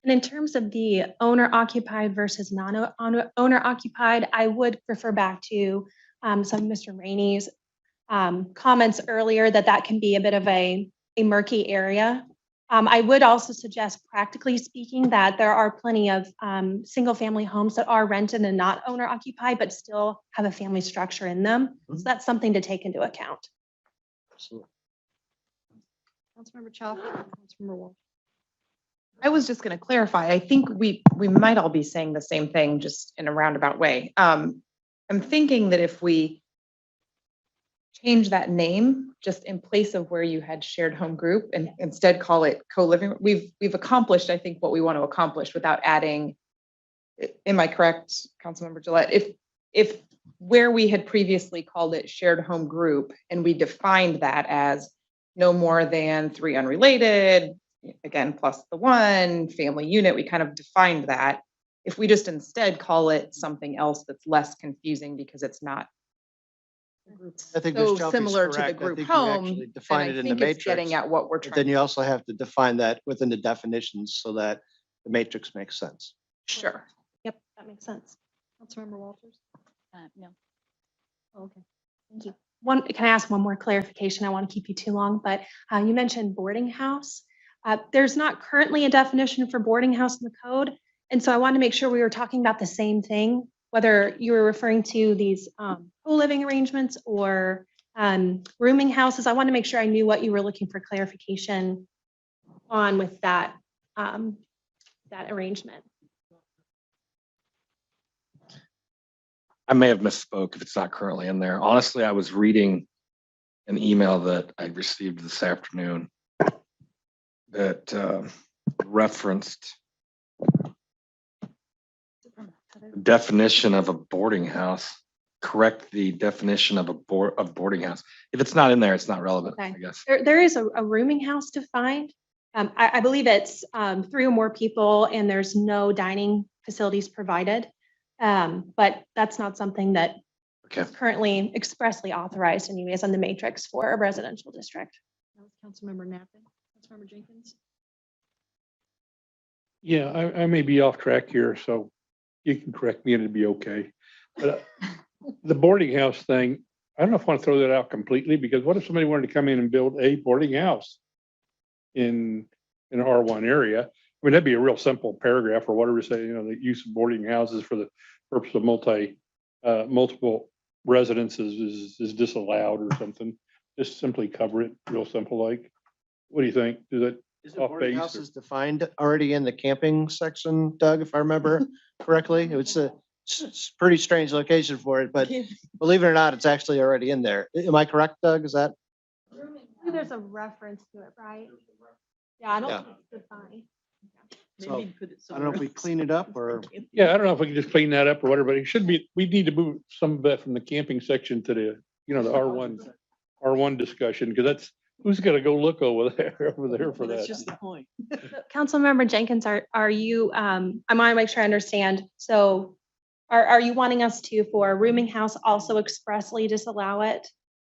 And in terms of the owner occupied versus non-owner occupied, I would refer back to some of Mr. Rainey's comments earlier that that can be a bit of a murky area. I would also suggest, practically speaking, that there are plenty of single-family homes that are rented and not owner-occupied, but still have a family structure in them. So that's something to take into account. Councilmember Chop, Councilmember Wolf. I was just going to clarify. I think we might all be saying the same thing, just in a roundabout way. I'm thinking that if we change that name just in place of where you had shared home group and instead call it co-living, we've accomplished, I think, what we want to accomplish without adding. Am I correct, Councilmember Gillette? If where we had previously called it shared home group and we defined that as no more than 3 unrelated, again, plus the 1 family unit, we kind of defined that. If we just instead call it something else that's less confusing because it's not I think so Ms. Chelsea's similar to the correct. I group think you home, actually then define I it in the think it's getting matrix. at what we're But trying. then you also have to define that within the definitions so that the matrix makes sense. Sure. Yep, that makes sense. Councilmember Walters? No. Okay, thank you. Can I ask one more clarification? I won't keep you too long, but you mentioned boarding house. There's not currently a definition for boarding house in the code. And so I wanted to make sure we were talking about the same thing, whether you were referring to these co-living arrangements or rooming houses. I wanted to make sure I knew what you were looking for clarification on with that, that arrangement. I may have misspoke if it's not currently in there. Honestly, I was reading an email that I received this afternoon that referenced definition of a boarding house. Correct the definition of boarding house. If it's not in there, it's not relevant, Okay. I guess. There is a rooming house defined. I believe it's 3 or more people and there's no dining facilities provided. But that's not something that is currently expressly authorized anyways on the matrix for a residential district. Councilmember Nappi, Councilmember Jenkins. Yeah, I may be off track here, so you can correct me and it'd be okay. But the boarding house thing, I don't know if I want to throw that out completely, because what if somebody wanted to come in and build a boarding house in an R1 area? I mean, that'd be a real simple paragraph or whatever, say, the use of boarding houses for the purpose of multiple residences is disallowed or something. Just simply cover it, real simple like. What do you think? Is that Isn't off boarding base? house is defined already in the camping section, Doug, if I remember correctly? It's a pretty strange location for it, but believe it or not, it's actually already in there. Am I correct, Doug? Is that? There's a reference to it, right? Yeah, I don't Yeah. think it's defined. So, I don't know if we clean it up or. Yeah, I don't know if we can just clean that up or whatever, but it should be, we need to move some of that from the camping section to the, the R1 discussion, because that's, who's gonna go look over there for that? That's just the point. Councilmember Jenkins, are you, I want to make sure I understand. So are you wanting us to, for a rooming house, also expressly disallow it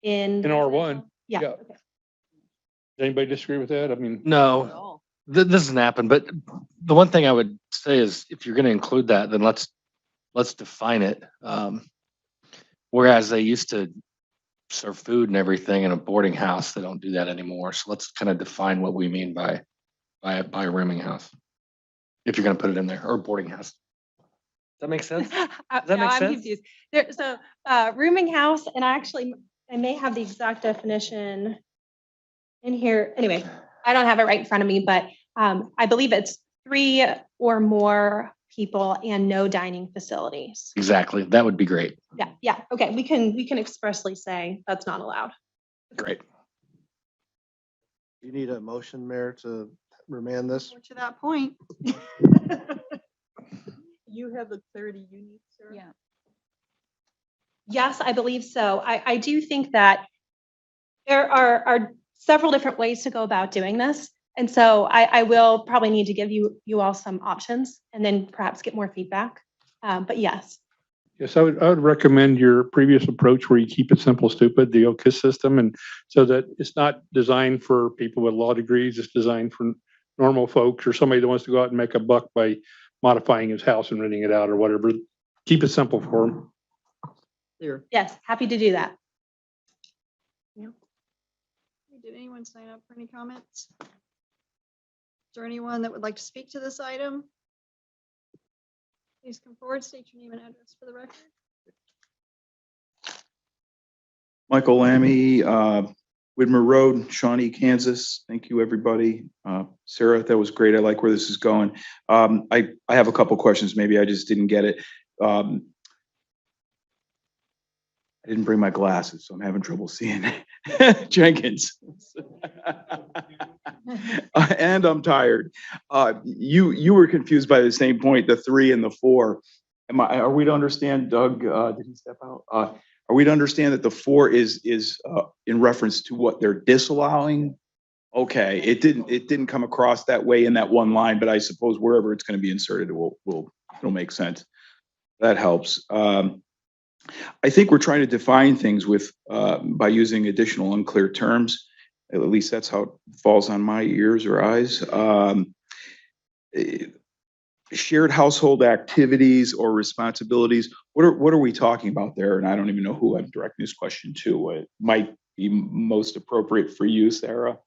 in? In R1? Yeah. Yeah. Okay. Does anybody disagree with that? I mean. No, this doesn't happen. But the one thing I would say is, if you're going to include that, then let's define it. Whereas they used to serve food and everything in a boarding house, they don't do that anymore. So let's kind of define what we mean by a rooming house, if you're going to put it in there, or boarding house. Does that make sense? Does that No, make I'm sense? confused. So rooming house, and I may have the exact definition in here. Anyway, I don't have it right in front of me, but I believe it's 3 or more people and no dining facilities. Exactly. That would be great. Yeah. Okay, we can expressly say that's not allowed. Great. You need a motion, Mayor, to remand this? To that point. You have the clarity you need, sir? Yeah. Yes, I believe so. I do think that there are several different ways to go about doing this. And so I will probably need to give you all some options and then perhaps get more feedback. But yes. Yes, I would recommend your previous approach where you keep it simple, stupid, the OKIS system, and so that it's not designed for people with law degrees, it's designed for normal folks or somebody that wants to go out and make a buck by modifying his house and renting it out or whatever. Keep it simple for them. Clear. Yes, happy to do that. Did anyone sign up for any comments? Is there anyone that would like to speak to this item? Please come forward, state your name and address for the record. Michael Lammy, Widmer Road, Shawnee, Kansas. Thank you, everybody. Sarah, that was great. I like where this is going. I have a couple questions. Maybe I just didn't get it. I didn't bring my glasses, so I'm having trouble seeing Jenkins. And I'm tired. You were confused by the same point, the 3 and the 4. Are we to understand, Doug, did he step out? Are we to understand that the 4 is in reference to what they're disallowing? Okay, it didn't come across that way in that one line, but I suppose wherever it's going to be inserted, it'll make sense. That helps. I think we're trying to define things with by using additional unclear terms. At least that's how it falls on my ears or eyes. Shared household activities or responsibilities. What are we talking about there? And I don't even know who I'm directing this question to. It might be most appropriate for you, Sarah.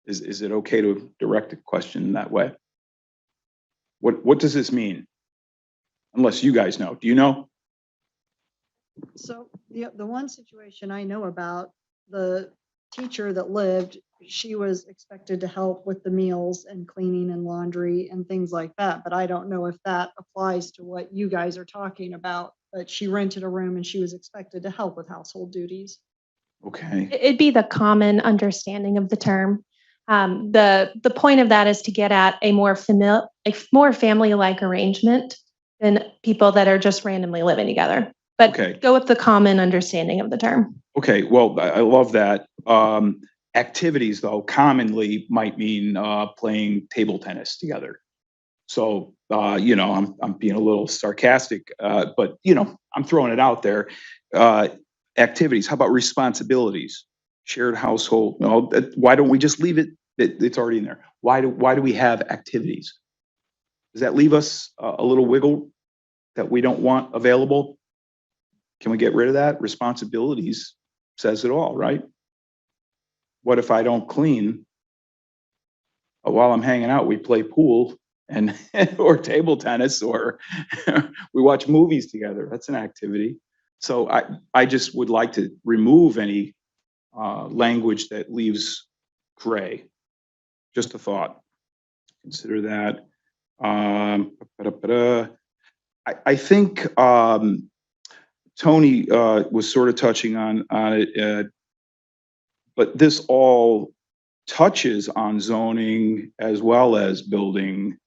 Is it okay to direct a question that way? What does this mean? Unless you guys know. Do you know? So the one situation I know about, the teacher that lived, she was expected to help with the meals and cleaning and laundry and things like that. But I don't know if that applies to what you guys are talking about. But she rented a room and she was expected to help with household duties. Okay. It'd be the common understanding of the term. The point of that is to get at a more family-like arrangement than people that are just randomly living together. But Okay. go with the common understanding of the term. Okay, well, I love that. Activities, though, commonly might mean playing table tennis together. So, I'm being a little sarcastic, but, I'm throwing it out there. Activities, how about responsibilities? Shared household, why don't we just leave it? It's already in there. Why do we have activities? Does that leave us a little wiggle that we don't want available? Can we get rid of that? Responsibilities says it all, right? What if I don't clean? While I'm hanging out, we play pool and or table tennis, or we watch movies together. That's an activity. So I just would like to remove any language that leaves gray. Just a thought. Consider that. I think Tony was sort of touching on it, but this all touches on zoning as well as building.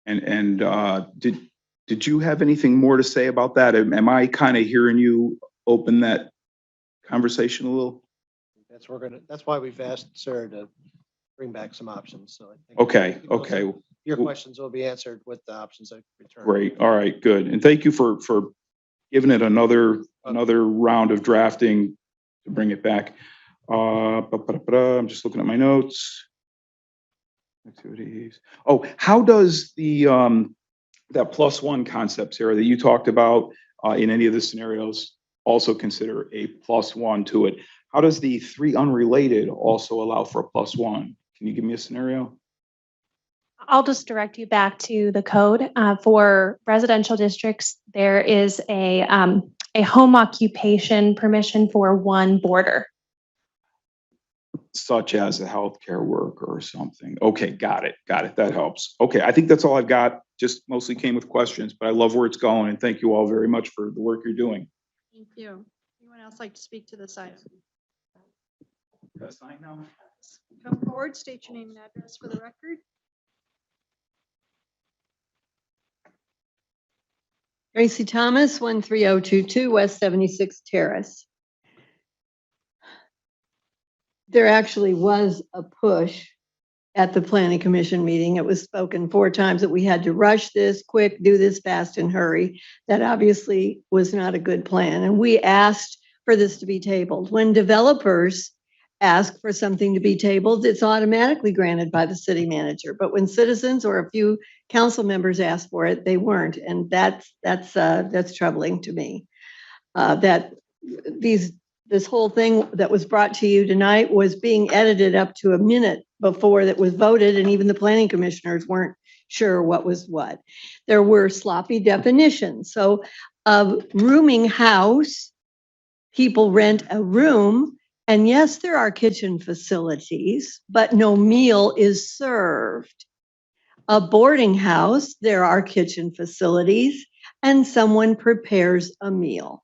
And did you have anything more to say about that? Am I kind of hearing you open that conversation a little? That's why we've asked Sarah to bring back some options. So I think Okay. your questions will be answered with the options I returned. Great. All right, good. And thank you for giving it another round of drafting to bring it back. I'm just looking at my notes. Activities. Oh, how does the that +1 concept, Sarah, that you talked about in any of the scenarios also consider a +1 to it? How does the 3 unrelated also allow for a +1? Can you give me a scenario? I'll just direct you back to the code. For residential districts, there is a home occupation permission for 1 boarder. Such as a healthcare worker or something. Okay, got it. That helps. Okay, I think that's all I've got. Just mostly came with questions, but I love where it's going, and thank you all very much for the work you're doing. Thank you. Anyone else like to speak to this item? Come forward, state your name and address for the record. Tracy Thomas, 13022 West 76 Terrace. There actually was a push at the planning commission meeting. It was spoken 4 times that we had to rush this quick, do this fast and hurry. That obviously was not a good plan. And we asked for this to be tabled. When developers ask for something to be tabled, it's automatically granted by the city manager. But when citizens or a few council members asked for it, they weren't. And that's troubling to me. That these this whole thing that was brought to you tonight was being edited up to a minute before that was voted, and even the planning commissioners weren't sure what was what. There were sloppy definitions. So a rooming house, people rent a room, and yes, there are kitchen facilities, but no meal is served. A boarding house, there are kitchen facilities, and someone prepares a meal.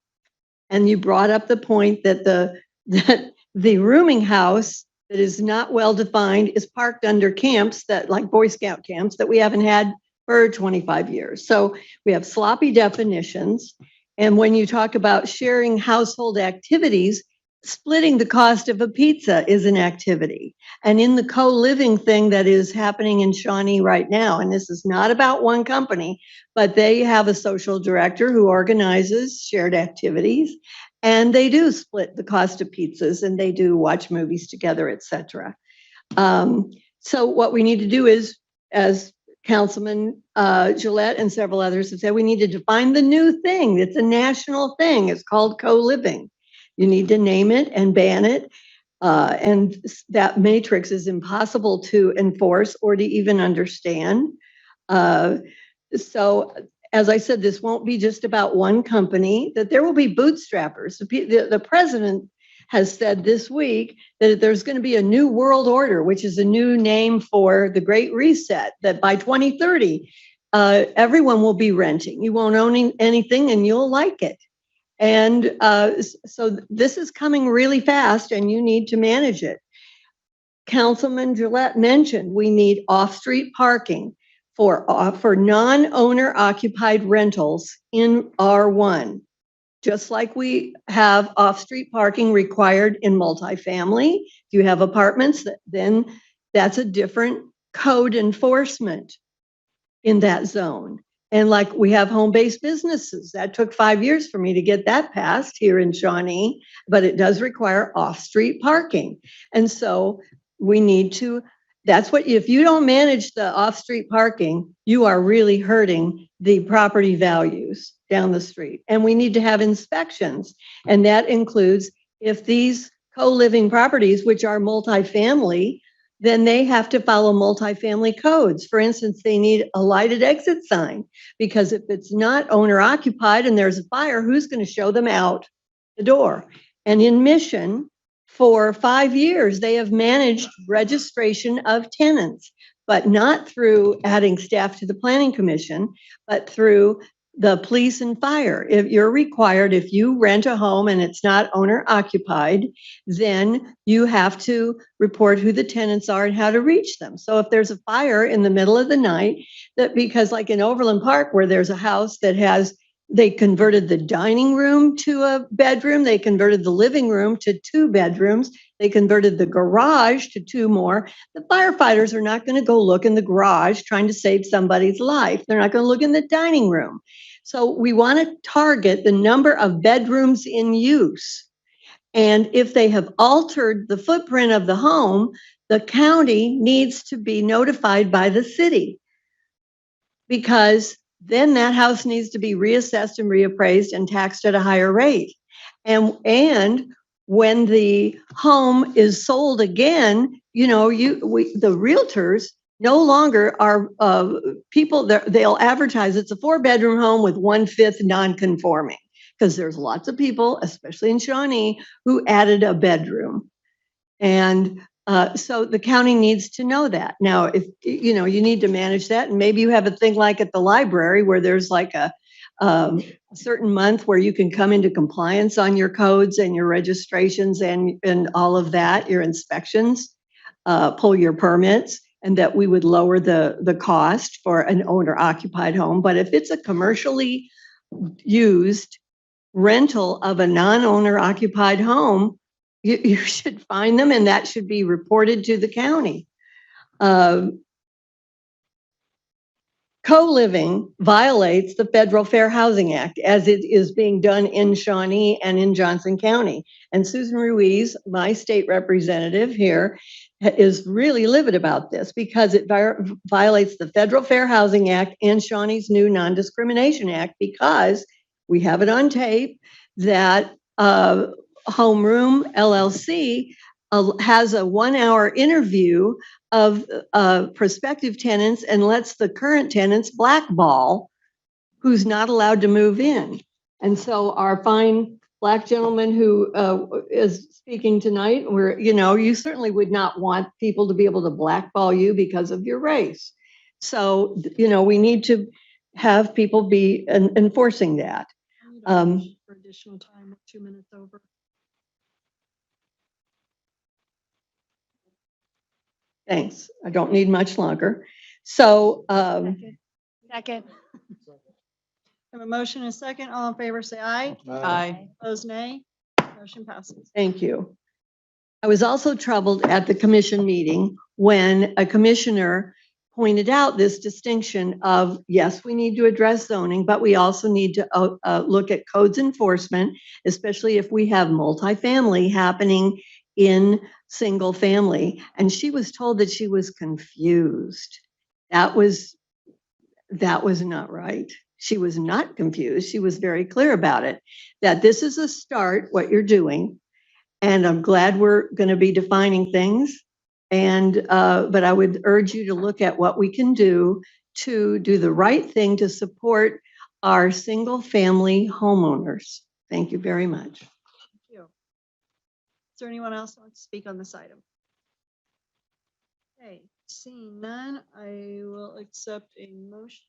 And you brought up the point that the rooming house that is not well defined is parked under camps that, like Boy Scout camps, that we haven't had for 25 years. So we have sloppy definitions. And when you talk about sharing household activities, splitting the cost of a pizza is an activity. And in the co-living thing that is happening in Shawnee right now, and this is not about one company, but they have a social director who organizes shared activities, and they do split the cost of pizzas, and they do watch movies together, etc. So what we need to do is, as Councilman Gillette and several others have said, we need to define the new thing. It's a national thing. It's called co-living. You need to name it and ban it. And that matrix is impossible to enforce or to even understand. So as I said, this won't be just about one company, that there will be bootstrappers. The president has said this week that there's going to be a new world order, which is a new name for the Great Reset, that by 2030, everyone will be renting. You won't own anything and you'll like it. And so this is coming really fast and you need to manage it. Councilman Gillette mentioned we need off-street parking for non-owner occupied rentals in R1. Just like we have off-street parking required in multifamily. If you have apartments, then that's a different code enforcement in that zone. And like we have home-based businesses, that took 5 years for me to get that passed here in Shawnee, but it does require off-street parking. And so we need to, that's what, if you don't manage the off-street parking, you are really hurting the property values down the street. And we need to have inspections. And that includes if these co-living properties, which are multifamily, then they have to follow multifamily codes. For instance, they need a lighted exit sign, because if it's not owner occupied and there's a fire, who's going to show them out the door? And in Mission, for 5 years, they have managed registration of tenants, but not through adding staff to the planning commission, but through the police and fire. If you're required, if you rent a home and it's not owner occupied, then you have to report who the tenants are and how to reach them. So if there's a fire in the middle of the night, that because like in Overland Park, where there's a house that has, they converted the dining room to a bedroom, they converted the living room to 2 bedrooms, they converted the garage to 2 more. The firefighters are not going to go look in the garage trying to save somebody's life. They're not going to look in the dining room. So we want to target the number of bedrooms in use. And if they have altered the footprint of the home, the county needs to be notified by the city, because then that house needs to be reassessed and reappraised and taxed at a higher rate. And when the home is sold again, you know, the realtors no longer are people that they'll advertise it's a 4-bedroom home with 1/5 non-conforming, because there's lots of people, especially in Shawnee, who added a bedroom. And so the county needs to know that. Now, if you know, you need to manage that, and maybe you have a thing like at the library where there's like a certain month where you can come into compliance on your codes and your registrations and all of that, your inspections, pull your permits, and that we would lower the cost for an owner occupied home. But if it's a commercially used rental of a non-owner occupied home, you should find them, and that should be reported to the county. Co-living violates the Federal Fair Housing Act, as it is being done in Shawnee and in Johnson County. And Susan Ruiz, my state representative here, is really livid about this, because it violates the Federal Fair Housing Act and Shawnee's new Non-Discrimination Act, because we have it on tape that Homeroom LLC has a 1-hour interview of prospective tenants and lets the current tenants blackball who's not allowed to move in. And so our fine Black gentleman who is speaking tonight, you certainly would not want people to be able to blackball you because of your race. So, we need to have people be enforcing that. For additional time, we're 2 minutes over. Thanks. I don't need much longer. So, Second. I have a motion and a second. All in favor, say aye. Aye. Opposed, nay. Motion passes. thank you. I was also troubled at the commission meeting when a commissioner pointed out this distinction of, yes, we need to address zoning, but we also need to look at codes enforcement, especially if we have multifamily happening in single family. And she was told that she was confused. That was not right. She was not confused. She was very clear about it, that this is a start, what you're doing. And I'm glad we're going to be defining things. And, but I would urge you to look at what we can do to do the right thing to support our single family homeowners. Thank you very much. Thank you. Is there anyone else who wants to speak on this item? Okay, seeing none, I will accept a motion.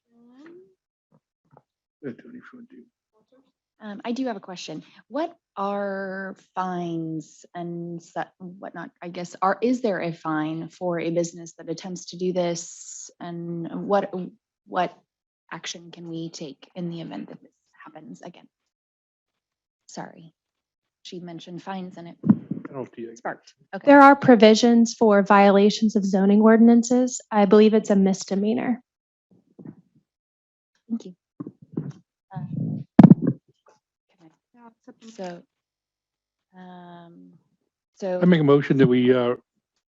I do have a question. What are fines and whatnot? I guess, is there a fine for a business that attempts to do this? And what action can we take in the event that this happens again? Sorry, she mentioned fines and it sparked. Okay. There are provisions for violations of zoning ordinances. I believe it's a misdemeanor. Thank you. So, I make a motion that we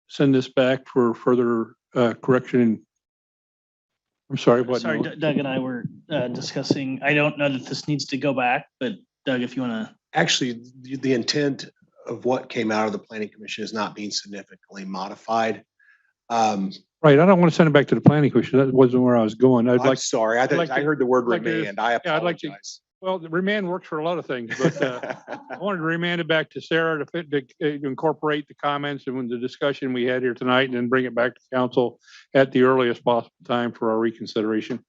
send this back for further correction. I'm sorry, what? Sorry, Noah? Doug and I were discussing, I don't know that this needs to go back, but Doug, if you want to. Actually, the intent of what came out of the planning commission is not being significantly modified. Right, I don't want to send it back to the planning commission. That wasn't where I was going. I'm sorry, I heard the word like to- remand. I yeah, I'd like to- apologize. Well, the remand works for a lot of things, but I wanted to remand it back to Sarah to incorporate the comments and the discussion we had here tonight and then bring it back to council at the earliest possible time for our reconsideration.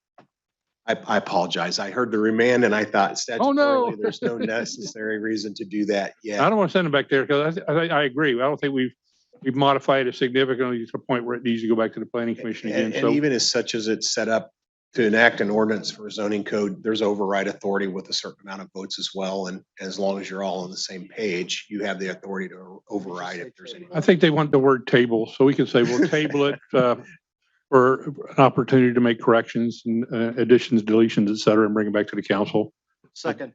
I apologize. I heard the remand and I thought statutorily no. there's no necessary reason to do that yet. I don't want to send it back there because I agree. I don't think we've modified it significantly to the point where it needs to go back to the planning commission again. And even as such as it's set up to enact an ordinance for a zoning code, there's override authority with a certain amount of votes as well. And as long as you're all on the same page, you have the authority to override if there's any. I think they want the word table, so we can say we'll table it for an opportunity to make corrections and additions, deletions, et cetera, and bring it back to the council. Second.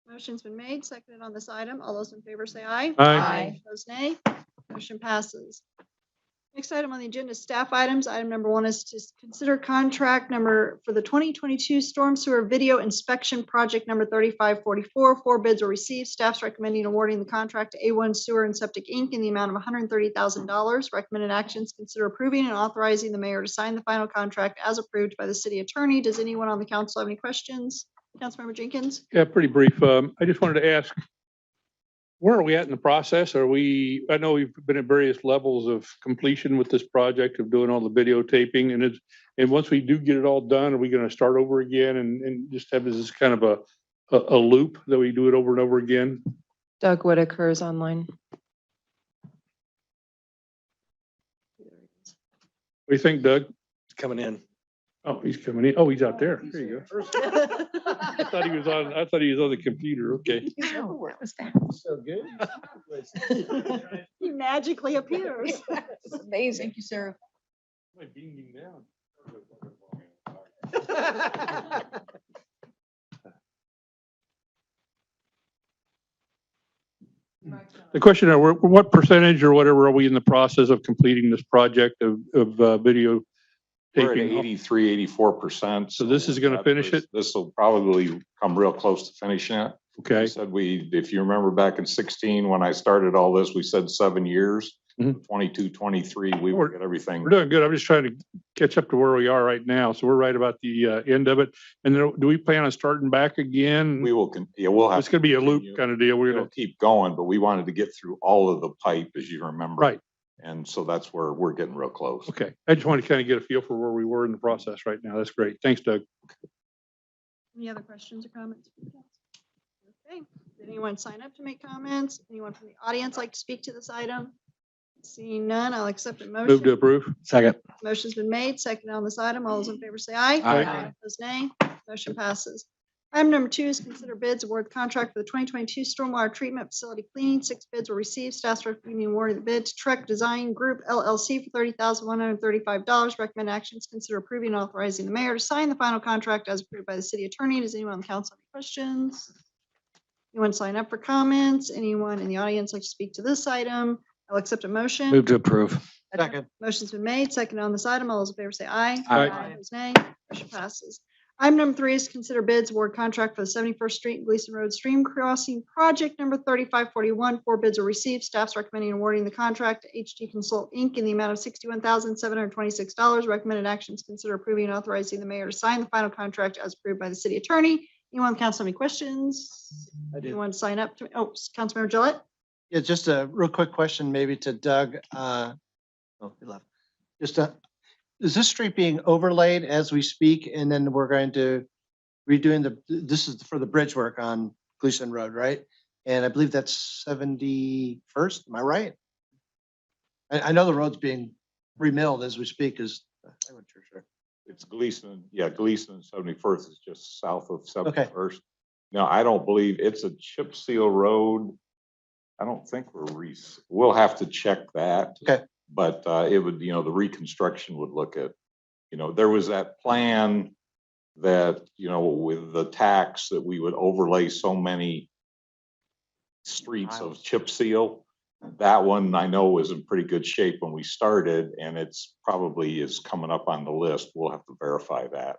Motion's been made, seconded on this item. All those in favor say aye. Aye. Opposed, nay. Motion passes. Next item on the agenda is staff items. Item number 1 is to consider contract number for the 2022 storm sewer video inspection project number 3544. 4 bids were received. Staff's recommending awarding the contract to A1 Sewer and Septic Inc. in the amount of $130,000. Recommended actions: consider approving and authorizing the mayor to sign the final contract as approved by the city attorney. Does anyone on the council have any questions? Councilmember Jenkins? Yeah, pretty brief. I just wanted to ask, where are we at in the process? I know we've been at various levels of completion with this project of doing all the videotaping, and once we do get it all done, are we going to start over again and just have this kind of a loop that we do it over and over again? Doug Whitaker is online. What do you think, Doug? It's coming in. Oh, he's coming in. Oh, he's out there. There you go. I thought he was on the computer. Okay. Wow, that was fast. So good. He magically appears. It's amazing. Thank you, Sarah. The question, what percentage or whatever are we in the process of completing this project of video We're at taping? 83, 84%. So this is going to finish it? This will probably come real close to finishing it. Okay. We said if you remember back in 16, when I started all this, we said 7 years. 22, 23, we will get everything. We're doing good. I'm just trying to catch up to where we are right now. So we're right about the end of it. And then do we plan on starting back again? We will, we'll have. It's going to be a loop kind of deal. We're going to keep going, but we wanted to get through all of the pipe, as you remember. Right. And so that's where we're getting real close. Okay. I just want to kind of get a feel for where we were in the process right now. That's great. Thanks, Doug. Any other questions or comments? Okay. Did anyone sign up to make comments? Anyone from the audience like to speak to this item? Seeing none, I'll accept a motion. Move to approve. Second. Motion's been made, second on this item. All those in favor say aye. Aye. Opposed, nay. Motion passes. Item number 2 is consider bids, award contract for the 2022 stormwater treatment facility cleaning. 6 bids were received. Staff recommending awarding the bid to Trek Design Group LLC for $30,135. Recommend actions, consider approving and authorizing the mayor to sign the final contract as approved by the city attorney. Does anyone on the council have any questions? Anyone sign up for comments? Anyone in the audience like to speak to this item? I'll accept a motion. Move to approve. Second. Motion's been made, second on this item. All those in favor say aye. Aye. Opposed, nay. Motion passes. Item number 3 is consider bids, award contract for the 71st Street and Gleason Road Stream Crossing Project number 3541. 4 bids are received. Staff's recommending awarding the contract to HD Consult Inc. in the amount of $61,726. Recommended actions, consider approving and authorizing the mayor to sign the final contract as approved by the city attorney. Anyone on the council have any questions? I do. Anyone sign up to, Councilmember Gillette? Yeah, just a real quick question maybe to Doug. Oh, he left. Just is this street being overlaid as we speak? And then we're going to redoing this is for the bridge work on Gleason Road, right? And I believe that's 71st. Am I right? I know the road's being remilled as we speak. I went to sure. It's Gleason. Yeah, Gleason 71st is just south of 71st. Okay. No, I don't believe it's a chip seal road. I don't think we'll have to check that. Okay. But it would, the reconstruction would look at, there was that plan that, with the tax that we would overlay so many streets of chip seal. That one I know was in pretty good shape when we started, and it's probably is coming up on the list. We'll have to verify that,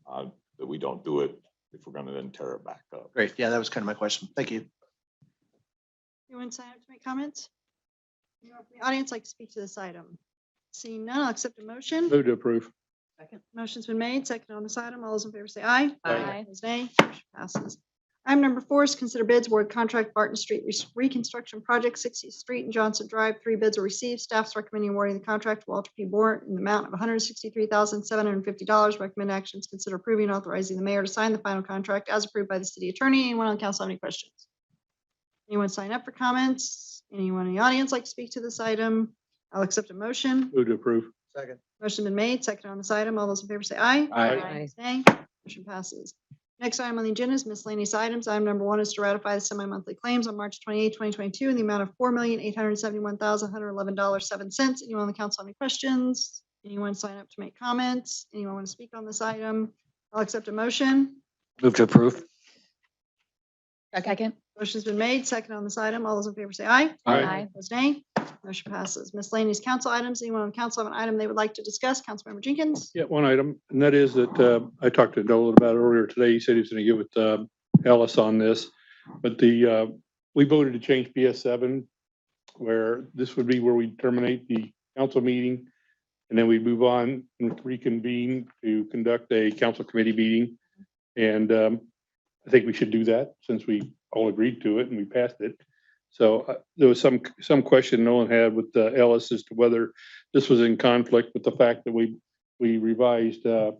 that we don't do it if we're going to then tear it back up. Great. Yeah, that was kind of my question. Thank you. Anyone sign up to make comments? Anyone from the audience like to speak to this item? Seeing none, I'll accept a motion. Move to approve. Second. Motion's been made, second on this item. All those in favor say aye. Aye. Opposed, nay. Motion passes. Item number 4 is consider bids, award contract Barton Street Reconstruction Project, 60th Street and Johnson Drive. 3 bids are received. Staff's recommending awarding the contract to Walter P. Bourne in the amount of $163,750. Recommend actions, consider approving and authorizing the mayor to sign the final contract as approved by the city attorney. Anyone on council have any questions? Anyone sign up for comments? Anyone in the audience like to speak to this item? I'll accept a motion. Move to approve. Second. Motion been made, second on this item. All those in favor say aye. Aye. Opposed, nay. Motion passes. Next item on the agenda is miscellaneous items. Item number 1 is to ratify the semi-monthly claims on March 28, 2022 in the amount of $4,871,111.07. Anyone on the council have any questions? Anyone sign up to make comments? Anyone want to speak on this item? I'll accept a motion. Move to approve. Second. Motion's been made, second on this item. All those in favor say aye. Aye. Opposed, nay. Motion passes. Miscellaneous council items. Anyone on council have an item they would like to discuss? Councilmember Jenkins? Yeah, one item, and that is that I talked to Nolan about it earlier today. He said he was going to get with Ellis on this, but we voted to change PS7, where this would be where we terminate the council meeting, and then we move on and reconvene to conduct a council committee meeting. And I think we should do that since we all agreed to it and we passed it. So there was some question Nolan had with Ellis as to whether this was in conflict with the fact that we revised the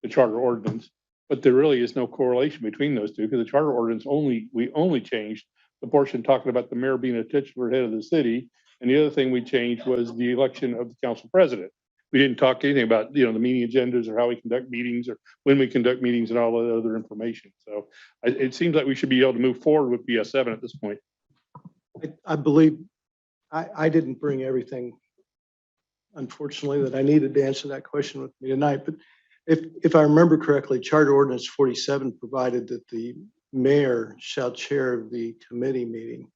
charter ordinance, but there really is no correlation between those two, because the charter ordinance we only changed the portion talking about the mayor being a titular head of the city, and the other thing we changed was the election of the council president. We didn't talk anything about the meeting agendas or how we conduct meetings or when we conduct meetings and all the other information. So it seems like we should be able to move forward with PS7 at this point. I believe I didn't bring everything, unfortunately, that I needed to answer that question with me tonight. But if I remember correctly, Charter Ordinance 47 provided that the mayor shall chair the committee meeting.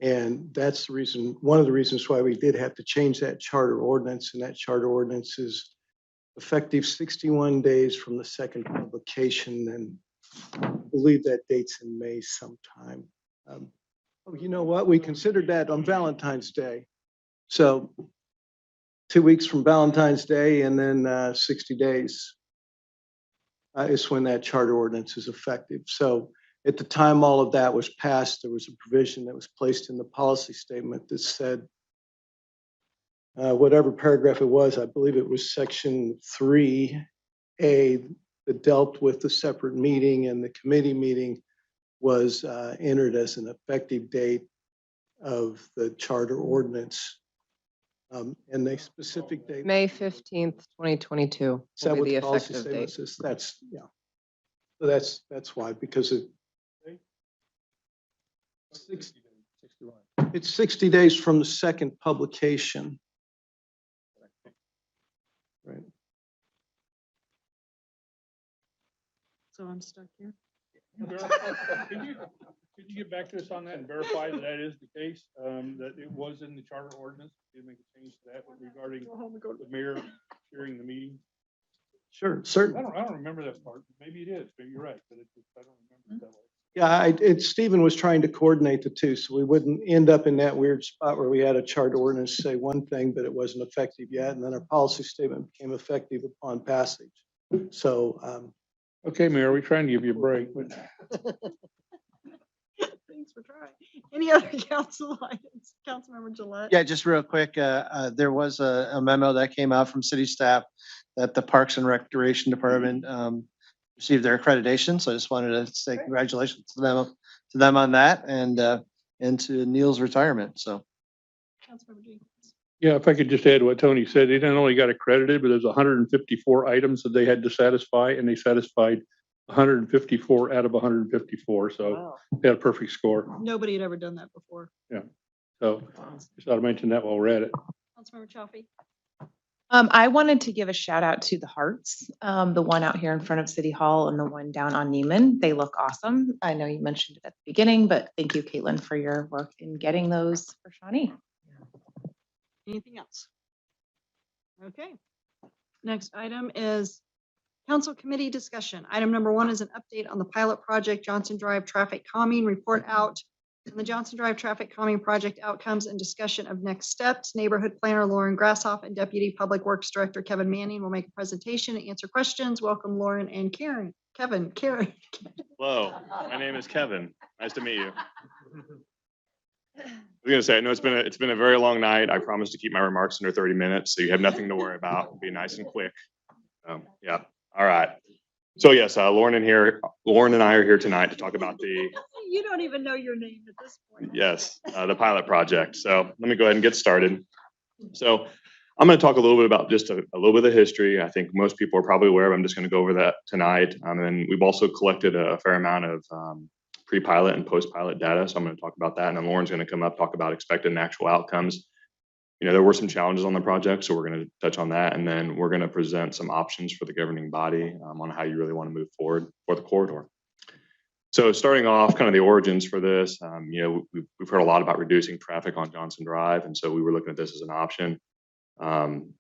And that's the reason, one of the reasons why we did have to change that charter ordinance. And that charter ordinance is effective 61 days from the second publication and I believe that date's in May sometime. Oh, you know what? We considered that on Valentine's Day. So 2 weeks from Valentine's Day and then 60 days is when that charter ordinance is effective. So at the time all of that was passed, there was a provision that was placed in the policy statement that said, whatever paragraph it was, I believe it was section 3A that dealt with the separate meeting, and the committee meeting was entered as an effective date of the charter ordinance. And the specific date. May 15th, 2022 Is that will what be the the policy effective statement date. says? That's, yeah. So that's why, because it's 60 days from the second publication. Right. So I'm stuck here. Could you get back to us on that and verify that that is the case, that it was in the charter ordinance? Did make a change to that regarding the mayor chairing the meeting? Sure, I certainly. don't remember that part. Maybe it is, but you're right, but I don't remember it that way. Yeah, Stephen was trying to coordinate the two, so we wouldn't end up in that weird spot where we had a charter ordinance say one thing, but it wasn't effective yet, and then our policy statement became effective upon passage. So, Okay, Mayor, we're trying to give you a break, but Thanks for trying. Any other council items? Councilmember Gillette? Yeah, just real quick, there was a memo that came out from city staff that the Parks and Recreation Department received their accreditation. So I just wanted to say congratulations to them on that, and to Neil's retirement. So. Councilmember Jenkins. yeah, if I could just add what Tony said, they not only got accredited, but there's 154 items that they had to satisfy, and they satisfied 154 out of 154. So Wow. they had a perfect score. Nobody had ever done that before. Yeah. So just thought I'd mention that while we're at it. Councilmember Chaffee? I wanted to give a shout out to the Hearts, the one out here in front of City Hall and the one down on Neiman. They look awesome. I know you mentioned it at the beginning, but thank you, Caitlin, for your work in getting those for Shawnee. Anything else? Okay. Next item is council committee discussion. Item number 1 is an update on the pilot project Johnson Drive traffic calming report out. On the Johnson Drive traffic calming project outcomes and discussion of next steps. Neighborhood planner Lauren Grasshoff and Deputy Public Works Director Kevin Manning will make a presentation and answer questions. Welcome, Lauren and Karen. Karen. Hello, my name is Kevin. Nice to meet you. I was gonna say, I know it's been a very long night. I promise to keep my remarks under 30 minutes, so you have nothing to worry about. Be nice and quick. Yeah. All right. So yes, Lauren and I are here tonight to talk about the You don't even know your name at this point. yes, the pilot project. So let me go ahead and get started. So I'm going to talk a little bit about just a little bit of the history. I think most people are probably aware of. I'm just going to go over that tonight. And we've also collected a fair amount of pre-pilot and post-pilot data. So I'm going to talk about that. And then Lauren's going to come up, talk about expected and actual outcomes. You know, there were some challenges on the project, so we're going to touch on that. And then we're going to present some options for the governing body on how you really want to move forward for the corridor. So starting off, kind of the origins for this, you know, we've heard a lot about reducing traffic on Johnson Drive. And so we were looking at this as an option. And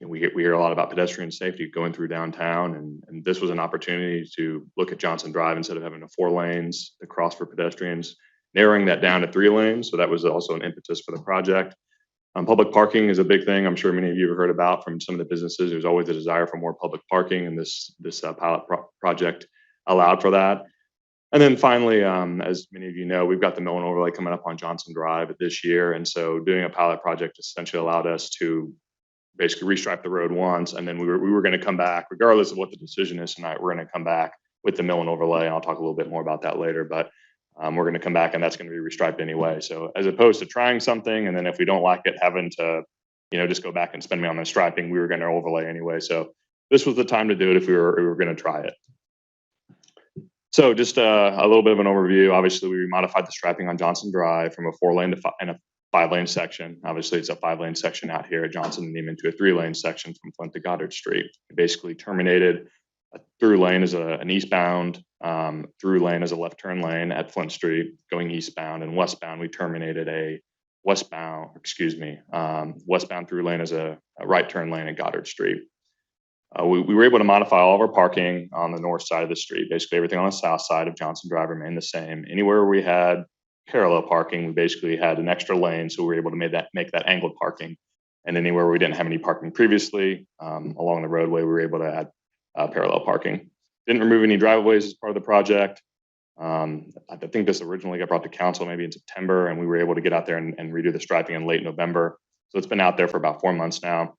we hear a lot about pedestrian safety going through downtown, and this was an opportunity to look at Johnson Drive instead of having 4 lanes to cross for pedestrians, narrowing that down to 3 lanes. So that was also an impetus for the project. Public parking is a big thing. I'm sure many of you have heard about from some of the businesses. There's always a desire for more public parking, and this pilot project allowed for that. And then finally, as many of you know, we've got the mill and overlay coming up on Johnson Drive this year. And so doing a pilot project essentially allowed us to basically restripe the road once. And then we were going to come back, regardless of what the decision is tonight, we're going to come back with the mill and overlay. And I'll talk a little bit more about that later, but we're going to come back and that's going to be restriped anyway. So as opposed to trying something, and then if we don't like it, having to, you know, just go back and spend money on the striping, we were going to overlay anyway. So this was the time to do it if we were going to try it. So just a little bit of an overview. Obviously, we modified the striping on Johnson Drive from a 4-lane to a 5-lane section. Obviously, it's a 5-lane section out here at Johnson and Neiman to a 3-lane section from Flint to Goddard Street. It basically terminated a through lane as an eastbound, through lane as a left turn lane at Flint Street going eastbound, and westbound we terminated a westbound through lane as a right turn lane at Goddard Street. We were able to modify all of our parking on the north side of the street. Basically, everything on the south side of Johnson Drive remained the same. Anywhere we had parallel parking, we basically had an extra lane, so we were able to make that angled parking. And anywhere we didn't have any parking previously along the roadway, we were able to add parallel parking. Didn't remove any driveways as part of the project. I think this originally got brought to council maybe in September, and we were able to get out there and redo the striping in late November. So it's been out there for about 4 months now.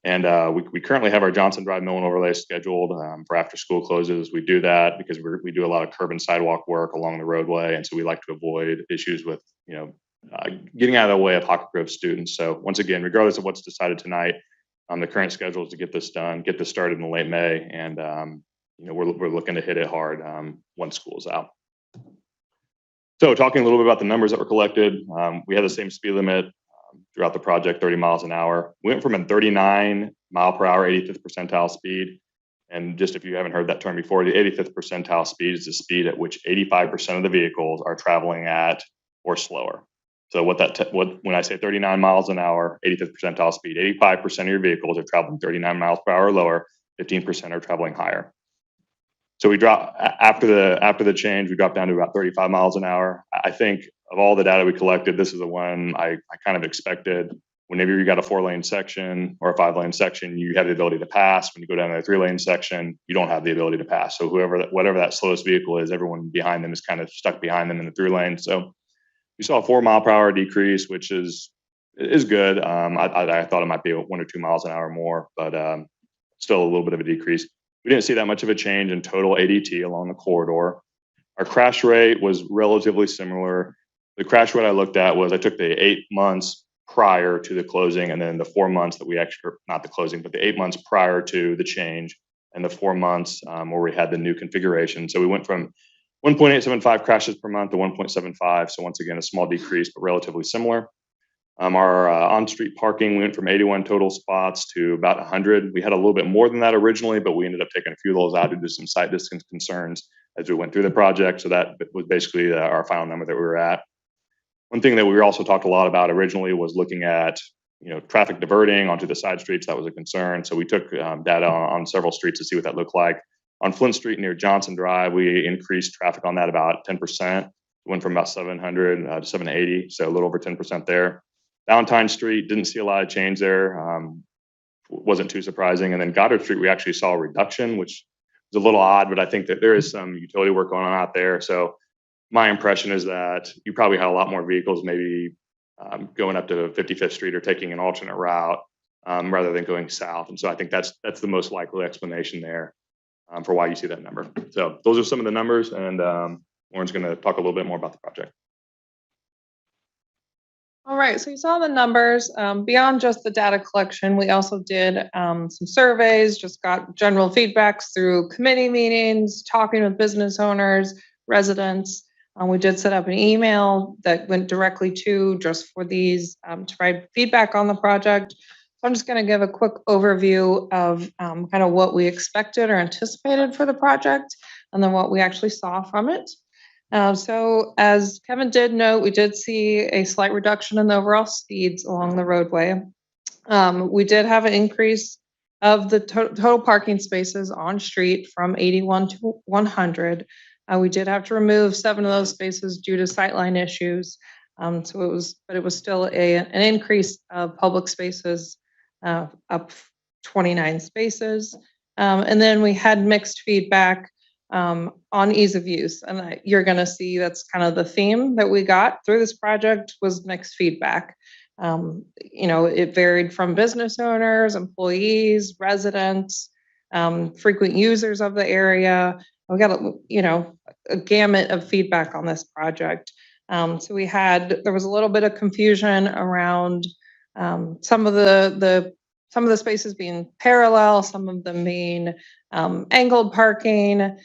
And we currently have our Johnson Drive mill and overlay scheduled for after school closes. We do that because we do a lot of curb and sidewalk work along the roadway, and so we like to avoid issues with getting out of the way of Hawk Grove students. So once again, regardless of what's decided tonight, the current schedule is to get this done, get this started in late May, and we're looking to hit it hard once school's out. So talking a little bit about the numbers that were collected, we had the same speed limit throughout the project, 30 miles an hour. We went from a 39 mile per hour, 85th percentile speed. And just if you haven't heard that term before, the 85th percentile speed is the speed at which 85% of the vehicles are traveling at or slower. So when I say 39 miles an hour, 85th percentile speed, 85% of your vehicles are traveling 39 miles per hour or lower, 15% are traveling higher. So we drop after the change, we dropped down to about 35 miles an hour. I think of all the data we collected, this is the one I kind of expected. Whenever you got a 4-lane section or a 5-lane section, you have the ability to pass. When you go down to a 3-lane section, you don't have the ability to pass. So whatever that slowest vehicle is, everyone behind them is kind of stuck behind them in the 3-lane. So we saw a 4 mile per hour decrease, which is good. I thought it might be 1 or 2 miles an hour more, but still a little bit of a decrease. We didn't see that much of a change in total ADT along the corridor. Our crash rate was relatively similar. The crash rate I looked at was I took the 8 months prior to the closing, and then the 4 months that we actually, not the closing, but the 8 months prior to the change, and the 4 months where we had the new configuration. So we went from 1.875 crashes per month to 1.75. So once again, a small decrease, but relatively similar. Our on-street parking went from 81 total spots to about 100. We had a little bit more than that originally, but we ended up taking a few of those out due to some site distance concerns as we went through the project. So that was basically our final number that we were at. One thing that we also talked a lot about originally was looking at traffic diverting onto the side streets. That was a concern. So we took data on several streets to see what that looked like. On Flint Street near Johnson Drive, we increased traffic on that about 10%. Went from about 700 to 780, so a little over 10% there. Valentine Street, didn't see a lot of change there. Wasn't too surprising. And then Goddard Street, we actually saw a reduction, which was a little odd, but I think that there is some utility work going on out there. So my impression is that you probably had a lot more vehicles maybe going up to 55th Street or taking an alternate route rather than going south. And so I think that's the most likely explanation there for why you see that number. So those are some of the numbers, and Lauren's going to talk a little bit more about the project. All right, so you saw the numbers. Beyond just the data collection, we also did some surveys, just got general feedbacks through committee meetings, talking with business owners, residents. We did set up an email that went directly to just for these to provide feedback on the project. So I'm just going to give a quick overview of kind of what we expected or anticipated for the project, and then what we actually saw from it. So as Kevin did note, we did see a slight reduction in the overall speeds along the roadway. We did have an increase of the total parking spaces on street from 81 to 100. We did have to remove 7 of those spaces due to sightline issues. So it was still an increase of public spaces, up 29 spaces. And then we had mixed feedback on ease of use. And you're going to see that's kind of the theme that we got through this project was mixed feedback. It varied from business owners, employees, residents, frequent users of the area. We got a gamut of feedback on this project. So there was a little bit of confusion around some of the spaces being parallel, some of them being angled parking.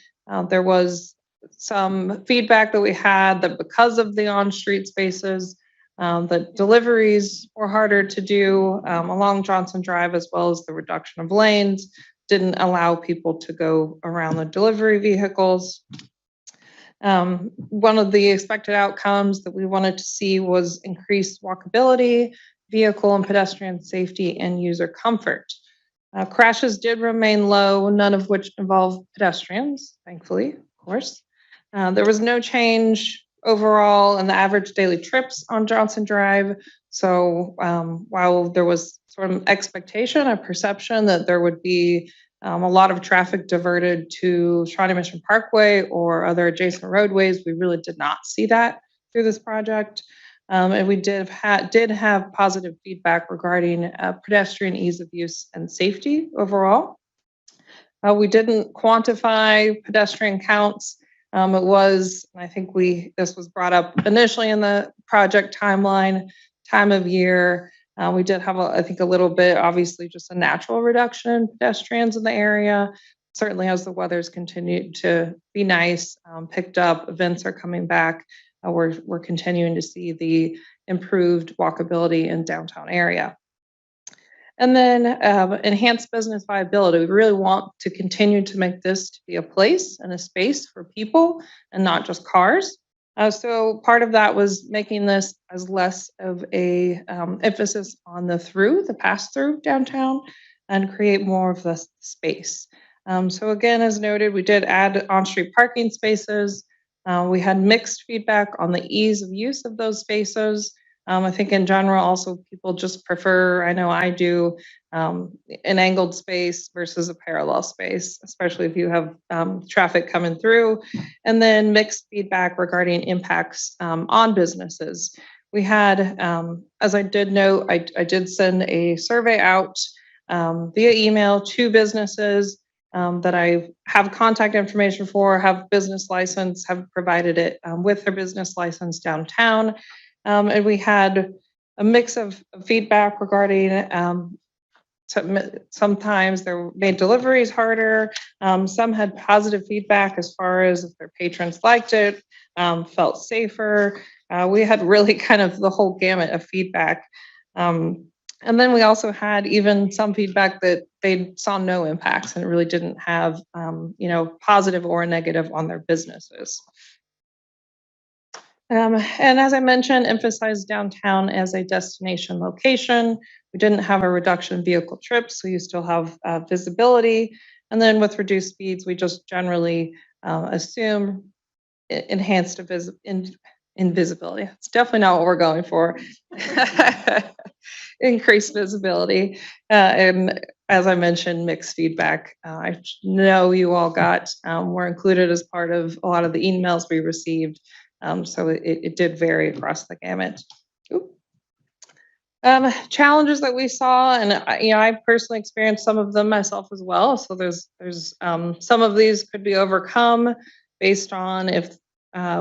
There was some feedback that we had that because of the on-street spaces, that deliveries were harder to do along Johnson Drive, as well as the reduction of lanes didn't allow people to go around the delivery vehicles. One of the expected outcomes that we wanted to see was increased walkability, vehicle and pedestrian safety, and user comfort. Crashes did remain low, none of which involved pedestrians, thankfully, of course. There was no change overall in the average daily trips on Johnson Drive. So while there was sort of expectation, a perception that there would be a lot of traffic diverted to Shawnee Mission Parkway or other adjacent roadways, we really did not see that through this project. And we did have positive feedback regarding pedestrian ease of use and safety overall. We didn't quantify pedestrian counts. It was, I think this was brought up initially in the project timeline, time of year. We did have, I think, a little bit, obviously, just a natural reduction in pedestrians in the area. Certainly, as the weather's continued to be nice, picked up, events are coming back. We're continuing to see the improved walkability in downtown area. And then enhanced business viability. We really want to continue to make this to be a place and a space for people and not just cars. So part of that was making this as less of a emphasis on the pass through downtown and create more of the space. So again, as noted, we did add on-street parking spaces. We had mixed feedback on the ease of use of those spaces. I think in general, also people just prefer, I know I do, an angled space versus a parallel space, especially if you have traffic coming through. And then mixed feedback regarding impacts on businesses. We had, as I did note, I did send a survey out via email to businesses that I have contact information for, have business license, have provided it with their business license downtown. And we had a mix of feedback regarding sometimes they made deliveries harder. Some had positive feedback as far as if their patrons liked it, felt safer. We had really kind of the whole gamut of feedback. And then we also had even some feedback that they saw no impacts and it really didn't have, positive or negative on their businesses. And as I mentioned, emphasize downtown as a destination location. We didn't have a reduction in vehicle trips, so you still have visibility. And then with reduced speeds, we just generally assume enhanced invisibility. It's definitely not what we're going for. Increased visibility. And as I mentioned, mixed feedback. I know you all were included as part of a lot of the emails we received. So it did vary across the gamut. Challenges that we saw, and I personally experienced some of them myself as well. So there's some of these could be overcome based on if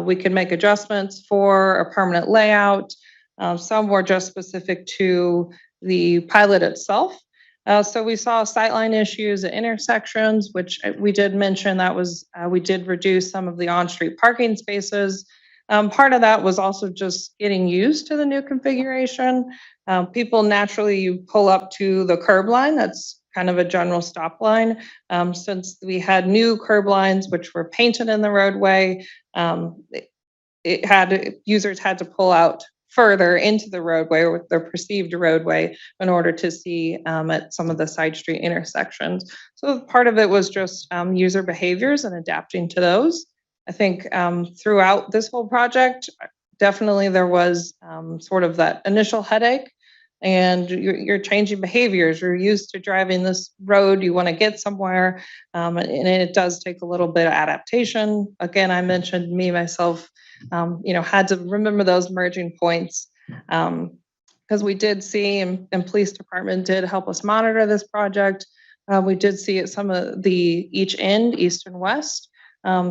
we can make adjustments for a permanent layout. Some were just specific to the pilot itself. So we saw sightline issues at intersections, which we did mention we did reduce some of the on-street parking spaces. Part of that was also just getting used to the new configuration. People naturally, you pull up to the curb line. That's kind of a general stop line. Since we had new curb lines, which were painted in the roadway, users had to pull out further into the roadway or with their perceived roadway in order to see at some of the side street intersections. So part of it was just user behaviors and adapting to those. I think throughout this whole project, definitely there was sort of that initial headache and you're changing behaviors. You're used to driving this road, you want to get somewhere, and it does take a little bit of adaptation. Again, I mentioned myself, had to remember those merging points because we did see, and police department did help us monitor this project. We did see at some of each end, east and west,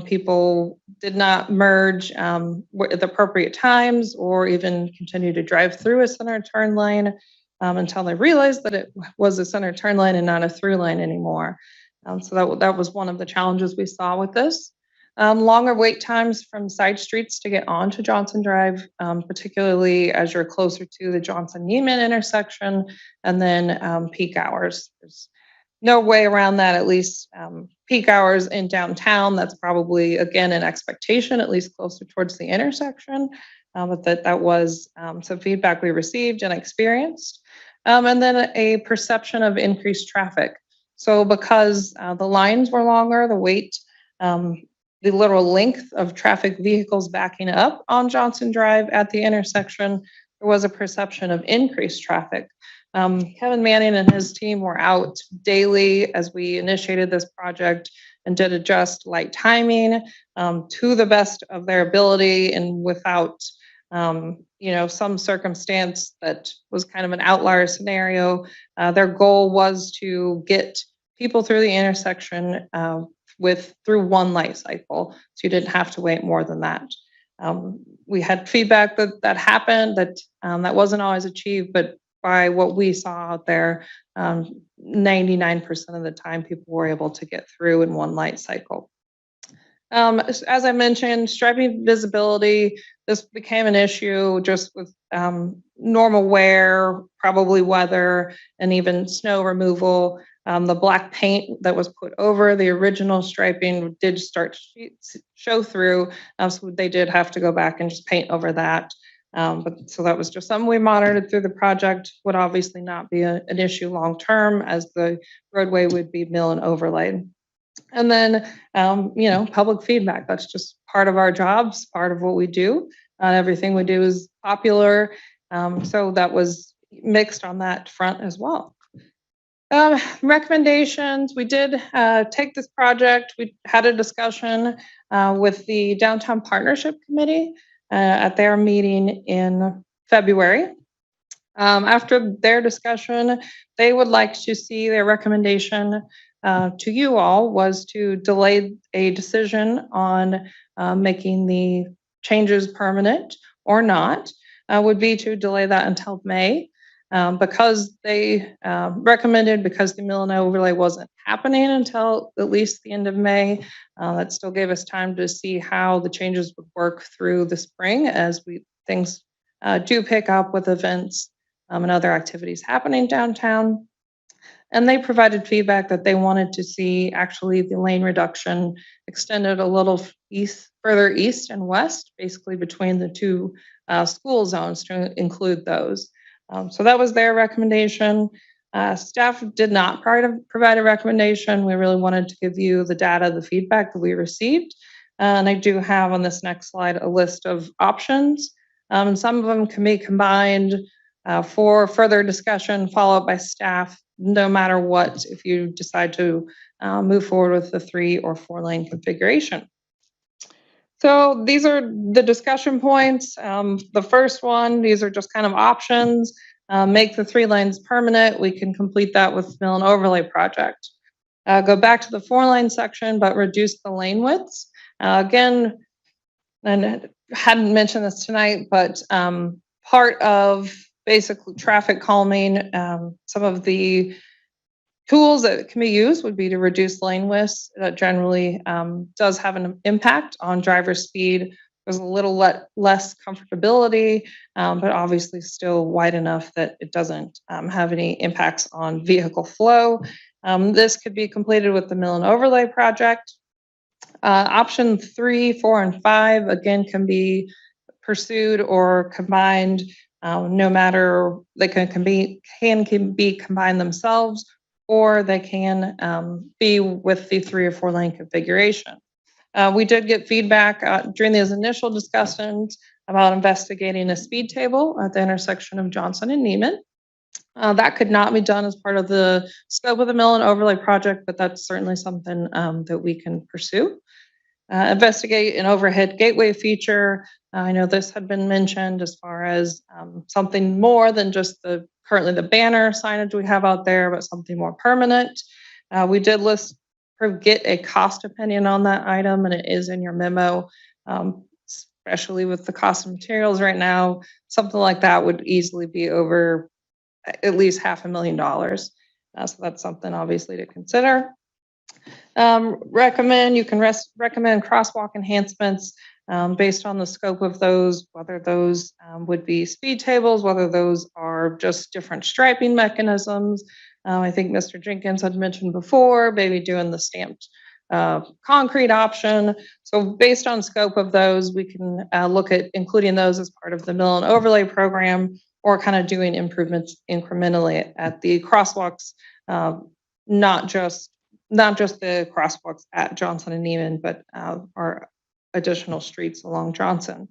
people did not merge at the appropriate times or even continue to drive through a center turn lane until they realized that it was a center turn lane and not a through lane anymore. So that was one of the challenges we saw with this. Longer wait times from side streets to get onto Johnson Drive, particularly as you're closer to the Johnson-Neiman intersection, and then peak hours. There's no way around that, at least peak hours in downtown. That's probably, again, an expectation, at least closer towards the intersection. But that was some feedback we received and experienced. And then a perception of increased traffic. So because the lines were longer, the weight, the literal length of traffic vehicles backing up on Johnson Drive at the intersection, there was a perception of increased traffic. Kevin Manning and his team were out daily as we initiated this project and did adjust light timing to the best of their ability and without some circumstance that was kind of an outlier scenario. Their goal was to get people through the intersection through one light cycle, so you didn't have to wait more than that. We had feedback that happened, that wasn't always achieved, but by what we saw out there, 99% of the time people were able to get through in one light cycle. As I mentioned, striping visibility, this became an issue just with normal wear, probably weather, and even snow removal. The black paint that was put over the original striping did start to show through, so they did have to go back and just paint over that. So that was just something we monitored through the project. Would obviously not be an issue long term, as the roadway would be mill and overlaid. And then, public feedback. That's just part of our jobs, part of what we do. Not everything we do is popular. So that was mixed on that front as well. Recommendations. We did take this project. We had a discussion with the Downtown Partnership Committee at their meeting in February. After their discussion, they would like to see their recommendation to you all was to delay a decision on making the changes permanent or not, would be to delay that until May. Because they recommended, because the mill and overlay wasn't happening until at least the end of May, that still gave us time to see how the changes would work through the spring as things do pick up with events and other activities happening downtown. And they provided feedback that they wanted to see actually the lane reduction extended a little further east and west, basically between the two school zones, to include those. So that was their recommendation. Staff did not provide a recommendation. We really wanted to give you the data, the feedback that we received. And I do have on this next slide a list of options. Some of them can be combined for further discussion, followed by staff, no matter what, if you decide to move forward with the 3 or 4 lane configuration. So these are the discussion points. The first one, these are just kind of options. Make the 3 lanes permanent. We can complete that with mill and overlay project. Go back to the 4 lane section, but reduce the lane widths. Again, and I hadn't mentioned this tonight, but part of basically traffic calming, some of the tools that can be used would be to reduce lane widths. That generally does have an impact on driver speed. There's a little less comfortability, but obviously still wide enough that it doesn't have any impacts on vehicle flow. This could be completed with the mill and overlay project. Option 3, 4, and 5, again, can be pursued or combined. No matter, they can be combined themselves, or they can be with the 3 or 4 lane configuration. We did get feedback during these initial discussions about investigating a speed table at the intersection of Johnson and Neiman. That could not be done as part of the scope of the mill and overlay project, but that's certainly something that we can pursue. Investigate an overhead gateway feature. I know this had been mentioned as far as something more than just currently the banner signage we have out there, but something more permanent. We did get a cost opinion on that item, and it is in your memo, especially with the cost of materials right now. Something like that would easily be over at least $500,000. So that's something obviously to consider. You can recommend crosswalk enhancements based on the scope of those, whether those would be speed tables, whether those are just different striping mechanisms. I think Mr. Jenkins had mentioned before, maybe doing the stamped concrete option. So based on scope of those, we can look at including those as part of the mill and overlay program, or kind of doing improvements incrementally at the crosswalks not just the crosswalks at Johnson and Neiman, but our additional streets along Johnson.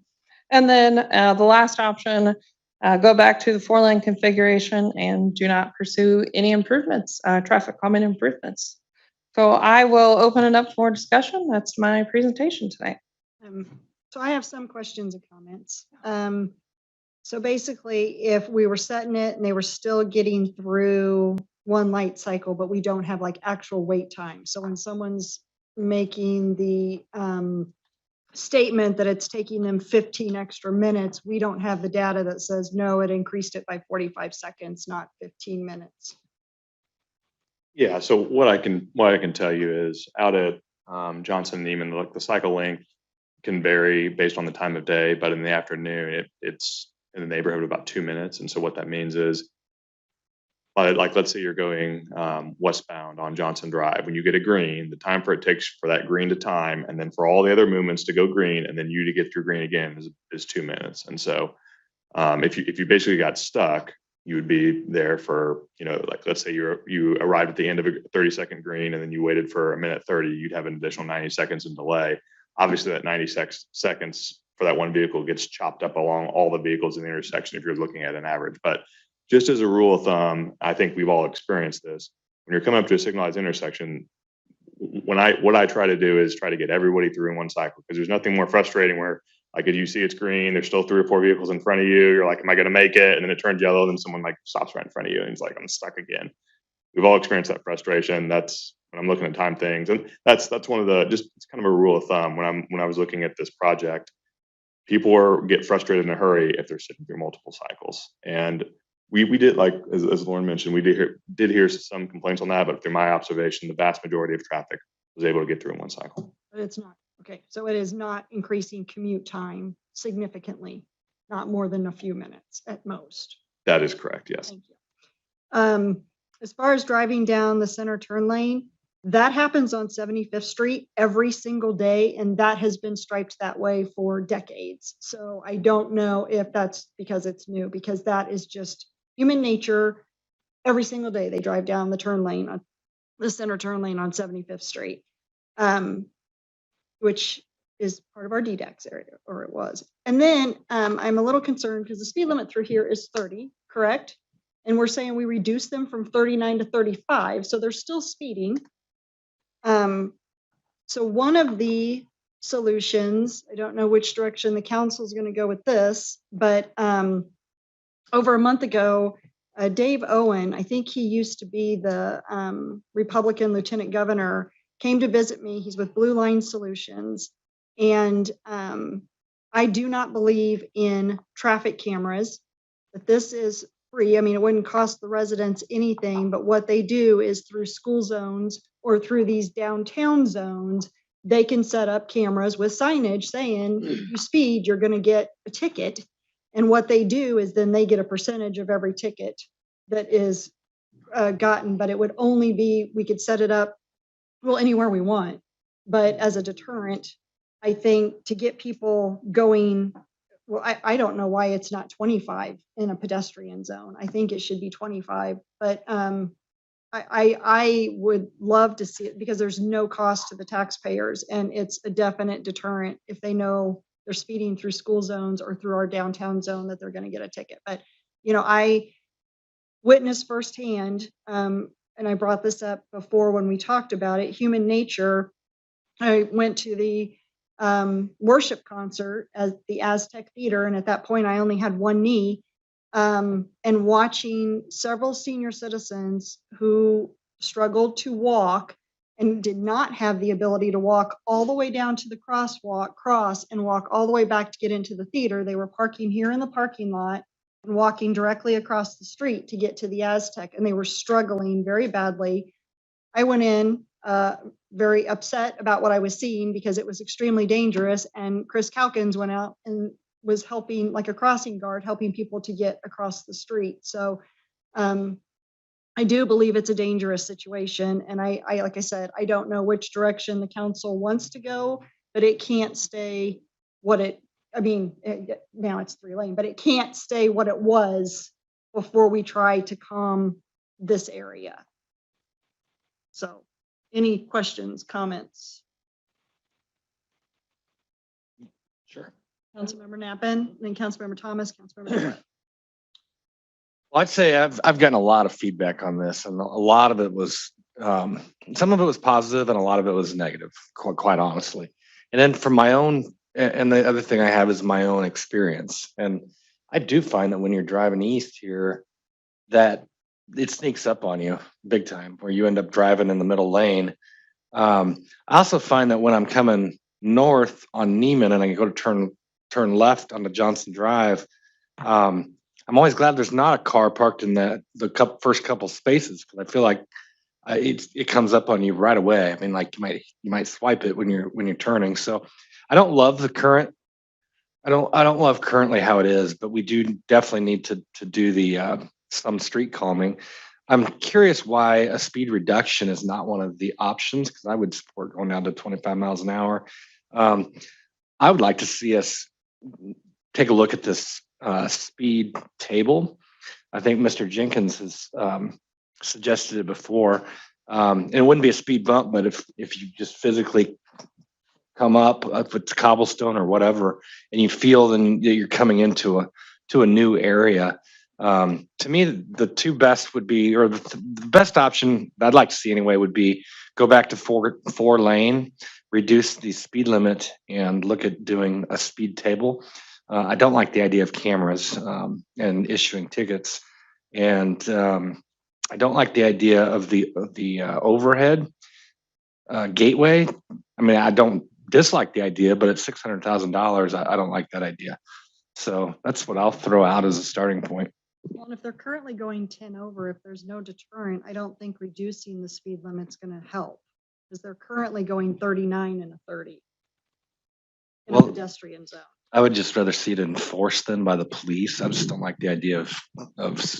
And then the last option, go back to the 4-lane configuration and do not pursue any improvements, traffic calming improvements. So I will open it up for discussion. That's my presentation tonight. So I have some questions and comments. So basically, if we were setting it and they were still getting through one light cycle, but we don't have like actual wait time. So when someone's making the statement that it's taking them 15 extra minutes, we don't have the data that says, no, it increased it by 45 seconds, not 15 minutes. Yeah, so what I can tell you is out at Johnson and Neiman, like the cycle length can vary based on the time of day, but in the afternoon, it's in the neighborhood of about 2 minutes. And so what that means is, like, let's say you're going westbound on Johnson Drive. When you get a green, the time for it takes for that green to time, and then for all the other movements to go green, and then you to get through green again is 2 minutes. And so if you basically got stuck, you would be there for, like, let's say you arrived at the end of a 30-second green, and then you waited for a minute 30, you'd have an additional 90 seconds in delay. Obviously, that 90 seconds for that one vehicle gets chopped up along all the vehicles in the intersection if you're looking at an average. But just as a rule of thumb, I think we've all experienced this. When you're coming up to a signalized intersection, what I try to do is try to get everybody through in one cycle, because there's nothing more frustrating where, like, if you see it's green, there's still 3 or 4 vehicles in front of you. You're like, am I going to make it? And then it turns yellow, and then someone like stops right in front of you, and it's like, I'm stuck again. We've all experienced that frustration. That's when I'm looking at time things, and that's one of the it's kind of a rule of thumb when I was looking at this project. People get frustrated in a hurry if they're sitting through multiple cycles, and we did, like as Lauren mentioned, we did hear some complaints on that, but through my observation, the vast majority of traffic was able to get through in one cycle. But it's not. Okay, so it is not increasing commute time significantly, not more than a few minutes at most. That is correct, yes. Thank you. As far as driving down the center turn lane, that happens on 75th Street every single day, and that has been striped that way for decades. So I don't know if that's because it's new, because that is just human nature. Every single day they drive down the turn lane, on the center turn lane on 75th Street, which is part of our DDAX area, or it was. And then I'm a little concerned because the speed limit through here is 30, correct? And we're saying we reduce them from 39 to 35, so they're still speeding. So one of the solutions, I don't know which direction the council is going to go with this, but over a month ago, Dave Owen, I think he used to be the Republican lieutenant governor, came to visit me. He's with Blue Line Solutions. And I do not believe in traffic cameras, but this is free. I mean, it wouldn't cost the residents anything, but what they do is through school zones or through these downtown zones, they can set up cameras with signage saying, if you speed, you're going to get a ticket. And what they do is then they get a percentage of every ticket that is gotten, but it would only be, we could set it up, well, anywhere we want. But as a deterrent, I think to get people going, well, I don't know why it's not 25 in a pedestrian zone. I think it should be 25, but I would love to see it because there's no cost to the taxpayers, and it's a definite deterrent if they know they're speeding through school zones or through our downtown zone that they're going to get a ticket. But, I witnessed firsthand, and I brought this up before when we talked about it, human nature. I went to the worship concert at the Aztec Theater, and at that point I only had one knee, and watching several senior citizens who struggled to walk and did not have the ability to walk all the way down to the cross and walk all the way back to get into the theater. They were parking here in the parking lot and walking directly across the street to get to the Aztec, and they were struggling very badly. I went in very upset about what I was seeing because it was extremely dangerous, and Chris Calkins went out and was helping, like a crossing guard, helping people to get across the street. So I do believe it's a dangerous situation. And I, like I said, I don't know which direction the council wants to go, but it can't stay what now it's 3-lane, but it can't stay what it was before we try to calm this area. So, any questions, comments? Sure. Councilmember Nappen, then Councilmember Thomas, Councilmember Gillette. Well, I'd say I've gotten a lot of feedback on this, and a lot of it was some of it was positive, and a lot of it was negative, quite honestly. And then from my own, and the other thing I have is my own experience, and I do find that when you're driving east here, that it sneaks up on you big time, where you end up driving in the middle lane. I also find that when I'm coming north on Neiman and I go to turn left onto Johnson Drive, I'm always glad there's not a car parked in the first couple spaces, because I feel like it comes up on you right away. I mean, like you might swipe it when you're turning. So I don't love the current. I don't love currently how it is, but we do definitely need to do the some street calming. I'm curious why a speed reduction is not one of the options, because I would support going down to 25 miles an hour. I would like to see us take a look at this speed table. I think Mr. Jenkins has suggested it before. And it wouldn't be a speed bump, but if you just physically come up, if it's cobblestone or whatever, and you feel then that you're coming into a new area. To me, the two best would be, or the best option that I'd like to see anyway, would be go back to four lane, reduce the speed limit, and look at doing a speed table. I don't like the idea of cameras and issuing tickets, and I don't like the idea of the overhead gateway. I mean, I don't dislike the idea, but at $600,000, I don't like that idea. So that's what I'll throw out as a starting point. Well, and if they're currently going 10 over, if there's no deterrent, I don't think reducing the speed limit's going to help, because they're currently going 39 and a 30 in a Well, pedestrian zone. I would just rather see it enforced than by the police. I just don't like the idea of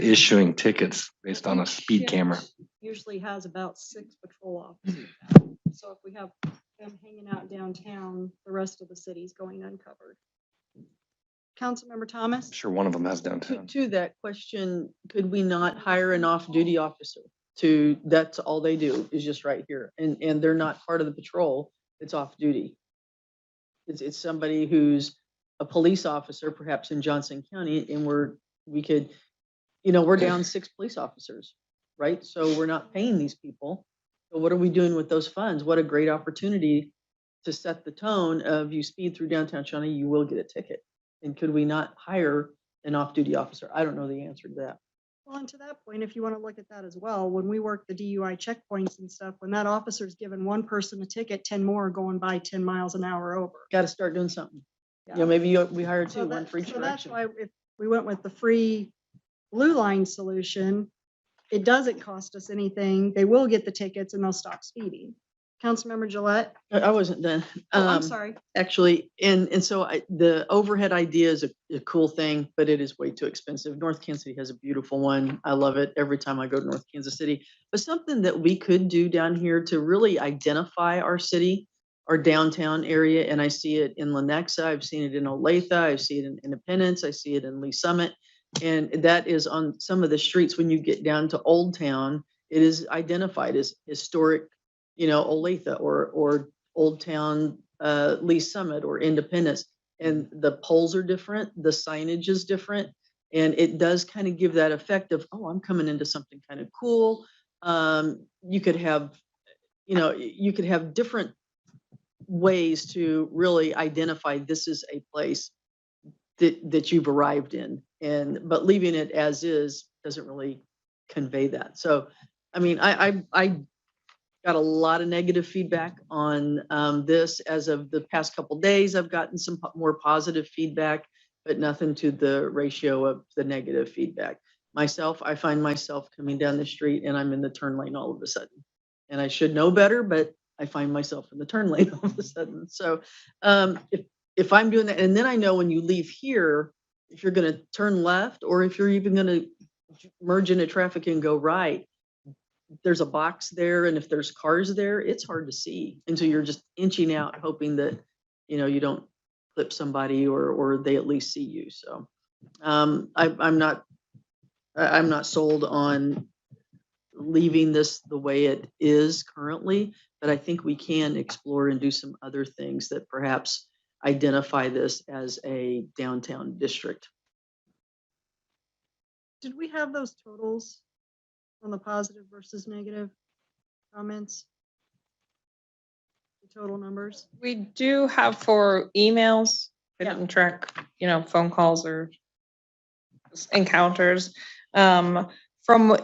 issuing tickets based on a speed camera. Usually has about 6 patrol officers. So if we have them hanging out downtown, the rest of the city's going uncovered. Councilmember Thomas? I'm sure one of them has downtown. To that question, could we not hire an off-duty officer that's all they do is just right here, and they're not part of the patrol, it's off-duty. It's somebody who's a police officer, perhaps in Johnson County, and we're down 6 police officers, right? So we're not paying these people. So what are we doing with those funds? What a great opportunity to set the tone of, you speed through downtown Shawnee, you will get a ticket. And could we not hire an off-duty officer? I don't know the answer to that. Well, and to that point, if you want to look at that as well, when we work the DUI checkpoints and stuff, when that officer's given one person a ticket, 10 more are going by 10 miles an hour over. Got to start doing something. Yeah. Maybe we hire two, one for each So that's direction. why if we went with the free blue line solution, it doesn't cost us anything. They will get the tickets and they'll stop speeding. Councilmember Gillette? I wasn't done. Oh, I'm sorry. Actually, and so the overhead idea is a cool thing, but it is way too expensive. North Kansas City has a beautiful one. I love it every time I go to North Kansas City. But something that we could do down here to really identify our city, our downtown area, and I see it in Lenexa, I've seen it in Olathe, I see it in Independence, I see it in Lee Summit, and that is on some of the streets. When you get down to Old Town, it is identified as historic, Olathe or Old Town, Lee Summit or Independence, and the poles are different, the signage is different, and it does kind of give that effect of, oh, I'm coming into something kind of cool. You could have different ways to really identify this is a place that you've arrived in, but leaving it as is doesn't really convey that. So, I mean, I got a lot of negative feedback on this. As of the past couple days, I've gotten some more positive feedback, but nothing to the ratio of the negative feedback. I find myself coming down the street and I'm in the turn lane all of a sudden. And I should know better, but I find myself in the turn lane all of a sudden. So if I'm doing that, and then I know when you leave here, if you're going to turn left or if you're even going to merge into traffic and go right, there's a box there, and if there's cars there, it's hard to see. And so you're just inching out, hoping that, you don't clip somebody or they at least see you. So I'm not sold on leaving this the way it is currently, but I think we can explore and do some other things that perhaps identify this as a downtown district. Did we have those totals on the positive versus negative comments? The total numbers? We do have for emails. I Yeah. didn't track, phone calls or encounters. From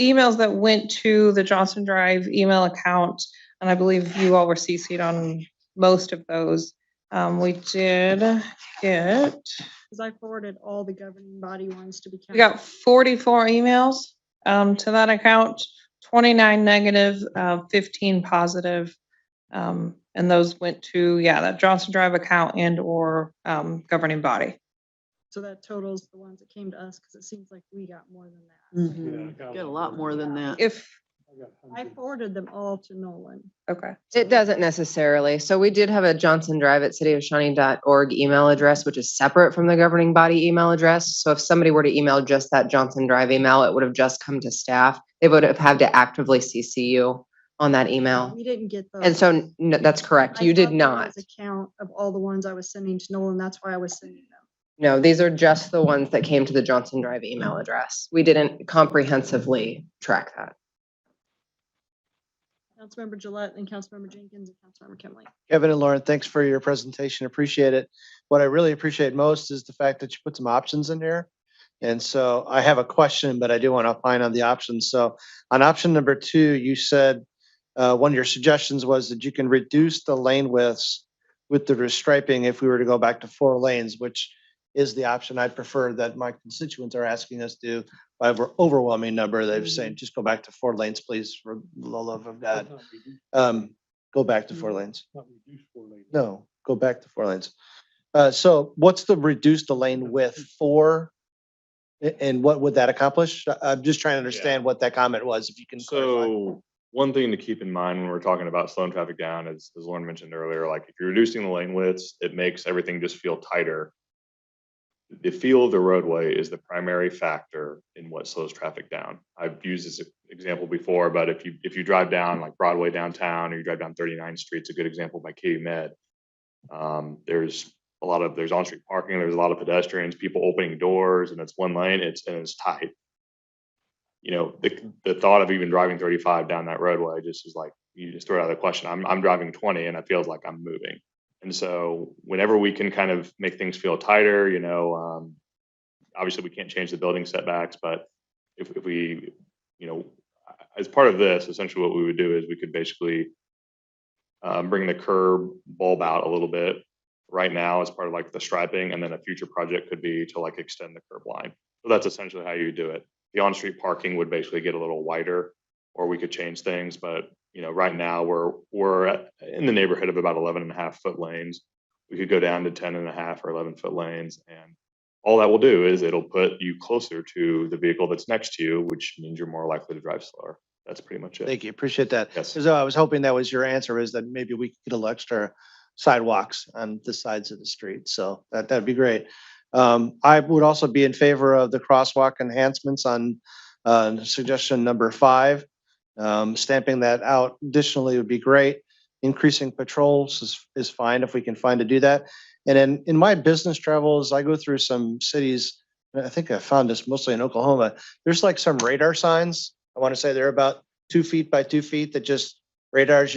emails that went to the Johnson Drive email account, and I believe you all were CC'd on most of those. We did get, Because I forwarded all the governing body ones to be counted. we got 44 emails to that account, 29 negative, 15 positive. And those went to, that Johnson Drive account and or governing body. So that totals the ones that came to us, because it seems like we got more than that. Get a lot more than that. If, I forwarded them all to Nolan. okay. It doesn't necessarily. So we did have a Johnson Drive at cityofshawnee.org email address, which is separate from the governing body email address. So if somebody were to email just that Johnson Drive email, it would have just come to staff. They would have had to actively CC you on that email. We didn't get those. And so no, that's correct. I You did thought there not. was a count of all the ones I was sending to Nolan. That's why I was sending them. No, these are just the ones that came to the Johnson Drive email address. We didn't comprehensively track that. Councilmember Gillette and Councilmember Jenkins and Councilmember Kimley. Kevin and Lauren, thanks for your presentation. Appreciate it. What I really appreciate most is the fact that you put some options in here. And so I have a question, but I do want to opine on the options. So on option number 2, you said one of your suggestions was that you can reduce the lane widths with the restriping if we were to go back to 4 lanes, which is the option I'd prefer that my constituents are asking us to do by an overwhelming number. They're saying, just go back to 4 lanes, please, for the love of God. Go back to 4 lanes. No, go back to 4 lanes. So what's the reduce the lane width for? And what would that accomplish? I'm just trying to understand what that comment was, if you can clarify. So one thing to keep in mind when we're talking about slowing traffic down is, as Lauren mentioned earlier, like if you're reducing the lane widths, it makes everything just feel tighter. The feel of the roadway is the primary factor in what slows traffic down. I've used this example before, but if you drive down like Broadway downtown, or you drive down 39th Street, it's a good example by Katie Med. There's on-street parking, there's a lot of pedestrians, people opening doors, and it's 1 lane, it's tight. The thought of even driving 35 down that roadway just is like, you just throw out the question. I'm driving 20 and it feels like I'm moving. And so whenever we can kind of make things feel tighter, obviously we can't change the building setbacks, but if we, as part of this, essentially what we would do is we could basically bring the curb bulb out a little bit right now as part of like the striping, and then a future project could be to like extend the curb line. So that's essentially how you do it. The on-street parking would basically get a little wider, or we could change things, but right now we're in the neighborhood of about 11.5-foot lanes. We could go down to 10.5 or 11-foot lanes, and all that will do is it'll put you closer to the vehicle that's next to you, which means you're more likely to drive slower. That's pretty much it. Thank you. Appreciate that. Yes. So I was hoping that was your answer, is that maybe we could get a little extra sidewalks on the sides of the street. So that'd be great. I would also be in favor of the crosswalk enhancements on suggestion number 5. Stamping that out additionally would be great. Increasing patrols is fine if we can find to do that. And then in my business travels, I go through some cities, and I think I found this mostly in Oklahoma. There's like some radar signs. I want to say they're about 2 feet by 2 feet that just radars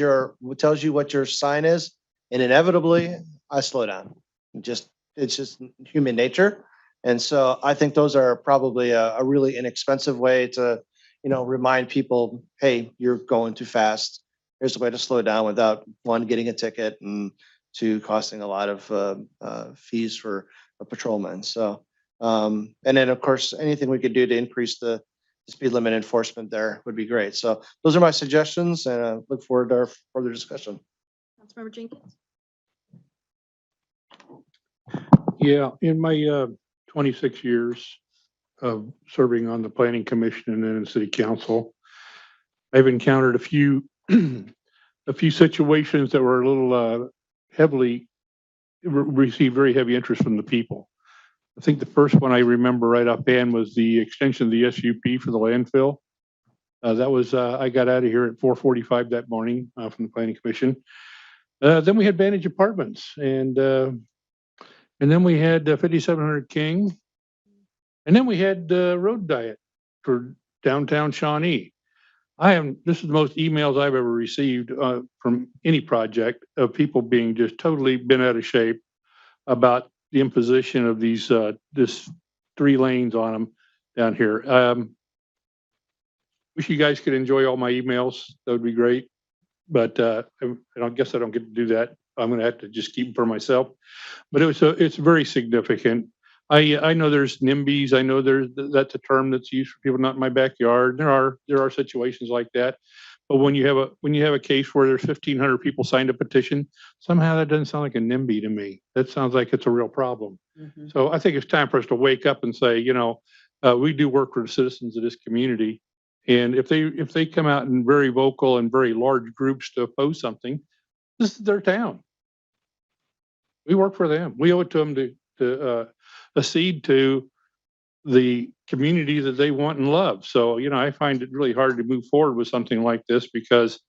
tells you what your sign is. And inevitably I slow down. It's just human nature. And so I think those are probably a really inexpensive way to, remind people, hey, you're going too fast. Here's a way to slow down without 1, getting a ticket, and 2, costing a lot of fees for a patrolman. So, and then of course, anything we could do to increase the speed limit enforcement there would be great. So those are my suggestions, and I look forward to our further discussion. Councilmember Jenkins. Yeah, in my 26 years of serving on the planning commission and then in city council, I've encountered a few situations that were a little received very heavy interest from the people. I think the first one I remember right offhand was the extension of the SUP for the landfill. That was, I got out of here at 4:45 that morning from the planning commission. Then we had Vantage Apartments and then we had 5700 King. And then we had Road Diet for downtown Shawnee. This is the most emails I've ever received from any project of people being just totally bent out of shape about the imposition of this 3 lanes on them down here. Wish you guys could enjoy all my emails. That would be great. But I don't guess I don't get to do that. I'm going to have to just keep them for myself. But it's very significant. I know there's NIMBYs. I know that's a term that's used for people not in my backyard. There are situations like that. But when you have a case where there's 1,500 people signed a petition, somehow that doesn't sound like a NIMBY to me. That sounds like it's a real problem. So I think it's time for us to wake up and say, we do work for the citizens of this community. And if they come out in very vocal and very large groups to oppose something, this is their town. We work for them. We owe it to them to accede to the community that they want and love. So, I find it really hard to move forward with something like this because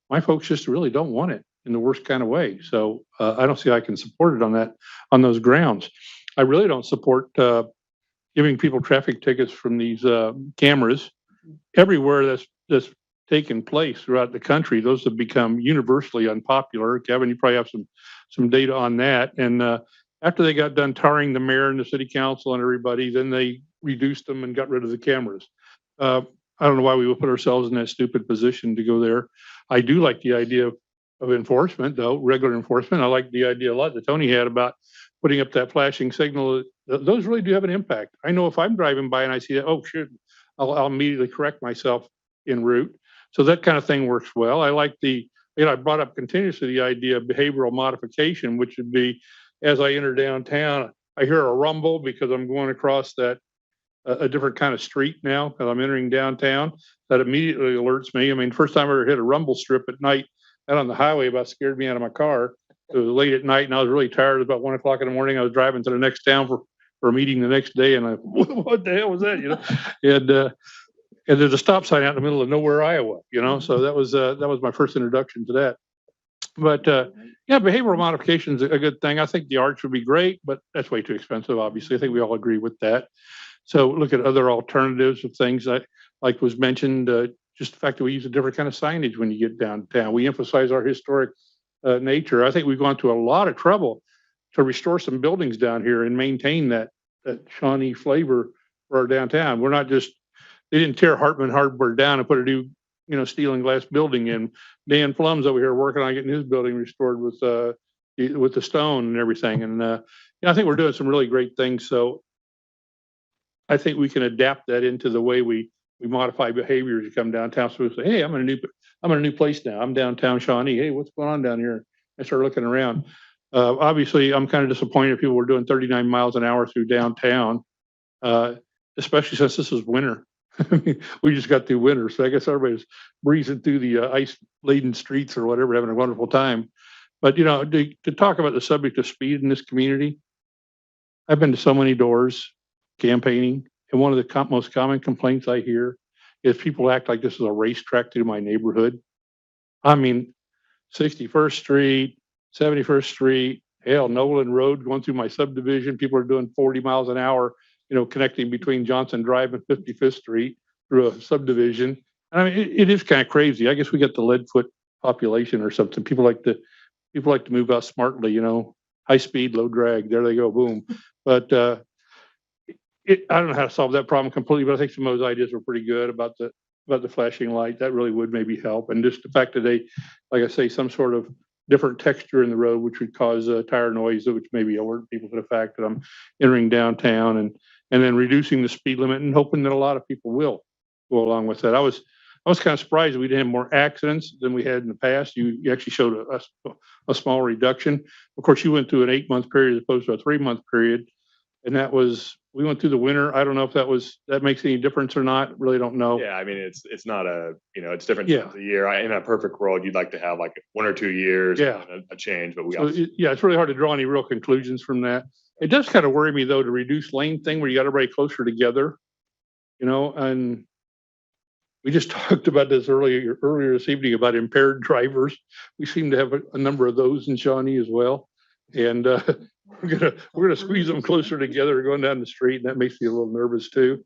my folks just really don't want it in the worst kind of way. So I don't see how I can support it on those grounds. I really don't support giving people traffic tickets from these cameras everywhere that's taken place throughout the country. Those have become universally unpopular. Kevin, you probably have some data on that. And after they got done tarring the mayor and the city council and everybody, then they reduced them and got rid of the cameras. I don't know why we would put ourselves in that stupid position to go there. I do like the idea of enforcement, though, regular enforcement. I like the idea a lot that Tony had about putting up that flashing signal. Those really do have an impact. I know if I'm driving by and I see that, oh, shit, I'll immediately correct myself en route. So that kind of thing works well. I like I brought up continuously the idea of behavioral modification, which would be as I enter downtown, I hear a rumble because I'm going across a different kind of street now because I'm entering downtown. That immediately alerts me. I mean, first time I ever hit a rumble strip at night out on the highway about scared me out of my car. It was late at night and I was really tired. It was about 1 o'clock in the morning. I was driving to the next town for a meeting the next day, and what the hell was that? And there's a stop sign out in the middle of nowhere, Iowa. So that was my first introduction to that. But behavioral modification is a good thing. I think the arts would be great, but that's way too expensive. Obviously, I think we all agree with that. So look at other alternatives of things that, like was mentioned, just the fact that we use a different kind of signage when you get downtown. We emphasize our historic nature. I think we've gone to a lot of trouble to restore some buildings down here and maintain that Shawnee flavor for our downtown. We're not just, they didn't tear Hartman Hardware down and put a new, steel and glass building in. Dan Flum's over here working on getting his building restored with the stone and everything. And I think we're doing some really great things. So I think we can adapt that into the way we modify behavior as you come downtown. So we say, hey, I'm in a new place now. I'm downtown Shawnee. Hey, what's going on down here? I start looking around. Obviously, I'm kind of disappointed people were doing 39 miles an hour through downtown, especially since this is winter. We just got through winter, so I guess everybody's breezing through the ice-laden streets or whatever, having a wonderful time. But to talk about the subject of speed in this community, I've been to so many doors campaigning, and one of the most common complaints I hear is people act like this is a racetrack through my neighborhood. I mean, 61st Street, 71st Street, Nolan Road going through my subdivision. People are doing 40 miles an hour, connecting between Johnson Drive and 55th Street through a subdivision. I mean, it is kind of crazy. I guess we got the leadfoot population or something. People like to move out smartly, high speed, low drag. There they go, boom. But I don't know how to solve that problem completely, but I think some of those ideas were pretty good about the flashing light. That really would maybe help. And just the fact that they, like I say, some sort of different texture in the road, which would cause tire noise, which maybe alert people to the fact that I'm entering downtown, and then reducing the speed limit and hoping that a lot of people will go along with that. I was kind of surprised we didn't have more accidents than we had in the past. You actually showed a small reduction. Of course, you went through an 8-month period as opposed to a 3-month period. And we went through the winter. I don't know if that makes any difference or not. Really don't know. Yeah, I mean, it's not it's different times of year. In a perfect world, you'd like to have like 1 or 2 years, a change, but it's really hard to draw any real conclusions from that. It does kind of worry me though, to reduce lane thing where you got everybody closer together, and we just talked about this earlier this evening about impaired drivers. We seem to have a number of those in Shawnee as well. And we're gonna squeeze them closer together going down the street, and that makes me a little nervous too.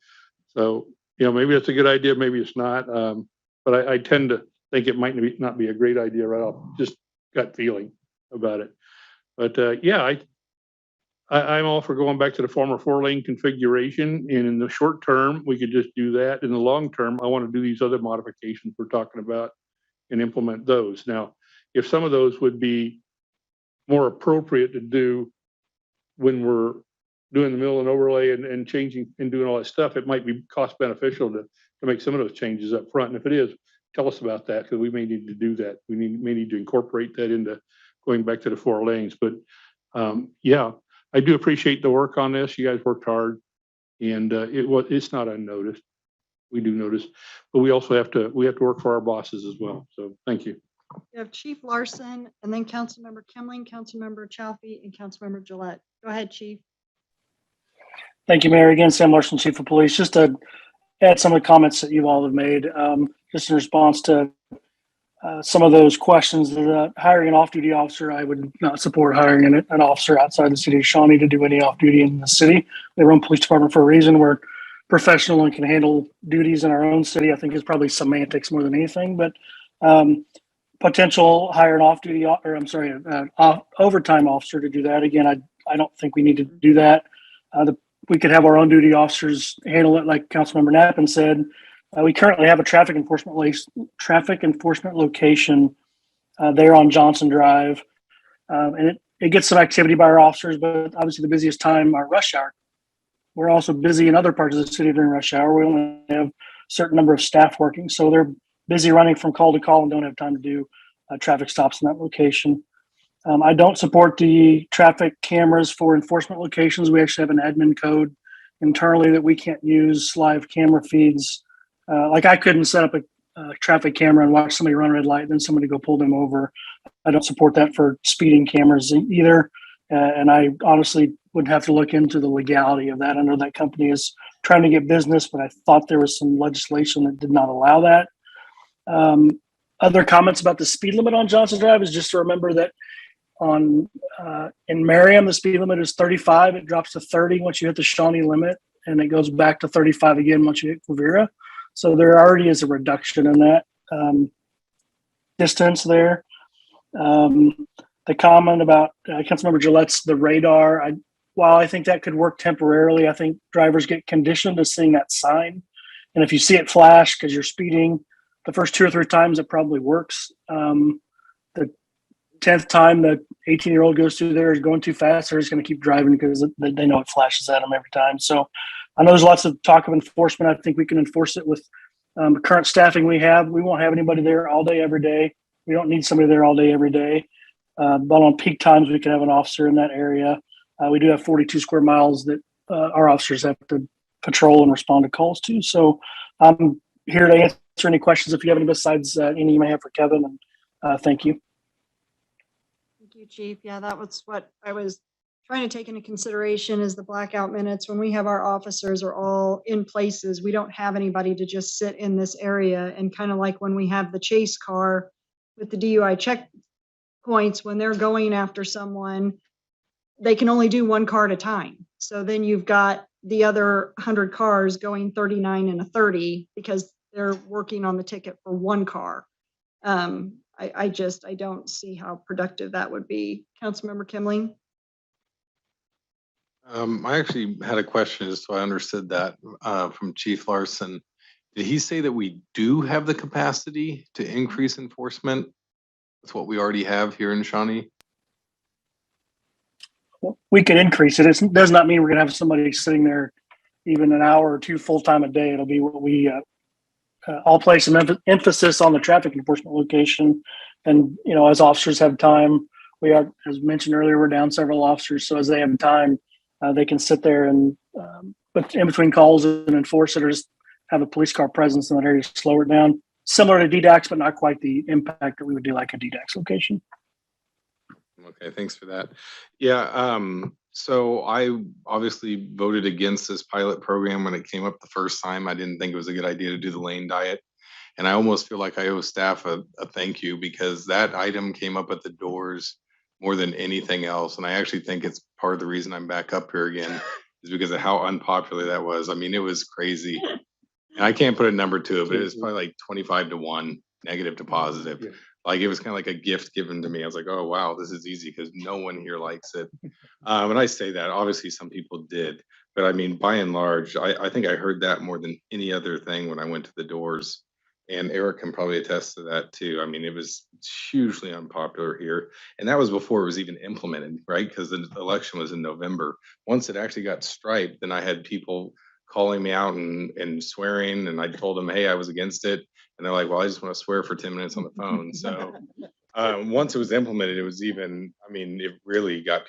So, maybe it's a good idea, maybe it's not. But I tend to think it might not be a great idea right off, just gut feeling about it. But yeah, I'm all for going back to the former 4-lane configuration, and in the short term, we could just do that. In the long term, I want to do these other modifications we're talking about and implement those. Now, if some of those would be more appropriate to do when we're doing the mill and overlay and changing and doing all that stuff, it might be cost beneficial to make some of those changes up front. And if it is, tell us about that, because we may need to do that. We may need to incorporate that into going back to the 4 lanes. But yeah, I do appreciate the work on this. You guys worked hard, and it's not unnoticed. We do notice, but we also have to work for our bosses as well. So thank you. You have Chief Larson and then Councilmember Kimling, Councilmember Chafee, and Councilmember Gillette. Go ahead, Chief. Thank you, Mayor. Again, Sam Larson, Chief of Police. Just to add some of the comments that you all have made, just in response to some of those questions. Hiring an off-duty officer, I would not support hiring an officer outside the city of Shawnee to do any off-duty in the city. They run police department for a reason. We're professional and can handle duties in our own city. I think is probably semantics more than anything, but potential hire an off-duty, or I'm sorry, overtime officer to do that. Again, I don't think we need to do that. We could have our own duty officers handle it, like Councilmember Knappen said. We currently have a traffic enforcement location there on Johnson Drive, and it gets some activity by our officers. But obviously, the busiest time are rush hour. We're also busy in other parts of the city during rush hour. We only have a certain number of staff working, so they're busy running from call to call and don't have time to do traffic stops in that location. I don't support the traffic cameras for enforcement locations. We actually have an admin code internally that we can't use live camera feeds. Like I couldn't set up a traffic camera and watch somebody run a red light and then somebody go pull them over. I don't support that for speeding cameras either. And I honestly would have to look into the legality of that. I know that company is trying to get business, but I thought there was some legislation that did not allow that. Other comments about the speed limit on Johnson Drive is just to remember that in Merriam, the speed limit is 35. It drops to 30 once you hit the Shawnee limit, and it goes back to 35 again once you hit Quivira. So there already is a reduction in that distance there. The comment about Councilmember Gillette's the radar, while I think that could work temporarily, I think drivers get conditioned to seeing that sign. And if you see it flash because you're speeding, the first 2 or 3 times it probably works. The 10th time the 18-year-old goes through there is going too fast, they're just going to keep driving because they know it flashes at them every time. So I know there's lots of talk of enforcement. I think we can enforce it with the current staffing we have. We won't have anybody there all day, every day. We don't need somebody there all day, every day. But on peak times, we can have an officer in that area. We do have 42 square miles that our officers have to patrol and respond to calls to. So I'm here to answer any questions if you have any besides any you may have for Kevin. And thank you. Thank you, Chief. Yeah, that was what I was trying to take into consideration is the blackout minutes. When we have our officers are all in places, we don't have anybody to just sit in this area. And kind of like when we have the chase car with the DUI checkpoints, when they're going after someone, they can only do 1 car at a time. So then you've got the other 100 cars going 39 and a 30 because they're working on the ticket for 1 car. I don't see how productive that would be. Councilmember Kimling? I actually had a question, just so I understood that from Chief Larson. Did he say that we do have the capacity to increase enforcement? That's what we already have here in Shawnee. We could increase it. It does not mean we're going to have somebody sitting there even an hour or 2 full-time a day. It'll be what we I'll place some emphasis on the traffic enforcement location. And, as officers have time, we are, as mentioned earlier, we're down several officers. So as they have time, they can sit there and, but in between calls and enforce it, or just have a police car presence in that area to slow it down. Similar to DDAX, but not quite the impact that we would do like a DDAX location. Okay, thanks for that. Yeah, so I obviously voted against this pilot program when it came up the first time. I didn't think it was a good idea to do the lane diet. And I almost feel like I owe staff a thank you because that item came up at the doors more than anything else. And I actually think it's part of the reason I'm back up here again is because of how unpopular that was. I mean, it was crazy. And I can't put a number to it, but it was probably like 25-1, negative to positive. Like it was kind of like a gift given to me. I was like, oh, wow, this is easy because no one here likes it. And I say that obviously some people did, but I mean, by and large, I think I heard that more than any other thing when I went to the doors. And Eric can probably attest to that too. I mean, it was hugely unpopular here. And that was before it was even implemented, right? Because the election was in November. Once it actually got striped, then I had people calling me out and swearing. And I told them, hey, I was against it. And they're like, well, I just want to swear for 10 minutes on the phone. So once it was implemented, it was even, I mean, it really got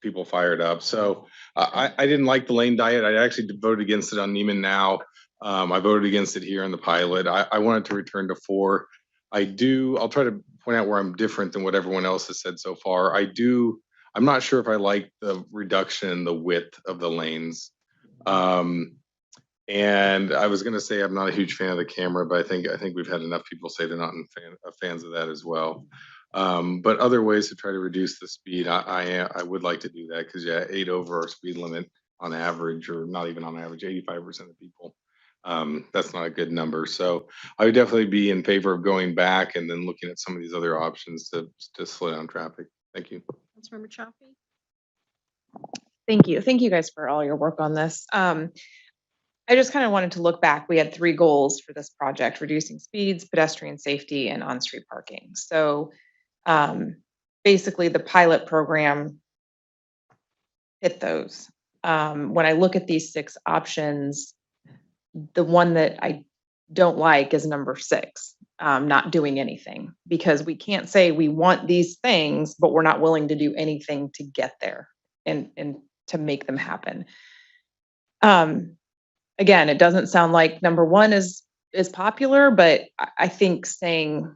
people fired up. So I didn't like the lane diet. I actually voted against it on Neiman Now. I voted against it here in the pilot. I wanted to return to 4. I'll try to point out where I'm different than what everyone else has said so far. I'm not sure if I like the reduction in the width of the lanes. And I was going to say I'm not a huge fan of the camera, but I think we've had enough people say they're not fans of that as well. But other ways to try to reduce the speed, I would like to do that because 8 over our speed limit on average, or not even on average, 85% of people. That's not a good number. So I would definitely be in favor of going back and then looking at some of these other options to slow down traffic. Thank you. Councilmember Chaffee? Thank you. Thank you guys for all your work on this. I just kind of wanted to look back. We had 3 goals for this project: reducing speeds, pedestrian safety, and on-street parking. So basically the pilot program hit those. When I look at these 6 options, the one that I don't like is number 6, not doing anything, because we can't say we want these things, but we're not willing to do anything to get there and to make them happen. Again, it doesn't sound like number 1 is popular, but I think saying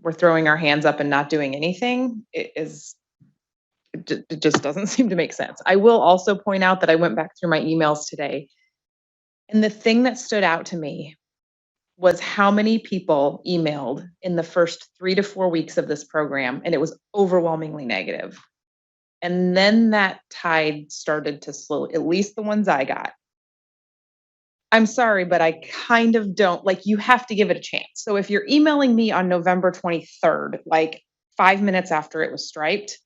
we're throwing our hands up and not doing anything it just doesn't seem to make sense. I will also point out that I went back through my emails today, and the thing that stood out to me was how many people emailed in the first 3 to 4 weeks of this program, and it was overwhelmingly negative. And then that tide started to slow, at least the ones I got. I'm sorry, but I kind of don't, like, you have to give it a chance. So if you're emailing me on November 23rd, like 5 minutes after it was striped,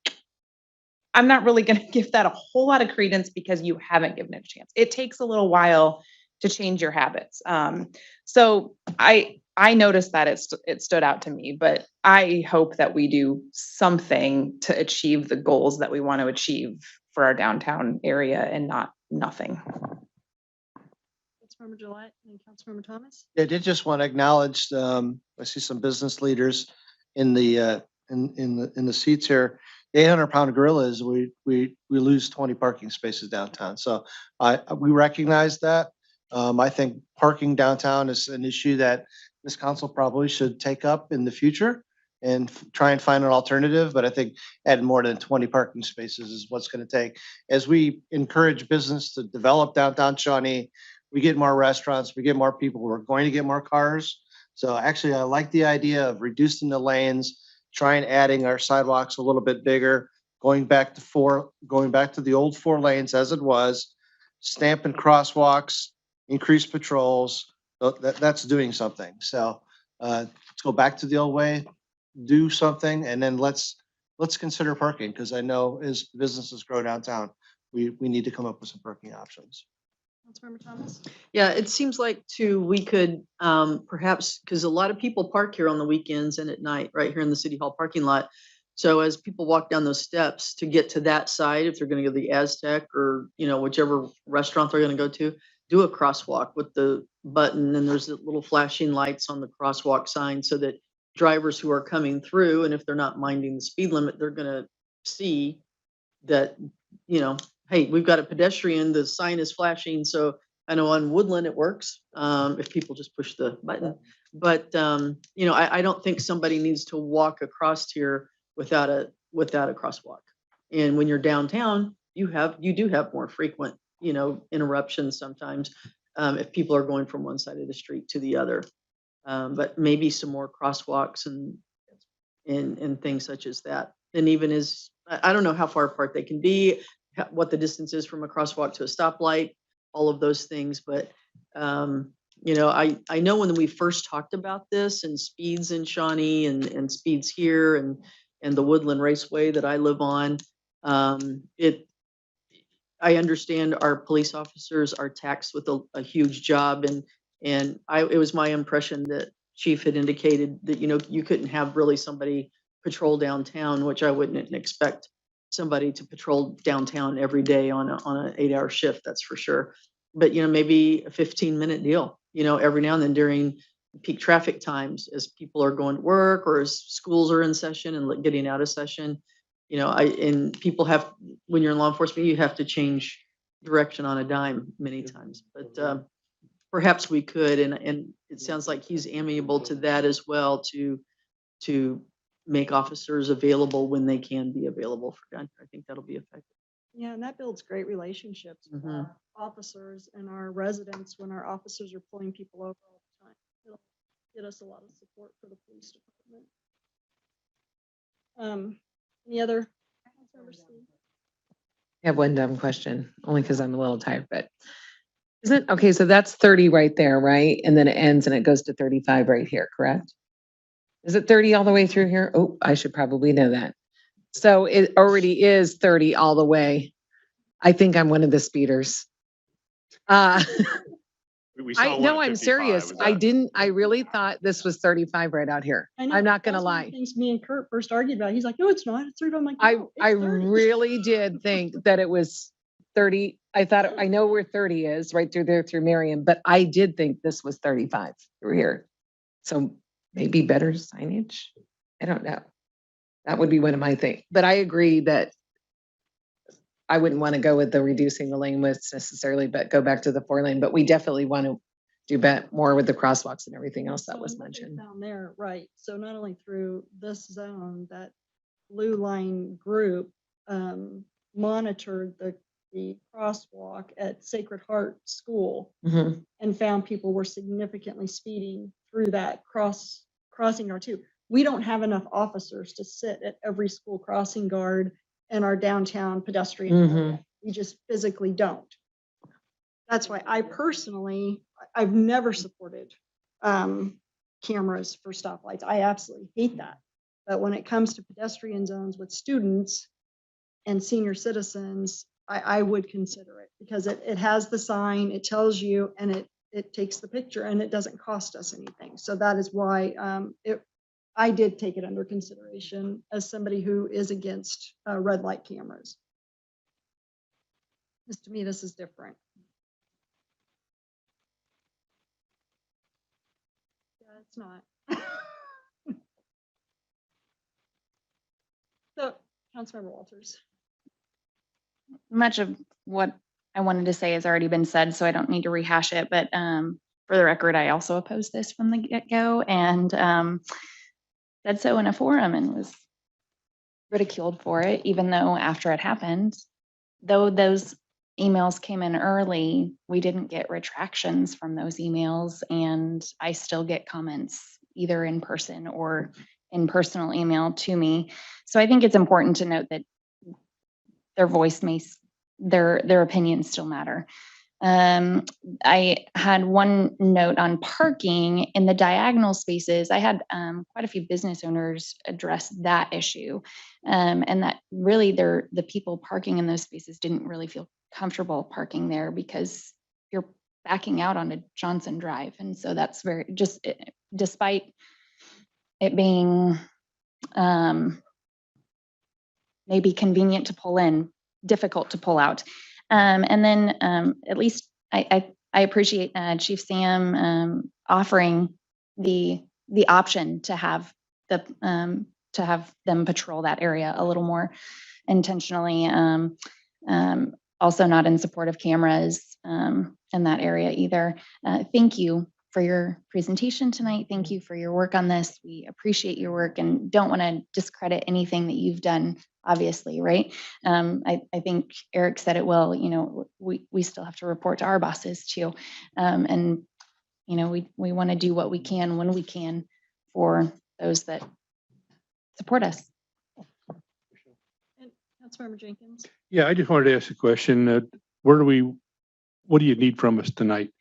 I'm not really going to give that a whole lot of credence because you haven't given it a chance. It takes a little while to change your habits. So I noticed that it stood out to me, but I hope that we do something to achieve the goals that we want to achieve for our downtown area and not nothing. Councilmember Gillette and Councilmember Thomas? I did just want to acknowledge, I see some business leaders in the seats here. The 800-pound gorilla is we lose 20 parking spaces downtown. So we recognize that. I think parking downtown is an issue that this council probably should take up in the future and try and find an alternative. But I think adding more than 20 parking spaces is what's going to take. As we encourage business to develop downtown Shawnee, we get more restaurants, we get more people, we're going to get more cars. So actually, I like the idea of reducing the lanes, trying adding our sidewalks a little bit bigger, going back to the old 4 lanes as it was, stamping crosswalks, increase patrols. That's doing something. So let's go back to the old way, do something, and then let's consider parking, because I know as businesses grow downtown, we need to come up with some parking options. Councilmember Thomas? Yeah, it seems like too, we could perhaps, because a lot of people park here on the weekends and at night, right here in the City Hall parking lot. So as people walk down those steps to get to that side, if they're going to go to the Aztec or, whichever restaurant they're going to go to, do a crosswalk with the button, and there's the little flashing lights on the crosswalk sign so that drivers who are coming through, and if they're not minding the speed limit, they're going to see that, hey, we've got a pedestrian, the sign is flashing. So I know on Woodland it works if people just push the button. But, I don't think somebody needs to walk across here without a crosswalk. And when you're downtown, you do have more frequent, interruptions sometimes if people are going from one side of the street to the other. But maybe some more crosswalks and things such as that. And even I don't know how far apart they can be, what the distance is from a crosswalk to a stoplight, all of those things. But, I know when we first talked about this and speeds in Shawnee and speeds here and the Woodland Raceway that I live on, I understand our police officers are taxed with a huge job and it was my impression that Chief had indicated that, you couldn't have really somebody patrol downtown, which I wouldn't expect somebody to patrol downtown every day on an 8-hour shift, that's for sure. But, maybe a 15-minute deal, every now and then during peak traffic times as people are going to work or as schools are in session and getting out of session. And people when you're in law enforcement, you have to change direction on a dime many times, but perhaps we could, and it sounds like he's amiable to that as well, to make officers available when they can be available for gun. I think that'll be effective. Yeah, and that builds great relationships with our officers and our residents when our officers are pulling people over all the time. It'll get us a lot of support for the police department. Any other? I have one dumb question, only because I'm a little tired, but isn't, okay, so that's 30 right there, right? And then it ends and it goes to 35 right here, correct? Is it 30 all the way through here? Oh, I should probably know that. So it already is 30 all the way. I think I'm one of the speeders. We saw one No, at I'm 55. serious. I really thought this was 35 right out here. I know, I'm not gonna that's one of the lie. things me and Kurt first argued about. He's like, no, it's not. It's 30. I'm like, I "No, it's 30." really did think that it was 30. I know where 30 is, right through there through Marion, but I did think this was 35 through here. So maybe better signage? I don't know. That would be one of my things. But I agree that I wouldn't want to go with the reducing the lane widths necessarily, but go back to the 4-lane. But we definitely want to do more with the crosswalks and everything else that was mentioned. Down there, right. So not only through this zone, that blue line group monitored the crosswalk at Sacred Heart School and found people were significantly speeding through that crossing guard too. We don't have enough officers to sit at every school crossing guard in our downtown pedestrian area. We just physically don't. That's why I've never supported cameras for stoplights. I absolutely hate that. But when it comes to pedestrian zones with students and senior citizens, I would consider it because it has the sign, it tells you, and it takes the picture, and it doesn't cost us anything. So that is why I did take it under consideration as somebody who is against red light cameras. Just to me, this is different. Yeah, it's not. So, Councilmember Walters. Much of what I wanted to say has already been said, so I don't need to rehash it. But for the record, I also opposed this from the get-go and said so in a forum and was ridiculed for it, even though after it happened, though those emails came in early, we didn't get retractions from those emails, and I still get comments either in person or in personal email to me. So I think it's important to note that their voice their opinions still matter. I had one note on parking in the diagonal spaces. I had quite a few business owners address that issue, and that really the people parking in those spaces didn't really feel comfortable parking there because you're backing out onto Johnson Drive, and so that's despite it being maybe convenient to pull in, difficult to pull out. And then at least I appreciate Chief Sam offering the option to have them patrol that area a little more intentionally. Also not in support of cameras in that area either. Thank you for your presentation tonight. Thank you for your work on this. We appreciate your work and don't want to discredit anything that you've done, obviously, right? I think Eric said it well, we still have to report to our bosses too. And you know, we want to do what we can when we can for those that support us. And Councilmember Jenkins. Yeah, I just wanted to ask a question. What do you need from us tonight?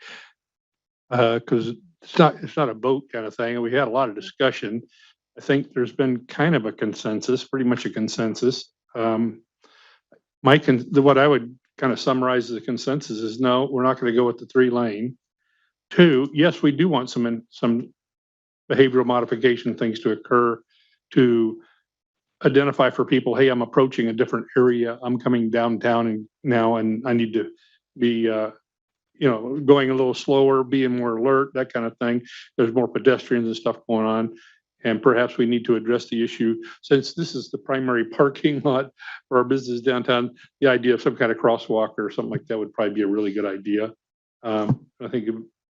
Because it's not a vote kind of thing. We had a lot of discussion. I think there's been kind of a consensus, pretty much a consensus. What I would kind of summarize as a consensus is no, we're not going to go with the 3-lane. 2, yes, we do want some behavioral modification things to occur to identify for people, hey, I'm approaching a different area. I'm coming downtown and I need to be, going a little slower, being more alert, that kind of thing. There's more pedestrians and stuff going on. And perhaps we need to address the issue, since this is the primary parking lot for our business downtown, the idea of some kind of crosswalk or something like that would probably be a really good idea. I think it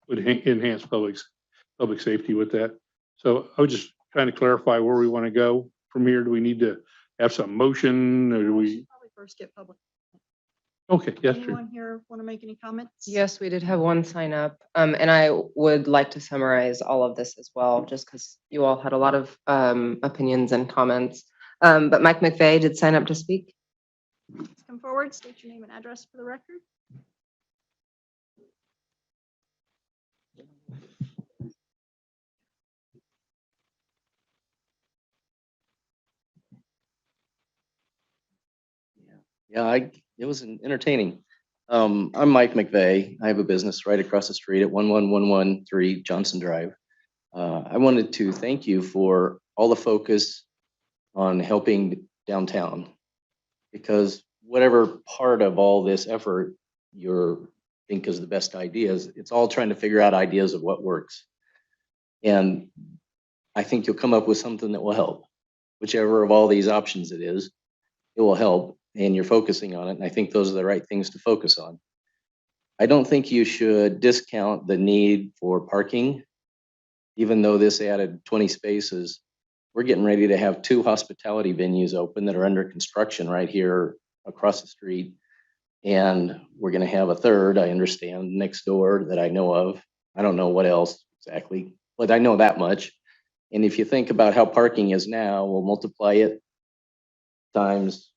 would enhance public safety with that. So I was just trying to clarify where we want to go from here. Do we need to have some motion, or do we? Probably first get public. Okay, yes, true. Anyone here want to make any comments? Yes, we did have one sign up. And I would like to summarize all of this as well, just because you all had a lot of opinions and comments. But Mike McVeigh did sign up to speak. Please come forward, state your name and address for the record. Yeah, it was entertaining. I'm Mike McVeigh. I have a business right across the street at 11113 Johnson Drive. I wanted to thank you for all the focus on helping downtown, because whatever part of all this effort you think is the best ideas, it's all trying to figure out ideas of what works. And I think you'll come up with something that will help. Whichever of all these options it is, it will help. And you're focusing on it. And I think those are the right things to focus on. I don't think you should discount the need for parking. Even though this added 20 spaces, we're getting ready to have 2 hospitality venues open that are under construction right here across the street. And we're going to have a 3rd, I understand, next door that I know of. I don't know what else exactly, but I know that much. And if you think about how parking is now, we'll multiply it times,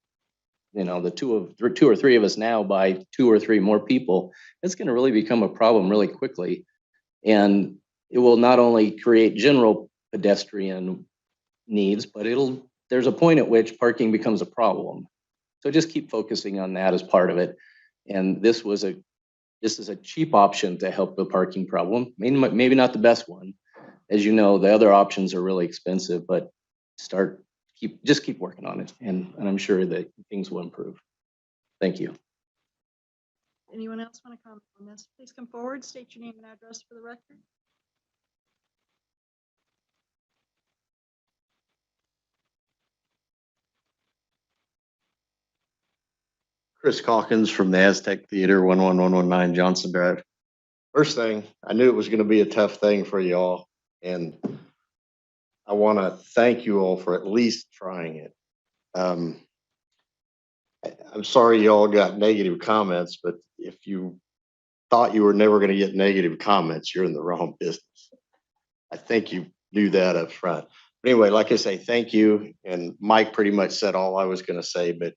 the 2 or 3 of us now by 2 or 3 more people. It's going to really become a problem really quickly. And it will not only create general pedestrian needs, but there's a point at which parking becomes a problem. So just keep focusing on that as part of it. And this is a cheap option to help the parking problem. Maybe not the best one. As you know, the other options are really expensive, but just keep working on it. And I'm sure that things will improve. Thank you. Anyone else want to comment on this? Please come forward, state your name and address for the record. Chris Calkins from the Aztec Theater, 11119 Johnson Drive. First thing, I knew it was going to be a tough thing for y'all, and I want to thank you all for at least trying it. I'm sorry you all got negative comments, but if you thought you were never going to get negative comments, you're in the wrong business. I think you knew that up front. But anyway, like I say, thank you. And Mike pretty much said all I was going to say, but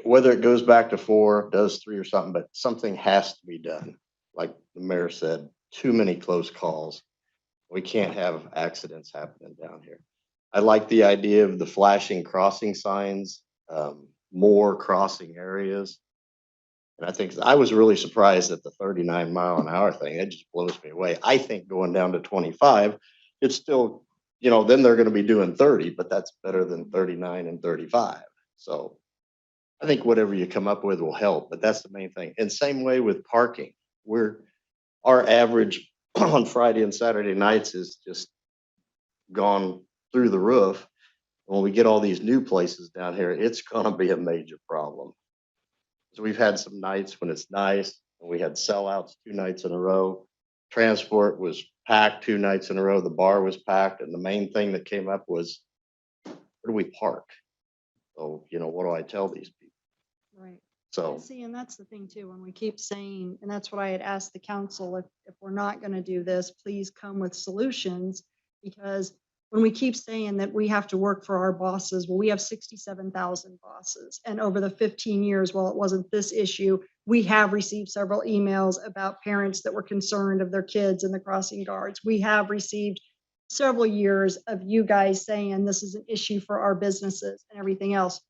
whether it goes back to 4, does 3 or something, but something has to be done. Like the mayor said, too many close calls. We can't have accidents happening down here. I like the idea of the flashing crossing signs, more crossing areas. And I think I was really surprised at the 39-mile-an-hour thing. It just blows me away. I think going down to 25, it's still, then they're going to be doing 30, but that's better than 39 and 35. So I think whatever you come up with will help, but that's the main thing. And same way with parking. Our average on Friday and Saturday nights is just gone through the roof. When we get all these new places down here, it's going to be a major problem. So we've had some nights when it's nice, and we had sellouts 2 nights in a row. Transport was packed 2 nights in a row. The bar was packed, and the main thing that came up was, where do we park? So, what do I tell these people? Right. So, See, and that's the thing too, when we keep saying, and that's what I had asked the council, if we're not gonna do this, please come with solutions. Because when we keep saying that we have to work for our bosses, well, we have 67,000 bosses. And over the 15 years, while it wasn't this issue, we have received several emails about parents that were concerned of their kids in the crossing guards. We have received several years of you guys saying this is an issue for our businesses and everything else.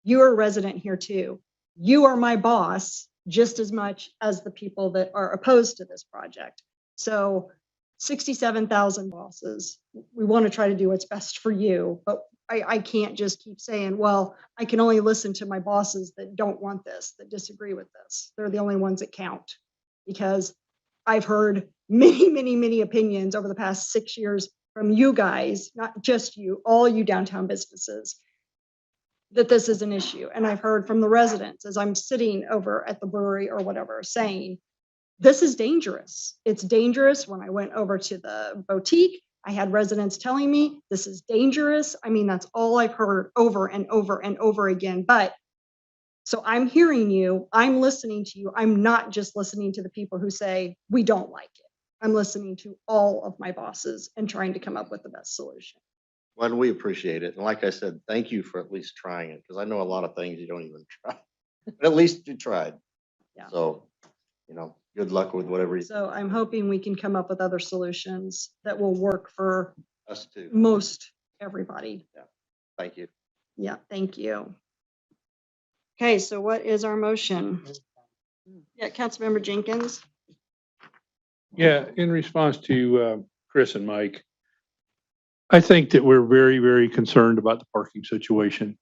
You're a resident here too. You are my boss just as much as the people that are opposed to this project. So 67,000 bosses, we want to try to do what's best for you, but I can't just keep saying, well, I can only listen to my bosses that don't want this, that disagree with this. They're the only ones that count. Because I've heard many, many, many opinions over the past 6 years from you guys, not just you, all you downtown businesses, that this is an issue. And I've heard from the residents as I'm sitting over at the brewery or whatever, saying, this is dangerous. It's dangerous. When I went over to the boutique, I had residents telling me this is dangerous. I mean, that's all I've heard over and over and over again. But so I'm hearing you, I'm listening to you. I'm not just listening to the people who say we don't like it. I'm listening to all of my bosses and trying to come up with the best solution. well, we appreciate it. And like I said, thank you for at least trying it, because I know a lot of things you don't even try. But at least you tried. Yeah. So, good luck with whatever you, So I'm hoping we can come up with other solutions that will work for us too. most everybody. Thank you. Yeah, thank you. Okay, so what is our motion? Yeah, Councilmember Jenkins. Yeah, in response to Chris and Mike, I think that we're very, very concerned about the parking situation.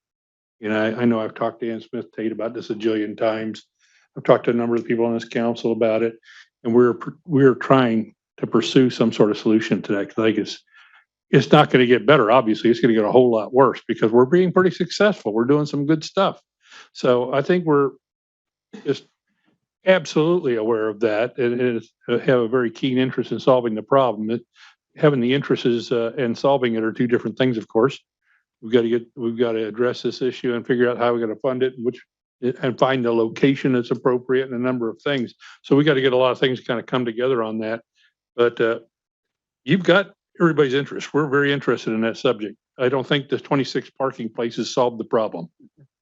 And I know I've talked to Ann Smith Tate about this a jillion times. I've talked to a number of people on this council about it, and we're trying to pursue some sort of solution to that. 'Cause I think it's not going to get better. Obviously, it's going to get a whole lot worse because we're being pretty successful. We're doing some good stuff. So I think we're just absolutely aware of that and have a very keen interest in solving the problem. Having the interest and solving it are two different things, of course. We've got to address this issue and figure out how we're going to fund it and find the location that's appropriate and a number of things. So we got to get a lot of things kind of come together on that. But you've got everybody's interest. We're very interested in that subject. I don't think the 26 parking places solved the problem.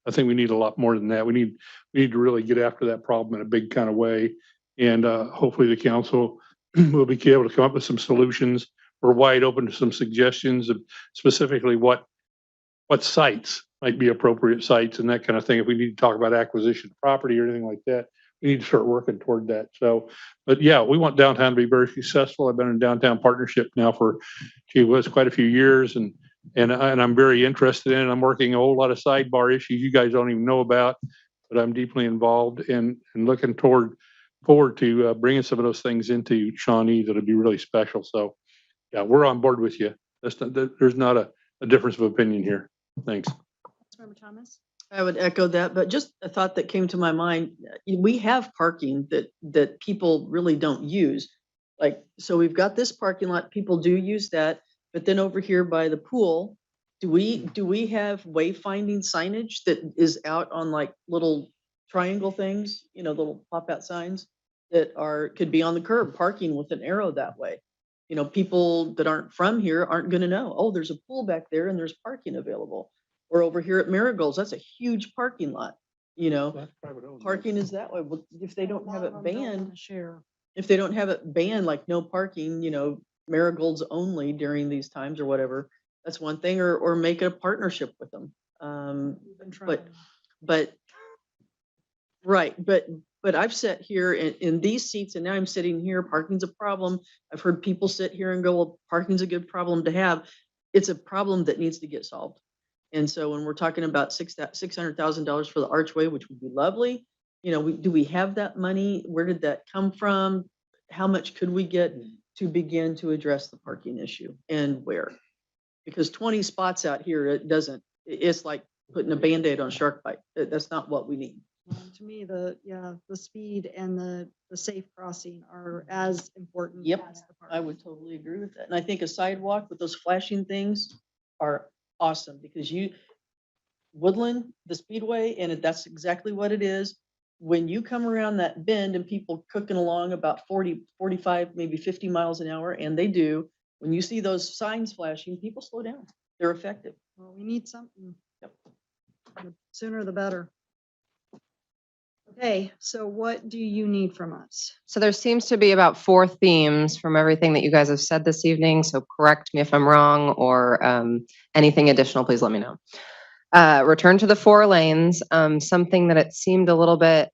I think we need a lot more than that. We need to really get after that problem in a big kind of way. And hopefully the council will be able to come up with some solutions. We're wide open to some suggestions of specifically what sites might be appropriate sites and that kind of thing. If we need to talk about acquisition of property or anything like that, we need to start working toward that. So, but yeah, we want downtown to be very successful. I've been in downtown partnership now for, quite a few years, and I'm very interested in it. I'm working a whole lot of sidebar issues you guys don't even know about, but I'm deeply involved and looking forward to bringing some of those things into Shawnee that'll be really special. So, yeah, we're on board with you. There's not a difference of opinion here. Thanks. Councilmember Thomas. I would echo that, but just a thought that came to my mind. We have parking that people really don't use. Like, so we've got this parking lot, people do use that, but then over here by the pool, do we have wayfinding signage that is out on like little triangle things, little pop out signs that could be on the curb, parking with an arrow that way. People that aren't from here aren't going to know, oh, there's a pool back there and there's parking available. Or over here at Marigold's, that's a huge parking lot. Parking is that way. Well, if they don't have it banned, like no parking, Marigold's only during these times or whatever, that's one thing. Or make a partnership with them. But I've sat here in these seats and now I'm sitting here, parking's a problem. I've heard people sit here and go, well, parking's a good problem to have. It's a problem that needs to get solved. And so when we're talking about $600,000 for the archway, which would be lovely, do we have that money? Where did that come from? How much could we get to begin to address the parking issue and where? Because 20 spots out here, it's like putting a Band-Aid on a shark bite. That's not what we need. To me, the speed and the safe crossing are as important. Yep, as the I would totally agree with that. And I think a sidewalk with those flashing things are awesome because Woodland, the Speedway, and that's exactly what it is. when you come around that bend and people cooking along about 40, 45, maybe 50 miles an hour, and they do, when you see those signs flashing, people slow down. They're effective. Well, we need something. Yep. The sooner the better. Okay, so what do you need from us? So there seems to be about 4 themes from everything that you guys have said this evening. So correct me if I'm wrong, or anything additional, please let me know. Return to the 4 lanes. Something that it seemed a little bit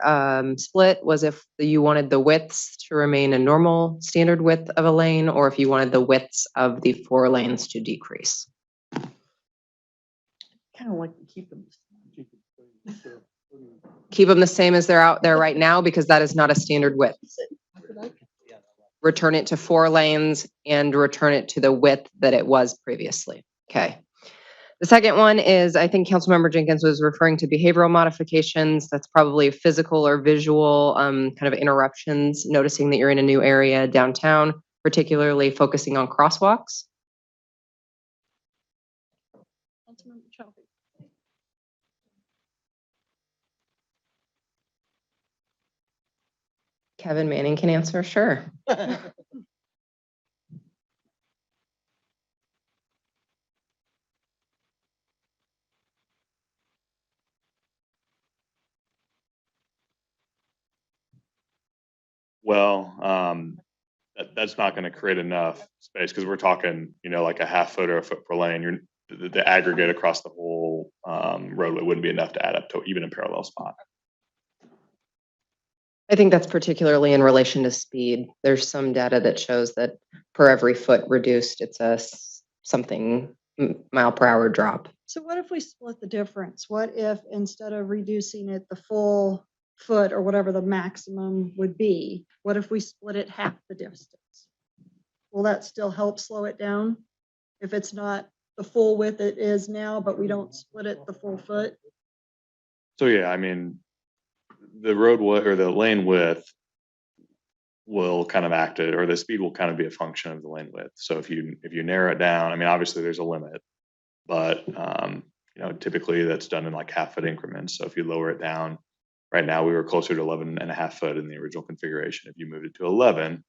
split was if you wanted the widths to remain a normal standard width of a lane, or if you wanted the widths of the 4 lanes to decrease. Kind of like to keep them. Keep them the same as they're out there right now, because that is not a standard width. Return it to 4 lanes and return it to the width that it was previously. Okay. The second one is, I think Councilmember Jenkins was referring to behavioral modifications. That's probably physical or visual kind of interruptions, noticing that you're in a new area downtown, particularly focusing on crosswalks. Kevin Manning can answer, sure. Well, that's not going to create enough space because we're talking, like a half foot or a foot per lane. The aggregate across the whole roadway wouldn't be enough to add up to even a parallel spot. I think that's particularly in relation to speed. There's some data that shows that per every foot reduced, it's a something mile per hour drop. So what if we split the difference? What if instead of reducing it the full foot or whatever the maximum would be, what if we split it half the distance? Will that still help slow it down? If it's not the full width it is now, but we don't split it the full foot? So yeah, I mean, the road or the lane width will kind of act it, or the speed will kind of be a function of the lane width. So if you narrow it down, I mean, obviously there's a limit, but typically that's done in like half foot increments. So if you lower it down, right now we were closer to 11.5 foot in the original configuration. If you moved it to 11,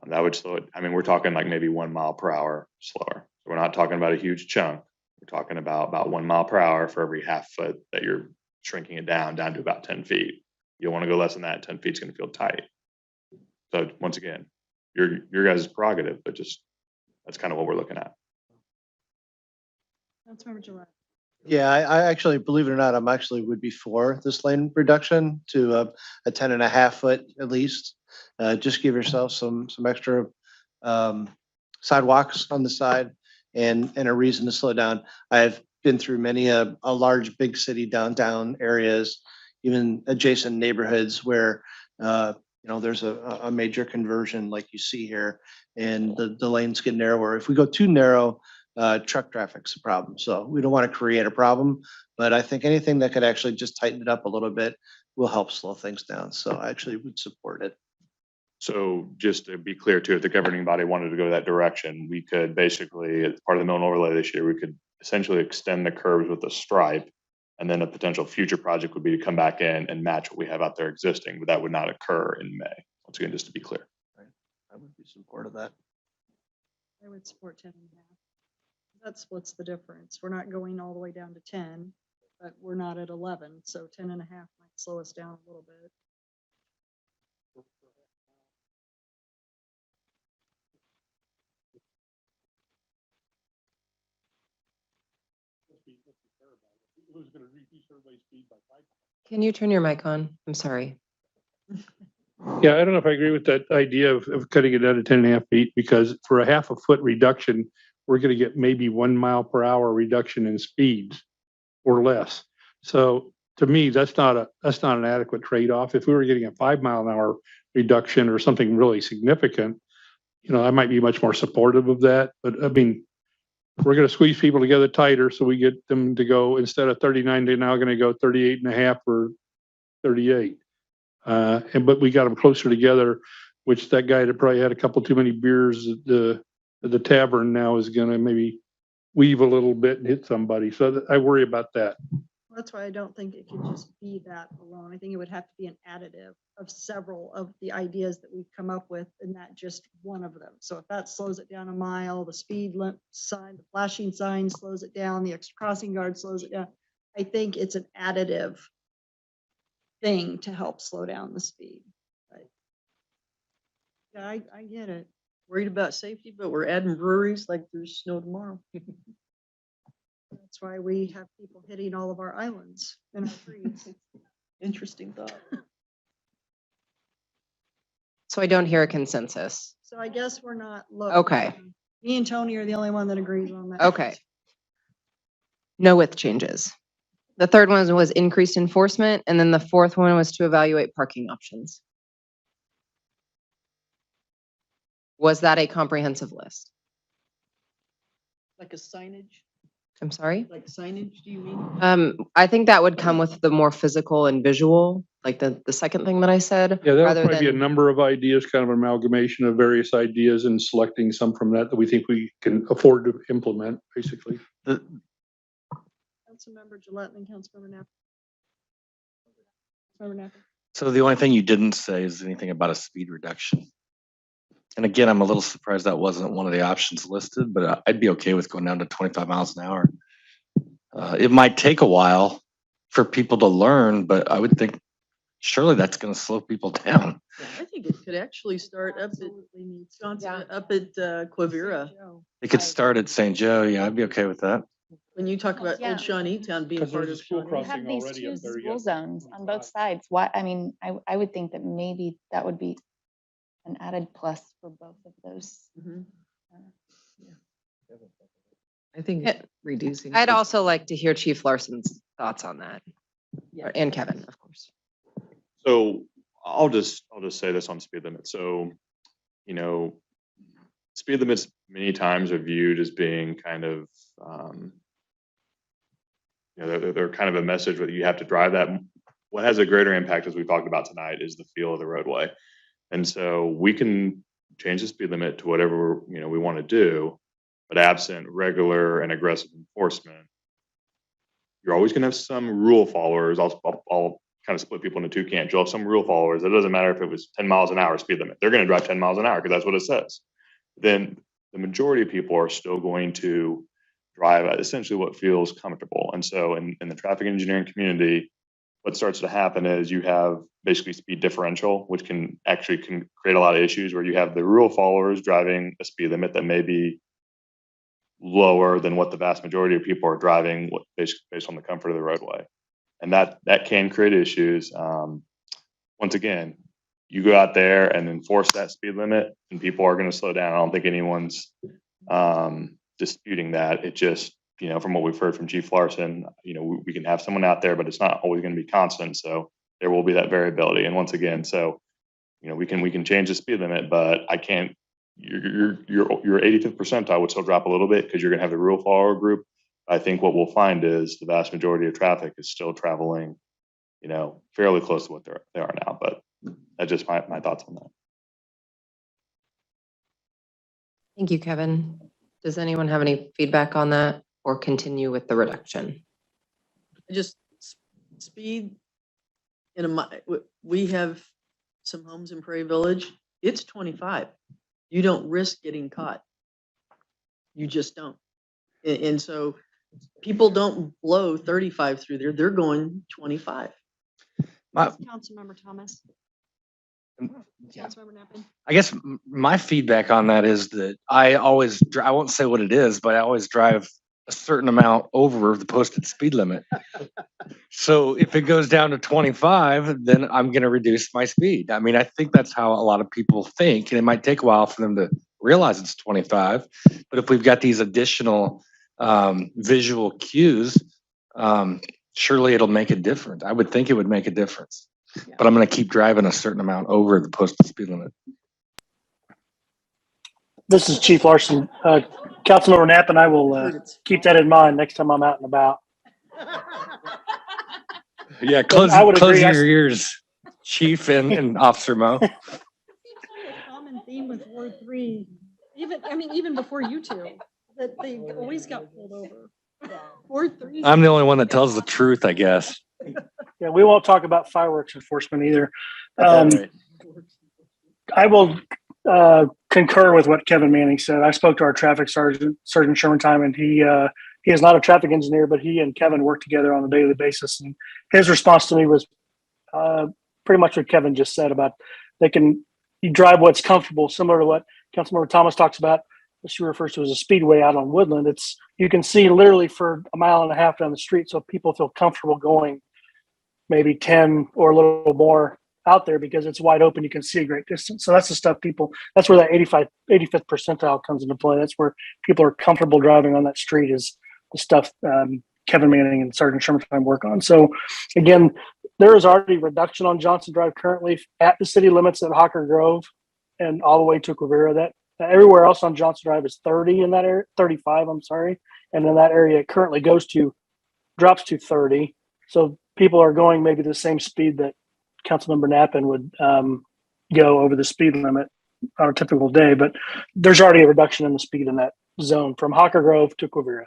that would slow it. I mean, we're talking like maybe 1 mile per hour slower. So we're not talking about a huge chunk. We're talking about 1 mile per hour for every half foot that you're shrinking it down to about 10 feet. You don't want to go less than that. 10 feet is going to feel tight. So once again, your guys' prerogative, but just that's kind of what we're looking at. Councilmember Gillette. Yeah, I actually, believe it or not, I'm actually would be for this lane reduction to a 10.5 foot at least. Just give yourself some extra sidewalks on the side and a reason to slow down. I've been through many a large big city downtown areas, even adjacent neighborhoods where there's a major conversion like you see here, and the lanes get narrower. If we go too narrow, truck traffic's a problem. So we don't want to create a problem, but I think anything that could actually just tighten it up a little bit will help slow things down. So I actually would support it. So just to be clear too, if the governing body wanted to go that direction, we could basically, as part of the mill and overlay this year, we could essentially extend the curves with a stripe. And then a potential future project would be to come back in and match what we have out there existing, but that would not occur in May. Once again, just to be clear. Right. I would be support of that. I would support 10.5. That splits the difference. We're not going all the way down to 10, but we're not at 11. So 10.5 might slow us down a little bit. Can you turn your mic on? I'm sorry. Yeah, I don't know if I agree with that idea of cutting it down to 10.5 feet, because for a half a foot reduction, we're going to get maybe 1 mile per hour reduction in speeds or less. So to me, that's not an adequate trade-off. If we were getting a 5 mile an hour reduction or something really significant, I might be much more supportive of that. But I mean, we're going to squeeze people together tighter so we get them to go, instead of 39, they're now going to go 38.5 or 38. But we got them closer together, which that guy that probably had a couple too many beers at the tavern now is going to maybe weave a little bit and hit somebody. So I worry about that. That's why I don't think it can just be that alone. I think it would have to be an additive of several of the ideas that we've come up with, and not just one of them. So if that slows it down a mile, the speed limit sign, the flashing sign slows it down, the extra crossing guard slows it down. I think it's an additive thing to help slow down the speed. But yeah, I get it. Worried about safety, but we're adding breweries like there's snow tomorrow. That's why we have people hitting all of our islands and our trees. Interesting thought. So I don't hear a consensus. So I guess we're not Okay. Me and Tony are the only one that agrees on that. Okay. No with changes. The third one was increased enforcement, and then the fourth one was to evaluate parking options. Was that a comprehensive list? Like a signage, I'm sorry? like signage, do you mean? I think that would come with the more physical and visual, like the second thing that I said. Yeah, that would rather probably be a than- number of ideas, kind of amalgamation of various ideas and selecting some from that we think we can afford to implement, basically. Councilmember Gillette and then Councilmember Knapp. Councilmember Knapp. So the only thing you didn't say is anything about a speed reduction. And again, I'm a little surprised that wasn't one of the options listed, but I'd be okay with going down to 25 miles an hour. It might take a while for people to learn, but I would think surely that's going to slow people down. Yeah, I think it could actually start up at Johnson, up at Quivira. It could start at St. Joe. Yeah, I'd be okay with that. When you talk about Yeah. Old Shawnee Town being 'Cause part there's of a school Shawnee. We crossing have these already two up there, school yeah. zones on both sides. Why, I mean, I would think that maybe that would be an added plus for both of those. Mhm. I think Yeah. reducing. I'd also like to hear Chief Larson's thoughts on that. Yeah. And Kevin, of course. So I'll just say this on speed limit. So, you know, speed limits many times are viewed as being kind of, you know, they're kind of a message that you have to drive that. What has a greater impact, as we talked about tonight, is the feel of the roadway. And so we can change the speed limit to whatever, you know, we want to do, but absent regular and aggressive enforcement, you're always going to have some rule followers. I'll kind of split people into two camps. You'll have some rule followers. It doesn't matter if it was 10 miles an hour speed limit. They're going to drive 10 miles an hour because that's what it says. Then the majority of people are still going to drive at essentially what feels comfortable. And so in the traffic engineering community, what starts to happen is you have basically speed differential, which can create a lot of issues where you have the rule followers driving a speed limit that may be lower than what the vast majority of people are driving based on the comfort of the roadway. And that can create issues. Once again, you go out there and enforce that speed limit and people are going to slow down. I don't think anyone's disputing that. It just, you know, from what we've heard from Chief Larson, you know, we can have someone out there, but it's not always going to be constant. So there will be that variability. And once again, so, you know, we can change the speed limit, but I can't, your 85th percentile would still drop a little bit because you're going to have the rule follower group. I think what we'll find is the vast majority of traffic is still traveling, you know, fairly close to what they are now, but that's just my thoughts on that. Thank you, Kevin. Does anyone have any feedback on that or continue with the reduction? Just speed we have some homes in Prairie Village. It's 25. You don't risk getting caught. You just don't. And so people don't blow 35 through there. They're going 25. Councilmember Thomas. Yeah. Councilmember Knapp. I guess my feedback on that is that I won't say what it is, but I always drive a certain amount over the posted speed limit. So if it goes down to 25, then I'm going to reduce my speed. I mean, I think that's how a lot of people think, and it might take a while for them to realize it's 25. But if we've got these additional visual cues, surely it'll make a difference. I would think it would make a difference. Yeah. But I'm going to keep driving a certain amount over the posted speed limit. This is Chief Larson. Councilmember Knapp and I will keep that in mind next time I'm out and about. Yeah, close your ears, Chief and Officer Mo. Common theme with Ward 3, even before you two, that they always got pulled over. 4-3. I'm the only one that tells the truth, I guess. Yeah, we won't talk about fireworks enforcement either. Got that right. I will concur with what Kevin Manning said. I spoke to our traffic sergeant, Sergeant Sherman Time, and he is not a traffic engineer, but he and Kevin work together on a daily basis. And his response to me was pretty much what Kevin just said about you drive what's comfortable, similar to what Councilmember Thomas talks about, what she refers to as a speedway out on Woodland. You can see literally for a mile and a half down the street, so people feel comfortable going maybe 10 or a little more out there because it's wide open. You can see a great distance. So that's the stuff that's where that 85th percentile comes into play. That's where people are comfortable driving on that street is the stuff Kevin Manning and Sergeant Sherman Time work on. So again, there is already reduction on Johnson Drive currently at the city limits at Hawker Grove and all the way to Quivira. That everywhere else on Johnson Drive is 30 in that area, 35, I'm sorry. And in that area it currently drops to 30. So people are going maybe the same speed that Councilmember Knappen would go over the speed limit on a typical day, but there's already a reduction in the speed in that zone from Hawker Grove to Quivira.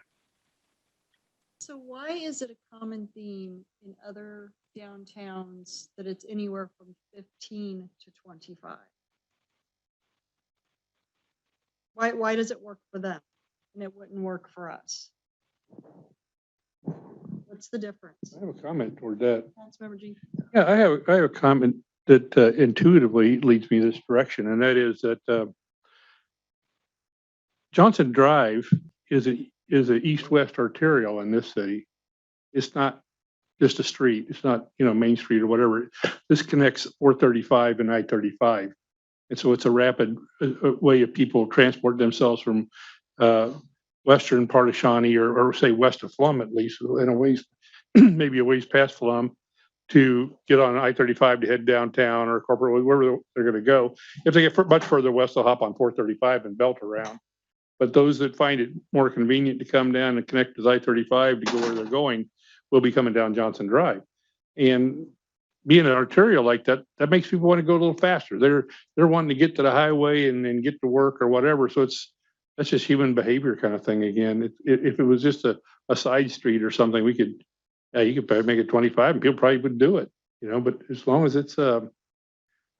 So why is it a common theme in other downtowns that it's anywhere from 15 to 25? Why does it work for them and it wouldn't work for us? What's the difference? I have a comment toward that. Councilmember Jenkins. Yeah, I have a comment that intuitively leads me this direction, and that is that Johnson Drive is a east-west arterial in this city. It's not just a street. It's not, Main Street or whatever. This connects 435 and I-35. And so it's a rapid way of people transport themselves from western part of Shawnee or say west of Flum, at least in a ways, maybe a ways past Flum, to get on I-35 to head downtown or corporate, wherever they're going to go. If they get much further west, they'll hop on 435 and belt around. But those that find it more convenient to come down and connect to I-35 to go where they're going will be coming down Johnson Drive. And being an arterial like that, that makes people want to go a little faster. They're wanting to get to the highway and then get to work or whatever. So that's just human behavior kind of thing again. If it was just a side street or something, you could probably make it 25 and people probably would do it, but as long as it's, we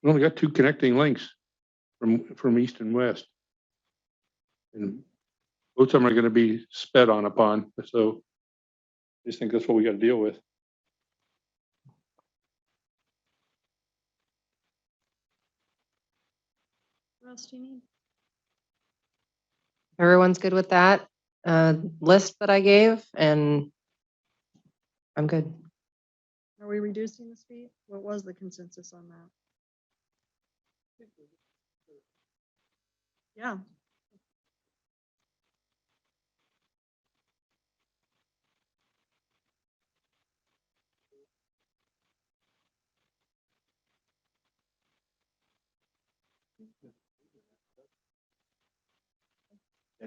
only got 2 connecting links from east and west. And both of them are going to be sped upon. So I just think that's what we got to deal with. What else do you need? Everyone's good with that list that I gave, and I'm good. Are we reducing the speed? What was the consensus on that? Yeah.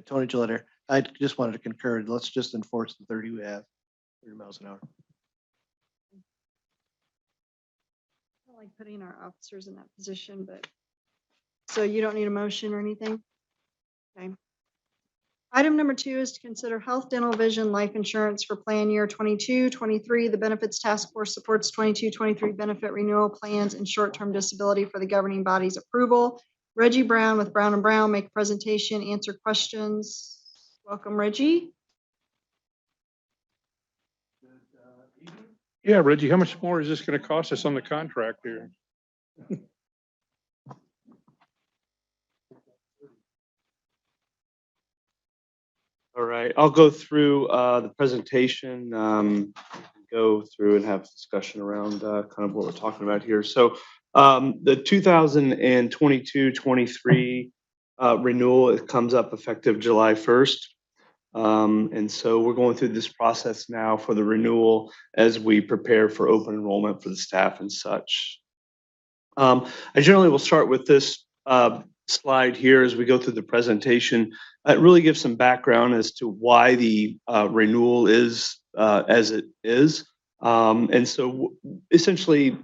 Tony Gillette. I just wanted to concur. Let's just enforce the 30 we have, 30 miles an hour. I don't like putting our officers in that position, but so you don't need a motion or anything? Okay. Item number 2 is to consider health, dental, vision, life insurance for plan year 22-23. The Benefits Task Force supports 22-23 benefit renewal plans and short-term disability for the governing body's approval. Reggie Brown with Brown & Brown make a presentation, answer questions. Welcome, Reggie. Yeah, Reggie, how much more is this going to cost us on the contract here? All right, I'll go through the presentation, go through and have a discussion around kind of what we're talking about here. So the 2022-23 renewal, it comes up effective July 1st. And so we're going through this process now for the renewal as we prepare for open enrollment for the staff and such. I generally will start with this slide here as we go through the presentation. It really gives some background as to why the renewal is as it is. And so essentially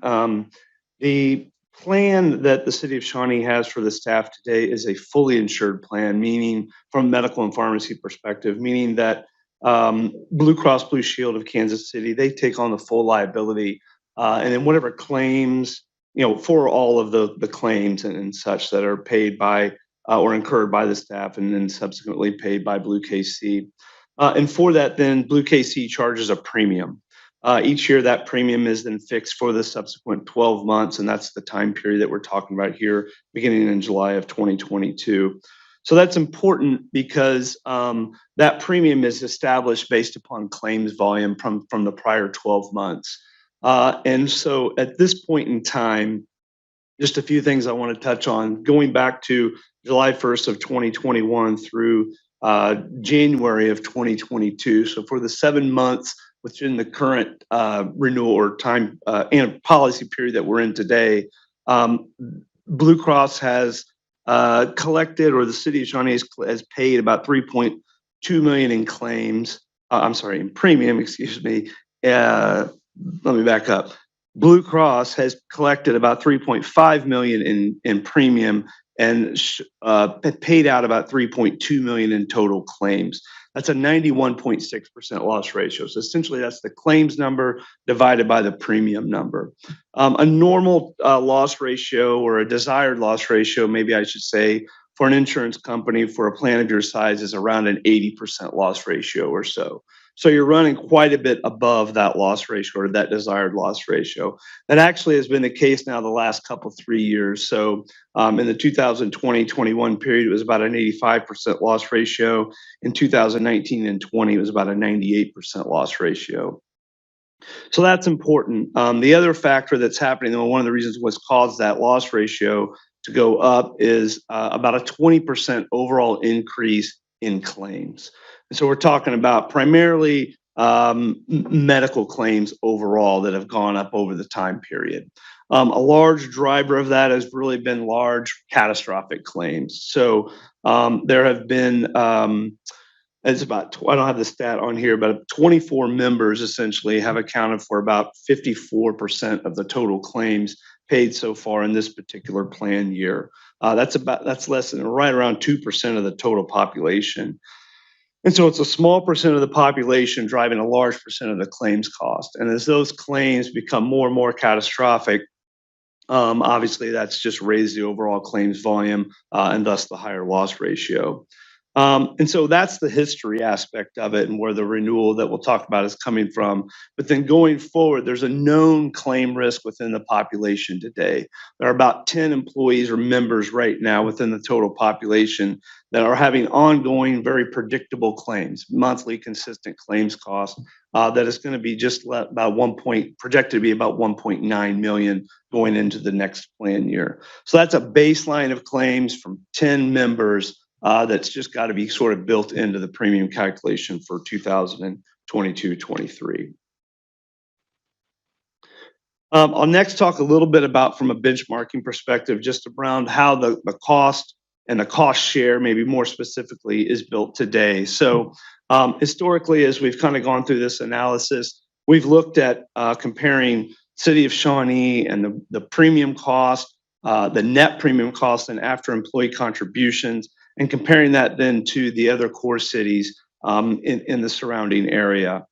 the plan that the city of Shawnee has for the staff today is a fully insured plan, meaning from medical and pharmacy perspective, meaning that Blue Cross Blue Shield of Kansas City, they take on the full liability. And then whatever claims, for all of the claims and such that are paid by or incurred by the staff and then subsequently paid by Blue KC. And for that, then Blue KC charges a premium. Each year, that premium is then fixed for the subsequent 12 months, and that's the time period that we're talking about here, beginning in July of 2022. So that's important because that premium is established based upon claims volume from the prior 12 months. And so at this point in time, just a few things I want to touch on. Going back to July 1st of 2021 through January of 2022. So for the 7 months within the current renewal or time and policy period that we're in today, Blue Cross has collected, or the city of Shawnee has paid about 3.2 million in claims. In premium, excuse me. Let me back up. Blue Cross has collected about 3.5 million in premium and paid out about 3.2 million in total claims. That's a 91.6% loss ratio. So essentially, that's the claims number divided by the premium number. A normal loss ratio, or a desired loss ratio, maybe I should say, for an insurance company for a plan of your size is around an 80% loss ratio or so. So you're running quite a bit above that loss ratio, or that desired loss ratio. That actually has been the case now the last 3 years. So in the 2020-21 period, it was about an 85% loss ratio. In 2019 and 20, it was about a 98% loss ratio. So that's important. The other factor that's happening, though, one of the reasons what's caused that loss ratio to go up is about a 20% overall increase in claims. And so we're talking about primarily medical claims overall that have gone up over the time period. A large driver of that has really been large catastrophic claims. So there have been, it's about, I don't have the stat on here, but 24 members essentially have accounted for about 54% of the total claims paid so far in this particular plan year. That's less than, right around 2% of the total population. And so it's a small percent of the population driving a large percent of the claims cost. And as those claims become more and more catastrophic, obviously that's just raised the overall claims volume and thus the higher loss ratio. And so that's the history aspect of it and where the renewal that we'll talk about is coming from. But then going forward, there's a known claim risk within the population today. There are about 10 employees or members right now within the total population that are having ongoing, very predictable claims, monthly consistent claims costs that is going to be just about projected to be about 1.9 million going into the next plan year. So that's a baseline of claims from 10 members that's just got to be sort of built into the premium calculation for 2022-23. I'll next talk a little bit about, from a benchmarking perspective, just around how the cost and the cost share, maybe more specifically, is built today. So historically, as we've kind of gone through this analysis, we've looked at comparing City of Shawnee and the premium cost, the net premium cost, and after employee contributions, and comparing that then to the other core cities in the surrounding area.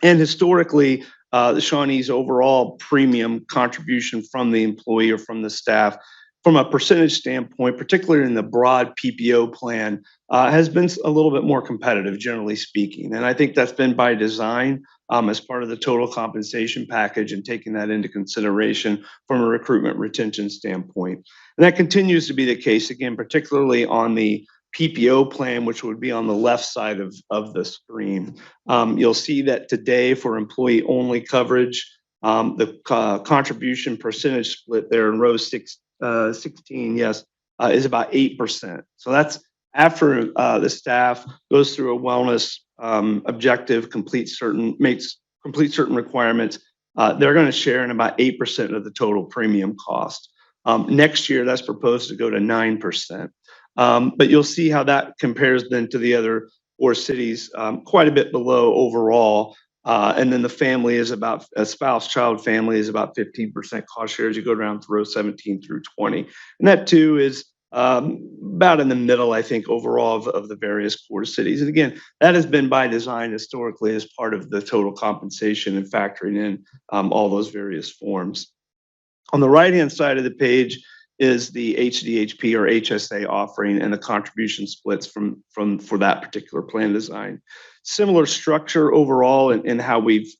And historically, the Shawnee's overall premium contribution from the employee or from the staff, from a percentage standpoint, particularly in the broad PPO plan, has been a little bit more competitive, generally speaking. And I think that's been by design as part of the total compensation package and taking that into consideration from a recruitment retention standpoint. And that continues to be the case, again, particularly on the PPO plan, which would be on the left side of the screen. You'll see that today for employee-only coverage, the contribution percentage split there in row 16, yes, is about 8%. So that's after the staff goes through a wellness objective, complete certain requirements, they're going to share in about 8% of the total premium cost. Next year, that's proposed to go to 9%. But you'll see how that compares then to the other four cities, quite a bit below overall. And then the family is about, a spouse child family is about 15% cost share as you go down through row 17 through 20. And that too is about in the middle, I think, overall of the various core cities. And again, that has been by design historically as part of the total compensation and factoring in all those various forms. On the right-hand side of the page is the HDHP or HSA offering and the contribution splits for that particular plan design. Similar structure overall in how we've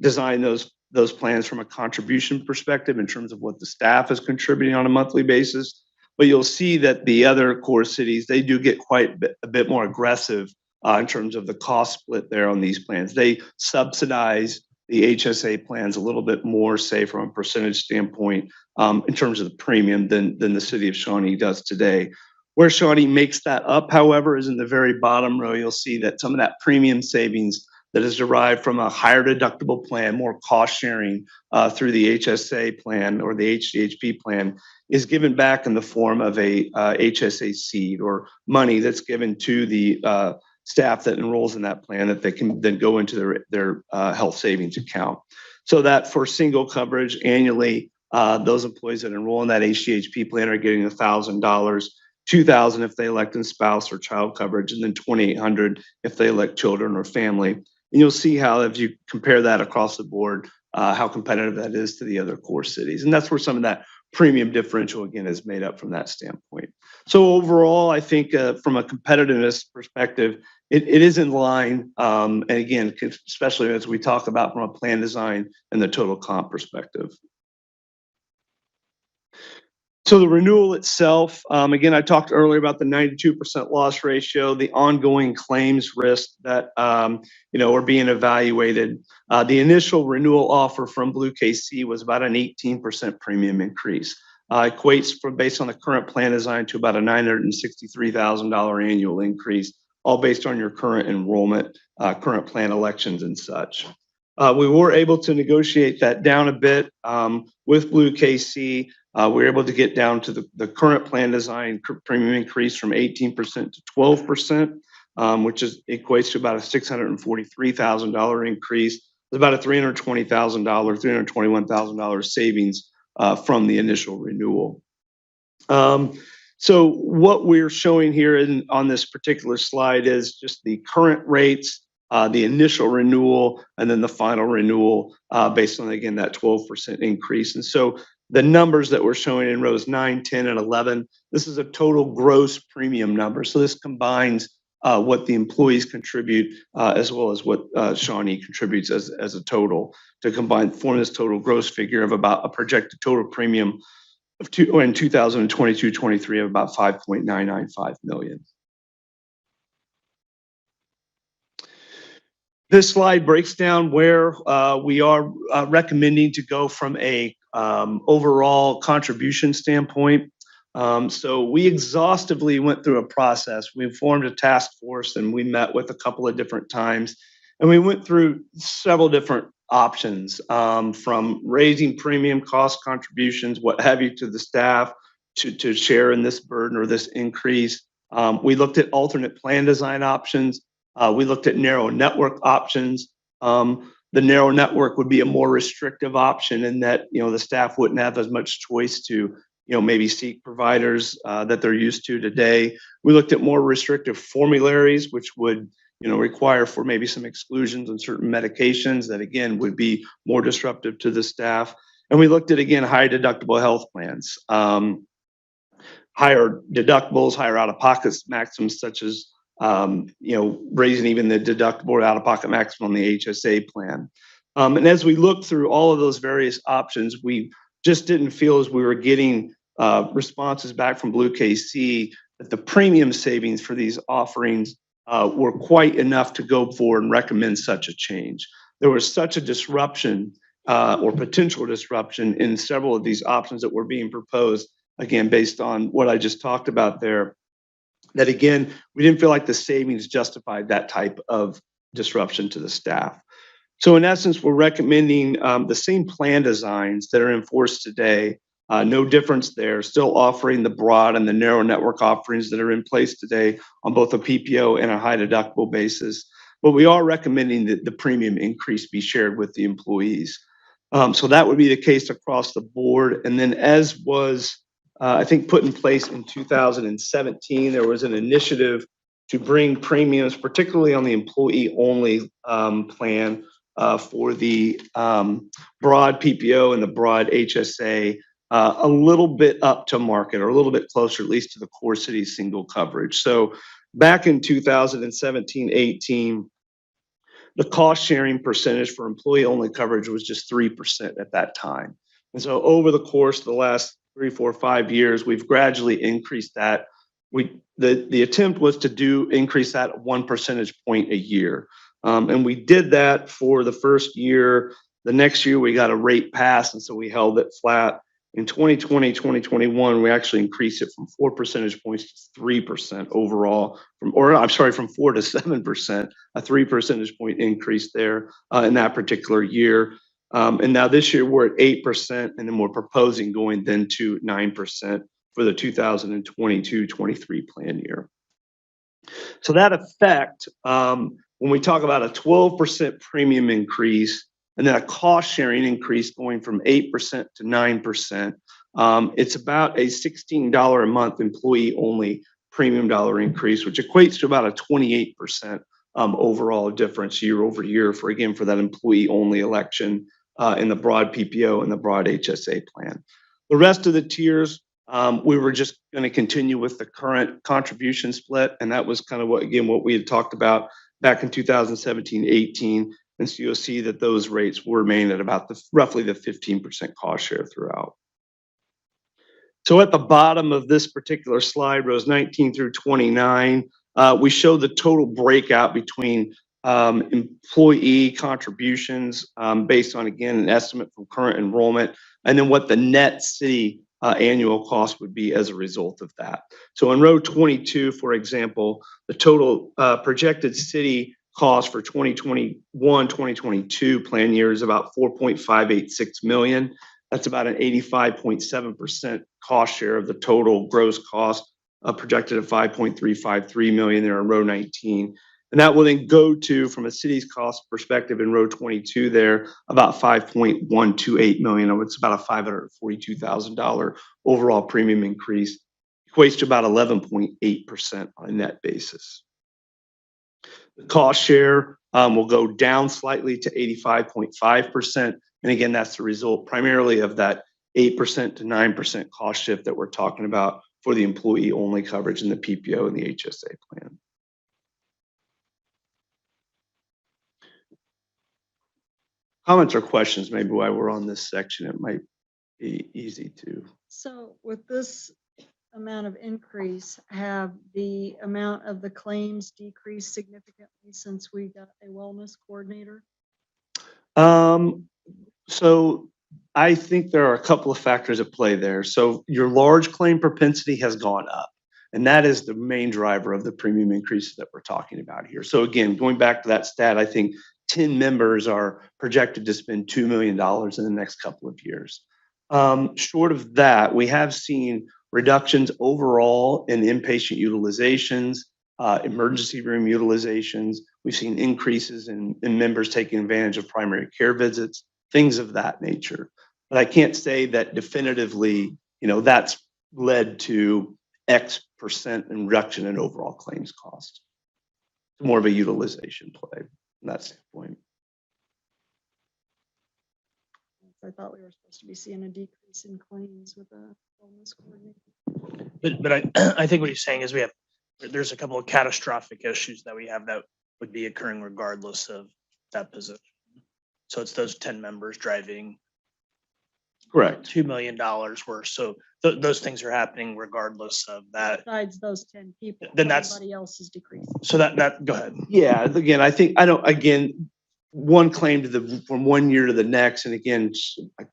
designed those plans from a contribution perspective in terms of what the staff is contributing on a monthly basis. But you'll see that the other core cities, they do get quite a bit more aggressive in terms of the cost split there on these plans. They subsidize the HSA plans a little bit more, say from a percentage standpoint, in terms of the premium than the city of Shawnee does today. Where Shawnee makes that up, however, is in the very bottom row. You'll see that some of that premium savings that is derived from a higher deductible plan, more cost sharing through the HSA plan or the HDHP plan, is given back in the form of a HSA seed or money that's given to the staff that enrolls in that plan that they can then go into their health savings account. So that for single coverage annually, those employees that enroll in that HDHP plan are getting $1,000, $2,000 if they elect in spouse or child coverage, and then $2,800 if they elect children or family. And you'll see how, if you compare that across the board, how competitive that is to the other core cities. And that's where some of that premium differential, again, is made up from that standpoint. So overall, I think from a competitiveness perspective, it is in line. And again, especially as we talk about from a plan design and the total comp perspective. So the renewal itself, again, I talked earlier about the 92% loss ratio, the ongoing claims risk that are being evaluated. The initial renewal offer from Blue KC was about an 18% premium increase. Equates based on the current plan design to about a $963,000 annual increase, all based on your current enrollment, current plan elections and such. We were able to negotiate that down a bit with Blue KC. We were able to get down to the current plan design premium increase from 18% to 12%, which equates to about a $643,000 increase. It's about a $320,000, $321,000 savings from the initial renewal. So what we're showing here on this particular slide is just the current rates, the initial renewal, and then the final renewal based on, again, that 12% increase. And so the numbers that we're showing in rows 9, 10, and 11, this is a total gross premium number. So this combines what the employees contribute as well as what Shawnee contributes as a total to form this total gross figure of about a projected total premium of in 2022-23 of about $5.995 million. This slide breaks down where we are recommending to go from a overall contribution standpoint. So we exhaustively went through a process. We formed a task force and we met with a couple of different times. And we went through several different options from raising premium cost contributions, what have you, to the staff to share in this burden or this increase. We looked at alternate plan design options. We looked at narrow network options. The narrow network would be a more restrictive option in that, the staff wouldn't have as much choice to, maybe seek providers that they're used to today. We looked at more restrictive formularies, which would, require for maybe some exclusions on certain medications that, again, would be more disruptive to the staff. And we looked at, again, high deductible health plans, higher deductibles, higher out-of-pocket maximums, such as raising even the deductible or out-of-pocket maximum on the HSA plan. And as we looked through all of those various options, we just didn't feel as we were getting responses back from Blue KC that the premium savings for these offerings were quite enough to go forward and recommend such a change. There was such a disruption or potential disruption in several of these options that were being proposed, again, based on what I just talked about there, that, again, we didn't feel like the savings justified that type of disruption to the staff. So in essence, we're recommending the same plan designs that are in force today. No difference there, still offering the broad and the narrow network offerings that are in place today on both a PPO and a high deductible basis. But we are recommending that the premium increase be shared with the employees. So that would be the case across the board. And then as was I think, put in place in 2017. There was an initiative to bring premiums, particularly on the employee-only plan for the broad PPO and the broad HSA, a little bit up to market or a little bit closer, at least to the core city single coverage. So back in 2017-18, the cost sharing percentage for employee-only coverage was just 3% at that time. And so over the course of the last 3, 4, 5 years, we've gradually increased that. The attempt was to increase that 1 percentage point a year. And we did that for the first year. The next year we got a rate pass, and so we held it flat. In 2020, 2021, we actually increased it from 4 percentage points to 3% overall, from 4 to 7%, a 3 percentage point increase there in that particular year. And now this year we're at 8%, and then we're proposing going then to 9% for the 2022-23 plan year. So that effect, when we talk about a 12% premium increase, and then a cost sharing increase going from 8% to 9%. It's about a $16 a month employee only premium dollar increase, which equates to about a 28% overall difference year over year for that employee only election in the broad PPO and the broad HSA plan. The rest of the tiers, we were just going to continue with the current contribution split, and that was kind of what we had talked about back in 2017-18. And so you'll see that those rates will remain at about roughly the 15% cost share throughout. So at the bottom of this particular slide, rows 19 through 29, we show the total breakout between employee contributions based on, again, an estimate from current enrollment, and then what the net city annual cost would be as a result of that. So in row 22, for example, the total projected city cost for 2021-2022 plan year is about $4.586 million. That's about an 85.7% cost share of the total gross cost, projected at $5.353 million there in row 19. And that will then go to, from a city's cost perspective in row 22 there, about $5.128 million. It's about a $542,000 overall premium increase, equates to about 11.8% on a net basis. The cost share will go down slightly to 85.5%. And again, that's the result primarily of that 8% to 9% cost shift that we're talking about for the employee only coverage in the PPO and the HSA plan. Comments or questions maybe while we're on this section, it might be easy to. So with this amount of increase, have the amount of the claims decreased significantly since we got a wellness coordinator? So I think there are a couple of factors at play there. So your large claim propensity has gone up, and that is the main driver of the premium increases that we're talking about here. So again, going back to that stat, I think 10 members are projected to spend $2 million in the next couple of years. Short of that, we have seen reductions overall in inpatient utilizations, emergency room utilizations. We've seen increases in members taking advantage of primary care visits, things of that nature. But I can't say that definitively, that's led to X percent in reduction in overall claims cost. It's more of a utilization play from that standpoint. I thought we were supposed to be seeing a decrease in claims with a wellness coordinator. But I think what you're saying is there's a couple of catastrophic issues that we have that would be occurring regardless of that position. So it's those 10 members driving. Correct. $2 million worth. So those things are happening regardless of that. Besides those 10 people, Then that's everybody else is decreasing. So that go ahead. Yeah, again, one claim from one year to the next, and again, a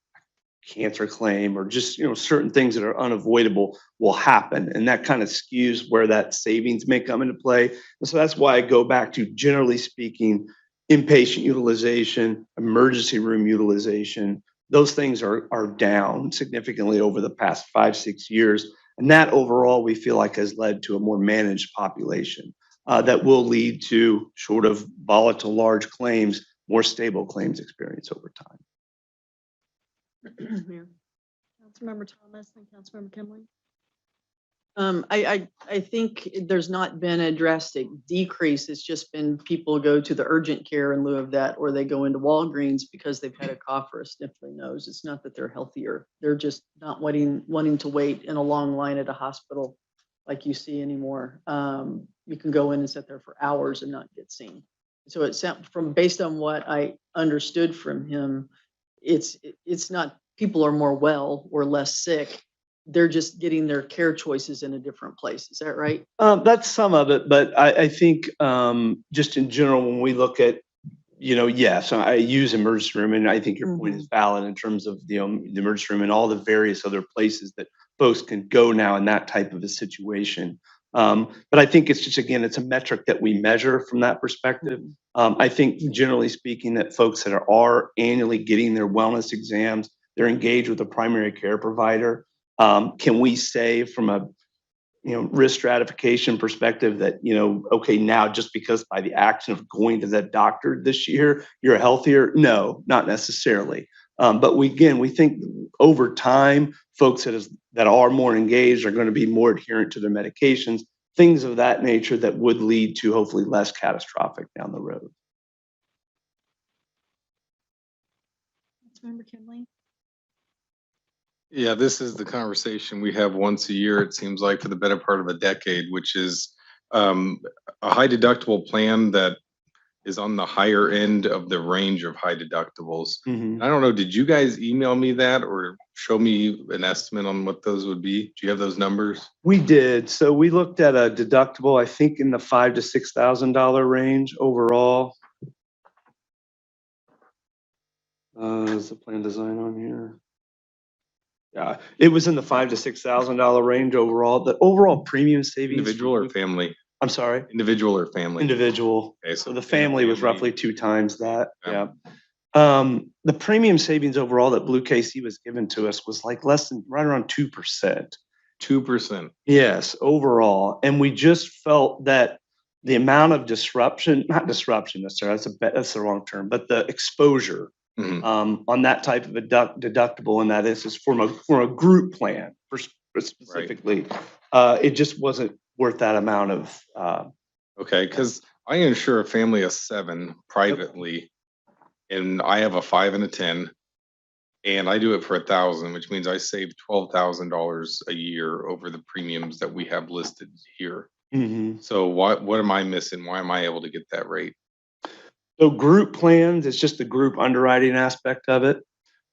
cancer claim or just certain things that are unavoidable will happen, and that kind of skews where that savings may come into play. And so that's why I go back to, generally speaking, inpatient utilization, emergency room utilization. Those things are down significantly over the past 5-6 years, and that overall we feel like has led to a more managed population that will lead to, short of volatile large claims, more stable claims experience over time. Yeah. Councilmember Thomas and Councilmember Kimley. I think there's not been a drastic decrease. It's just been people go to the urgent care in lieu of that, or they go into Walgreens because they've had a cough or a sniffly nose. It's not that they're healthier. They're just not wanting to wait in a long line at a hospital like you see anymore. You can go in and sit there for hours and not get seen. So it sounds based on what I understood from him, it's not people are more well or less sick. They're just getting their care choices in a different place. Is that right? That's some of it, but I think just in general, when we look at, yes, I use emergency room, and I think your point is valid in terms of the emergency room and all the various other places that folks can go now in that type of a situation. But I think it's just, again, it's a metric that we measure from that perspective. I think generally speaking that folks that are annually getting their wellness exams, they're engaged with a primary care provider. Can we say from a risk stratification perspective that, okay, now just because by the action of going to that doctor this year, you're healthier? No, not necessarily. But we think over time, folks that are more engaged are going to be more adherent to their medications, things of that nature that would lead to hopefully less catastrophic down the road. Councilmember Kimley. Yeah, this is the conversation we have once a year, it seems like, for the better part of a decade, which is a high deductible plan that is on the higher end of the range of high deductibles. I don't know, did you guys email me that or show me an estimate on what those would be? Do you have those numbers? We did. So we looked at a deductible, I think in the $5,000 to $6,000 range overall. Is the plan design on here? Yeah, it was in the $5,000 to $6,000 range overall. The overall premium savings. Individual or family? I'm sorry? Individual or family? Individual. Okay, So the family was roughly 2 times that. Yeah. The premium savings overall that Blue KC was given to us was like right around 2%. 2%. Yes, overall. And we just felt that the amount of disruption, not disruption necessarily, that's the wrong term, but the exposure on that type of a deductible, and that is for a group plan specifically, it just wasn't worth that amount of. Okay, because I insure a family of 7 privately, and I have a 5 and a 10, and I do it for $1,000, which means I save $12,000 a year over the premiums that we have listed here. So what am I missing? Why am I able to get that rate? So group plans, it's just the group underwriting aspect of it.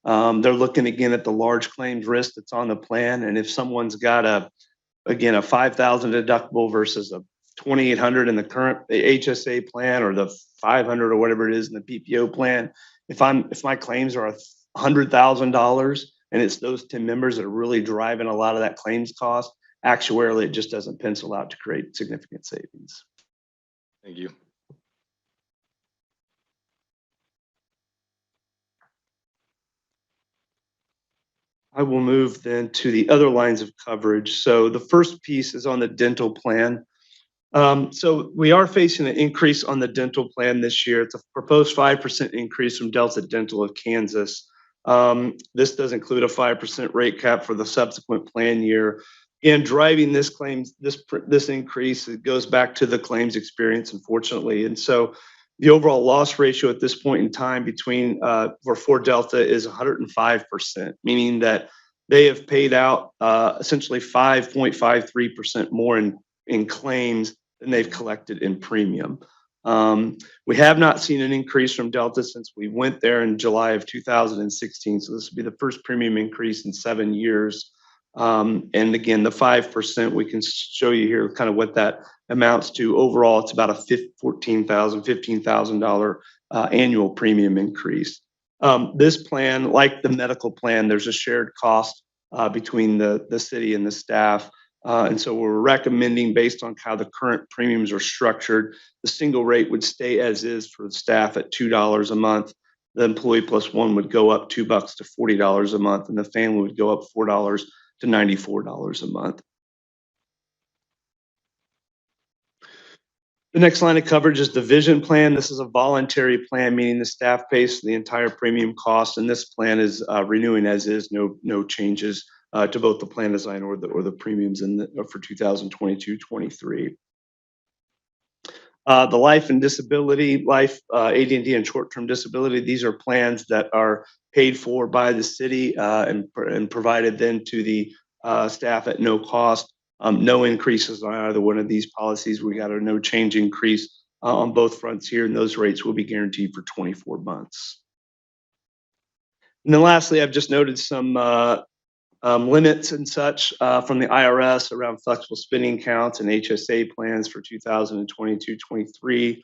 They're looking again at the large claims risk that's on the plan. And if someone's got a $5,000 deductible versus a $2,800 in the current HSA plan, or the $500 or whatever it is in the PPO plan, if my claims are $100,000 and it's those 10 members that are really driving a lot of that claims cost, actuarially, it just doesn't pencil out to create significant savings. Thank you. I will move then to the other lines of coverage. So the first piece is on the dental plan. So we are facing an increase on the dental plan this year. It's a proposed 5% increase from Delta Dental of Kansas. This does include a 5% rate cap for the subsequent plan year. And driving this increase, it goes back to the claims experience, unfortunately. And so the overall loss ratio at this point in time for Delta is 105%, meaning that they have paid out essentially 5.53% more in claims than they've collected in premium. We have not seen an increase from Delta since we went there in July of 2016. So this will be the first premium increase in 7 years. And again, the 5%, we can show you here kind of what that amounts to. Overall, it's about a $15,000 annual premium increase. This plan, like the medical plan, there's a shared cost between the city and the staff. And so we're recommending, based on how the current premiums are structured, the single rate would stay as is for the staff at $2 a month. The employee plus one would go up $2 to $40 a month, and the family would go up $4 to $94 a month. The next line of coverage is the vision plan. This is a voluntary plan, meaning the staff pays the entire premium cost, and this plan is renewing as is, no changes to both the plan design or the premiums for 2022-23. The life and disability, AD&D and short-term disability, these are plans that are paid for by the city and provided then to the staff at no cost. No increases on either one of these policies. We got a no change increase on both fronts here, and those rates will be guaranteed for 24 months. And then lastly, I've just noted some limits and such from the IRS around flexible spending counts and HSA plans for 2022-23.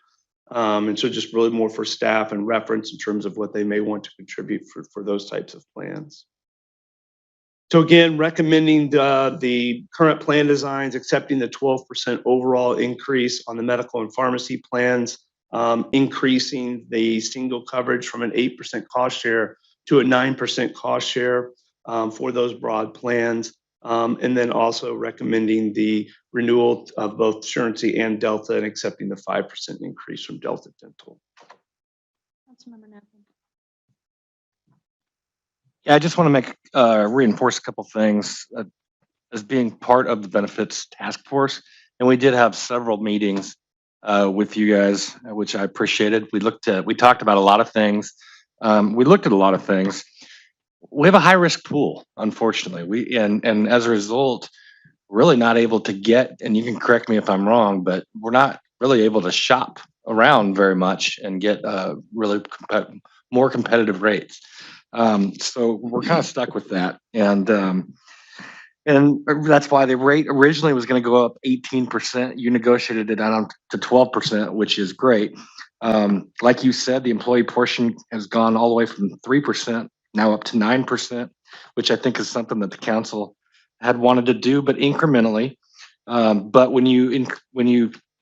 And so just really more for staff and reference in terms of what they may want to contribute for those types of plans. So again, recommending the current plan designs, accepting the 12% overall increase on the medical and pharmacy plans, increasing the single coverage from an 8% cost share to a 9% cost share for those broad plans. And then also recommending the renewal of both Surety and Delta and accepting the 5% increase from Delta Dental. Councilmember Napkin. Yeah, I just want to make reinforce a couple things as being part of the benefits task force, and we did have several meetings with you guys, which I appreciated. We talked about a lot of things. We looked at a lot of things. We have a high risk pool, unfortunately. And as a result, really not able to get, and you can correct me if I'm wrong, but we're not really able to shop around very much and get really more competitive rates. So we're kind of stuck with that. And that's why the rate originally was going to go up 18%. You negotiated it down to 12%, which is great. Like you said, the employee portion has gone all the way from 3% now up to 9%, which I think is something that the council had wanted to do, but incrementally. But when you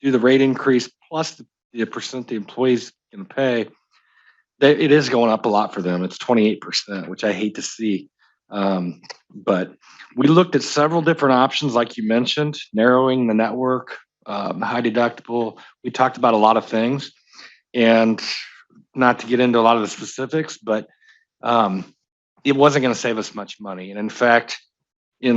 do the rate increase plus the percent the employees can pay, it is going up a lot for them. It's 28%, which I hate to see. But we looked at several different options, like you mentioned, narrowing the network, high deductible. We talked about a lot of things, and not to get into a lot of the specifics, but it wasn't going to save us much money. And in fact, it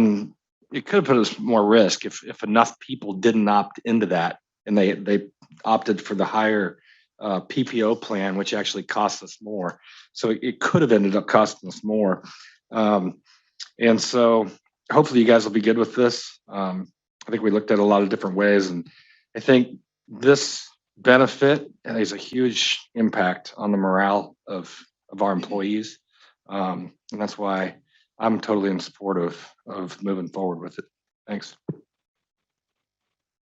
could have put us more risk if enough people didn't opt into that and they opted for the higher PPO plan, which actually cost us more. So it could have ended up costing us more. And so hopefully you guys will be good with this. I think we looked at a lot of different ways, and I think this benefit has a huge impact on the morale of our employees. And that's why I'm totally in support of moving forward with it. Thanks.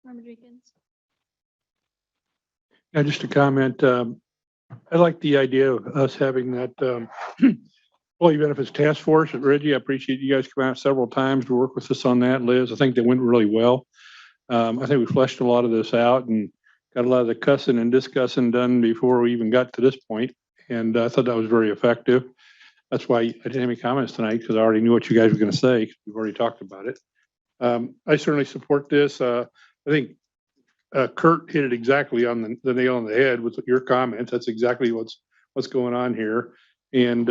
Member Jenkins. Yeah, just a comment. I like the idea of us having that employee benefits task force. Reggie, I appreciate you guys coming out several times to work with us on that. Liz, I think that went really well. I think we fleshed a lot of this out and got a lot of the cussing and discussing done before we even got to this point. And I thought that was very effective. That's why I didn't have any comments tonight, because I already knew what you guys were going to say. We've already talked about it. I certainly support this. I think Kurt hit it exactly on the nail on the head with your comments. That's exactly what's going on here. And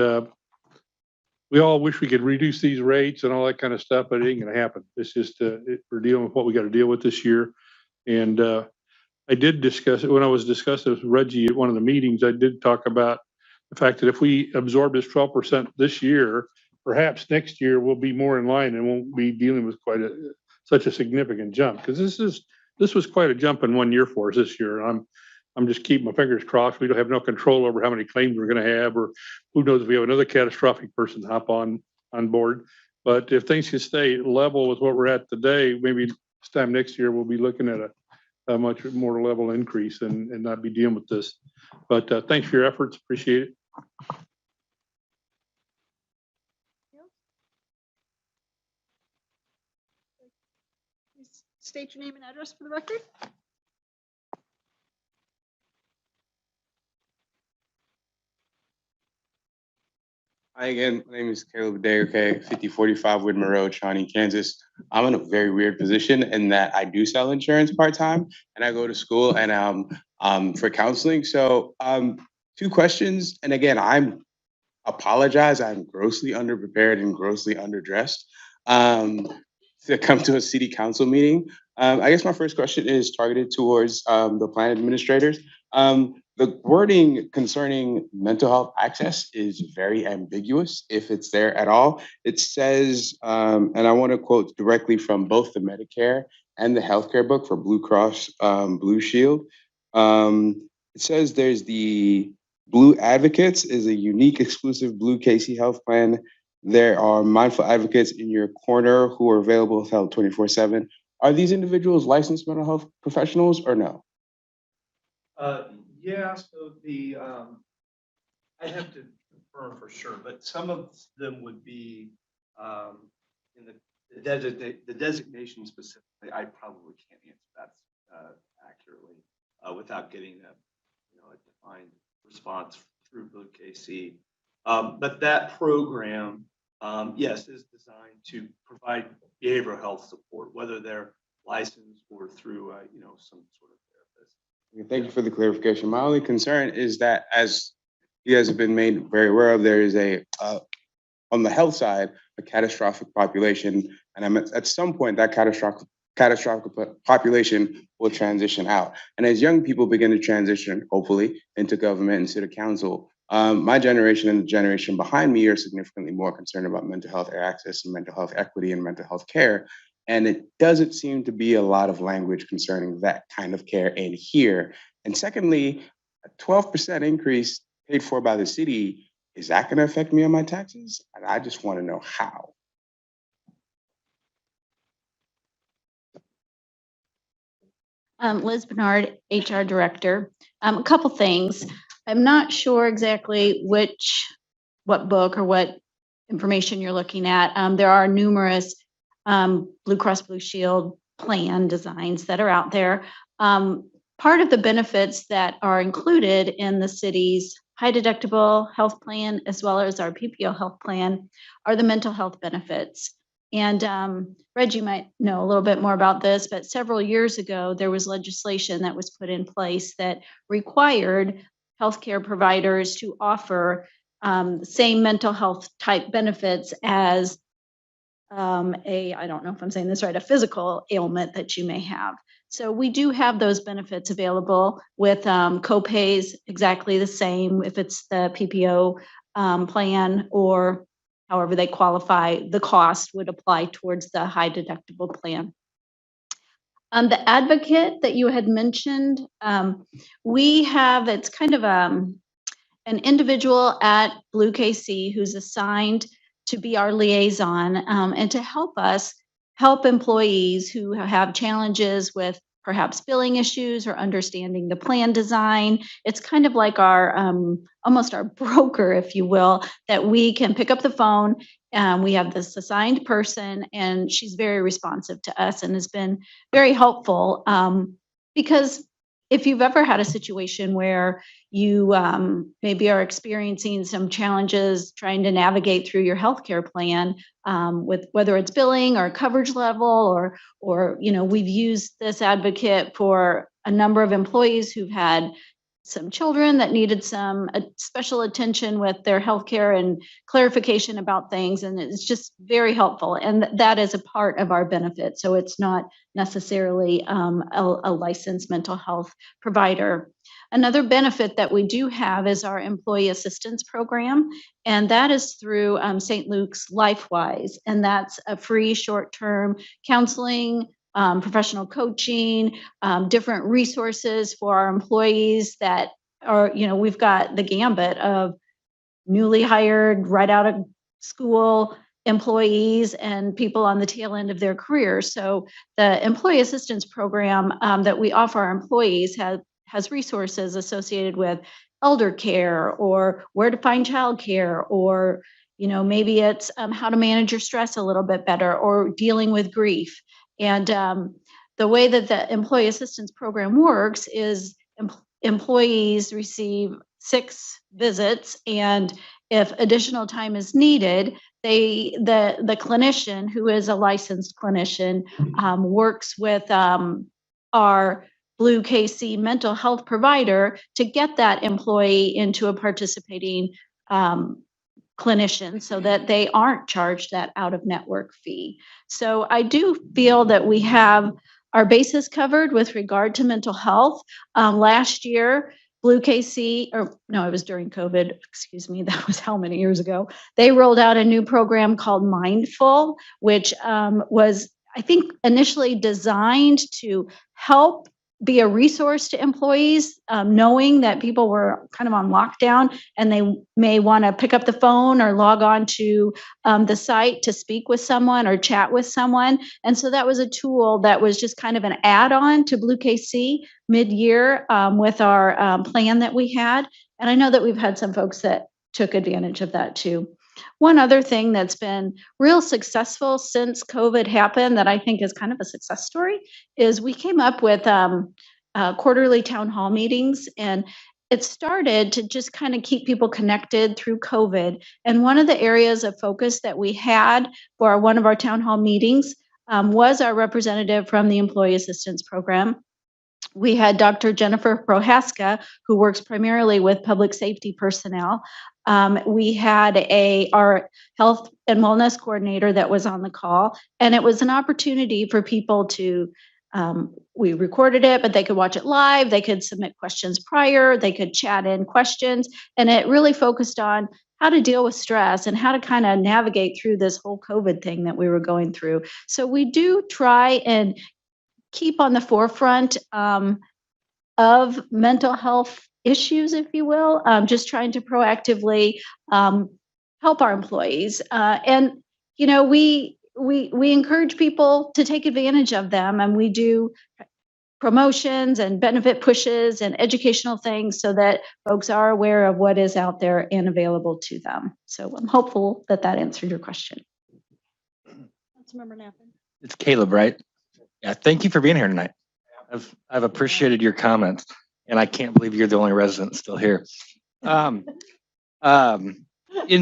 we all wish we could reduce these rates and all that kind of stuff, but it ain't going to happen. It's just we're dealing with what we got to deal with this year. And I did discuss it when I was discussing with Reggie at one of the meetings. I did talk about the fact that if we absorb this 12% this year, perhaps next year we'll be more in line and won't be dealing with such a significant jump, because this was quite a jump in 1 year for us this year. I'm just keeping my fingers crossed. We don't have no control over how many claims we're going to have, or who knows if we have another catastrophic person hop on board. But if things can stay level with what we're at today, maybe this time next year we'll be looking at a much more level increase and not be dealing with this. But thanks for your efforts. Appreciate it. Please state your name and address for the record. Hi again, my name is Caleb Day, 5045 Widmer Road, Shawnee, Kansas. I'm in a very weird position in that I do sell insurance part-time and I go to school and for counseling. So 2 questions. And again, I'm grossly underprepared and grossly underdressed. to come to a city council meeting. I guess my first question is targeted towards the plan administrators. The wording concerning mental health access is very ambiguous, if it's there at all. It says, and I want to quote directly from both the Medicare and the healthcare book for Blue Cross Blue Shield. It says there's the Blue Advocates is a unique exclusive Blue KC health plan. There are mindful advocates in your corner who are available to help 24/7. Are these individuals licensed mental health professionals or no? Yeah, so I have to confirm for sure, but some of them would be, in the designation specifically, I probably can't answer that, accurately, without getting a defined response through Blue KC. But that program, yes, is designed to provide behavioral health support, whether they're licensed or through, some sort of therapist. Thank you for the clarification. My only concern is that, as you guys have been made very aware of, there is on the health side, a catastrophic population, and at some point that catastrophic population will transition out. And as young people begin to transition, hopefully, into government and city council, my generation and the generation behind me are significantly more concerned about mental health access and mental health equity and mental health care. And it doesn't seem to be a lot of language concerning that kind of care in here. And secondly, a 12% increase paid for by the city, is that going to affect me on my taxes? And I just want to know how. Liz Bernard, HR Director. A couple things. I'm not sure exactly what book or what information you're looking at. There are numerous Blue Cross Blue Shield plan designs that are out there. Part of the benefits that are included in the city's high deductible health plan, as well as our PPO health plan, are the mental health benefits. And Reggie might know a little bit more about this, but several years ago, there was legislation that was put in place that required healthcare providers to offer the same mental health type benefits as I don't know if I'm saying this right, a physical ailment that you may have. So we do have those benefits available with co-pays exactly the same if it's the PPO plan or however they qualify, the cost would apply towards the high deductible plan. The advocate that you had mentioned, we have, it's kind of an individual at Blue KC who's assigned to be our liaison and to help us help employees who have challenges with perhaps billing issues or understanding the plan design. It's kind of like our almost our broker, if you will, that we can pick up the phone. We have this assigned person, and she's very responsive to us and has been very helpful because if you've ever had a situation where you maybe are experiencing some challenges trying to navigate through your healthcare plan with whether it's billing or coverage level or we've used this advocate for a number of employees who've had some children that needed some special attention with their healthcare and clarification about things. And it's just very helpful. And that is a part of our benefit. So it's not necessarily a licensed mental health provider. Another benefit that we do have is our employee assistance program. And that is through St. Luke's LifeWise. And that's a free short-term counseling, professional coaching, different resources for our employees that are, we've got the gambit of newly hired, right out of school employees and people on the tail end of their career. So the employee assistance program that we offer our employees has resources associated with elder care or where to find childcare or maybe it's how to manage your stress a little bit better or dealing with grief. And the way that the employee assistance program works is employees receive 6 visits, and if additional time is needed, the clinician, who is a licensed clinician, works with our Blue KC mental health provider to get that employee into a participating clinicians so that they aren't charged that out-of-network fee. So I do feel that we have our bases covered with regard to mental health. Last year, Blue KC, or no, it was during COVID, excuse me, that was how many years ago? They rolled out a new program called Mindful, which was, I think, initially designed to help be a resource to employees, knowing that people were kind of on lockdown and they may want to pick up the phone or log on to the site to speak with someone or chat with someone. And so that was a tool that was just kind of an add-on to Blue KC mid-year with our plan that we had. And I know that we've had some folks that took advantage of that too. One other thing that's been real successful since COVID happened that I think is kind of a success story is we came up with quarterly town hall meetings, and it started to just kind of keep people connected through COVID. And one of the areas of focus that we had for one of our town hall meetings was our representative from the Employee Assistance Program. We had Dr. Jennifer Prohaska, who works primarily with public safety personnel. We had our health and wellness coordinator that was on the call, and it was an opportunity for people to, we recorded it, but they could watch it live, they could submit questions prior, they could chat in questions, and it really focused on how to deal with stress and how to kind of navigate through this whole COVID thing that we were going through. So we do try and keep on the forefront of mental health issues, if you will, just trying to proactively help our employees. And, you know, we encourage people to take advantage of them, and we do promotions and benefit pushes and educational things so that folks are aware of what is out there and available to them. So I'm hopeful that that answered your question. Councilmember Knappen. It's Caleb, right? Yeah, thank you for being here tonight. I've appreciated your comments, and I can't believe you're the only resident still here. In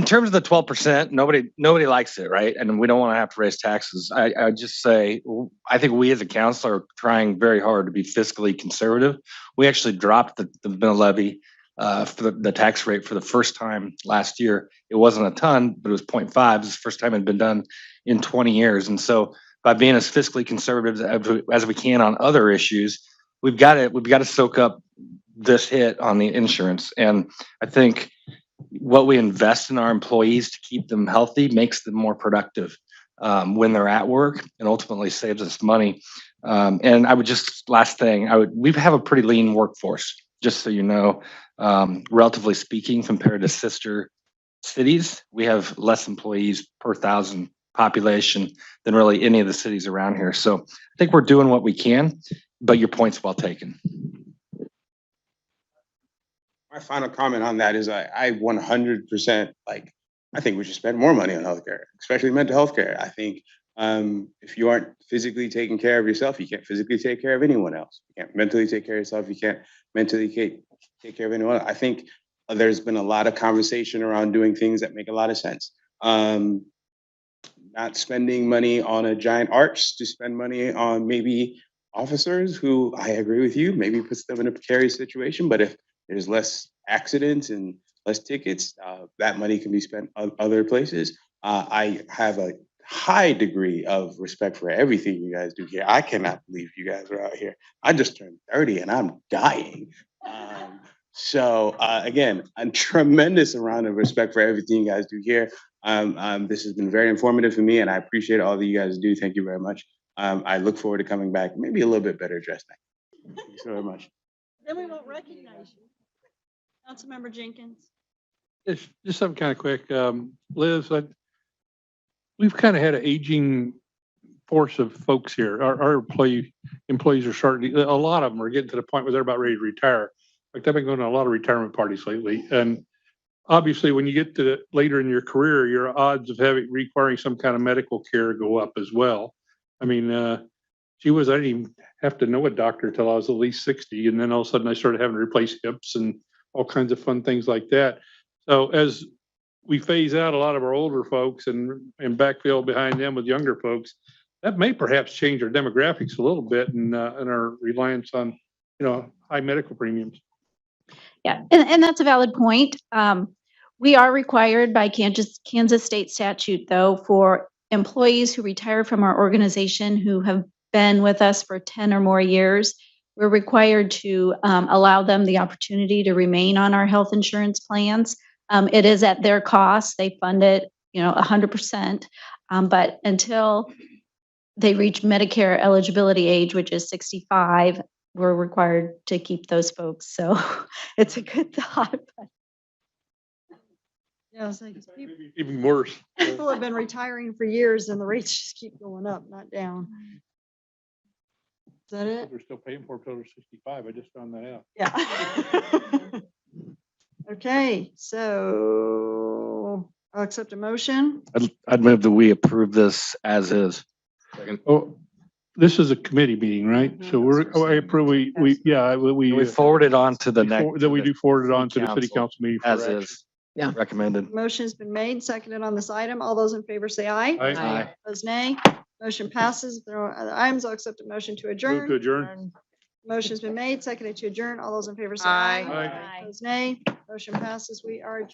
terms of the 12%, nobody likes it, right? And we don't want to have to raise taxes. I just say, I think we as a council are trying very hard to be fiscally conservative. We actually dropped the mill levy for the tax rate for the first time last year. It wasn't a ton, but it was 0.5. It's the first time it had been done in 20 years. And so by being as fiscally conservative as we can on other issues, we've got to soak up this hit on the insurance. And I think what we invest in our employees to keep them healthy makes them more productive when they're at work, and ultimately saves us money. And I would just, last thing, we have a pretty lean workforce, just so you know, relatively speaking, compared to sister cities. We have less employees per 1,000 population than really any of the cities around here. So I think we're doing what we can, but your point's well taken. My final comment on that is I 100% I think we should spend more money on healthcare, especially mental health care. I think if you aren't physically taking care of yourself, you can't physically take care of anyone else. You can't mentally take care of yourself. You can't mentally take care of anyone else. I think there's been a lot of conversation around doing things that make a lot of sense. Not spending money on a giant arch to spend money on maybe officers who, I agree with you, maybe puts them in a precarious situation. But if there's less accidents and less tickets, that money can be spent other places. I have a high degree of respect for everything you guys do here. I cannot believe you guys are out here. I just turned 30 and I'm dying. So again, a tremendous amount of respect for everything you guys do here. This has been very informative for me, and I appreciate all that you guys do. Thank you very much. I look forward to coming back, maybe a little bit better dressed next. Thank you so very much. Then we won't recognize you. Councilmember Jenkins. Just something kind of quick. Liz, we've kind of had an aging force of folks here. Our employees are starting to, a lot of them are getting to the point where they're about ready to retire. In fact, I've been going to a lot of retirement parties lately. And obviously, when you get to later in your career, your odds of requiring some kind of medical care go up as well. I mean, I didn't even have to know a doctor till I was at least 60. And then all of a sudden I started having to replace hips and all kinds of fun things like that. So as we phase out a lot of our older folks and backfill behind them with younger folks, that may perhaps change our demographics a little bit and our reliance on, high medical premiums. Yeah, and that's a valid point. We are required by Kansas state statute, though, for employees who retire from our organization who have been with us for 10 or more years. We're required to allow them the opportunity to remain on our health insurance plans. It is at their cost. They fund it, 100%. But until they reach Medicare eligibility age, which is 65, we're required to keep those folks. So it's a good thought. But yeah, it's like Even worse. people have been retiring for years and the rates just keep going up, not down. Is that it? They're still paying for it till they're 65. I just found that out. Yeah. Okay, so I'll accept a motion. I'd move that we approve this as is. Oh, this is a committee meeting, right? So I approve, We forward it on to the next. that we do forward it on to the city council meeting. for As action. is. Yeah. Recommended. Motion's been made, seconded on this item. All those in favor say aye. Aye. Opposed, nay. Motion passes. If there are other items, I'll accept a motion to Move to adjourn. adjourn. Motion's been made, seconded to adjourn. All those in favor say aye. Aye. Opposed, nay. Motion passes. We are adjourned.